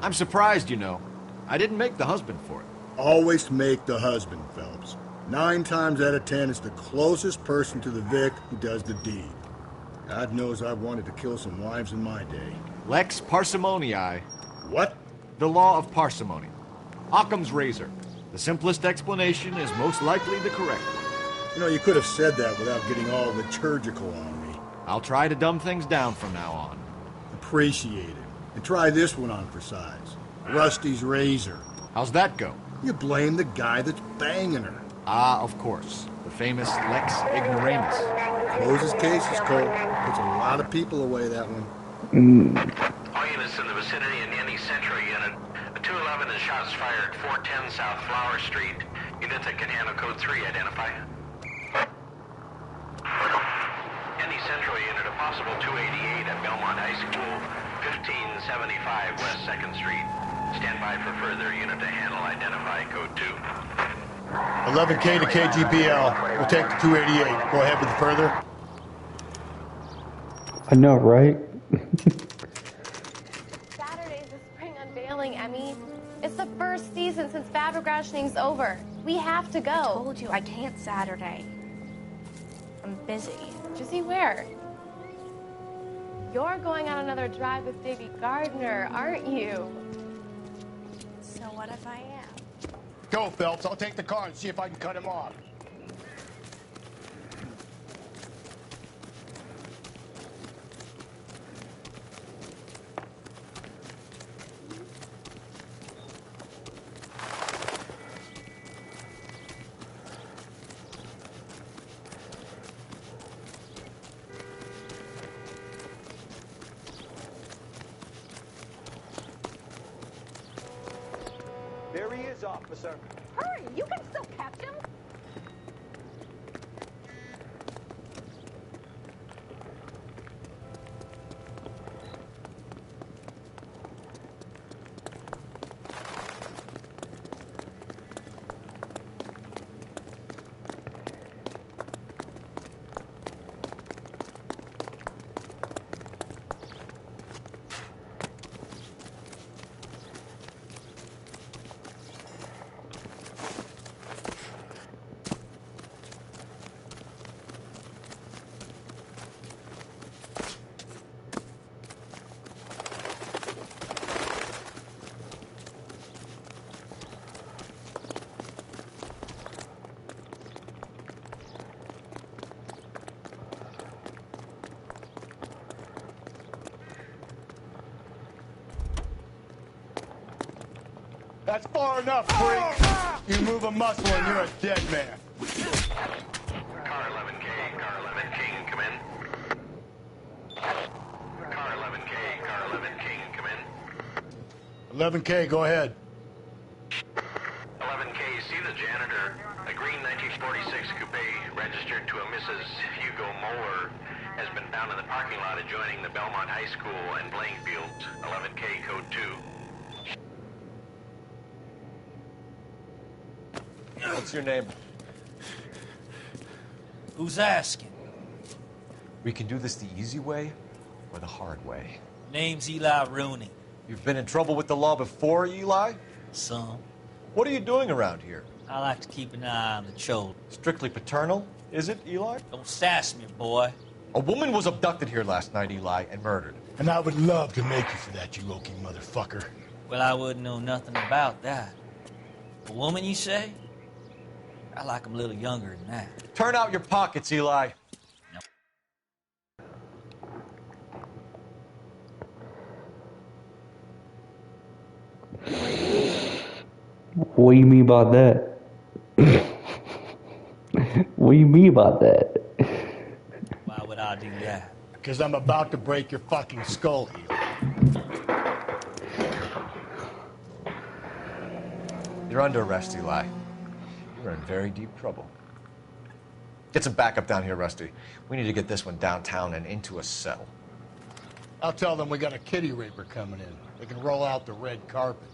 I'm surprised, you know. I didn't make the husband for it. Always make the husband, Phelps. 9 times out of 10, it's the closest person to the Vic who does the deed. God knows I've wanted to kill some wives in my day. Lex parsimonii. What? The law of parsimony. Occam's razor. The simplest explanation is most likely the correct one. You know, you could have said that without getting all liturgical on me. I'll try to dumb things down from now on. Appreciate it. And try this one on for size. Rusty's razor. How's that go? You blame the guy that's banging her. Ah, of course. The famous Lex ignoramus. Closes cases, Cole. Puts a lot of people away, that one. All units in the vicinity in any Central unit. A 211 and shots fired 410 South Flower Street. Unit that can handle code 3, identify. Any Central unit, a possible 288 at Belmont High School, 1575 West 2nd Street. Stand by for further unit to handle, identify code 2. 11K to KGPL. We'll take the 288. Go ahead with the further. I know, right? Saturday's the spring unveiling, Emmy. It's the first season since fabric rationing's over. We have to go. I told you I can't Saturday. I'm busy. Busy where? You're going on another drive with Davy Gardner, aren't you? So what if I am? Go, Phelps. I'll take the car and see if I can cut him off. There he is, officer. Hurry! You can still catch him! That's far enough, freak. You move a muscle and you're a dead man. Car 11K, car 11 King, come in. Car 11K, car 11 King, come in. 11K, go ahead. 11K, see the janitor. A green 1946 coupe registered to a Mrs. Hugo down in the parking lot adjoining the Belmont High School and playing field, 11K code 2. What's your name? Who's asking? We can do this the easy way or the hard way. Name's Eli Rooney. You've been in trouble with the law before, Eli? Some. What are you doing around here? I like to keep an eye on the children. Strictly paternal, is it, Eli? Don't sass me, boy. A woman was abducted here last night, Eli, and murdered. And I would love to make you for that, you Okie motherfucker. Well, I wouldn't know nothing about that. A woman, you say? I like 'em a little younger than that. Turn out your pockets, Eli. What do you mean by that? What do you mean by that? Why would I do that? Because I'm about to break your fucking skull, Eli. You're under arrest, Eli. You're in very deep trouble. Get some backup down here, Rusty. We need to get this one downtown and into a cell. I'll tell them we got a kitty raper coming in. They can roll out the red carpet.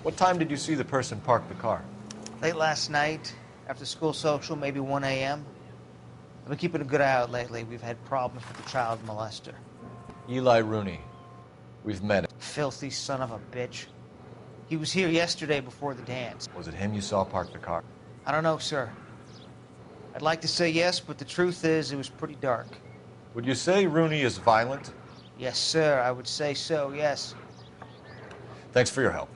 What time did you see the person park the car? Late last night, after school social, maybe 1 a.m. I've been keeping a good eye out lately. We've had problems with the child molester. Eli Rooney. We've met him. Filthy son of a bitch. He was here yesterday before the dance. Was it him you saw park the car? I don't know, sir. I'd like to say yes, but the truth is it was pretty dark. Would you say Rooney is violent? Yes, sir. I would say so, yes. Thanks for your help.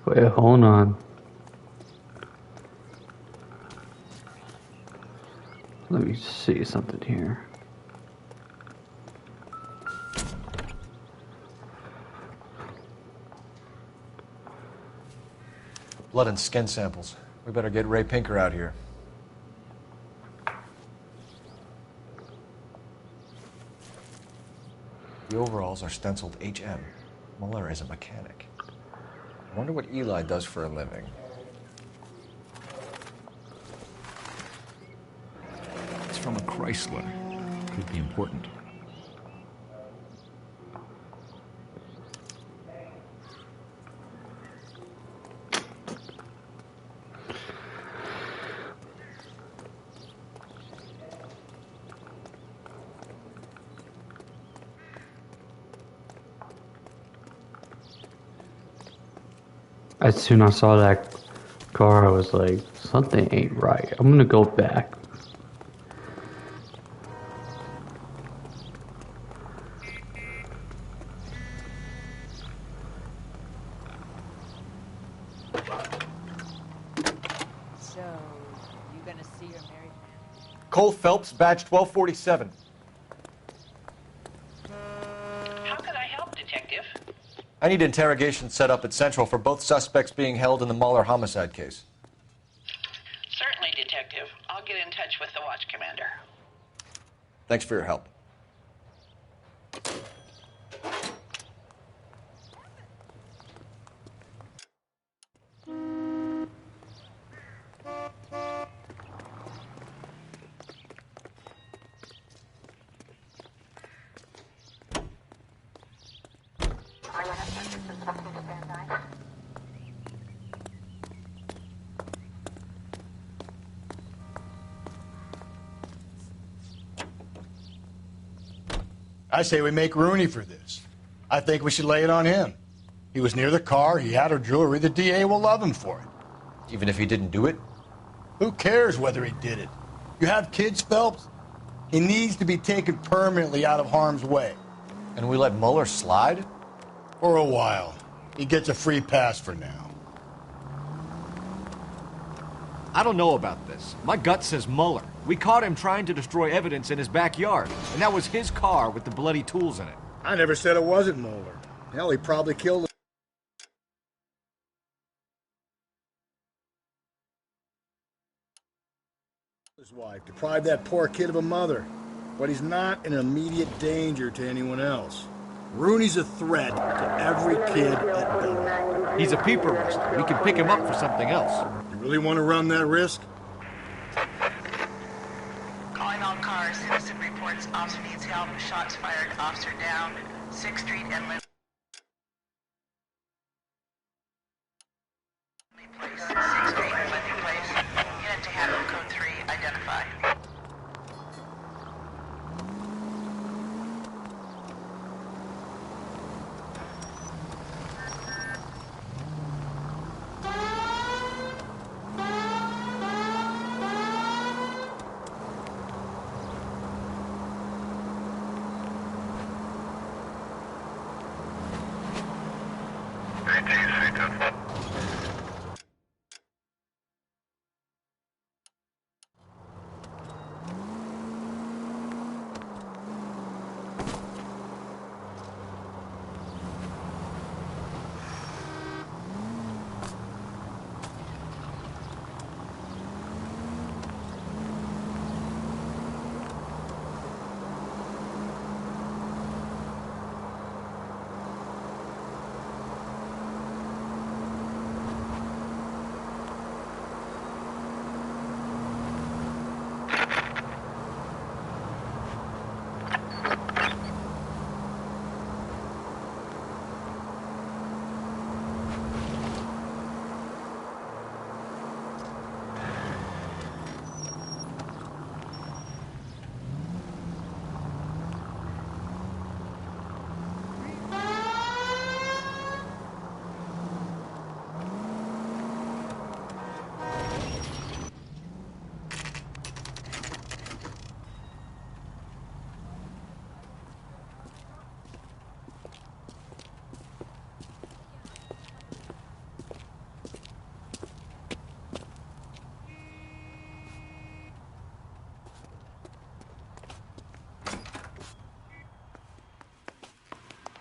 Wait, hold on. Let me see something here. Blood and skin samples. We better get Ray Pinker out here. The overalls are stenciled HM. Muller is a mechanic. I wonder what Eli does for a living. It's from a Chrysler. Could be important. As soon as I saw that car, I was like, something ain't right. I'm gonna go back. So, you gonna see your married man? Cole Phelps, badge 1247. How can I help, Detective? I need interrogation set up at Central for both suspects being held in the Muller homicide case. Certainly, Detective. I'll get in touch with the watch commander. Thanks for your help. I say we make Rooney for this. I think we should lay it on him. He was near the car, he had her jewelry, the DA will love him for it. Even if he didn't do it? Who cares whether he did it? You have kids, Phelps? He needs to be taken permanently out of harm's way. And we let Muller slide? For a while. He gets a free pass for now. I don't know about this. My gut says Mueller. We caught him trying to destroy evidence in his backyard, and that was his car with the bloody tools in it. I never said it wasn't Mueller. Hell, he probably killed his wife, deprived that poor kid of a mother. But he's not an immediate danger to anyone else. Rooney's a threat to every kid at Dunn. He's a peeper rustler. We can pick him up for something else. You really want to run that risk? Calling all cars. Citizen reports officer needs help. Shots fired. Officer down. 6th Street and Lindley Place. 6th Street and Lindley Place. Unit to handle code 3. Identify.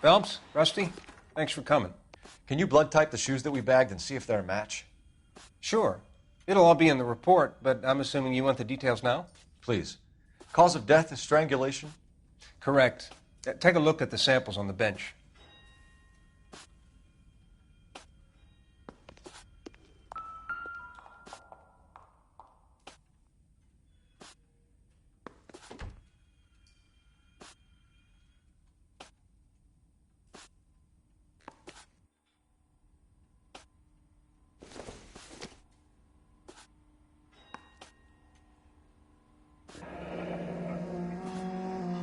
Phelps, Rusty, thanks for coming. Can you blood type the shoes that we bagged and see if they're a match? Sure. It'll all be in the report, but I'm assuming you want the details now? Please. Cause of death is strangulation? Correct. Take a look at the samples on the bench.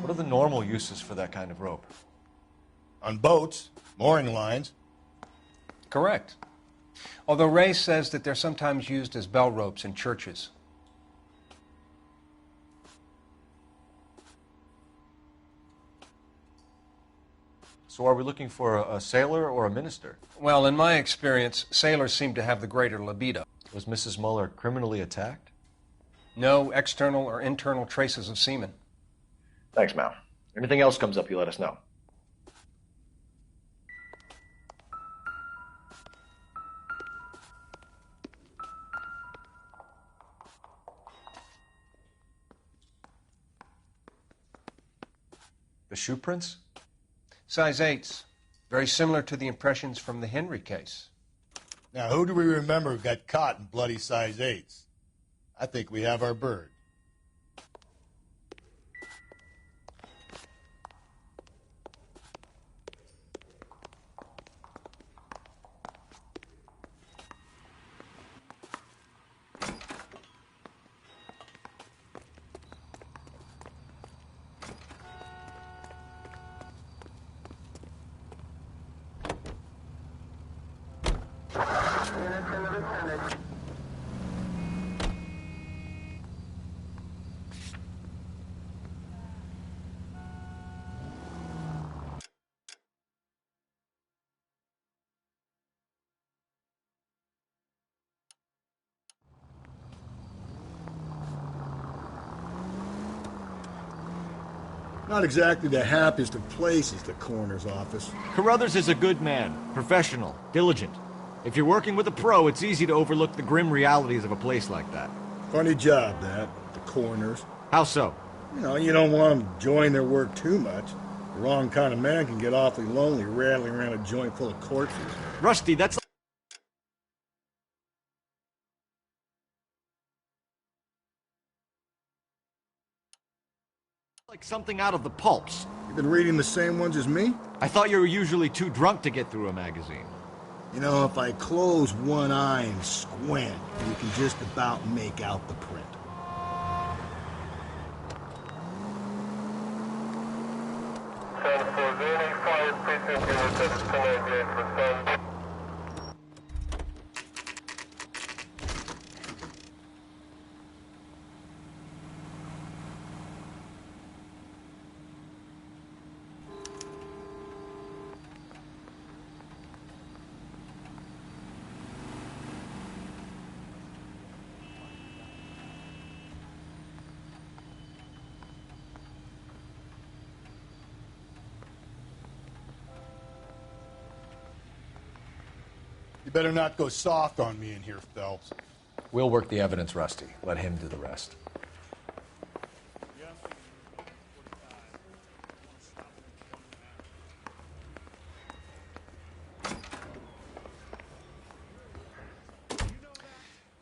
What are the normal uses for that kind of rope? On boats, mooring lines. Correct. Although Ray says that they're sometimes used as bell ropes in churches. So are we looking for a sailor or a minister? Well, in my experience, sailors seem to have the greater libido. Was Mrs. Mueller criminally attacked? No external or internal traces of semen. Thanks, Mal. Anything else comes up, you let us know. The shoe prints? Size 8s. Very similar to the impressions from the Henry case. Now, who do we remember got caught in bloody size 8s? I think we have our bird. Not exactly the happiest of places, the coroner's office. Carruthers is a good man, professional, diligent. If you're working with a pro, it's easy to overlook the grim realities of a place like that. Funny job, that, the coroner's. How so? You don't want them enjoying their work too much. The wrong kind of man can get awfully lonely rattling around a joint full of corpses. Rusty, that's like something out of the pulps. You've been reading the same ones as me? I thought you were usually too drunk to get through a magazine. If I close one eye and squint, you can just about make out the print. You better not go soft on me in here, Phelps. We'll work the evidence, Rusty. Let him do the rest.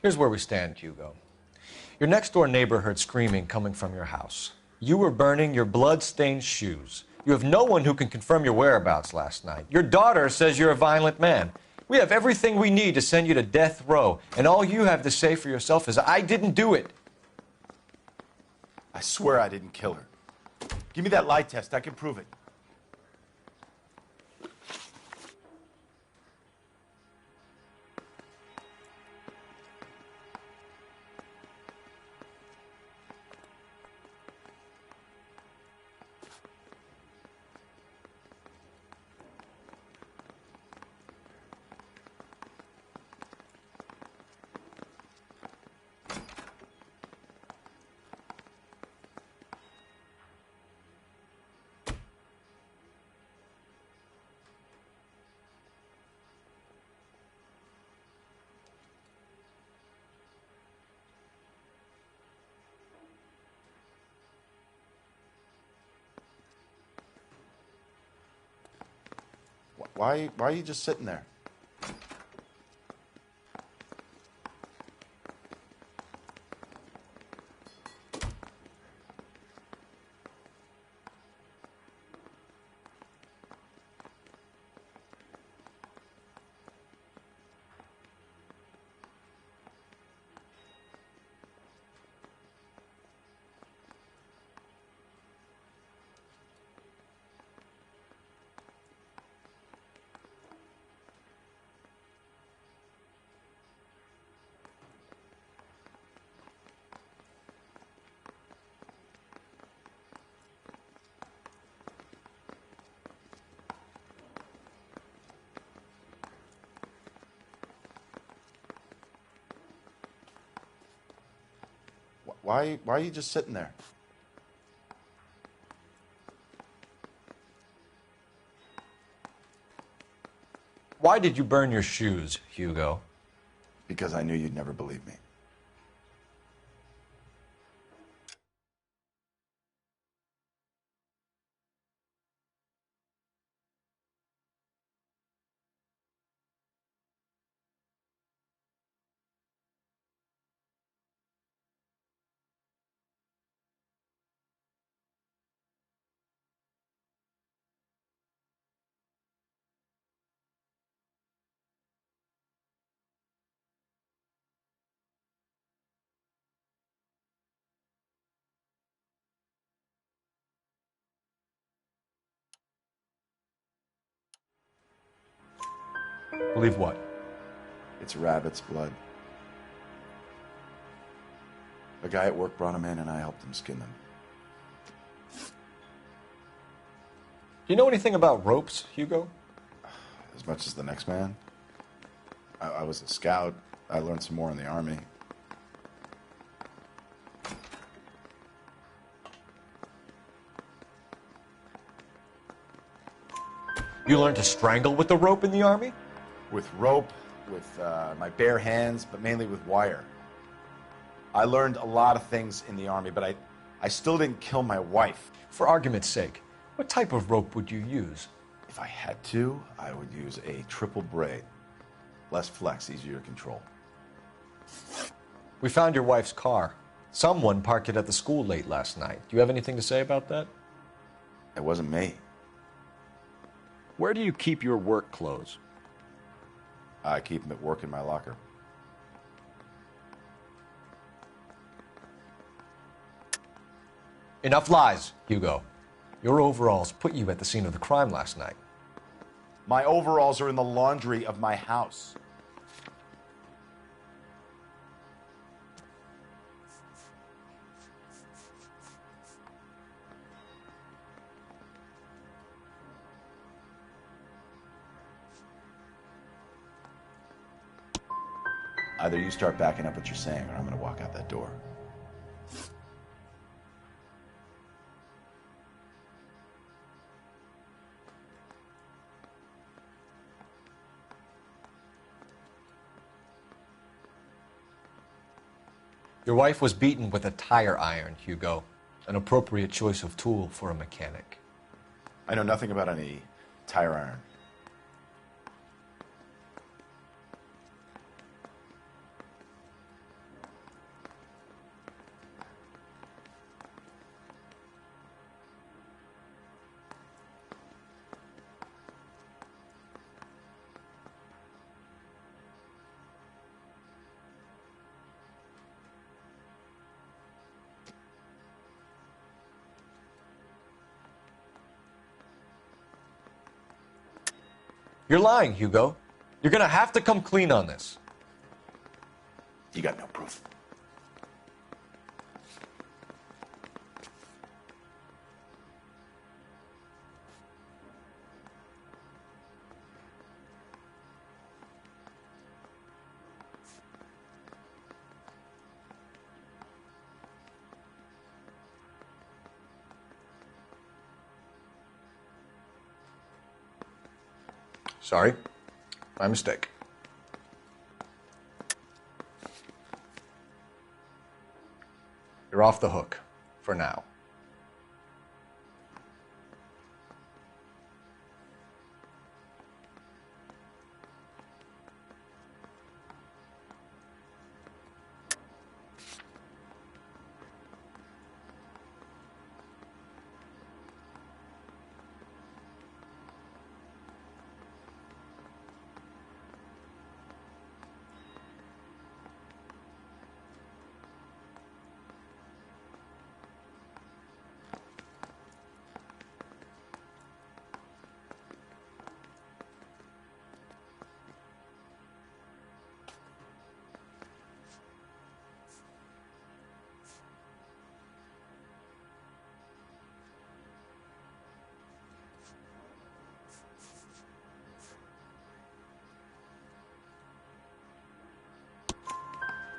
Here's where we stand, Hugo. Your next-door neighbor heard screaming coming from your house. You were burning your blood-stained shoes. You have no one who can confirm your whereabouts last night. Your daughter says you're a violent man. We have everything we need to send you to death row, and all you have to say for yourself is, I didn't do it. I swear I didn't kill her. Give me that lie test. I can prove it. Why are you just sitting there? Why are you just sitting there? Why did you burn your shoes, Hugo? Because I knew you'd never believe me. Believe what? It's rabbit's blood. A guy at work brought him in and I helped him skin them. Do you know anything about ropes, Hugo? As much as the next man. I was a scout. I learned some more in the Army. You learned to strangle with the rope in the Army? With rope, with my bare hands, but mainly with wire. I learned a lot of things in the Army, but I still didn't kill my wife. For argument's sake, what type of rope would you use? If I had to, I would use a triple braid. Less flex, easier to control. We found your wife's car. Someone parked it at the school late last night. Do you have anything to say about that? It wasn't me. Where do you keep your work clothes? I keep them at work in my locker. Enough lies, Hugo. Your overalls put you at the scene of the crime last night. My overalls are in the laundry of my house. Either you start backing up what you're saying, or I'm going to walk out that door. Your wife was beaten with a tire iron, Hugo. An appropriate choice of tool for a mechanic. I know nothing about any tire iron. You're lying, Hugo. You're gonna have to come clean on this. You got no proof. Sorry. My mistake. You're off the hook. For now.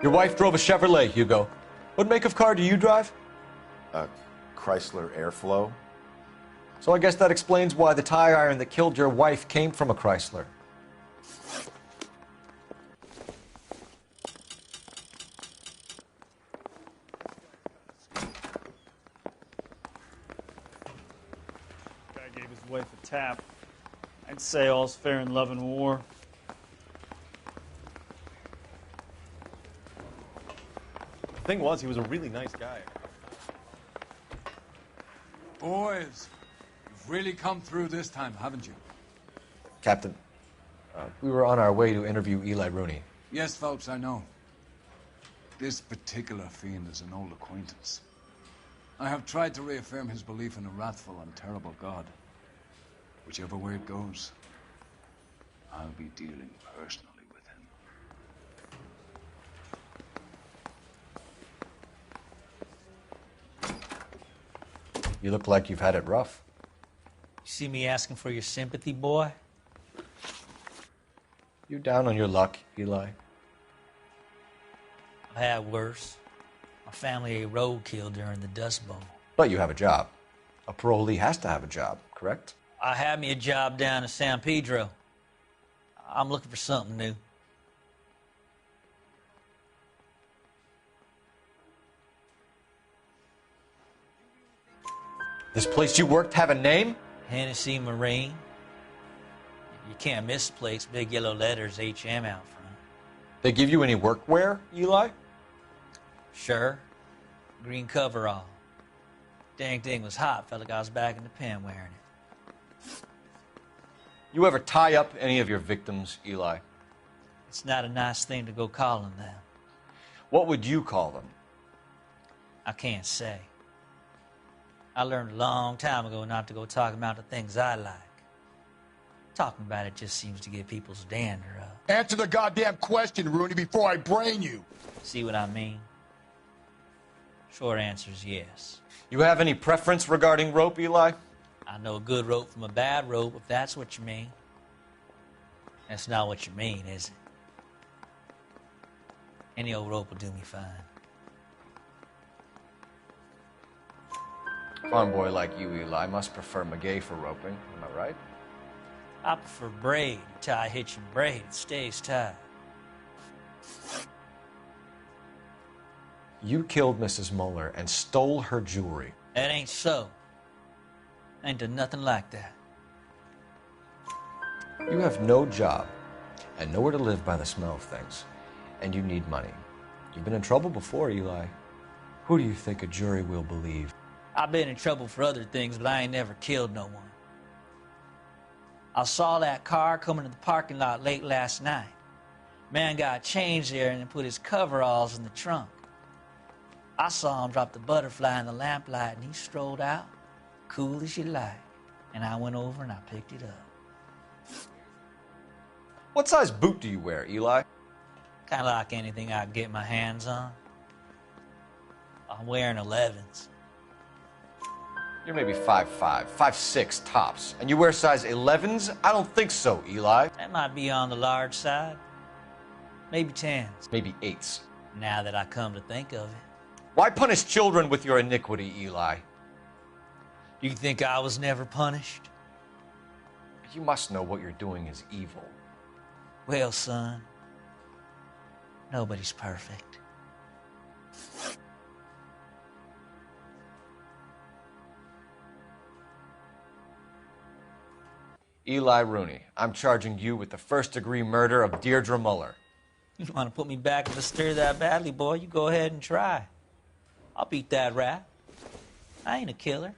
Your wife drove a Chevrolet, Hugo. What make of car do you drive? A Chrysler Airflow. So I guess that explains why the tire iron that killed your wife came from a Chrysler. Guy gave his wife a tap. I'd say all's fair in love and war. The thing was, he was a really nice guy. Boys, you've really come through this time, haven't you? Captain, we were on our way to interview Eli Rooney. Yes, Phelps, I know. This particular fiend is an old acquaintance. I have tried to reaffirm his belief in a wrathful and terrible God. Whichever way it goes, I'll be dealing personally with him. You look like you've had it rough. You see me asking for your sympathy, boy? You down on your luck, Eli? I've had worse. My family ate roadkill during the Dust Bowl. But you have a job. A parolee has to have a job, correct? I had me a job down in San Pedro. I'm looking for something new. This place you worked have a name? Hennessy Marine. You can't misplace big yellow letters HM out front. They give you any workwear, Eli? Sure. Green coverall. Dang thing was hot. Felt like I was back in the pen wearing it. You ever tie up any of your victims, Eli? It's not a nice thing to go calling them. What would you call them? I can't say. I learned a long time ago not to go talking about the things I like. Talking about it just seems to get people's dander up. Answer the goddamn question, Rooney, before I brain you. See what I mean? Short answer is yes. You have any preference regarding rope, Eli? I know a good rope from a bad rope, if that's what you mean. That's not what you mean, is it? Any old rope will do me fine. Farm boy like you, Eli, must prefer Magay for roping. Am I right? I prefer braid. You tie a hitch and braid, it stays tied. You killed Mrs. Muller and stole her jewelry. That ain't so. I ain't done nothing like that. You have no job and nowhere to live by the smell of things, and you need money. You've been in trouble before, Eli. Who do you think a jury will believe? I've been in trouble for other things, but I ain't never killed no one. I saw that car coming to the parking lot late last night. Man got changed there and then put his coveralls in the trunk. I saw him drop the butterfly in the lamplight, and he strolled out, cool as you like. And I went over and I picked it up. What size boot do you wear, Eli? Kind of like anything I can get my hands on. I'm wearing 11s. You're maybe 5'5", 5'6", tops. And you wear size 11s? I don't think so, Eli. That might be on the large side. Maybe 10s. Maybe 8s. Now that I come to think of it. Why punish children with your iniquity, Eli? You think I was never punished? You must know what you're doing is evil. Well, son, nobody's perfect. Eli Rooney, I'm charging you with the first-degree murder of Deirdre Muller. You want to put me back in the stir that badly, boy? You go ahead and try. I'll beat that rap. I ain't a killer.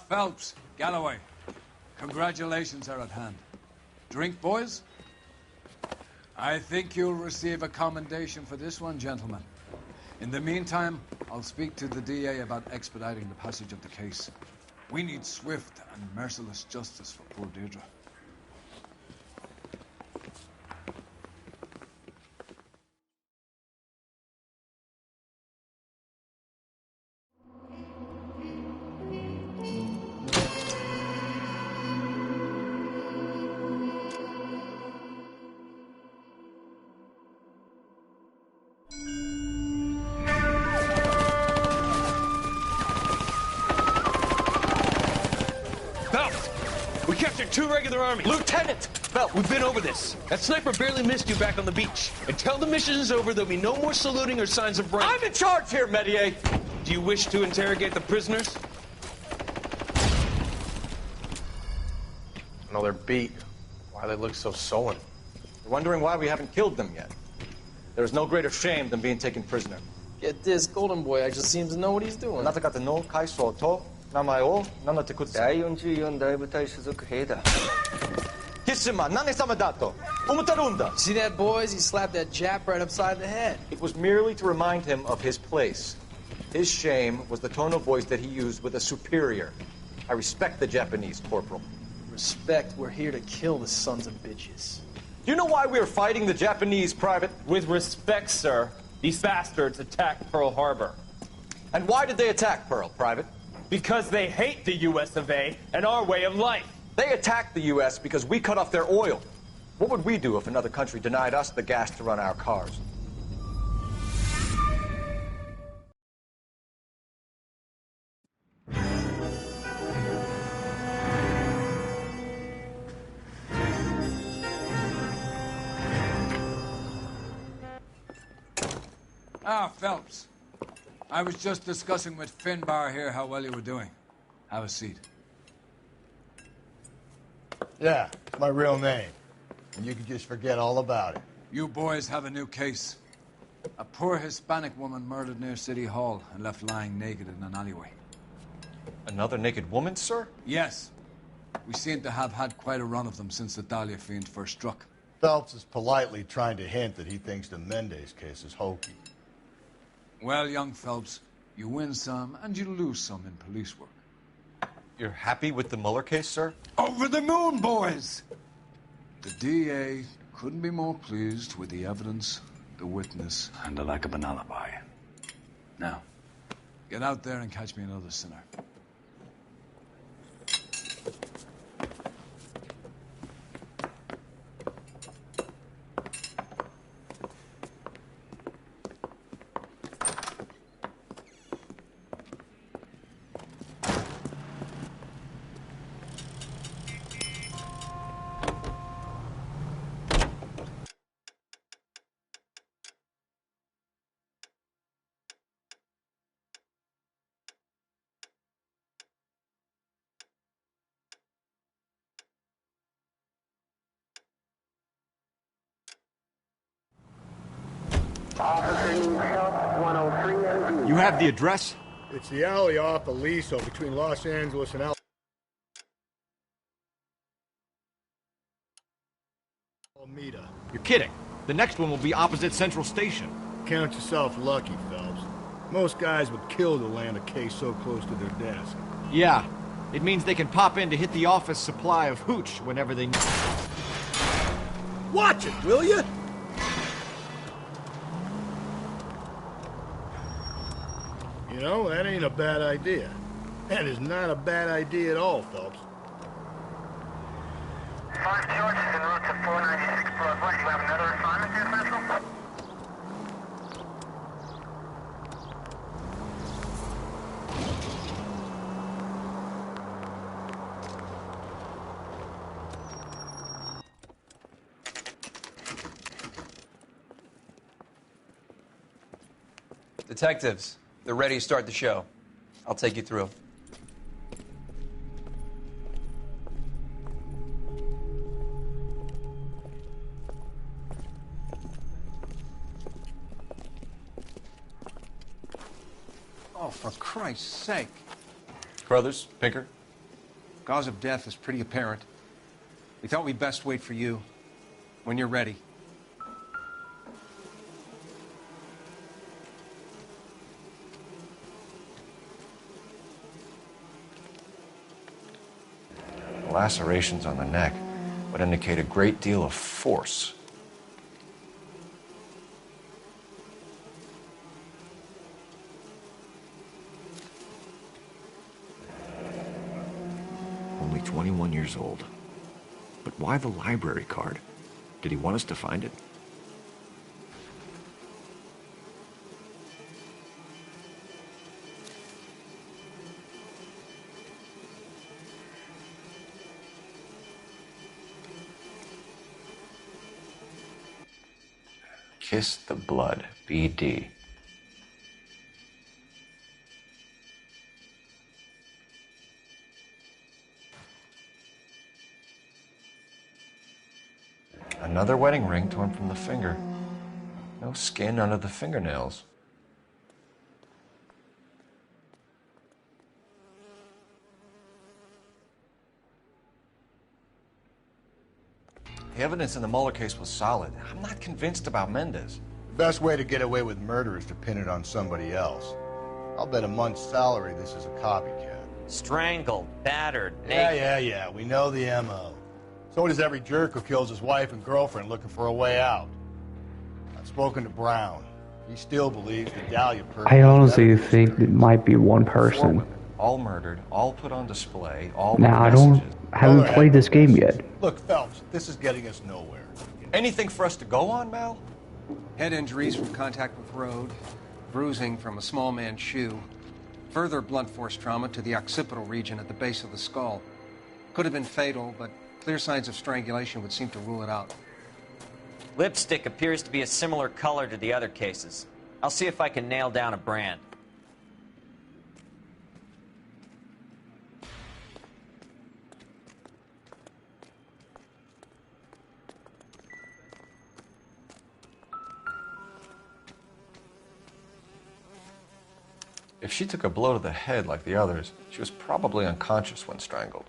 Phelps, Galloway, congratulations are at hand. Drink, boys? I think you'll receive a commendation for this one, gentlemen. In the meantime, I'll speak to the DA about expediting the passage of the case. We need swift and merciless justice for poor Deirdre. Two regular armies. Lieutenant! Belt, we've been over this. That sniper barely missed you back on the beach. Until the mission is over, there'll be no more saluting or signs of rank. I'm in charge here, Medier! Do you wish to interrogate the prisoners? No, they're beat. Why they look so sullen? You're wondering why we haven't killed them yet. There is no greater shame than being taken prisoner. Get this, Golden Boy actually seems to know what he's doing. あなた方の階層と名前を名乗ってください。第44大部隊所属兵だ。キスマ、何様だと思ってるんだ。 See that, boys? He slapped that Jap right upside the head. It was merely to remind him of his place. His shame was the tone of voice that he used with a superior. I respect the Japanese, Corporal. Respect, we're here to kill the sons of bitches. Do you know why we are fighting the Japanese, Private? With respect, sir, these bastards attacked Pearl Harbor. And why did they attack Pearl, Private? Because they hate the US of A and our way of life. They attacked the US because we cut off their oil. What would we do if another country denied us the gas to run our cars? Ah, Phelps. I was just discussing with Finbar here how well you were doing. Have a seat. Yeah, it's my real name. And you can just forget all about it. You boys have a new case. A poor Hispanic woman murdered near City Hall and left lying naked in an alleyway. Another naked woman, sir? Yes. We seem to have had quite a run of them since the Dahlia fiend first struck. Phelps is politely trying to hint that he thinks the Mendez case is hokey. Well, young Phelps, you win some and you lose some in police work. You're happy with the Mueller case, sir? Over the moon, boys! The DA couldn't be more pleased with the evidence, the witness, and the lack of an alibi. Now, get out there and catch me another sinner. You have the address? It's the alley off Aliso between Los Angeles and Alameda. You're kidding. The next one will be opposite Central Station. Count yourself lucky, Phelps. Most guys would kill to land a case so close to their desk. Yeah. It means they can pop in to hit the office supply of hooch whenever they need. Watch it, will you? You know, that ain't a bad idea. That is not a bad idea at all, Phelps. 5 George is en route to 496 Broadway. You have another assignment here, Central? Detectives, they're ready to start the show. I'll take you through. Oh, for Christ's sake. Brothers, Pinker? Cause of death is pretty apparent. We thought we'd best wait for you. When you're ready. Lacerations on the neck would indicate a great deal of force. Only 21 years old. But why the library card? Did he want us to find it? Kiss the Blood, BD. Another wedding ring torn from the finger. No skin under the fingernails. The evidence in the Mueller case was solid. I'm not convinced about Mendez. The best way to get away with murder is to pin it on somebody else. I'll bet a month's salary this is a copycat. Strangled, battered, naked. Yeah. We know the M.O. So does every jerk who kills his wife and girlfriend looking for a way out. I've spoken to Brown. He still believes the Dahlia person. I honestly think it might be one person. All murdered, all put on display, all Now, I messages. haven't played this game yet. Look, Phelps, this is getting us nowhere. Anything for us to go on, Mal? Head injuries from contact with road, bruising from a small man's shoe, further blunt force trauma to the occipital region at the base of the skull. Could have been fatal, but clear signs of strangulation would seem to rule it out. Lipstick appears to be a similar color to the other cases. I'll see if I can nail down a brand. If she took a blow to the head like the others, she was probably unconscious when strangled.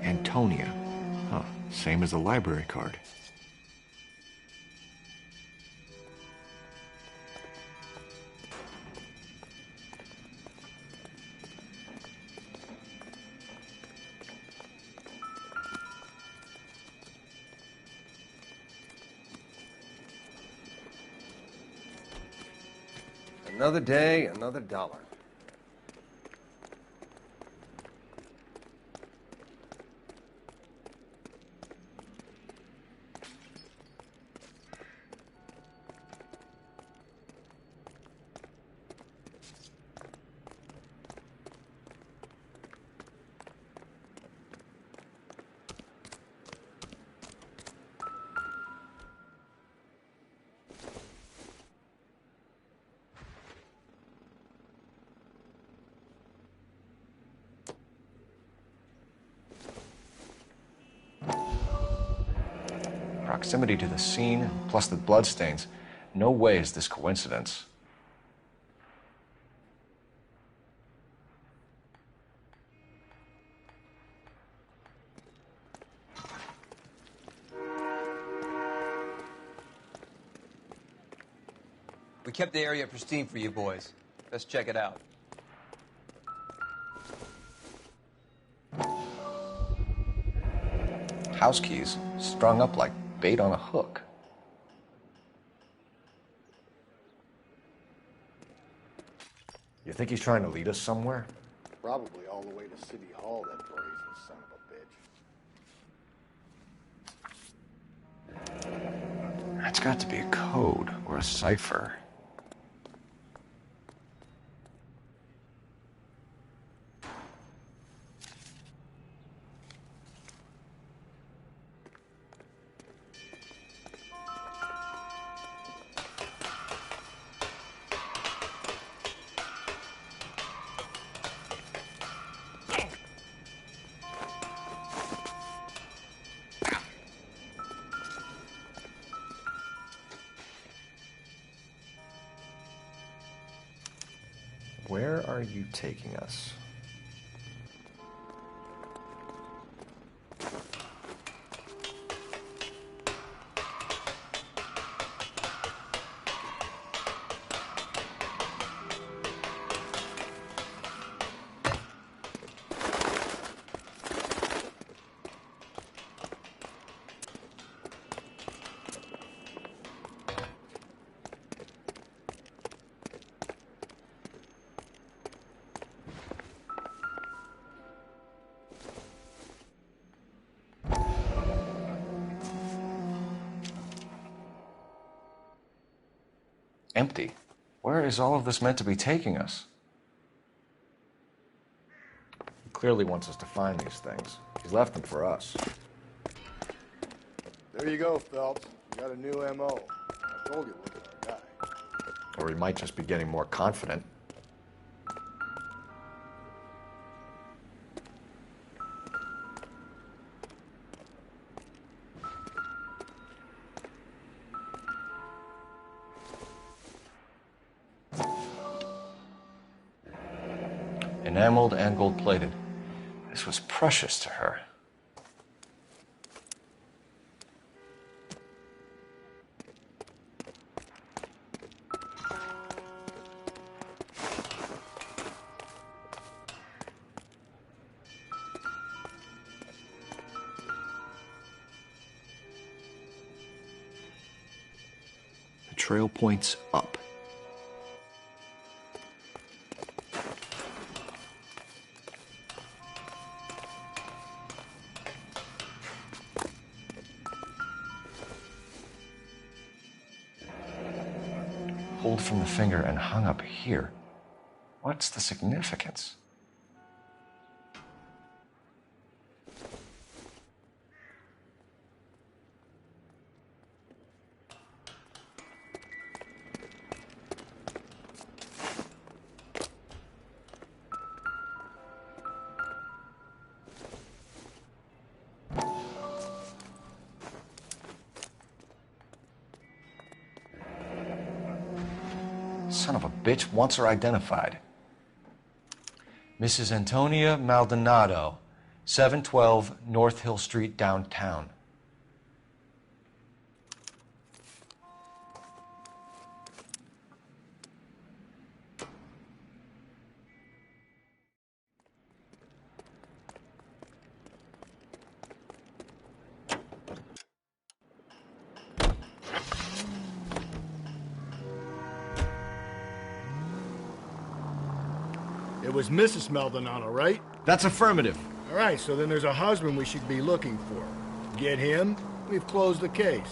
Antonia. Huh. Same as the library card. Another day, another dollar. Proximity to the scene, plus the bloodstains. No way is this coincidence. We kept the area pristine for you boys. Let's check it out. House keys strung up like bait on a hook. You think he's trying to lead us somewhere? Probably all the way to City Hall, that brazen son of a bitch. That's got to be a code or a cipher. Where are you taking us? Empty. Where is all of this meant to be taking us? He clearly wants us to find these things. He's left them for us. There you go, Phelps. You got a new M.O. I told you, look at our guy. Or he might just be getting more confident. enameled and gold-plated. This was precious to her. The trail points up. Pulled from the finger and hung up here. What's the significance? Son of a bitch wants her identified. Mrs. Antonia Maldonado, 712 North Hill Street, downtown. It was Mrs. Maldonado, right? That's affirmative. All right, so then there's a husband we should be looking for. Get him, we've closed the case.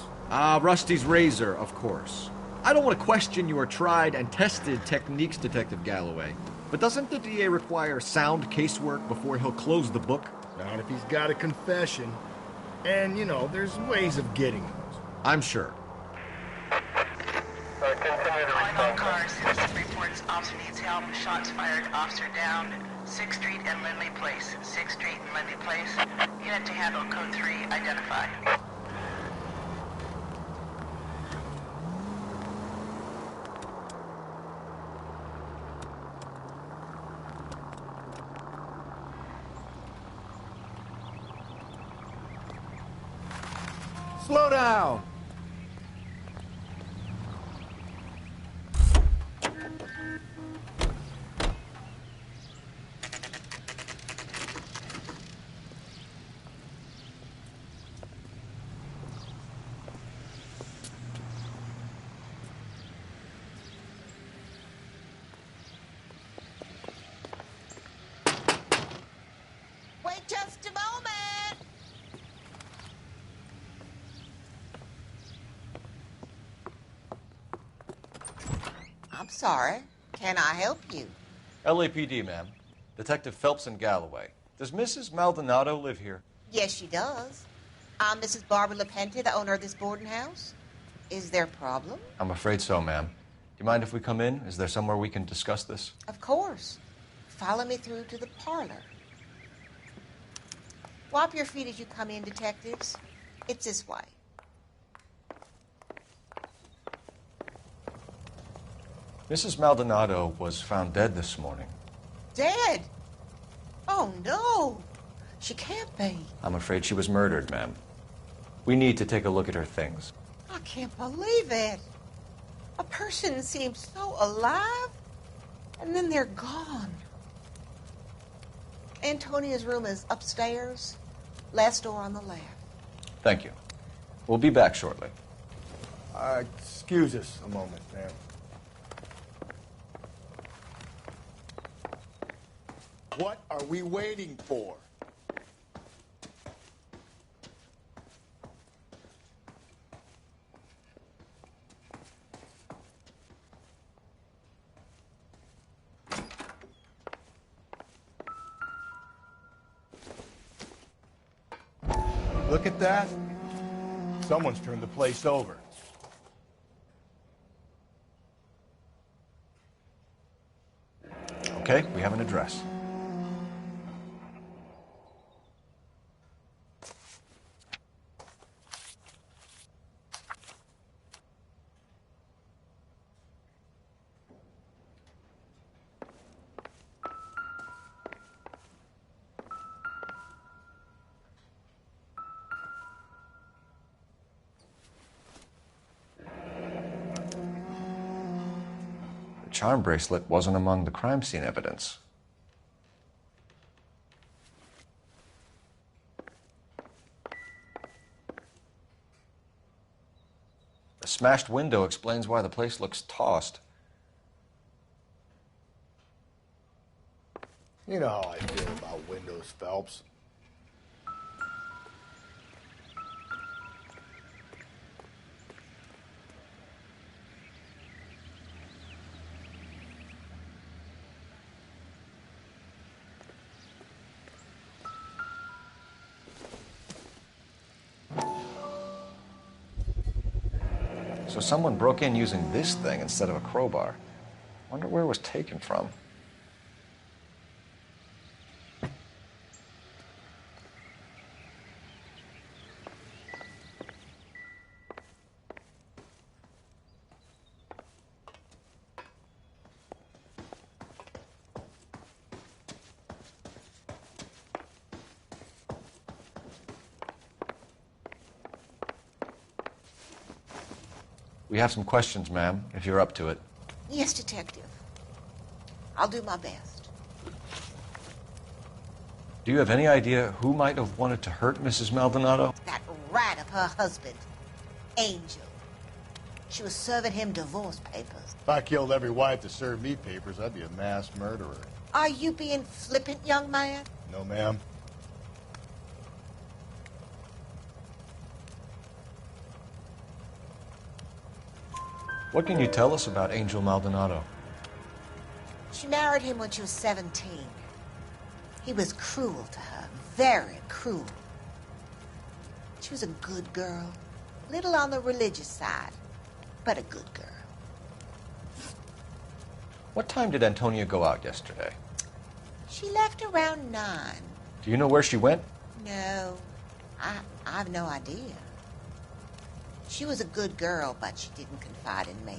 Rusty's razor, of course. I don't want to question your tried and tested techniques, Detective Galloway. But doesn't the DA require sound casework before he'll close the book? Not if he's got a confession. And, you know, there's ways of getting those. I'm sure. Calling all cars. Citizen reports officer needs help. Shots fired. Officer down. 6th Street and Lindley Place. 6th Street and Lindley Place. Unit to handle code 3. Identify. Slow down! Wait just a moment. I'm sorry. Can I help you? LAPD, ma'am. Detective Phelps and Galloway. Does Mrs. Maldonado live here? Yes, she does. I'm Mrs. Barbara LaPenta, the owner of this boarding house. Is there a problem? I'm afraid so, ma'am. Do you mind if we come in? Is there somewhere we can discuss this? Of course. Follow me through to the parlor. Wipe your feet as you come in, detectives. It's this way. Mrs. Maldonado was found dead this morning. Dead? Oh, no. She can't be. I'm afraid she was murdered, ma'am. We need to take a look at her things. I can't believe it. A person seems so alive, and then they're gone. Antonia's room is upstairs, last door on the left. Thank you. We'll be back shortly. Excuse us a moment, ma'am. What are we waiting for? Look at that. Someone's turned the place over. Okay, we have an address. charm bracelet wasn't among the crime scene evidence. The smashed window explains why the place looks tossed. You know how I feel about windows, Phelps. So someone broke in using this thing instead of a crowbar. Wonder where it was taken from. We have some questions, ma'am, if you're up to it. Yes, Detective. I'll do my best. Do you have any idea who might have wanted to hurt Mrs. Maldonado? That rat of her husband, Angel. She was serving him divorce papers. If I killed every wife to serve me papers, I'd be a mass murderer. Are you being flippant, young man? No, ma'am. What can you tell us about Angel Maldonado? She married him when she was 17. He was cruel to her, very cruel. She was a good girl, little on the religious side, but a good girl. What time did Antonia go out yesterday? She left around 9. Do you know where she went? No, I've no idea. She was a good girl, but she didn't confide in me.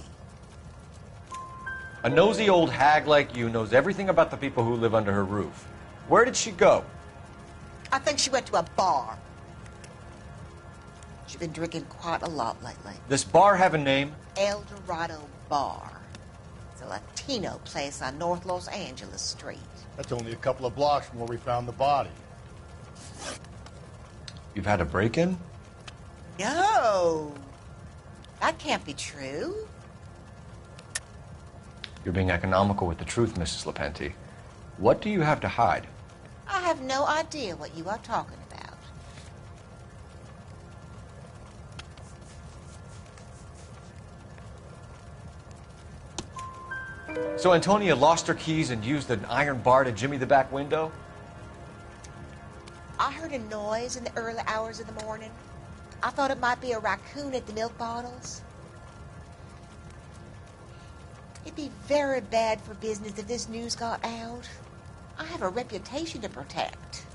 A nosy old hag like you knows everything about the people who live under her roof. Where did she go? I think she went to a bar. She's been drinking quite a lot lately. This bar have a name? El Dorado Bar. It's a Latino place on North Los Angeles Street. That's only a couple of blocks from where we found the body. You've had a break-in? No. That can't be true. You're being economical with the truth, Mrs. Lepenti. What do you have to hide? I have no idea what you are talking about. So Antonia lost her keys and used an iron bar to jimmy the back window? I heard a noise in the early hours of the morning. I thought it might be a raccoon at the milk bottles. It'd be very bad for business if this news got out. I have a reputation to protect.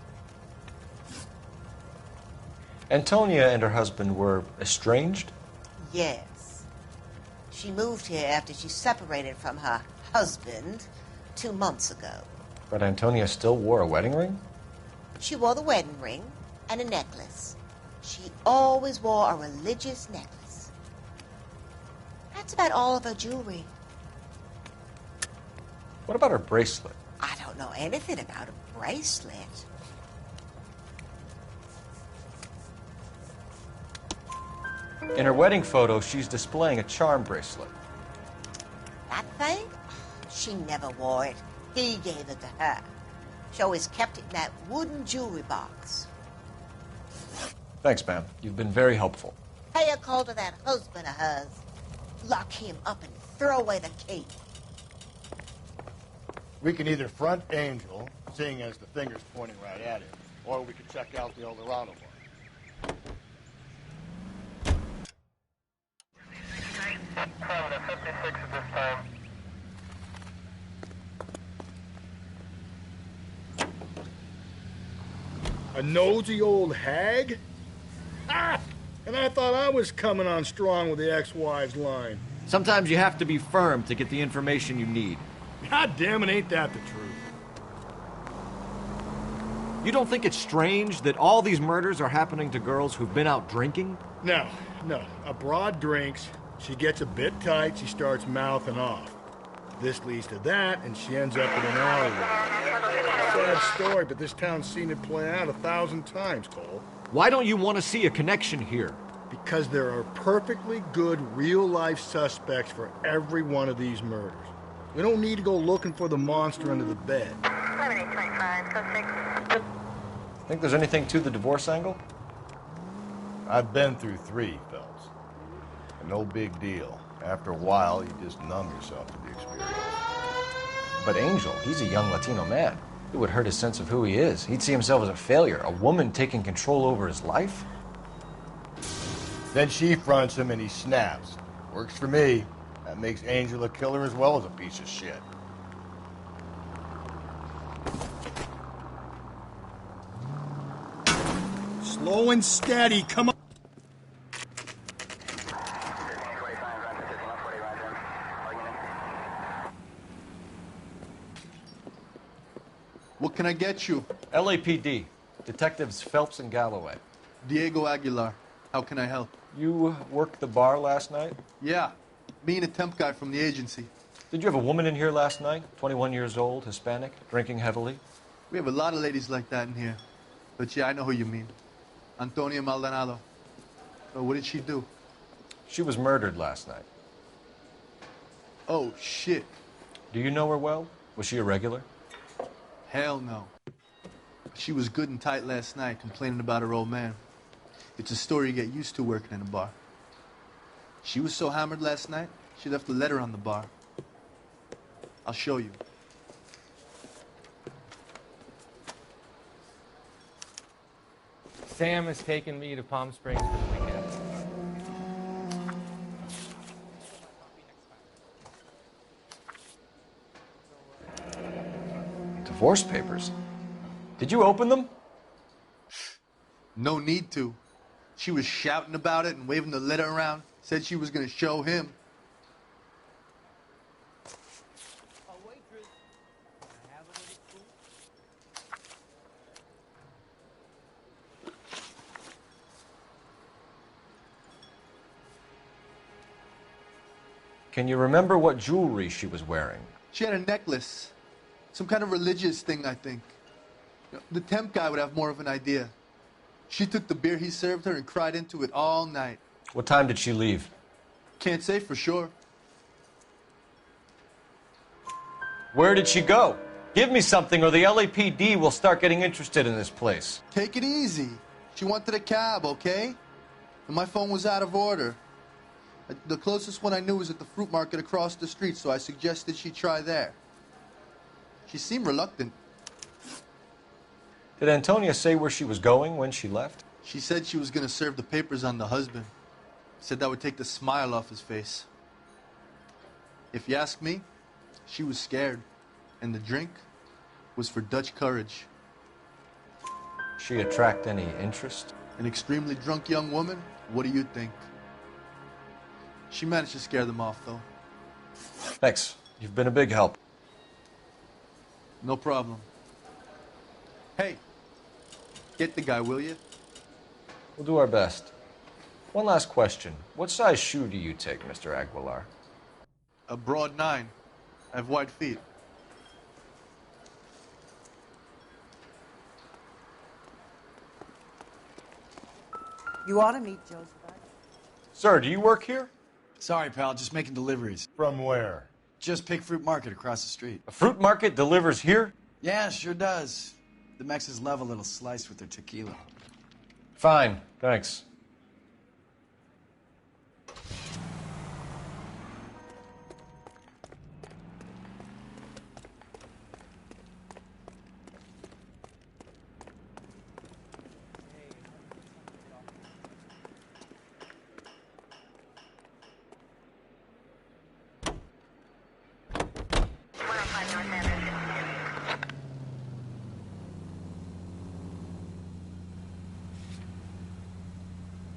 Antonia and her husband were estranged? Yes. She moved here after she separated from her husband 2 months ago. But Antonia still wore a wedding ring? She wore the wedding ring and a necklace. She always wore a religious necklace. That's about all of her jewelry. What about her bracelet? I don't know anything about a bracelet. In her wedding photo, she's displaying a charm bracelet. That thing? She never wore it. He gave it to her. She always kept it in that wooden jewelry box. Thanks, ma'am. You've been very helpful. Pay a call to that husband of hers. Lock him up and throw away the key. We can either front Angel, seeing as the finger's pointing right at him, or we could check out the El Dorado one. A nosy old hag? Ah! And I thought I was coming on strong with the ex-wives line. Sometimes you have to be firm to get the information you need. God damn it, ain't that the truth? You don't think it's strange that all these murders are happening to girls who've been out drinking? No. A broad drinks, she gets a bit tight, she starts mouthing off. This leads to that, and she ends up in an alleyway. Sad story, but this town's seen it play out 1,000 times, Cole. Why don't you want to see a connection here? Because there are perfectly good real-life suspects for every one of these murders. We don't need to go looking for the monster under the bed. 7825, code 6. Think there's anything to the divorce angle? I've been through 3, Phelps. And no big deal. After a while, you just numb yourself to the experience. But Angel, he's a young Latino man. It would hurt his sense of who he is. He'd see himself as a failure, a woman taking control over his life. Then she fronts him and he snaps. Works for me. That makes Angel a killer as well as a piece of shit. Slow and steady, come on. What can I get you? LAPD. Detectives Phelps and Galloway. Diego Aguilar. How can I help? You worked the bar last night? Yeah. Me and a temp guy from the agency. Did you have a woman in here last night? 21 years old, Hispanic, drinking heavily? We have a lot of ladies like that in here. But yeah, I know who you mean. Antonia Maldonado. Oh, what did she do? She was murdered last night. Oh, shit. Do you know her well? Was she a regular? Hell no. She was good and tight last night, complaining about her old man. It's a story you get used to working in a bar. She was so hammered last night, she left a letter on the bar. I'll show you. Sam has taken me to Palm Springs for the weekend. Divorce papers? Did you open them? No need to. She was shouting about it and waving the letter around. Said she was going to show him. Can you remember what jewelry she was wearing? She had a necklace. Some kind of religious thing, I think. The temp guy would have more of an idea. She took the beer he served her and cried into it all night. What time did she leave? Can't say for sure. Where did she go? Give me something or the LAPD will start getting interested in this place. Take it easy. She wanted a cab, okay? And my phone was out of order. The closest one I knew was at the fruit market across the street, so I suggested she try there. She seemed reluctant. Did Antonia say where she was going when she left? She said she was going to serve the papers on the husband. Said that would take the smile off his face. If you ask me, she was scared. And the drink was for Dutch courage. She attract any interest? An extremely drunk young woman? What do you think? She managed to scare them off, though. Thanks. You've been a big help. No problem. Hey, get the guy, will you? We'll do our best. One last question. What size shoe do you take, Mr. Aguilar? A broad 9. I have wide feet. You ought to meet Joseph. Sir, do you work here? Sorry, pal, just making deliveries. From where? Just Pig Fruit Market across the street. A fruit market delivers here? Yeah, sure does. The Mexes love a little slice with their tequila. Fine, thanks.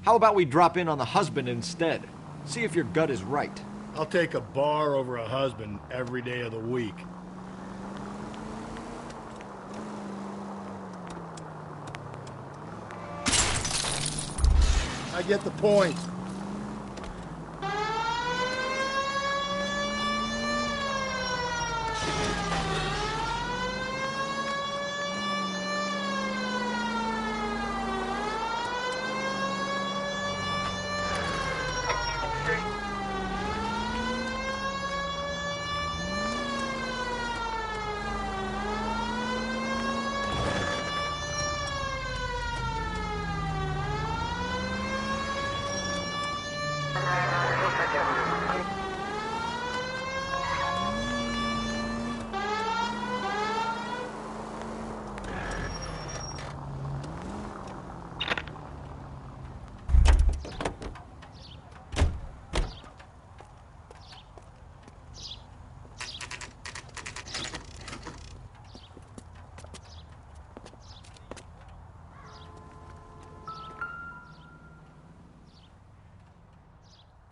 How about we drop in on the husband instead? See if your gut is right. I'll take a bar over a husband every day of the week. I get the point.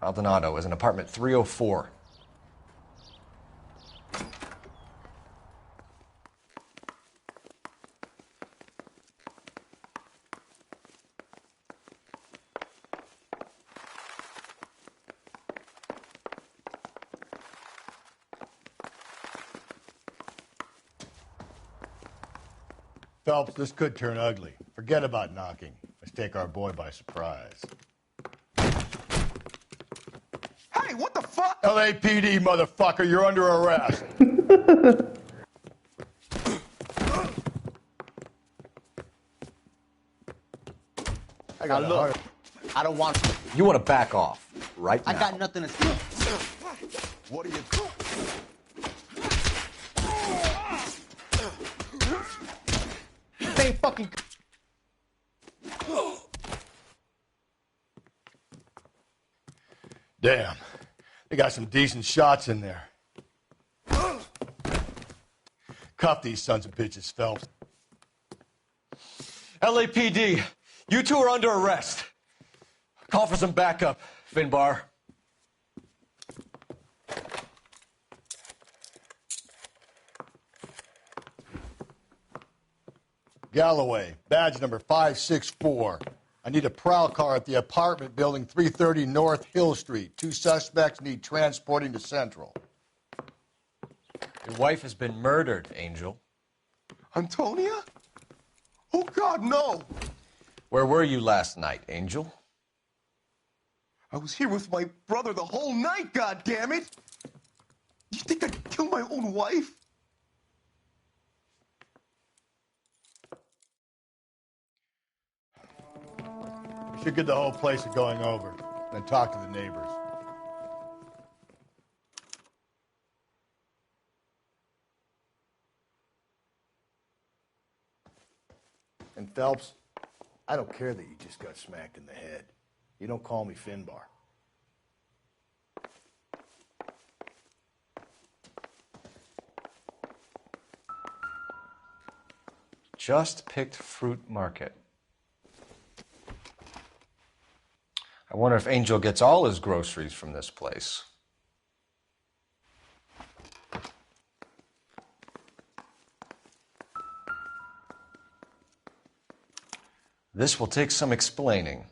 Maldonado is in apartment 304. Phelps, this could turn ugly. Forget about knocking. Let's take our boy by surprise. Hey, what the fuck? LAPD, motherfucker, you're under arrest. I got look, I don't want to. You want to back off right now. I got nothing to say. What are you doing? They fucking. Damn. They got some decent shots in there. Cuff these sons of bitches, Phelps. LAPD, you two are under arrest. Call for some backup, Finbar. Galloway, badge number 564. I need a prowl car at the apartment building 330 North Hill Street. 2 suspects need transporting to Central. Your wife has been murdered, Angel. Antonia? Oh, God, no. Where were you last night, Angel? I was here with my brother the whole night, goddammit! You think I'd kill my own wife? We should get the whole place going over, then talk to the neighbors. And Phelps, I don't care that you just got smacked in the head. You don't call me Finbar. Just picked fruit market. I wonder if Angel gets all his groceries from this place. This will take some explaining.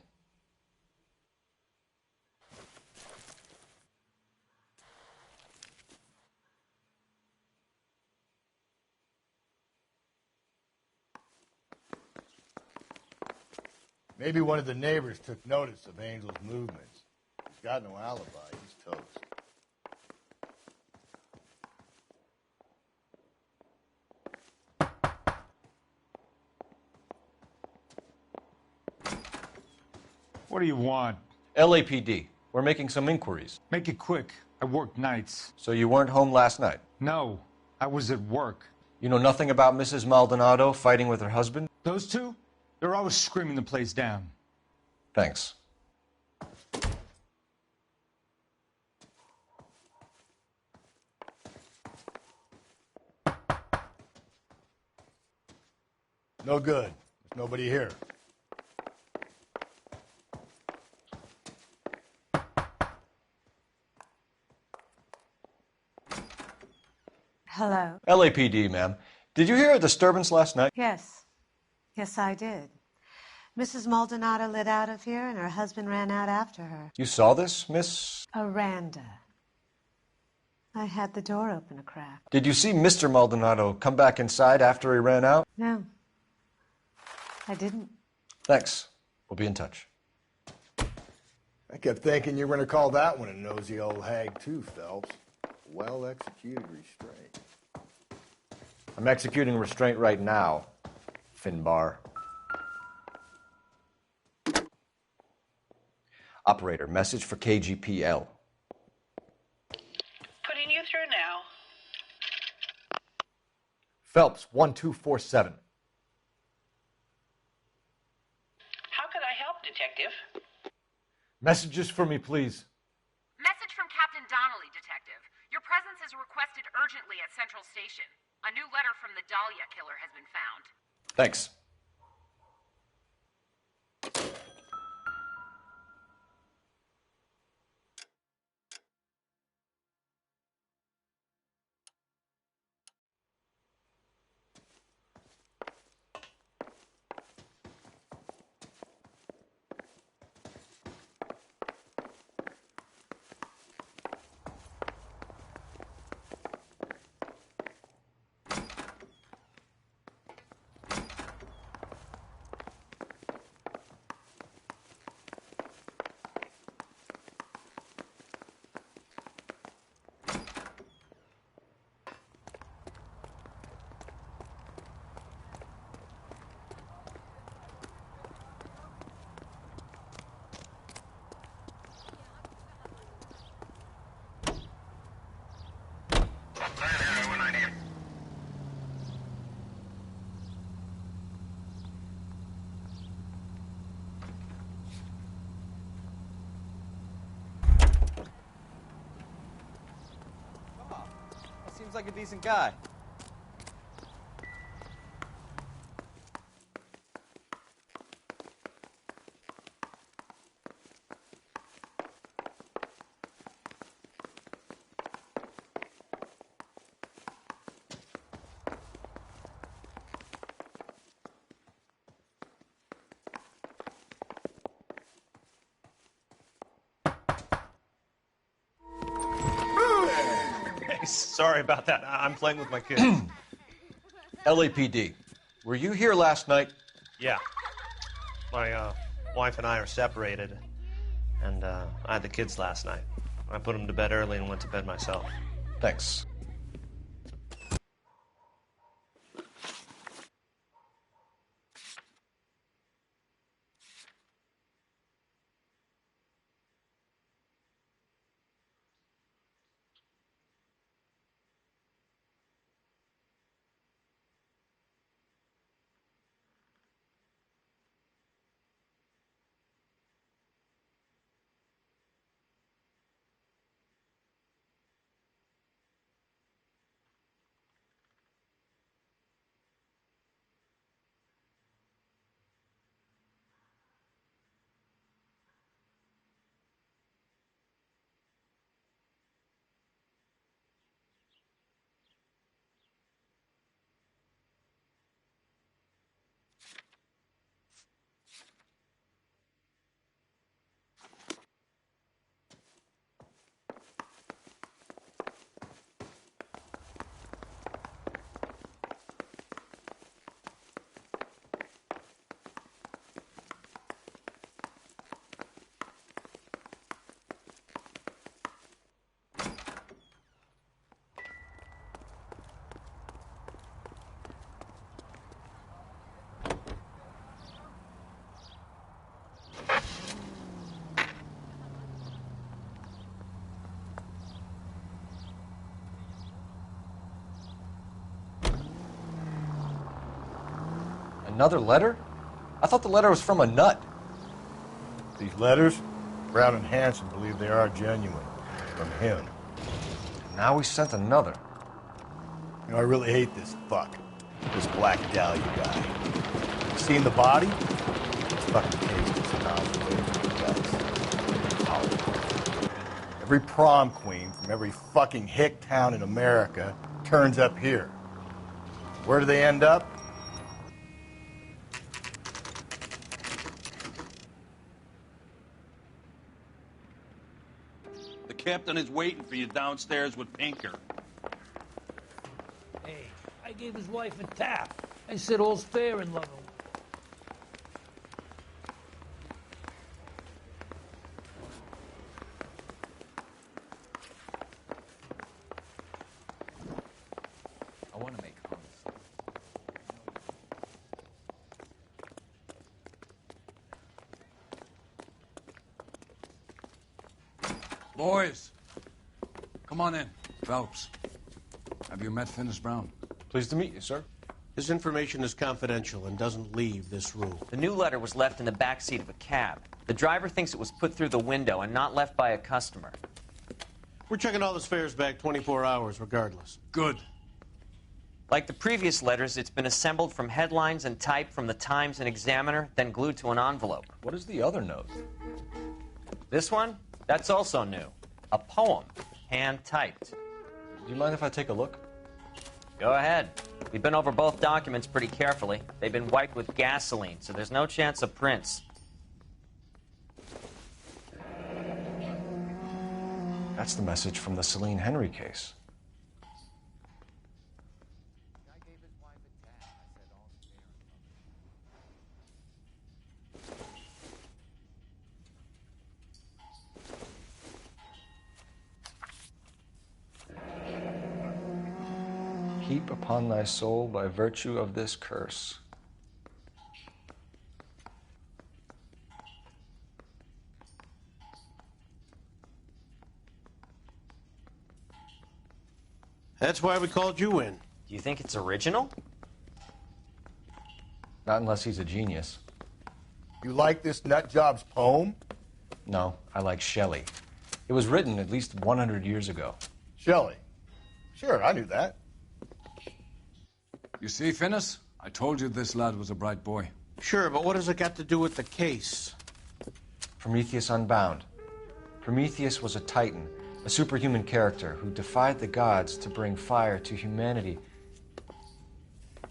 Maybe one of the neighbors took notice of Angel's movements. He's got no alibi. He's toast. What do you want? LAPD. We're making some inquiries. Make it quick. I work nights. So you weren't home last night? No, I was at work. You know nothing about Mrs. Maldonado fighting with her husband? Those two? They're always screaming the place down. Thanks. No good. There's nobody here. Hello? LAPD, ma'am. Did you hear a disturbance last night? Yes. Yes, I did. Mrs. Maldonado lit out of here, and her husband ran out after her. You saw this, Miss? Aranda. I had the door open a crack. Did you see Mr. Maldonado come back inside after he ran out? No. I didn't. Thanks. We'll be in touch. I kept thinking you were going to call that one a nosy old hag, too, Phelps. Well-executed restraint. I'm executing restraint right now, Finbar. Operator, message for KGPL. Putting you through now. Phelps, 1247. How could I help, Detective? Messages for me, please. Message from Captain Donnelly, Detective. Your presence is requested urgently at Central Station. A new letter from the Dahlia killer has been found. Thanks. Seems like a decent guy. Sorry about that. I'm playing with my kids. LAPD, were you here last night? Yeah. My wife and I are separated, and I had the kids last night. I put them to bed early and went to bed myself. Thanks. Another letter? I thought the letter was from a nut. These letters, Brown and Hanson believe they are genuine. From him. Now we sent another. You know, I really hate this fuck. This Black Dahlia guy. Seen the body? This fucking case is not. Every prom queen from every fucking hick town in America turns up here. Where do they end up? The captain is waiting for you downstairs with Pinker. Hey, I gave his wife a tap. I said all's fair in love. I want to make hummus. Boys, come on in. Phelps, have you met Finis Brown? Pleased to meet you, sir. This information is confidential and doesn't leave this room. The new letter was left in the back seat of a cab. The driver thinks it was put through the window and not left by a customer. We're checking all the fares back 24 hours regardless. Good. Like the previous letters, it's been assembled from headlines and typed from the Times and Examiner, then glued to an envelope. What is the other note? This one? That's also new. A poem, hand-typed. Do you mind if I take a look? Go ahead. We've been over both documents pretty carefully. They've been wiped with gasoline, so there's no chance of prints. That's the message from the Celine Henry case. Heap upon thy soul by virtue of this curse. That's why we called you in. Do you think it's original? Not unless he's a genius. You like this nutjob's poem? No, I like Shelley. It was written at least 100 years ago. Shelley? Sure, I knew that. You see, Finis? I told you this lad was a bright boy. Sure, but what has it got to do with the case? Prometheus Unbound. Prometheus was a titan, a superhuman character who defied the gods to bring fire to humanity.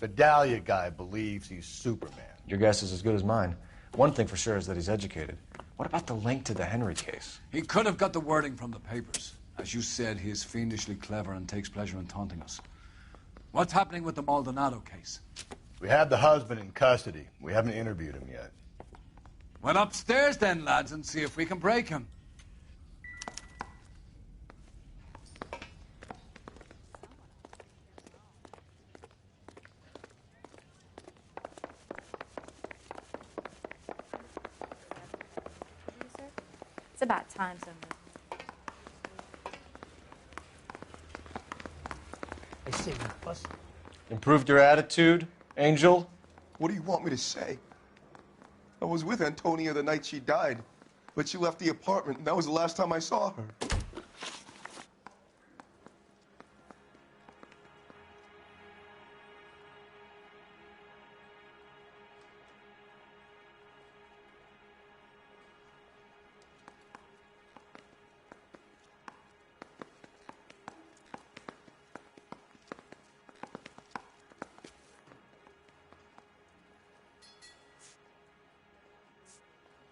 The Dahlia guy believes he's Superman. Your guess is as good as mine. One thing for sure is that he's educated. What about the link to the Henry case? He could have got the wording from the papers. As you said, he is fiendishly clever and takes pleasure in taunting us. What's happening with the Maldonado case? We have the husband in custody. We haven't interviewed him yet. Well, upstairs then, lads, and see if we can break him. It's about time somebody. I see you, boss. Improved your attitude, Angel? What do you want me to say? I was with Antonia the night she died, but she left the apartment, and that was the last time I saw her.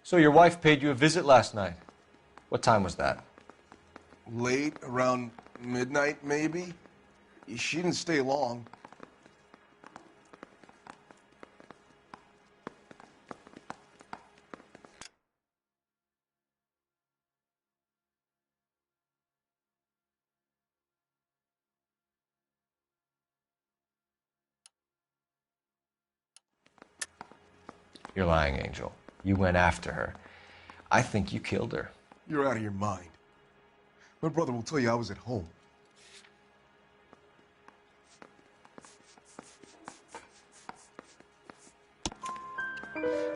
So your wife paid you a visit last night. What time was that? Late, around midnight, maybe? She didn't stay long. You're lying, Angel. You went after her. I think you killed her. You're out of your mind. My brother will tell you I was at home.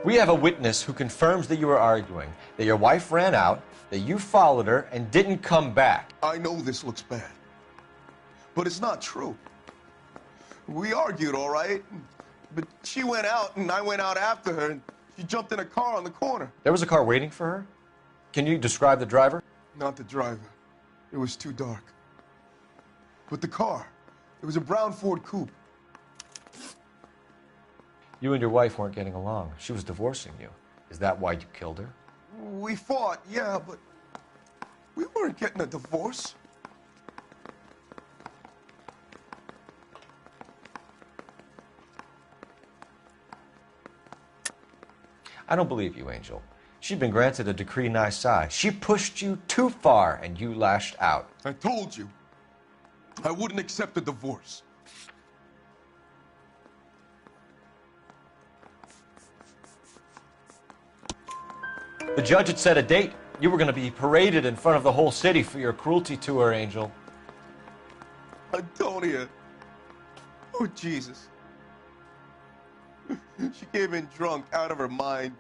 We have a witness who confirms that you were arguing, that your wife ran out, that you followed her, and didn't come back. I know this looks bad, but it's not true. We argued, all right, but she went out and I went out after her, and she jumped in a car on the corner. There was a car waiting for her? Can you describe the driver? Not the driver. It was too dark. But the car, it was a brown Ford Coupe. You and your wife weren't getting along. She was divorcing you. Is that why you killed her? We fought, yeah, but we weren't getting a divorce. I don't believe you, Angel. She'd been granted a decree nisi. She pushed you too far, and you lashed out. I told you, I wouldn't accept a divorce. The judge had set a date. You were going to be paraded in front of the whole city for your cruelty to her, Angel. Antonia. Oh, Jesus. She came in drunk, out of her mind.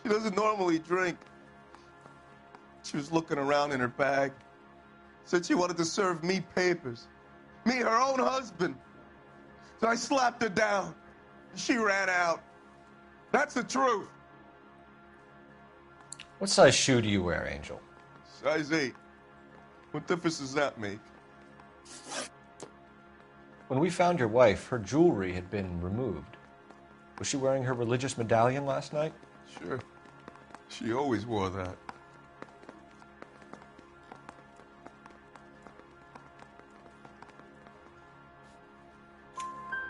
She doesn't normally drink. She was looking around in her bag. Said she wanted to serve me papers. Me, her own husband. So I slapped her down. She ran out. That's the truth. What size shoe do you wear, Angel? Size 8. What difference does that make? When we found your wife, her jewelry had been removed. Was she wearing her religious medallion last night? Sure. She always wore that.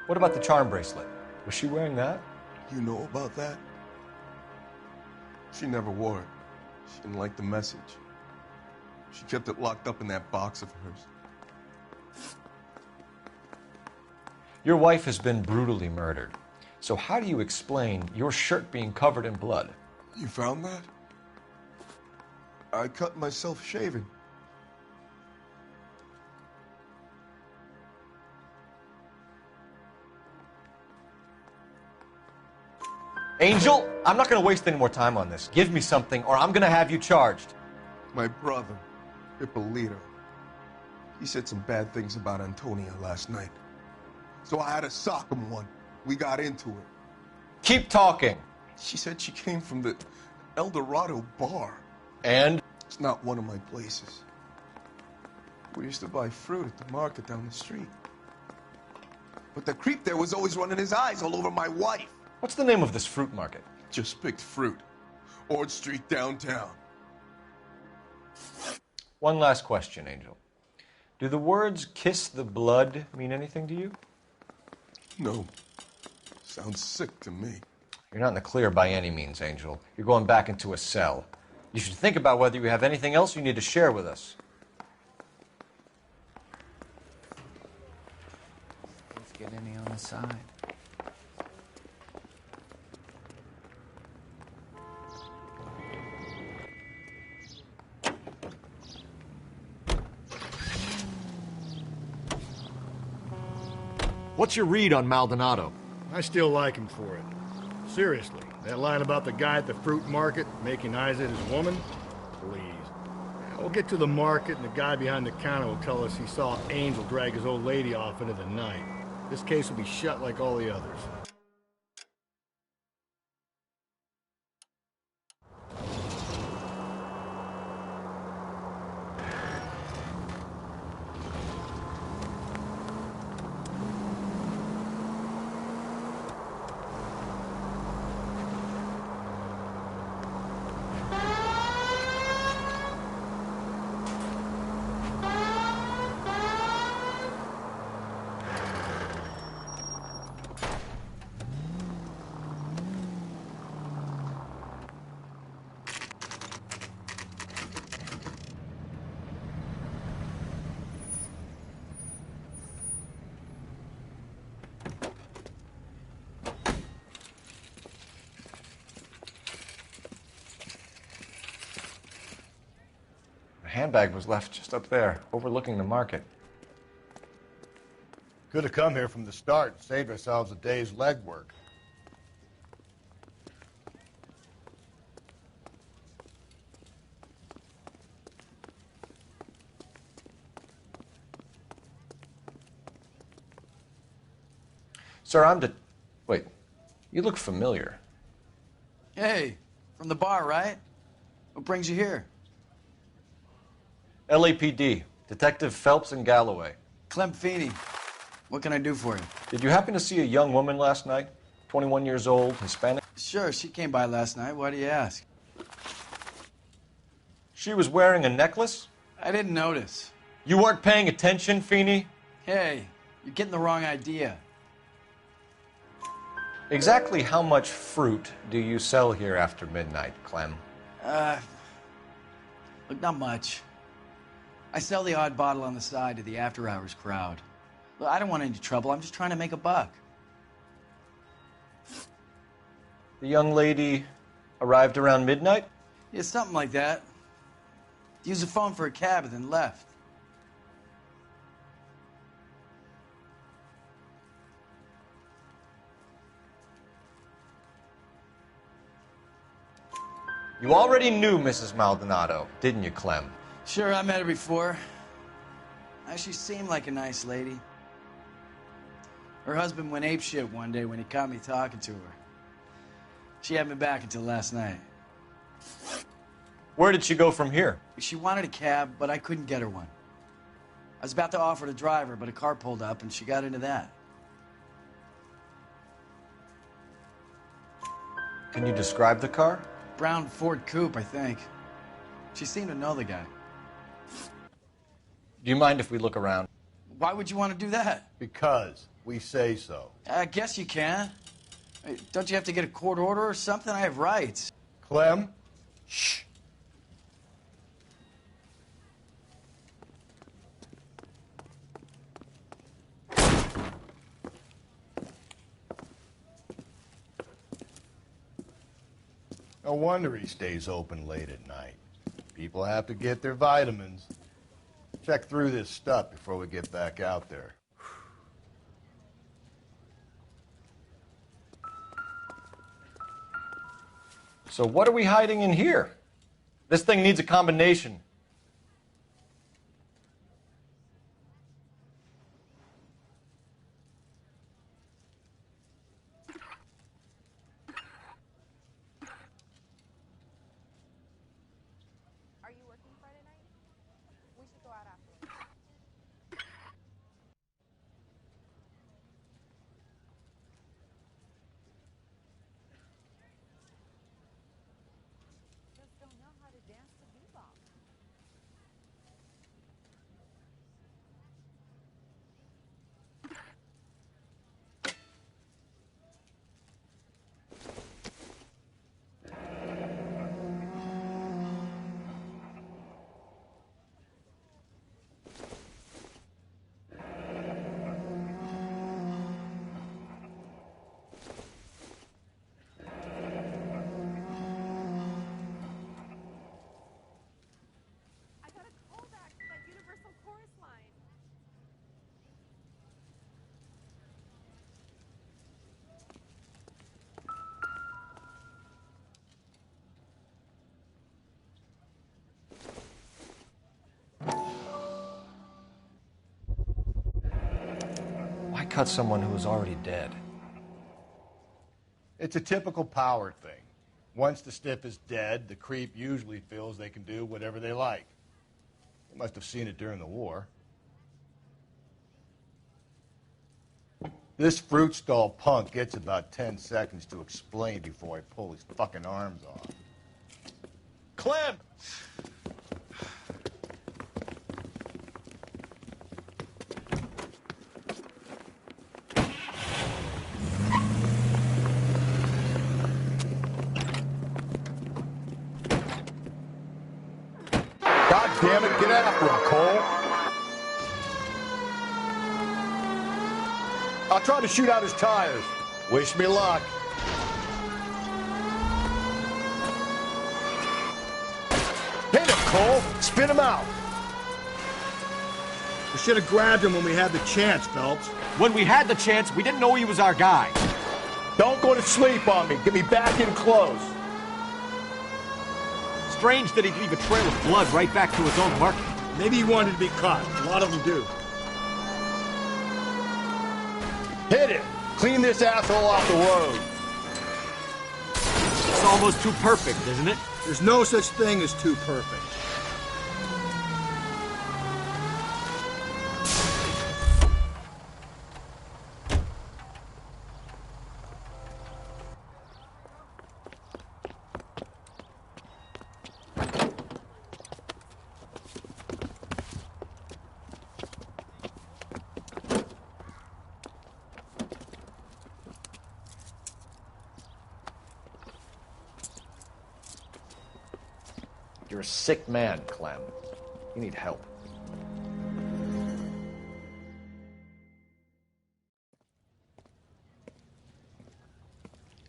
What about the charm bracelet? Was she wearing that? You know about that? She never wore it. She didn't like the message. She kept it locked up in that box of hers. Your wife has been brutally murdered. So how do you explain your shirt being covered in blood? You found that? I cut myself shaving. Angel, I'm not going to waste any more time on this. Give me something or I'm going to have you charged. My brother, Ippolito, he said some bad things about Antonia last night. So I had to sock him one. We got into it. Keep talking. She said she came from the El Dorado bar. And? It's not one of my places. We used to buy fruit at the market down the street. But the creep there was always running his eyes all over my wife. What's the name of this fruit market? Just picked fruit. Ord Street downtown. One last question, Angel. Do the words kiss the blood mean anything to you? No. Sounds sick to me. You're not in the clear by any means, Angel. You're going back into a cell. You should think about whether you have anything else you need to share with us. Let's get any on the side. What's your read on Maldonado? I still like him for it. Seriously, that line about the guy at the fruit market making eyes at his woman? Please. We'll get to the market and the guy behind the counter will tell us he saw Angel drag his old lady off into the night. This case will be shut like all the others. Handbag was left just up there, overlooking the market. Could have come here from the start and saved ourselves a day's legwork. Sir, Wait, you look familiar. Hey, from the bar, right? What brings you here? LAPD, Detective Phelps and Galloway. Clem Feeney. What can I do for you? Did you happen to see a young woman last night? 21 years old, Hispanic? Sure, she came by last night. Why do you ask? She was wearing a necklace? I didn't notice. You weren't paying attention, Feeney? Hey, you're getting the wrong idea. Exactly how much fruit do you sell here after midnight, Clem? Look, not much. I sell the odd bottle on the side to the after-hours crowd. Look, I don't want any trouble. I'm just trying to make a buck. The young lady arrived around midnight? Yeah, something like that. Used the phone for a cab and then left. You already knew Mrs. Maldonado, didn't you, Clem? Sure, I met her before. She seemed like a nice lady. Her husband went apeshit one day when he caught me talking to her. She had me back until last night. Where did she go from here? She wanted a cab, but I couldn't get her one. I was about to offer to drive her, but a car pulled up and she got into that. Can you describe the car? Brown Ford Coupe, I think. She seemed to know the guy. Do you mind if we look around? Why would you want to do that? Because we say so. I guess you can. Hey, don't you have to get a court order or something? I have rights. Clem? Shh. No wonder he stays open late at night. People have to get their vitamins. Check through this stuff before we get back out there. So what are we hiding in here? This thing needs a combination. Are you working Friday night? We should go out after. Just don't know how to dance to bebop. I got a callback to that Universal Chorus line. Why cut someone who was already dead? It's a typical power thing. Once the stiff is dead, the creep usually feels they can do whatever they like. They must have seen it during the war. This fruit stall punk gets about 10 seconds to explain before I pull his fucking arms off. Clem! God damn it, get after him, Cole. I'll try to shoot out his tires. Wish me luck. Hit him, Cole. Spin him out. We should have grabbed him when we had the chance, Phelps. When we had the chance, we didn't know he was our guy. Don't go to sleep on me. Get me back in close. Strange that he'd leave a trail of blood right back to his own market. Maybe he wanted to be caught. A lot of them do. Hit him. Clean this asshole off the road. It's almost too perfect, isn't it? There's no such thing as too perfect. You're a sick man, Clem. You need help.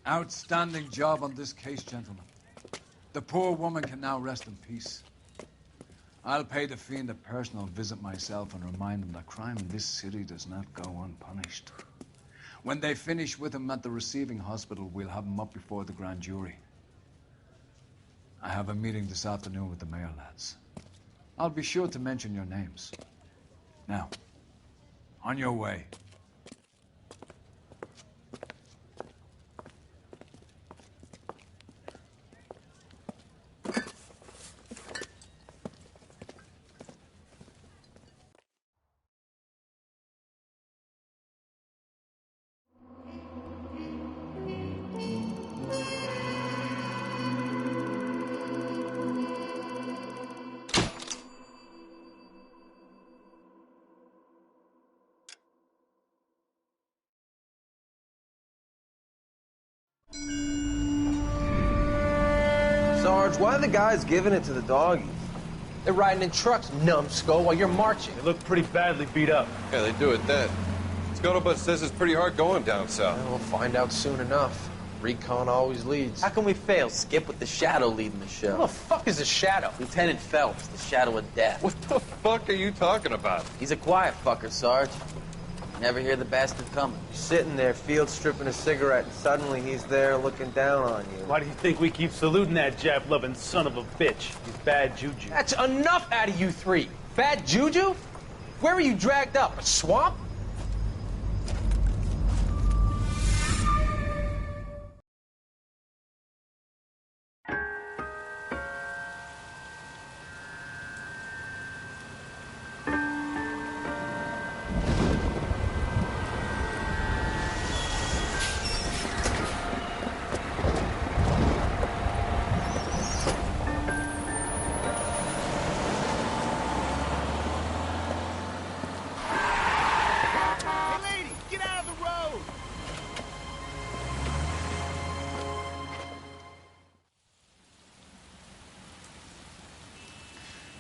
Outstanding job on this case, gentlemen. The poor woman can now rest in peace. I'll pay the fiend a personal visit myself and remind him that crime in this city does not go unpunished. When they finish with him at the receiving hospital, we'll have him up before the grand jury. I have a meeting this afternoon with the mayor lads. I'll be sure to mention your names. Now, on your way. Sarge, why are the guys giving it to the doggies? They're riding in trucks, numbskull, while you're marching. They look pretty badly beat up. Yeah, they do it then. Scuttlebutt says it's pretty hard going down south. Well, we'll find out soon enough. Recon always leads. How can we fail, Skip, with the Shadow leading the show? Who the fuck is the Shadow? Lieutenant Phelps, the Shadow of Death. What the fuck are you talking about? He's a quiet fucker, Sarge. Never hear the bastard coming. You're sitting there, field stripping a cigarette, and suddenly he's there looking down on you. Why do you think we keep saluting that Jap-loving son of a bitch? He's bad juju. That's enough out of you three. Bad juju? Where were you dragged up? A swamp?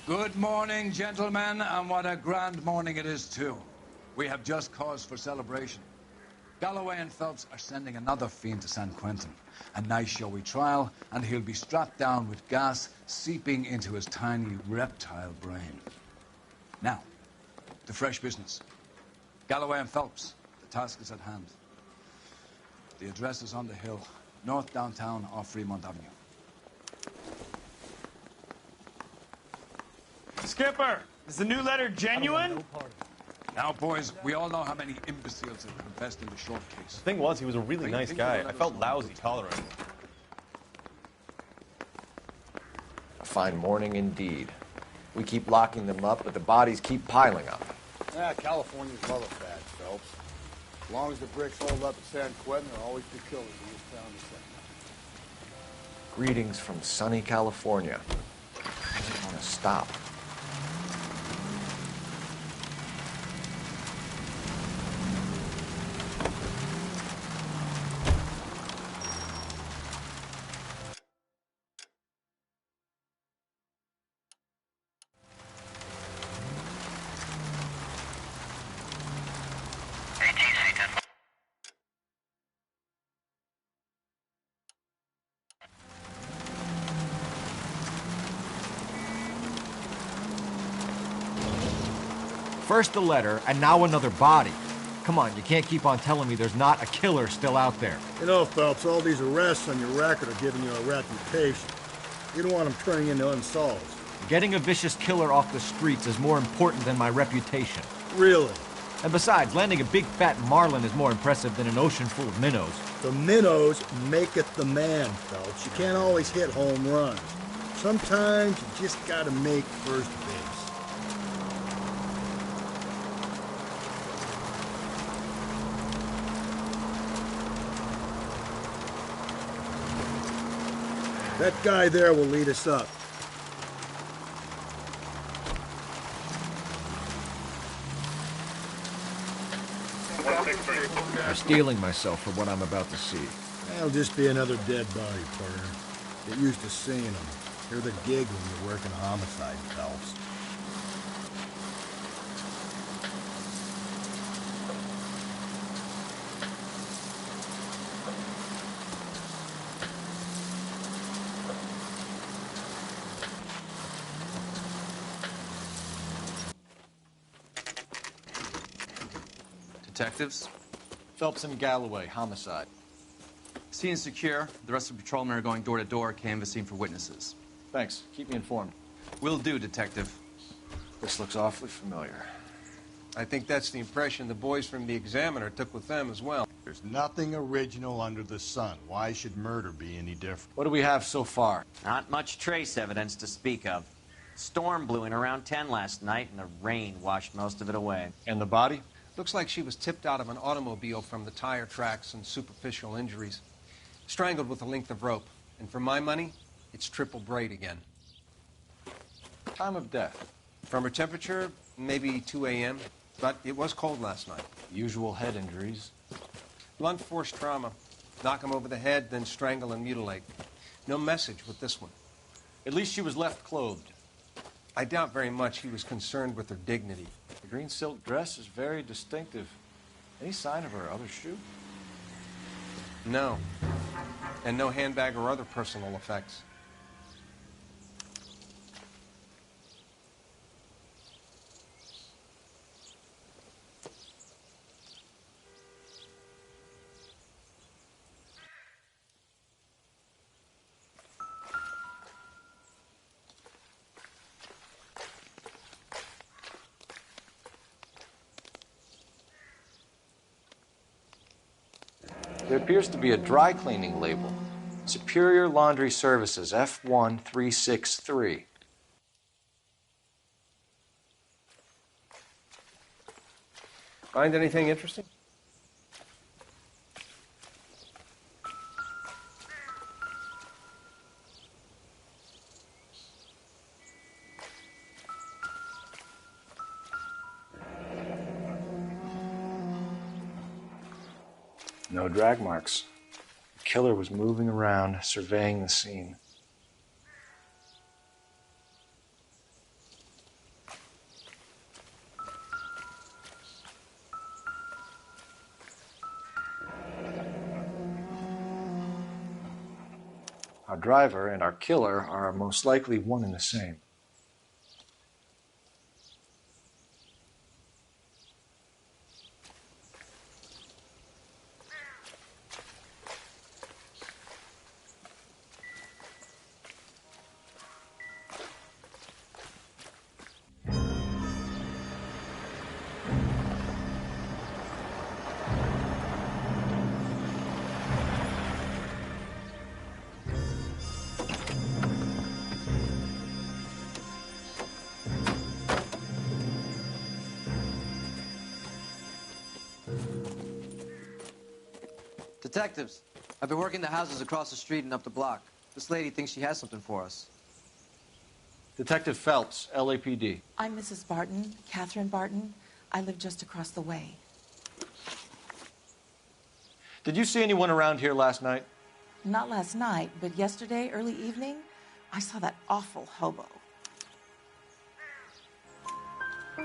Good morning, gentlemen, and what a grand morning it is, too. We have just cause for celebration. Galloway and Phelps are sending another fiend to San Quentin. A nice showy trial, and he'll be strapped down with gas seeping into his tiny reptile brain. Now, to fresh business. Galloway and Phelps, the task is at hand. The address is on the hill, north downtown off Fremont Avenue. Skipper, is the new letter genuine? Now, boys, we all know how many imbeciles have confessed in the short case. The thing was, he was a really nice guy. I felt lousy tolerating him. A fine morning indeed. We keep locking them up, but the bodies keep piling up. Yeah, Californians love a bad Phelps. As long as the bricks hold up at San Quentin, there'll always be killers in this town to say. Greetings from sunny California. I don't want to stop. First the letter, and now another body. Come on, you can't keep on telling me there's not a killer still out there. You know, Phelps, all these arrests on your record are giving you a reputation. You don't want them turning into unsolved. Getting a vicious killer off the streets is more important than my reputation. Really? And besides, landing a big fat marlin is more impressive than an ocean full of minnows. The minnows maketh the man, Phelps. You can't always hit home runs. Sometimes you just gotta make first base. That guy there will lead us up. I'm steeling myself for what I'm about to see. That'll just be another dead body, partner. Get used to seeing them. Hear the gig when you're working a homicide, Phelps. Detectives? Phelps and Galloway, homicide. Scene secure. The rest of the patrolmen are going door to door, canvassing for witnesses. Thanks. Keep me informed. Will do, Detective. This looks awfully familiar. I think that's the impression the boys from the Examiner took with them as well. There's nothing original under the sun. Why should murder be any different? What do we have so far? Not much trace evidence to speak of. Storm blew in around 10 last night, and the rain washed most of it away. And the body? Looks like she was tipped out of an automobile from the tire tracks and superficial injuries. Strangled with a length of rope. And for my money, it's triple braid again. Time of death? From her temperature, maybe 2 a.m., but it was cold last night. Usual head injuries. Blunt force trauma. Knock him over the head, then strangle and mutilate. No message with this one. At least she was left clothed. I doubt very much he was concerned with her dignity. The green silk dress is very distinctive. Any sign of her other shoe? No. And no handbag or other personal effects. There appears to be a dry cleaning label. Superior Laundry Services, F1363. Find anything interesting? No drag marks. The killer was moving around, surveying the scene. Our driver and our killer are most likely one and the same. Detectives, I've been working the houses across the street and up the block. This lady thinks she has something for us. Detective Phelps, LAPD. I'm Mrs. Barton, Catherine Barton. I live just across the way. Did you see anyone around here last night? Not last night, but yesterday, early evening, I saw that awful hobo.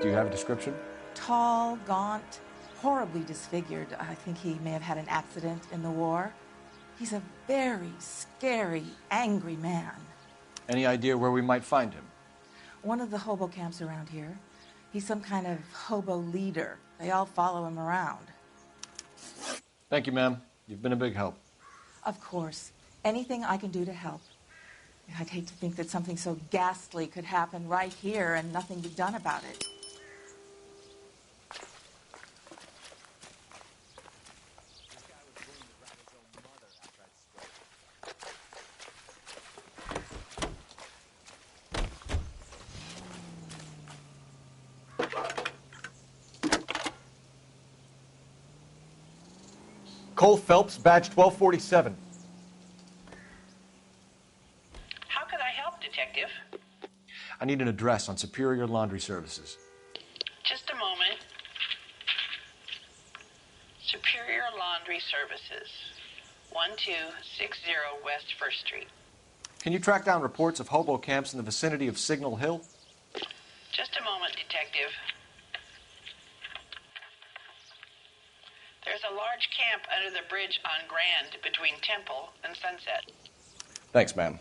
Do you have a description? Tall, gaunt, horribly disfigured. I think he may have had an accident in the war. He's a very scary, angry man. Any idea where we might find him? One of the hobo camps around here. He's some kind of hobo leader. They all follow him around. Thank you, ma'am. You've been a big help. Of course. Anything I can do to help. I'd hate to think that something so ghastly could happen right here and nothing be done about it. Cole Phelps, badge 1247. How could I help, Detective? I need an address on Superior Laundry Services. Just a moment. Superior Laundry Services, 1260 West 1st Street. Can you track down reports of hobo camps in the vicinity of Signal Hill? Just a moment, Detective. There's a large camp under the bridge on Grand between Temple and Sunset. Thanks, ma'am.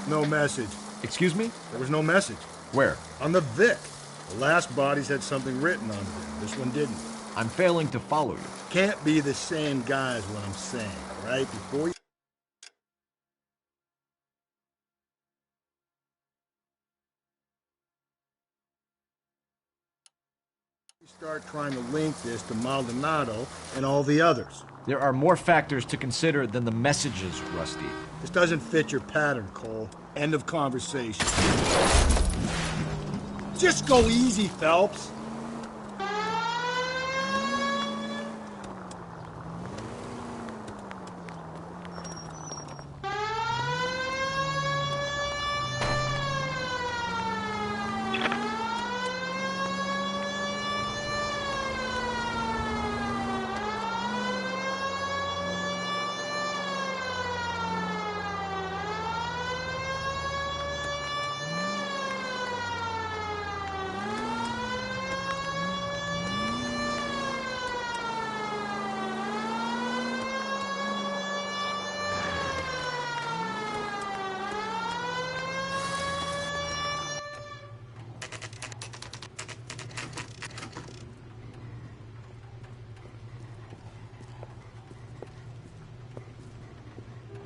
No message. Excuse me? There was no message. Where? On the Vic. The last bodies had something written on them. This one didn't. I'm failing to follow you. Can't be the same guy is what I'm saying, all right? Before you start trying to link this to Maldonado and all the others. There are more factors to consider than the messages, Rusty. This doesn't fit your pattern, Cole. End of conversation. Just go easy, Phelps.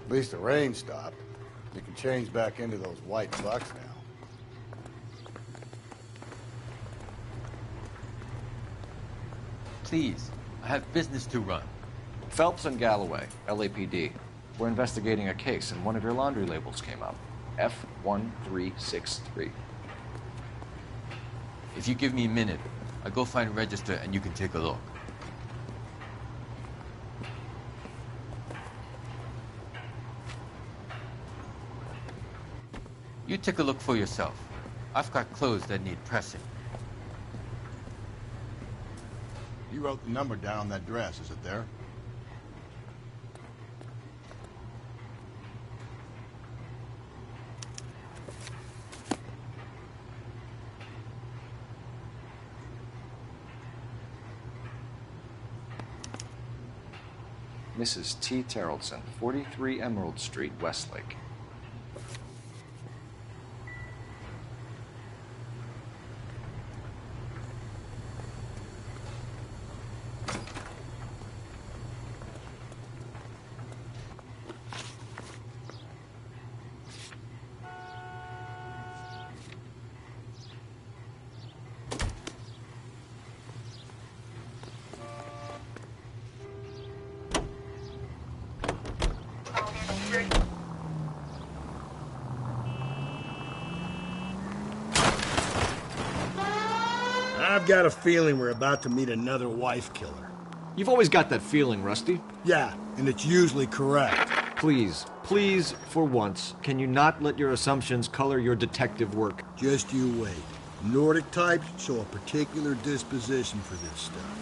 At least the rain stopped. You can change back into those white bucks now. Please, I have business to run. Phelps and Galloway, LAPD. We're investigating a case, and one of your laundry labels came up. F1363. If you give me a minute, I'll go find a register and you can take a look. You take a look for yourself. I've got clothes that need pressing. You wrote the number down on that dress, is it there? Mrs. T. Terrellson, 43 Emerald Street, Westlake. I've got a feeling we're about to meet another wife killer. You've always got that feeling, Rusty. Yeah, and it's usually correct. Please, please, for once, can you not let your assumptions color your detective work? Just you wait. Nordic types show a particular disposition for this stuff.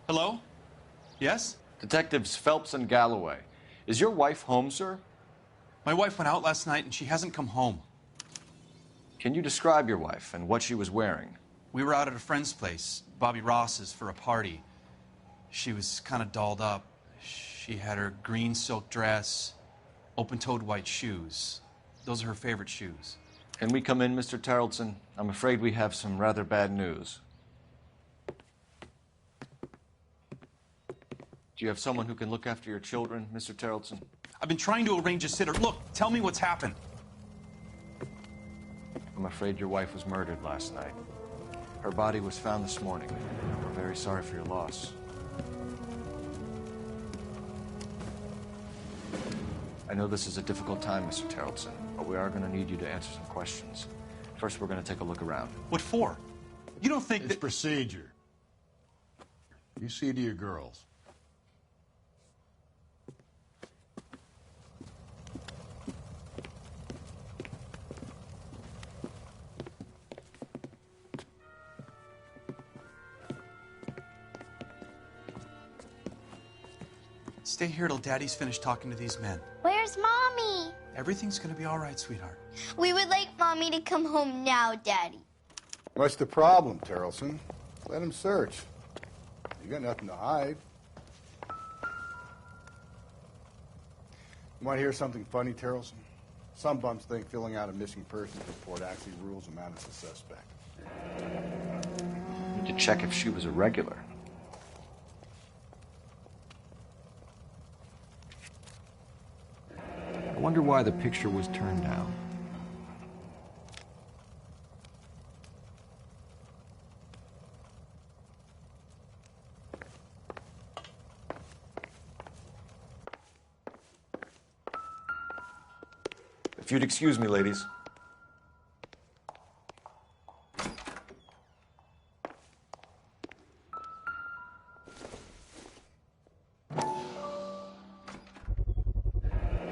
Hello? Yes? Detectives Phelps and Galloway. Is your wife home, sir? My wife went out last night and she hasn't come home. Can you describe your wife and what she was wearing? We were out at a friend's place, Bobby Ross's, for a party. She was kind of dolled up. She had her green silk dress, open-toed white shoes. Those are her favorite shoes. Can we come in, Mr. Terrellson? I'm afraid we have some rather bad news. Do you have someone who can look after your children, Mr. Terrellson? I've been trying to arrange a sitter. Look, tell me what's happened. I'm afraid your wife was murdered last night. Her body was found this morning. We're very sorry for your loss. I know this is a difficult time, Mr. Terrelson, but we are going to need you to answer some questions. First, we're going to take a look around. What for? You don't think it's procedure. You see to your girls. Stay here till Daddy's finished talking to these men. Where's Mommy? Everything's gonna be all right, sweetheart. We would like Mommy to come home now, Daddy. What's the problem, Terrelson? Let him search. You got nothing to hide. You want to hear something funny, Terrelson? Some bums think filling out a missing persons report actually rules them out as a suspect. Need to check if she was a regular. I wonder why the picture was turned down. If you'd excuse me, ladies.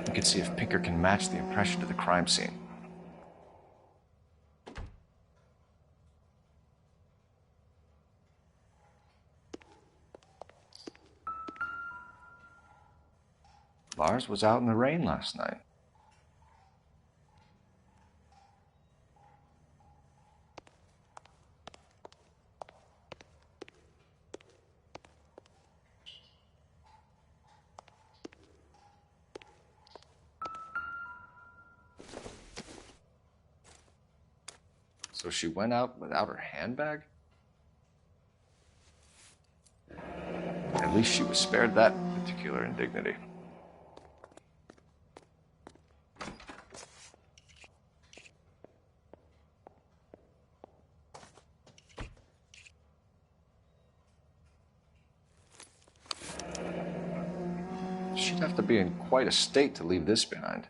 We can see if Pinker can match the impression to the crime scene. Lars was out in the rain last night. So she went out without her handbag? At least she was spared that particular indignity. She'd have to be in quite a state to leave this behind.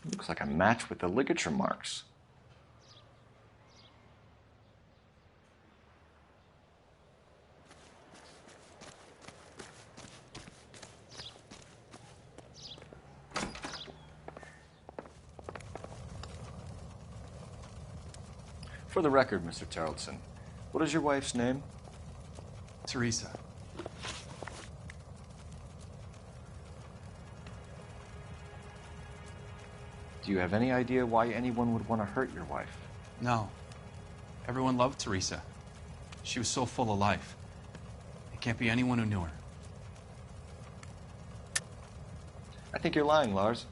Looks like a match with the ligature marks. For the record, Mr. Terrelson, what is your wife's name? Teresa. Do you have any idea why anyone would want to hurt your wife? No. Everyone loved Teresa. She was so full of life. It can't be anyone who knew her. I think you're lying, Lars.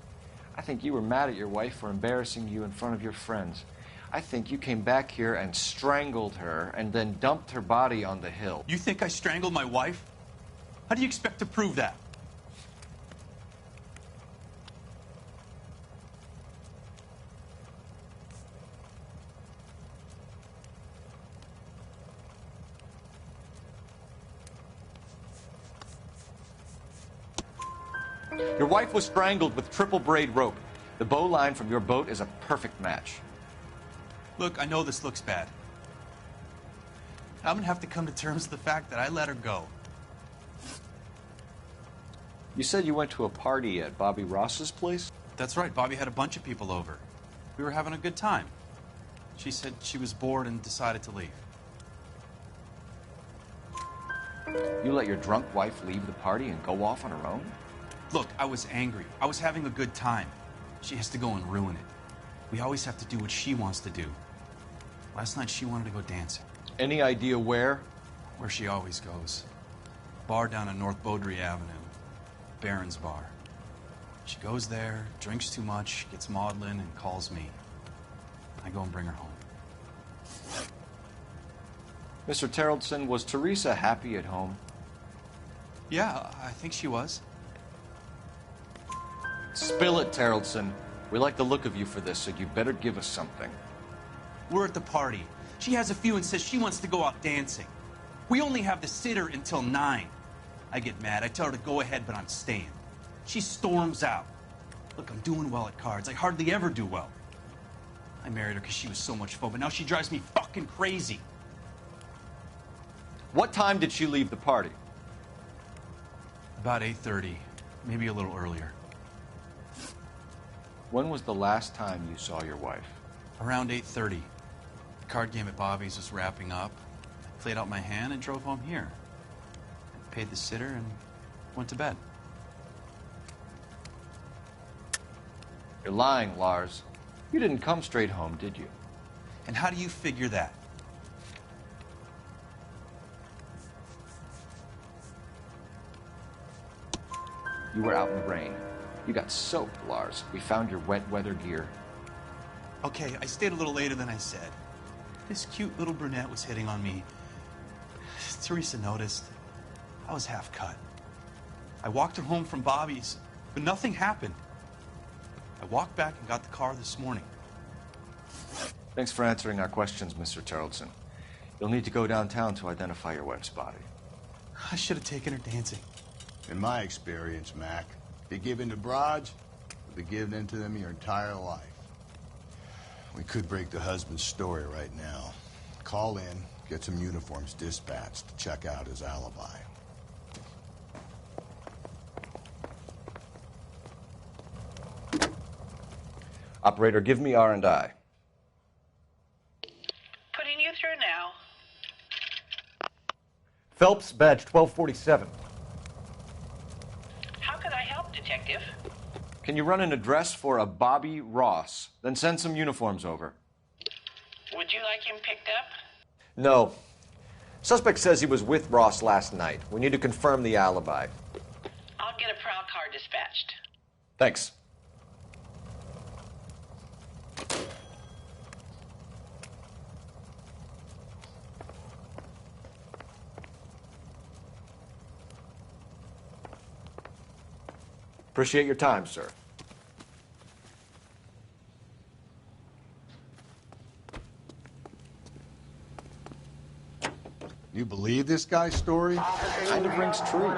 I think you were mad at your wife for embarrassing you in front of your friends. I think you came back here and strangled her and then dumped her body on the hill. You think I strangled my wife? How do you expect to prove that? Your wife was strangled with triple braid rope. The bow line from your boat is a perfect match. Look, I know this looks bad. I'm gonna have to come to terms with the fact that I let her go. You said you went to a party at Bobby Ross's place? That's right, Bobby had a bunch of people over. We were having a good time. She said she was bored and decided to leave. You let your drunk wife leave the party and go off on her own? Look, I was angry. I was having a good time. She has to go and ruin it. We always have to do what she wants to do. Last night, she wanted to go dancing. Any idea where? Where she always goes. Bar down on North Beaudry Avenue. Barron's Bar. She goes there, drinks too much, gets maudlin, and calls me. I go and bring her home. Mr. Terrellson, was Teresa happy at home? Yeah, I think she was. Spill it, Terrellson. We like the look of you for this, so you better give us something. We're at the party. She has a few and says she wants to go out dancing. We only have the sitter until 9. I get mad. I tell her to go ahead, but I'm staying. She storms out. Look, I'm doing well at cards. I hardly ever do well. I married her because she was so much fun, but now she drives me fucking crazy. What time did she leave the party? About 8:30, maybe a little earlier. When was the last time you saw your wife? Around 8:30. The card game at Bobby's was wrapping up. I played out my hand and drove home here. I paid the sitter and went to bed. You're lying, Lars. You didn't come straight home, did you? And how do you figure that? You were out in the rain. You got soaked, Lars. We found your wet weather gear. Okay, I stayed a little later than I said. This cute little brunette was hitting on me. Teresa noticed. I was half cut. I walked her home from Bobby's, but nothing happened. I walked back and got the car this morning. Thanks for answering our questions, Mr. Terrellson. You'll need to go downtown to identify your wife's body. I should have taken her dancing. In my experience, Mac, if you give in to broads, you'll be giving in to them your entire life. We could break the husband's story right now. Call in, get some uniforms dispatched to check out his alibi. Operator, give me R&I. Putting you through now. Phelps, badge 1247. How could I help, Detective? Can you run an address for a Bobby Ross? Then send some uniforms over. Would you like him picked up? No. Suspect says he was with Ross last night. We need to confirm the alibi. I'll get a prowl car dispatched. Thanks. Appreciate your time, sir. You believe this guy's story? Kind of rings true.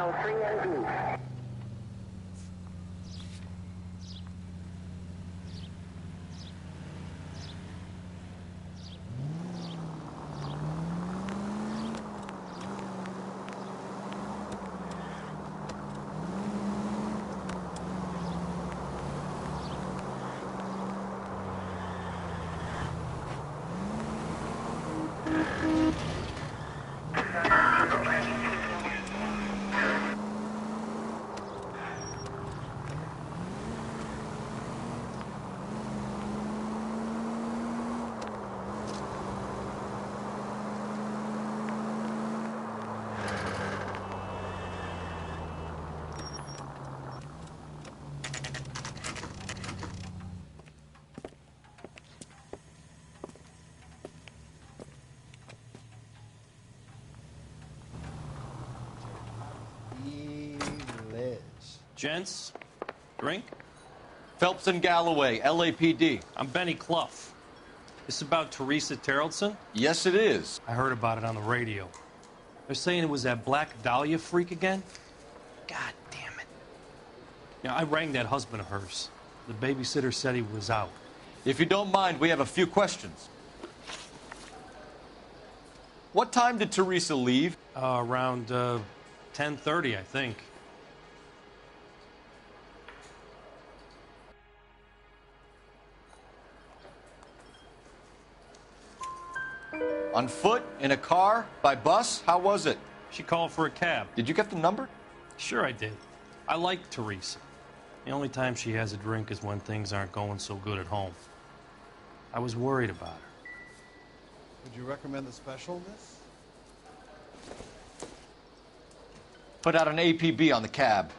Gents, drink? Phelps and Galloway, LAPD. I'm Benny Clough. This about Teresa Terrellson? Yes, it is. I heard about it on the radio. They're saying it was that Black Dahlia freak again? God damn it. Yeah, I rang that husband of hers. The babysitter said he was out. If you don't mind, we have a few questions. What time did Teresa leave? Around 10:30, I think. On foot? In a car? By bus? How was it? She called for a cab. Did you get the number? Sure I did. I like Teresa. The only time she has a drink is when things aren't going so good at home. I was worried about her. Would you recommend the special, miss? Put out an APB on the cab.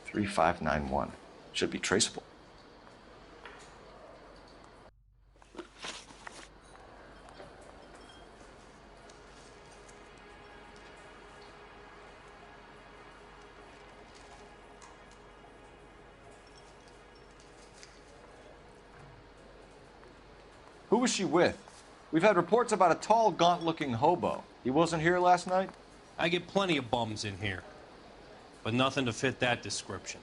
3591. Should be traceable. Who was she with? We've had reports about a tall, gaunt-looking hobo. He wasn't here last night? I get plenty of bums in here, but nothing to fit that description.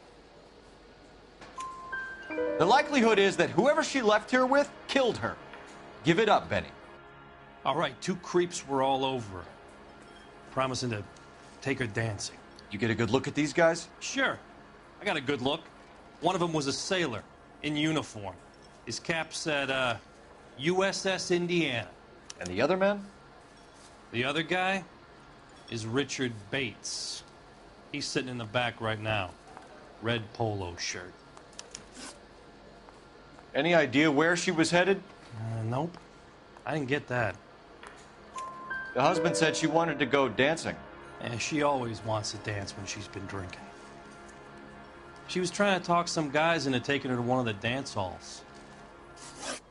The likelihood is that whoever she left here with killed her. Give it up, Benny. All right, 2 creeps were all over her, promising to take her dancing. You get a good look at these guys? Sure. I got a good look. One of them was a sailor in uniform. His cap said, USS Indiana. And the other man? The other guy is Richard Bates. He's sitting in the back right now. Red polo shirt. Any idea where she was headed? Nope. I didn't get that. The husband said she wanted to go dancing. Yeah, she always wants to dance when she's been drinking. She was trying to talk some guys into taking her to one of the dance halls.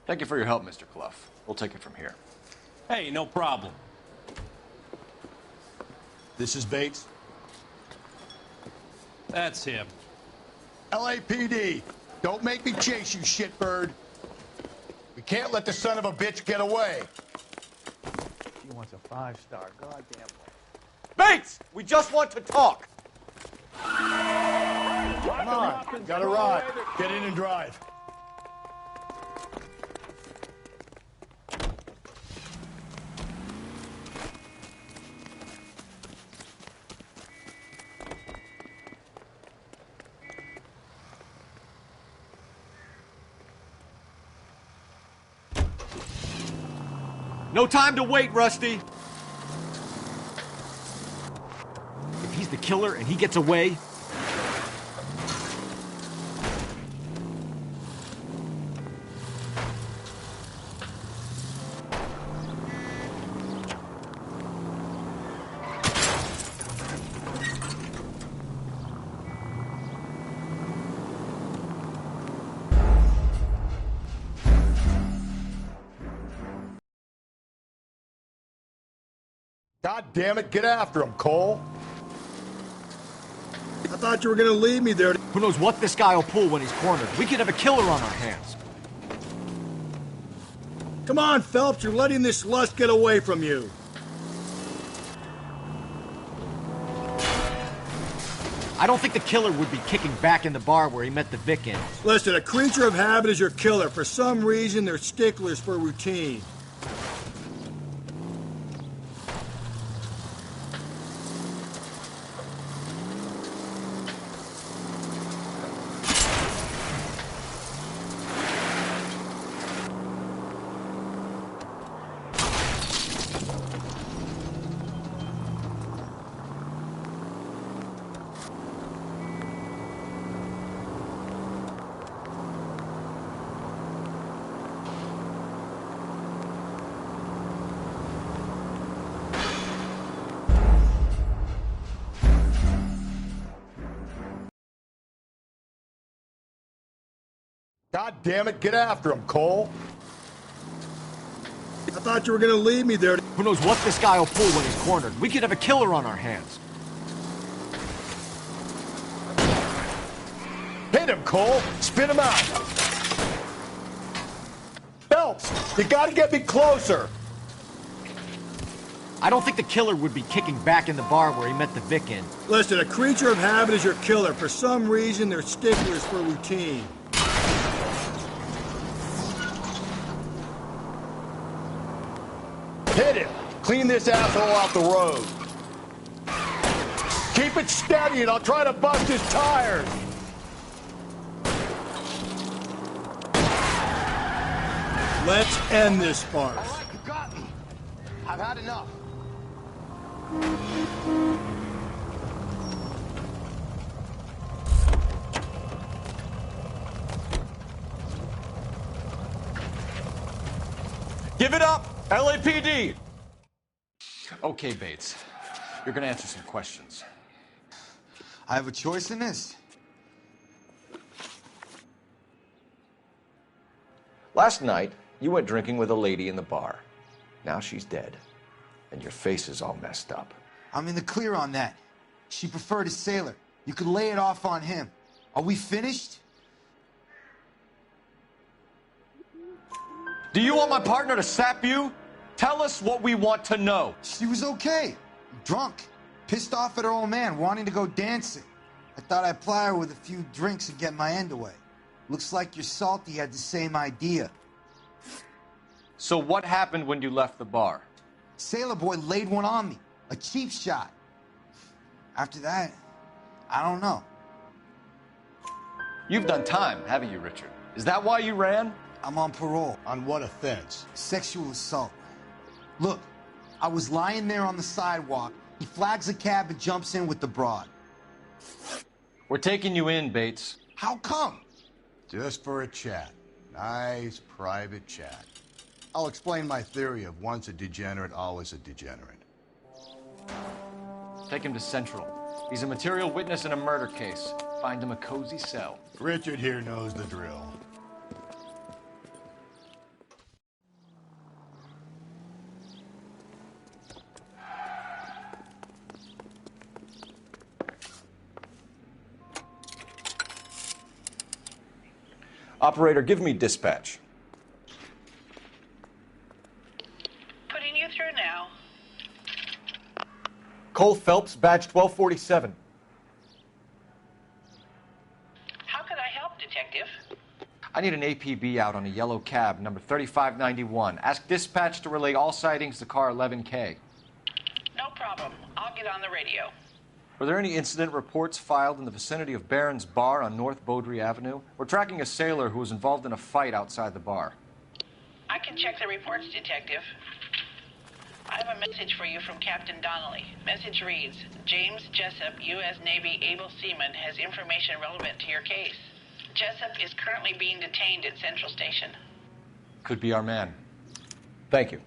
Thank you for your help, Mr. Clough. We'll take it from here. Hey, no problem. This is Bates. That's him. LAPD, don't make me chase you, shitbird. We can't let the son of a bitch get away. He wants a 5-star, goddamn. Bates! We just want to talk! Come on, got a ride. Get in and drive. No time to wait, Rusty. If he's the killer and he gets away... God damn it, get after him, Cole. I thought you were gonna leave me there. Who knows what this guy will pull when he's cornered? We could have a killer on our hands. Come on, Phelps, you're letting this lust get away from you. I don't think the killer would be kicking back in the bar where he met the Vic in. Listen, a creature of habit is your killer. For some reason, they're sticklers for routine. God damn it, get after him, Cole. I thought you were gonna leave me there. Who knows what this guy will pull when he's cornered? We could have a killer on our hands. Hit him, Cole. Spin him out. Phelps, you gotta get me closer. I don't think the killer would be kicking back in the bar where he met the Vic in. Listen, a creature of habit is your killer. For some reason, they're sticklers for routine. Hit him. Clean this asshole off the road. Keep it steady and I'll try to bust his tires. Let's end this farce. All right, you got me. I've had enough. Give it up, LAPD! Okay, Bates. You're gonna answer some questions. I have a choice in this. Last night, you went drinking with a lady in the bar. Now she's dead, and your face is all messed up. I'm in the clear on that. She preferred a sailor. You could lay it off on him. Are we finished? Do you want my partner to sap you? Tell us what we want to know. She was okay. Drunk. Pissed off at her old man, wanting to go dancing. I thought I'd ply her with a few drinks and get my end away. Looks like your Salty had the same idea. So what happened when you left the bar? Sailor boy laid one on me. A cheap shot. After that, I don't know. You've done time, haven't you, Richard? Is that why you ran? I'm on parole. On what offense? Sexual assault. Look, I was lying there on the sidewalk. He flags a cab and jumps in with the broad. We're taking you in, Bates. How come? Just for a chat. Nice, private chat. I'll explain my theory of once a degenerate, always a degenerate. Take him to Central. He's a material witness in a murder case. Find him a cozy cell. Richard here knows the drill. Operator, give me dispatch. Putting you through now. Cole Phelps, badge 1247. How could I help, Detective? I need an APB out on a yellow cab, number 3591. Ask dispatch to relay all sightings to car 11K. No problem. I'll get on the radio. Were there any incident reports filed in the vicinity of Barron's Bar on North Beaudry Avenue? We're tracking a sailor who was involved in a fight outside the bar. I can check the reports, Detective. I have a message for you from Captain Donnelly. Message reads, James Jessup, U.S. Navy able seaman, has information relevant to your case. Jessup is currently being detained at Central Station. Could be our man. Thank you.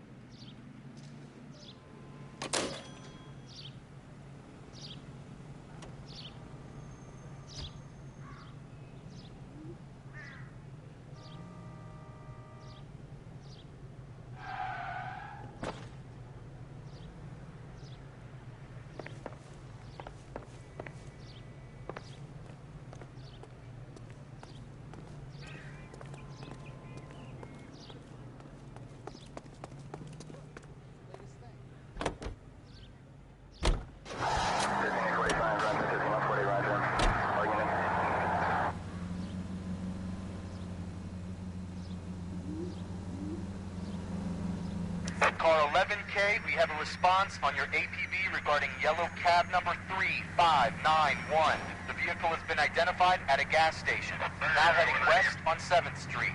Car 11K, we have a response on your APB regarding yellow cab number 3591. The vehicle has been identified at a gas station. Now heading west on 7th Street.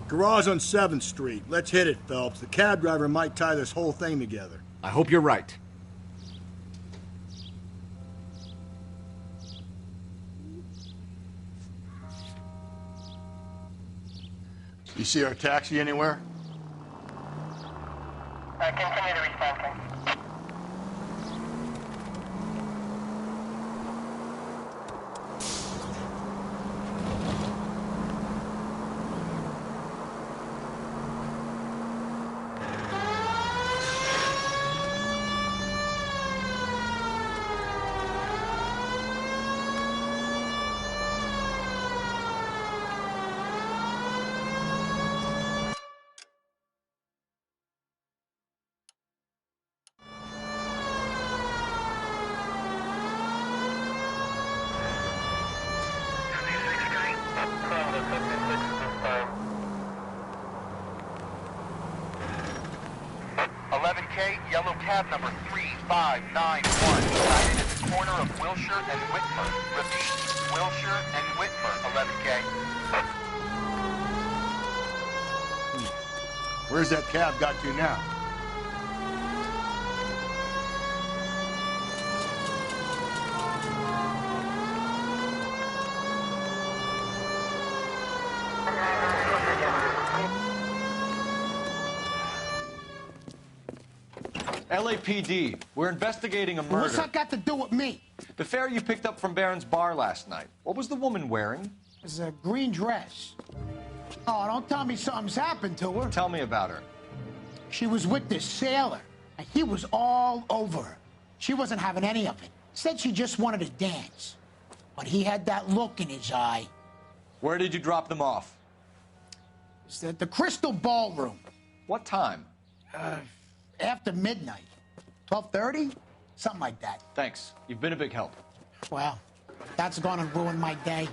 Garage on 7th Street. Let's hit it, Phelps. The cab driver might tie this whole thing together. I hope you're right. You see our taxi anywhere? Continue to respond. Yellow cab number 3591, sighted at the corner of Wilshire and Whitmer. Repeat, Wilshire and Whitmer, 11K. Where's that cab got to now? LAPD, we're investigating a murder. What's that got to do with me? The fare you picked up from Barron's bar last night. What was the woman wearing? It's a green dress. Oh, don't tell me something's happened to her. Tell me about her. She was with this sailor, and he was all over her. She wasn't having any of it. Said she just wanted to dance. But he had that look in his eye. Where did you drop them off? It's at the Crystal Ballroom. What time? After midnight. 12:30? Something like that. Thanks. You've been a big help. Well, that's gonna ruin my day.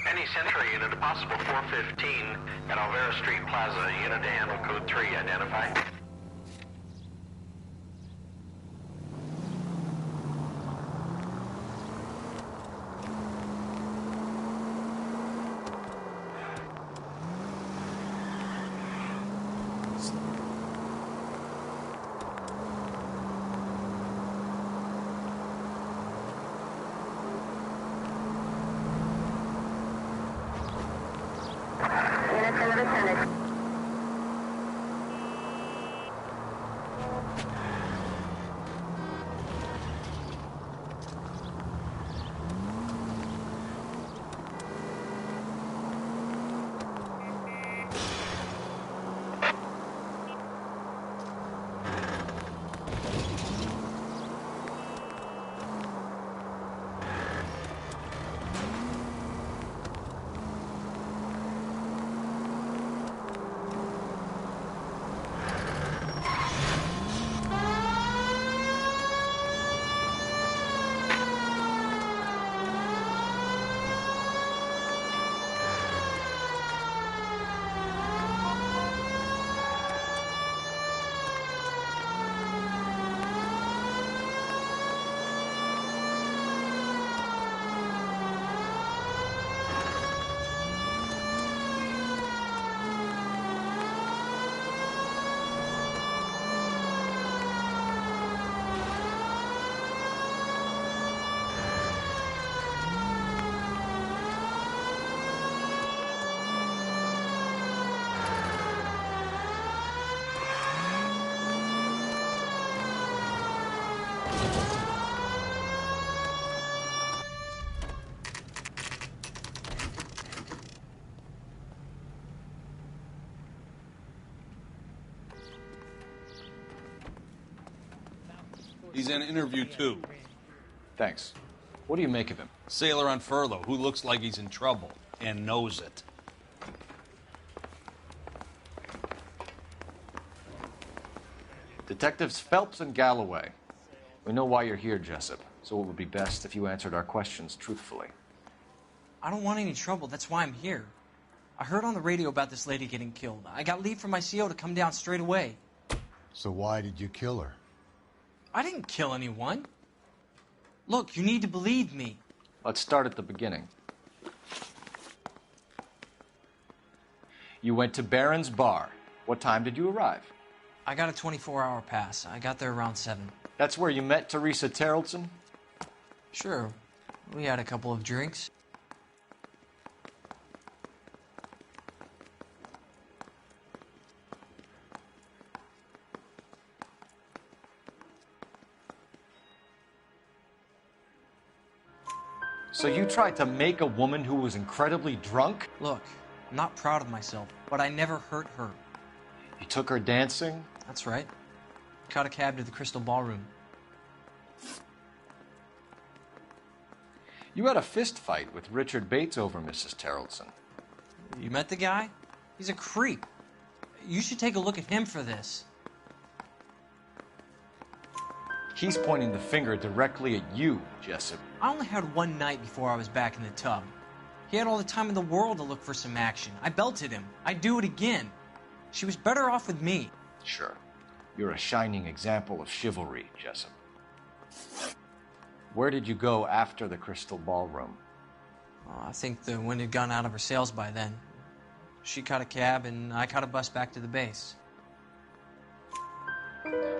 Any Central unit, a possible 415 at Alvera Street Plaza. Unit to handle code 3. Identify. He's in interview 2. Thanks. What do you make of him? Sailor on furlough who looks like he's in trouble and knows it. Detectives Phelps and Galloway. We know why you're here, Jessup, so it would be best if you answered our questions truthfully. I don't want any trouble. That's why I'm here. I heard on the radio about this lady getting killed. I got leave from my CO to come down straight away. So why did you kill her? I didn't kill anyone. Look, you need to believe me. Let's start at the beginning. You went to Barron's bar. What time did you arrive? I got a 24-hour pass. I got there around 7. That's where you met Teresa Terrellson? Sure. We had a couple of drinks. So you tried to make a woman who was incredibly drunk? Look, I'm not proud of myself, but I never hurt her. You took her dancing? That's right. Caught a cab to the Crystal Ballroom. You had a fist fight with Richard Bates over Mrs. Terrellson. You met the guy? He's a creep. You should take a look at him for this. He's pointing the finger directly at you, Jessup. I only had one night before I was back in the tub. He had all the time in the world to look for some action. I belted him. I'd do it again. She was better off with me. Sure. You're a shining example of chivalry, Jessup. Where did you go after the Crystal Ballroom? I think the wind had gone out of her sails by then. She caught a cab, and I caught a bus back to the base.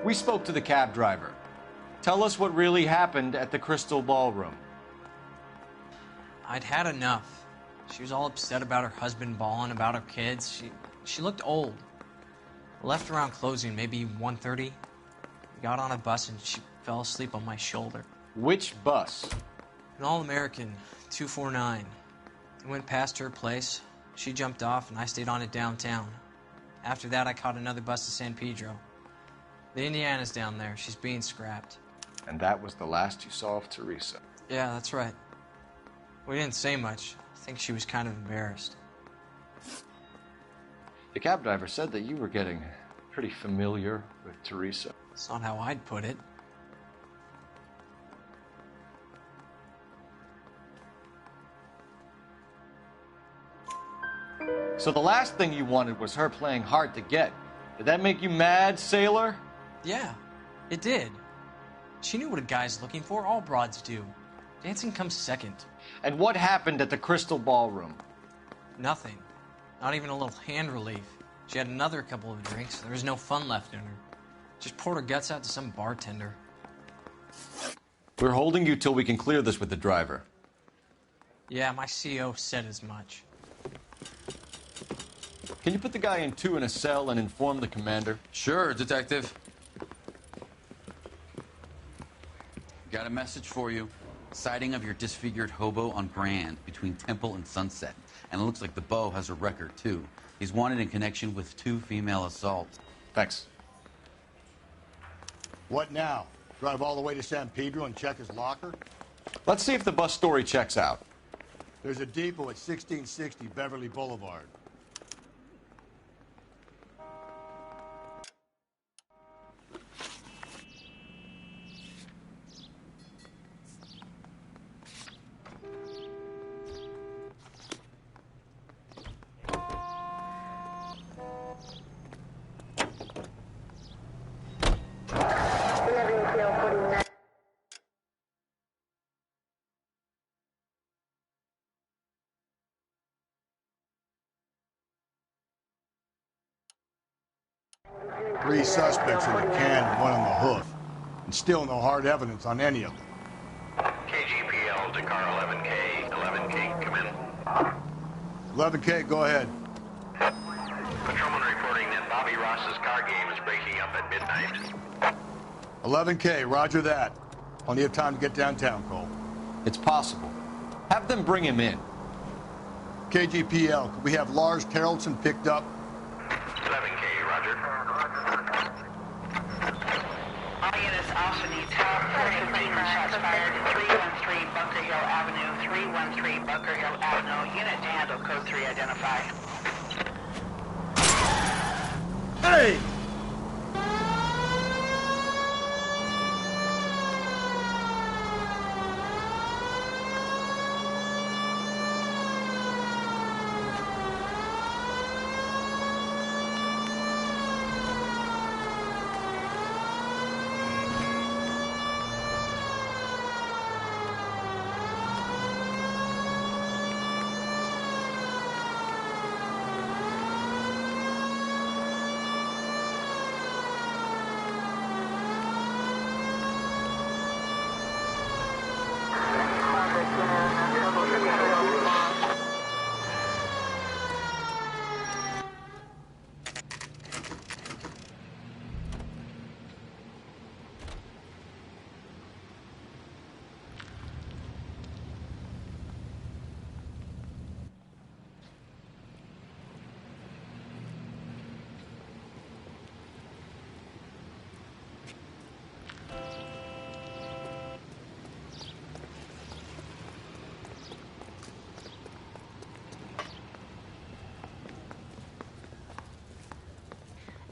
We spoke to the cab driver. Tell us what really happened at the Crystal Ballroom. I'd had enough. She was all upset about her husband bawling about her kids. She looked old. Left around closing, maybe 1:30. We got on a bus and she fell asleep on my shoulder. Which bus? An All-American, 249. I went past her place. She jumped off and I stayed on it downtown. After that, I caught another bus to San Pedro. The Indiana's down there. She's being scrapped. And that was the last you saw of Teresa? Yeah, that's right. We didn't say much. I think she was kind of embarrassed. The cab driver said that you were getting pretty familiar with Teresa. That's not how I'd put it. So the last thing you wanted was her playing hard to get. Did that make you mad, sailor? Yeah, it did. She knew what a guy's looking for. All broads do. Dancing comes second. And what happened at the Crystal Ballroom? Nothing. Not even a little hand relief. She had another couple of drinks. There was no fun left in her. Just poured her guts out to some bartender. We're holding you till we can clear this with the driver. Yeah, my CO said as much. Can you put the guy in 2 in a cell and inform the commander? Sure, Detective. Got a message for you. Sighting of your disfigured hobo on Grand between Temple and Sunset. And it looks like the Beau has a record, too. He's wanted in connection with 2 female assaults. Thanks. What now? Drive all the way to San Pedro and check his locker? Let's see if the bus story checks out. There's a depot at 1660 Beverly Boulevard. Three suspects in the can and 1 on the hoof. And still no hard evidence on any of them. KGPL to car 11K. 11K, come in. 11K, go ahead. Patrolman reporting that Bobby Ross's car game is breaking up at midnight. 11K, roger that. Plenty of time to get downtown, Cole. It's possible. Have them bring him in. KGPL, could we have Lars Carrollson picked up? 11K, roger. All units also need help. 15 shots fired. 313 Bunker Hill Avenue. 313 Bunker Hill Avenue. Unit to handle code 3 identify. Hey!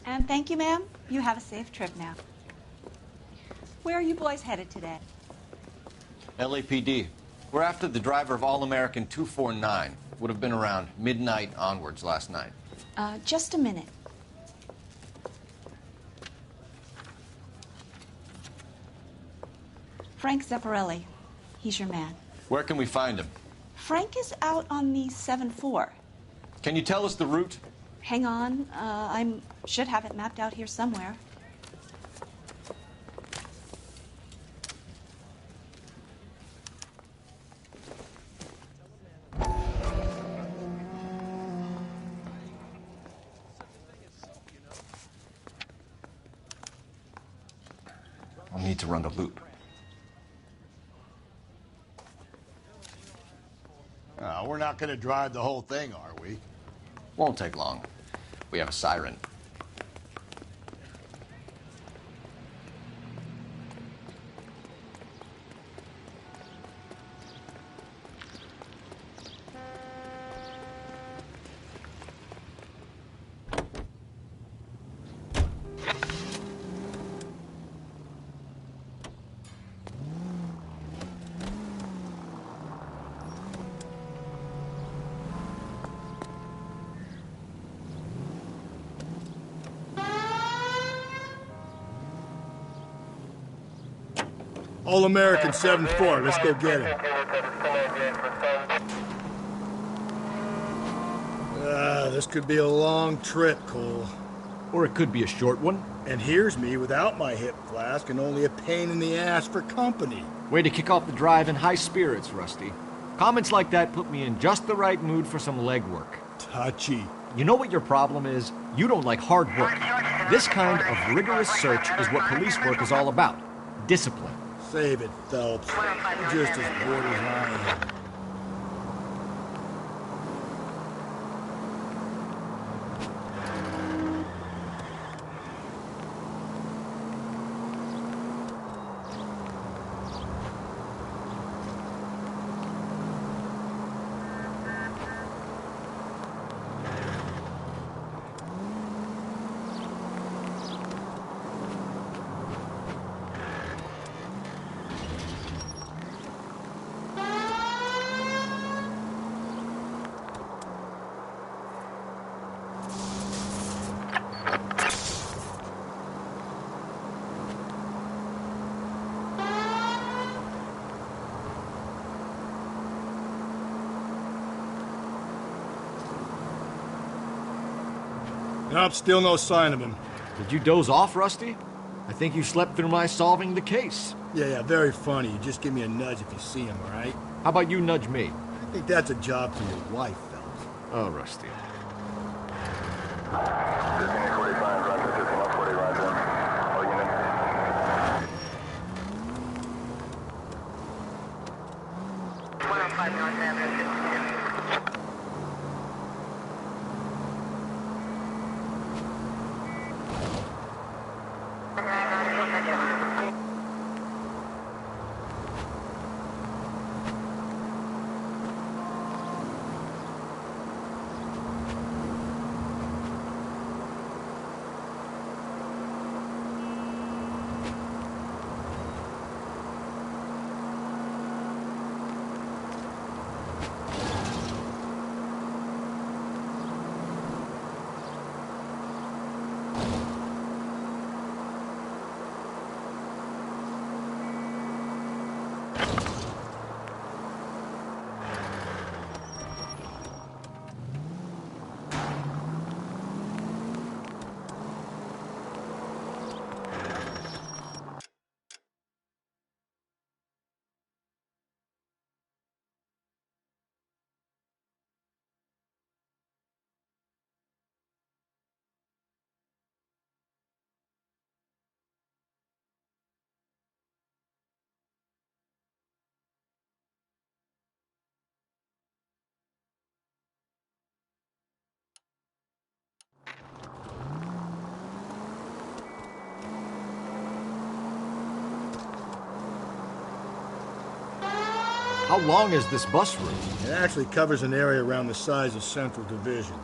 And thank you, ma'am. You have a safe trip now. Where are you boys headed today? LAPD. We're after the driver of All-American 249. Would have been around midnight onwards last night. Just a minute. Frank Zeffirelli. He's your man. Where can we find him? Frank is out on the 7-4. Can you tell us the route? Hang on. I should have it mapped out here somewhere. need to run the loop. We're not going to drive the whole thing, are we? Won't take long. We have a siren. All-American 7-4. Let's go get him. This could be a long trip, Cole. Or it could be a short one. And here's me without my hip flask and only a pain in the ass for company. Way to kick off the drive in high spirits, Rusty. Comments like that put me in just the right mood for some legwork. Touchy. You know what your problem is? You don't like hard work. This kind of rigorous search is what police work is all about. Discipline. Save it, Phelps. You're just as bored as I am. Nope, still no sign of him. Did you doze off, Rusty? I think you slept through my solving the case. Yeah, very funny. You just give me a nudge if you see him, all right? How about you nudge me? I think that's a job for your wife, Phelps. Oh, Rusty. How long is this bus route? It actually covers an area around the size of Central Division.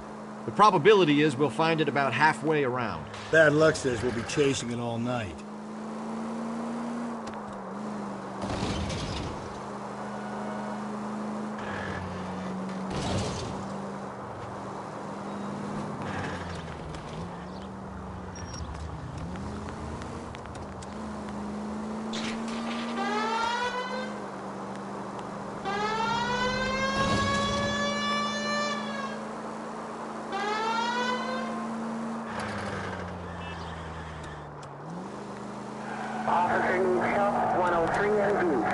The probability is we'll find it about halfway around. Bad luck says we'll be chasing it all night. Officer needs help, 103 in view.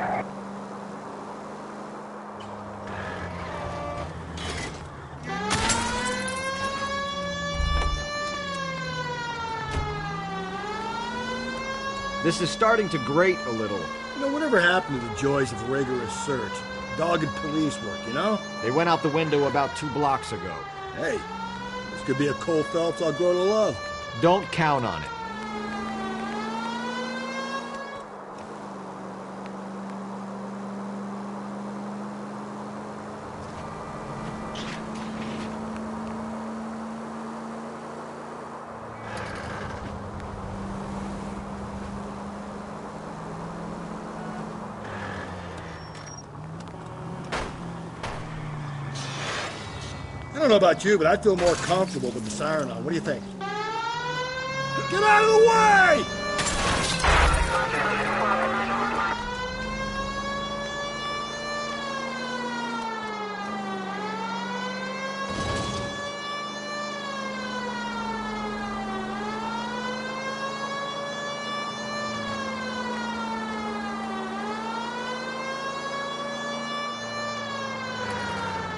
This is starting to grate a little. You know, whatever happened to the joys of rigorous search? Dogged police work, you know? They went out the window about 2 blocks ago. Hey, this could be a Cole Phelps I'll grow to love. Don't count on it. I don't know about you, but I feel more comfortable with the siren on. What do you think? Get out of the way!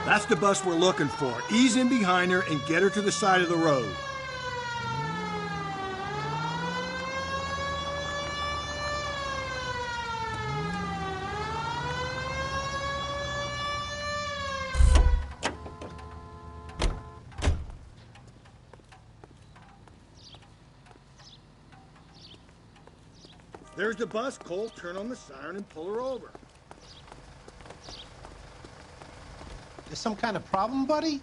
That's the bus we're looking for. Ease in behind her and get her to the side of the road. There's the bus. Cole, turn on the siren and pull her over. There's some kind of problem, buddy?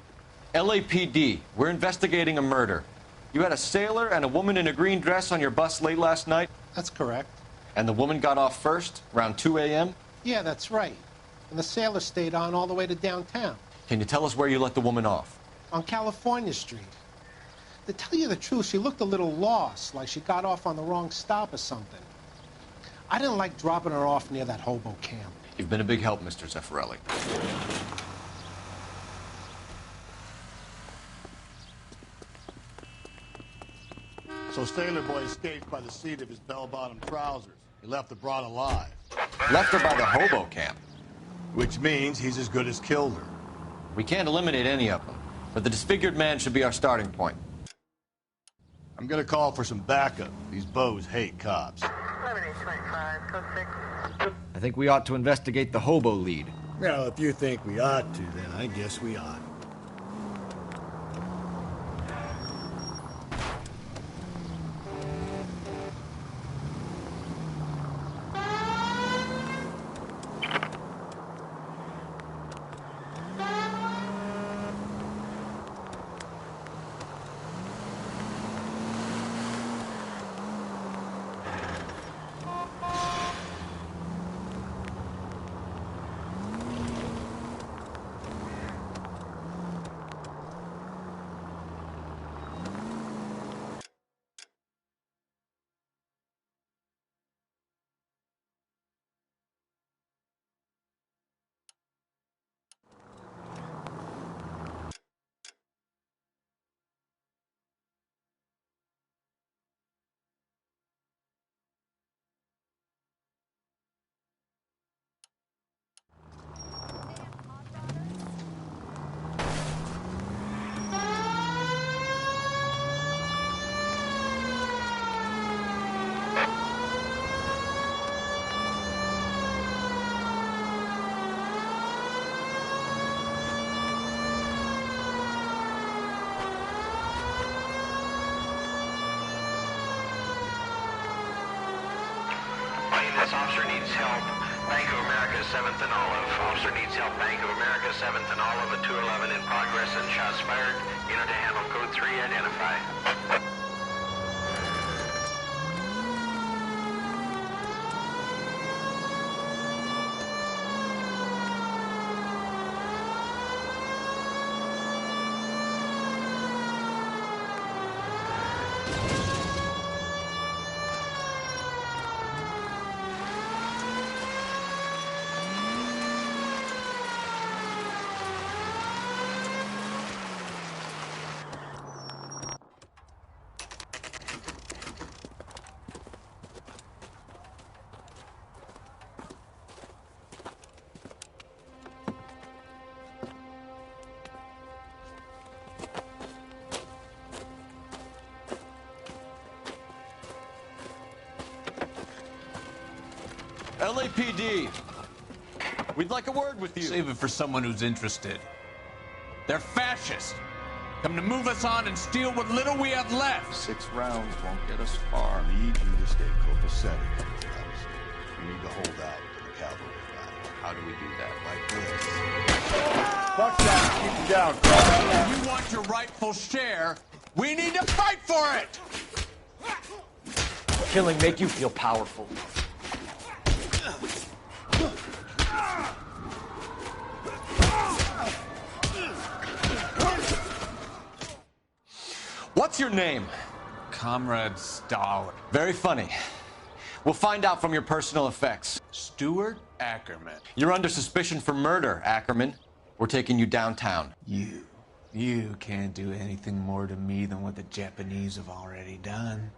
LAPD, we're investigating a murder. You had a sailor and a woman in a green dress on your bus late last night? That's correct. And the woman got off first, around 2 a.m.? Yeah, that's right. And the sailor stayed on all the way to downtown. Can you tell us where you let the woman off? On California Street. To tell you the truth, she looked a little lost, like she got off on the wrong stop or something. I didn't like dropping her off near that hobo camp. You've been a big help, Mr. Zeffirelli. So Sailor Boy escaped by the seat of his bell-bottom trousers. He left the broad alive. Left her by the hobo camp. Which means he's as good as killed her. We can't eliminate any of them, but the disfigured man should be our starting point. I'm gonna call for some backup. These bows hate cops. I think we ought to investigate the hobo lead. Well, if you think we ought to, then I guess we ought. This officer needs help. Bank of America, 7th and Olive. Officer needs help. Bank of America, 7th and Olive at 211 in progress and shots fired. Unit to handle code 3, identify. LAPD. We'd like a word with you. Save it for someone who's interested. They're fascists. Come to move us on and steal what little we have left. 6 rounds won't get us far. I need you to stay copacetic. We need to hold out to the cavalry line. How do we do that? Like this. Watch that. Keep it down, Carl. If you want your rightful share, we need to fight for it! Killing make you feel powerful. What's your name? Comrade Stalin. Very funny. We'll find out from your personal effects. Stuart Ackerman. You're under suspicion for murder, Ackerman. We're taking you downtown. You can't do anything more to me than what the Japanese have already done.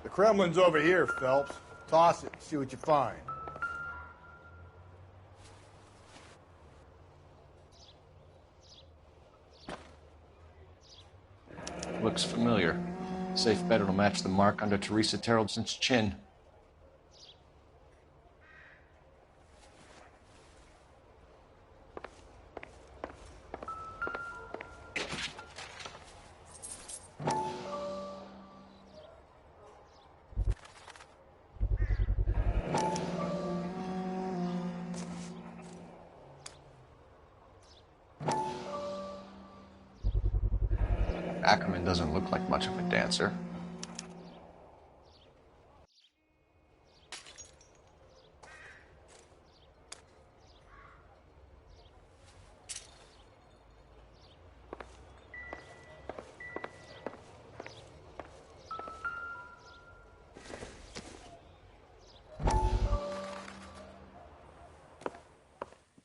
The Kremlin's over here, Phelps. Toss it, see what you find. Looks familiar. Safe bet it'll match the mark under Teresa Terrelson's chin. Ackerman doesn't look like much of a dancer.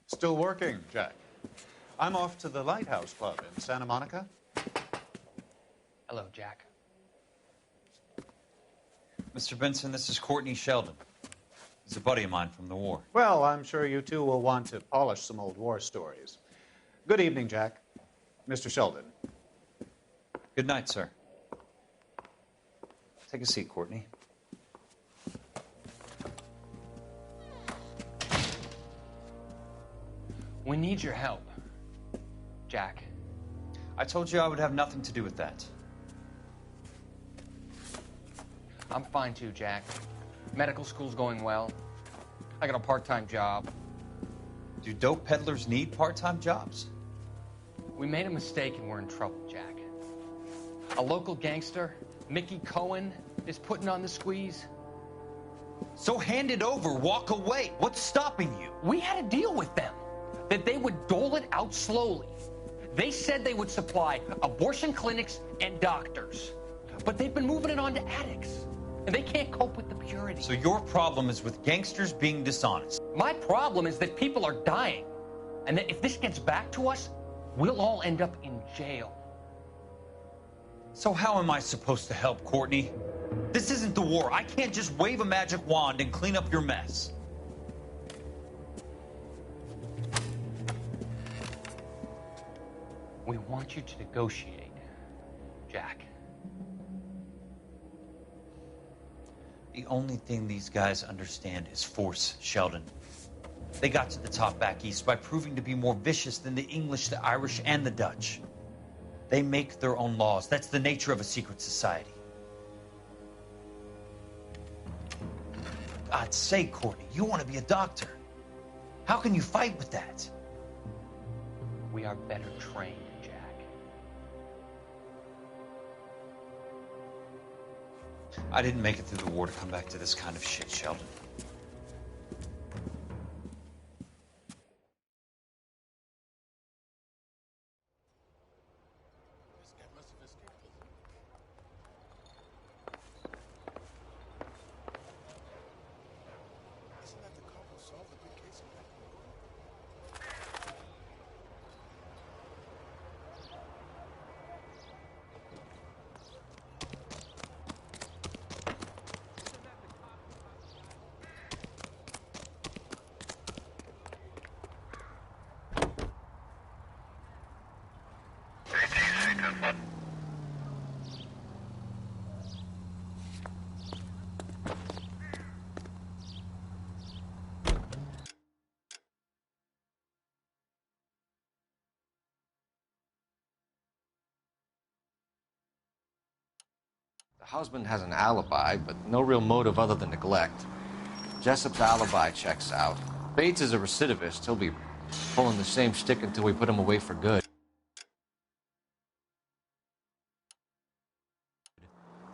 Still working, Jack. I'm off to the Lighthouse Club in Santa Monica. Hello, Jack. Mr. Benson, this is Courtney Sheldon. He's a buddy of mine from the war. Well, I'm sure you two will want to polish some old war stories. Good evening, Jack. Mr. Sheldon. Good night, sir. Take a seat, Courtney. We need your help, Jack. I told you I would have nothing to do with that. I'm fine too, Jack. Medical school's going well. I got a part-time job. Do dope peddlers need part-time jobs? We made a mistake and we're in trouble, Jack. A local gangster, Mickey Cohen, is putting on the squeeze. So hand it over, walk away. What's stopping you? We had a deal with them that they would dole it out slowly. They said they would supply abortion clinics and doctors, but they've been moving it on to addicts, and they can't cope with the purity. So your problem is with gangsters being dishonest? My problem is that people are dying, and that if this gets back to us, we'll all end up in jail. So how am I supposed to help, Courtney? This isn't the war. I can't just wave a magic wand and clean up your mess. We want you to negotiate, Jack. The only thing these guys understand is force, Sheldon. They got to the top back east by proving to be more vicious than the English, the Irish, and the Dutch. They make their own laws. That's the nature of a secret society. For God's sake, Courtney, you want to be a doctor. How can you fight with that? We are better trained, Jack. I didn't make it through the war to come back to this kind of shit, Sheldon. The husband has an alibi, but no real motive other than neglect. Jessup's alibi checks out. Bates is a recidivist. He'll be pulling the same shtick until we put him away for good.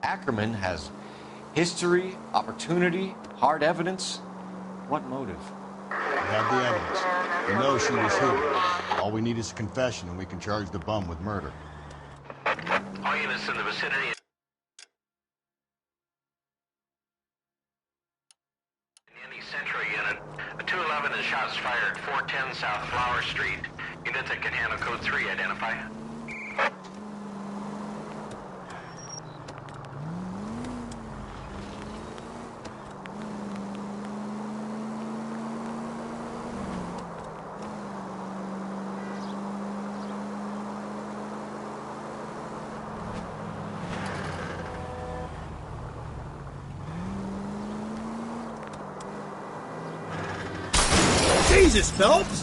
Ackerman has history, opportunity, hard evidence. What motive? We have the evidence. We know she was here. All we need is a confession, and we can charge the bum with murder. All units in the vicinity. In the Central unit, a 211 and shots fired, 410 South Flower Street. Units that can handle code 3, identify. Jesus, Phelps!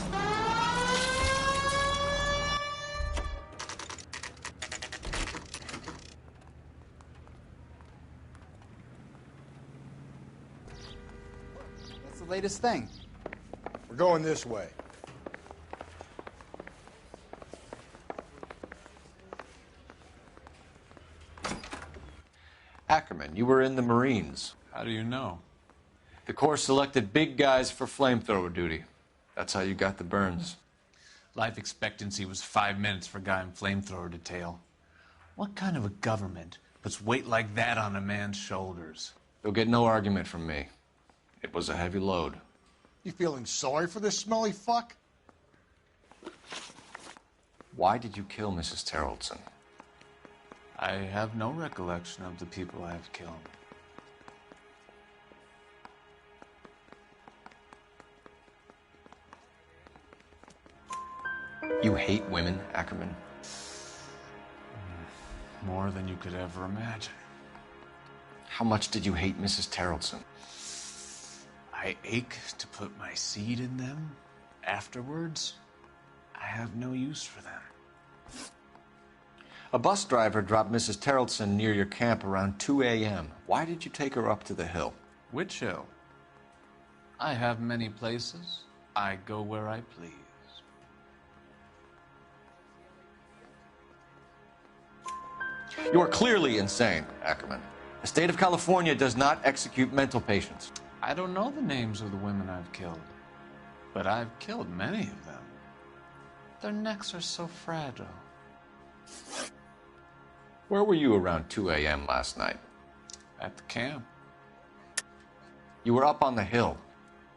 What's the latest thing? We're going this way. Ackerman, you were in the Marines. How do you know? The Corps selected big guys for flamethrower duty. That's how you got the burns. Life expectancy was 5 minutes for a guy in flamethrower detail. What kind of a government puts weight like that on a man's shoulders? You'll get no argument from me. It was a heavy load. You feeling sorry for this smelly fuck? Why did you kill Mrs. Terrellson? I have no recollection of the people I have killed. You hate women, Ackerman? More than you could ever imagine. How much did you hate Mrs. Terrellson? I ache to put my seed in them. Afterwards, I have no use for them. A bus driver dropped Mrs. Terrellson near your camp around 2 a.m. Why did you take her up to the hill? Which hill? I have many places. I go where I please. You are clearly insane, Ackerman. The state of California does not execute mental patients. I don't know the names of the women I've killed, but I've killed many of them. Their necks are so fragile. Where were you around 2 a.m. last night? At the camp. You were up on the hill.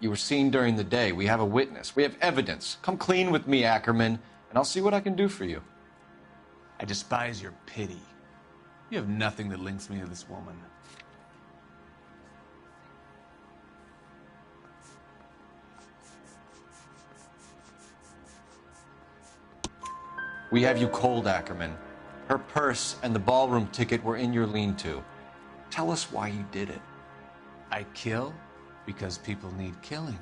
You were seen during the day. We have a witness. We have evidence. Come clean with me, Ackerman, and I'll see what I can do for you. I despise your pity. You have nothing that links me to this woman. We have you cold, Ackerman. Her purse and the ballroom ticket were in your lean-to. Tell us why you did it. I kill because people need killing.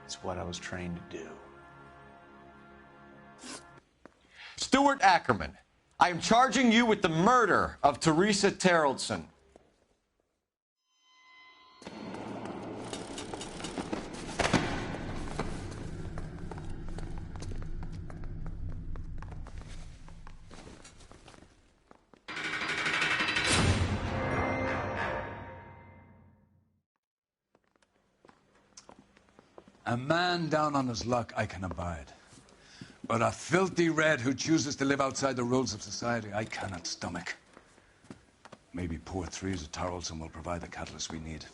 It's what I was trained to do. Stuart Ackerman, I am charging you with the murder of Teresa Terrellson. A man down on his luck I can abide. But a filthy red who chooses to live outside the rules of society, I cannot stomach. Maybe poor Teresa Terrellson will provide the catalyst we need.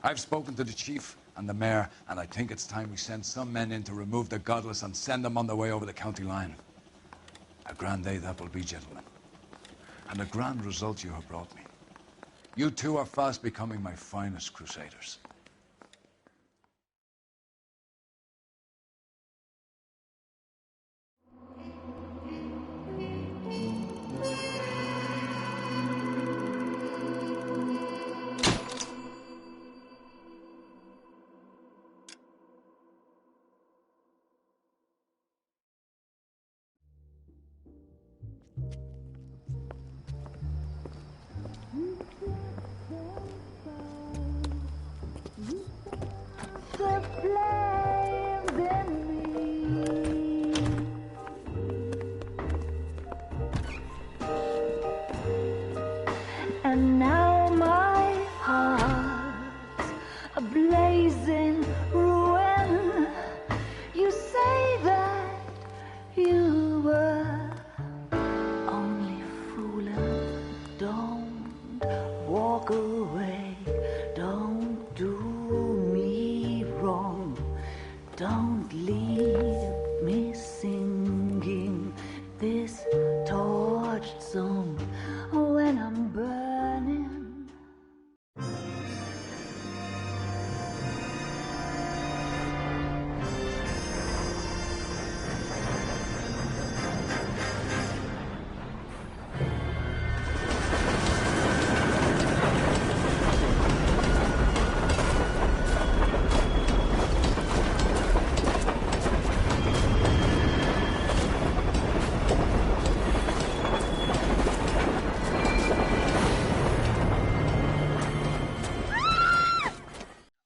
I've spoken to the chief and the mayor, and I think it's time we send some men in to remove the godless and send them on their way over the county line. A grand day that will be, gentlemen. And a grand result you have brought me. You two are fast becoming my finest crusaders. parched song when I'm burning.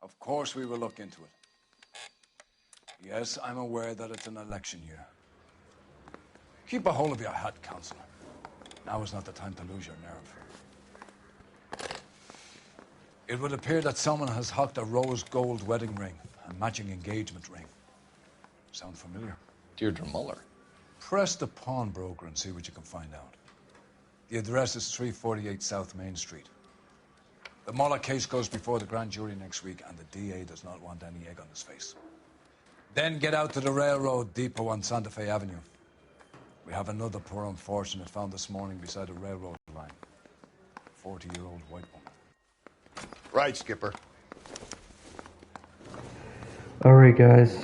Of course we will look into it. Yes, I'm aware that it's an election year. Keep a hold of your hat, Counselor. Now is not the time to lose your nerve. It would appear that someone has hocked a rose gold wedding ring and matching engagement ring. Sound familiar? Deirdre Muller. Press the pawnbroker and see what you can find out. The address is 348 South Main Street. The Muller case goes before the grand jury next week, and the DA does not want any egg on his face. Then get out to the railroad depot on Santa Fe Avenue. We have another poor unfortunate found this morning beside a railroad line. 40-year-old white woman. Right, Skipper. Alright, guys.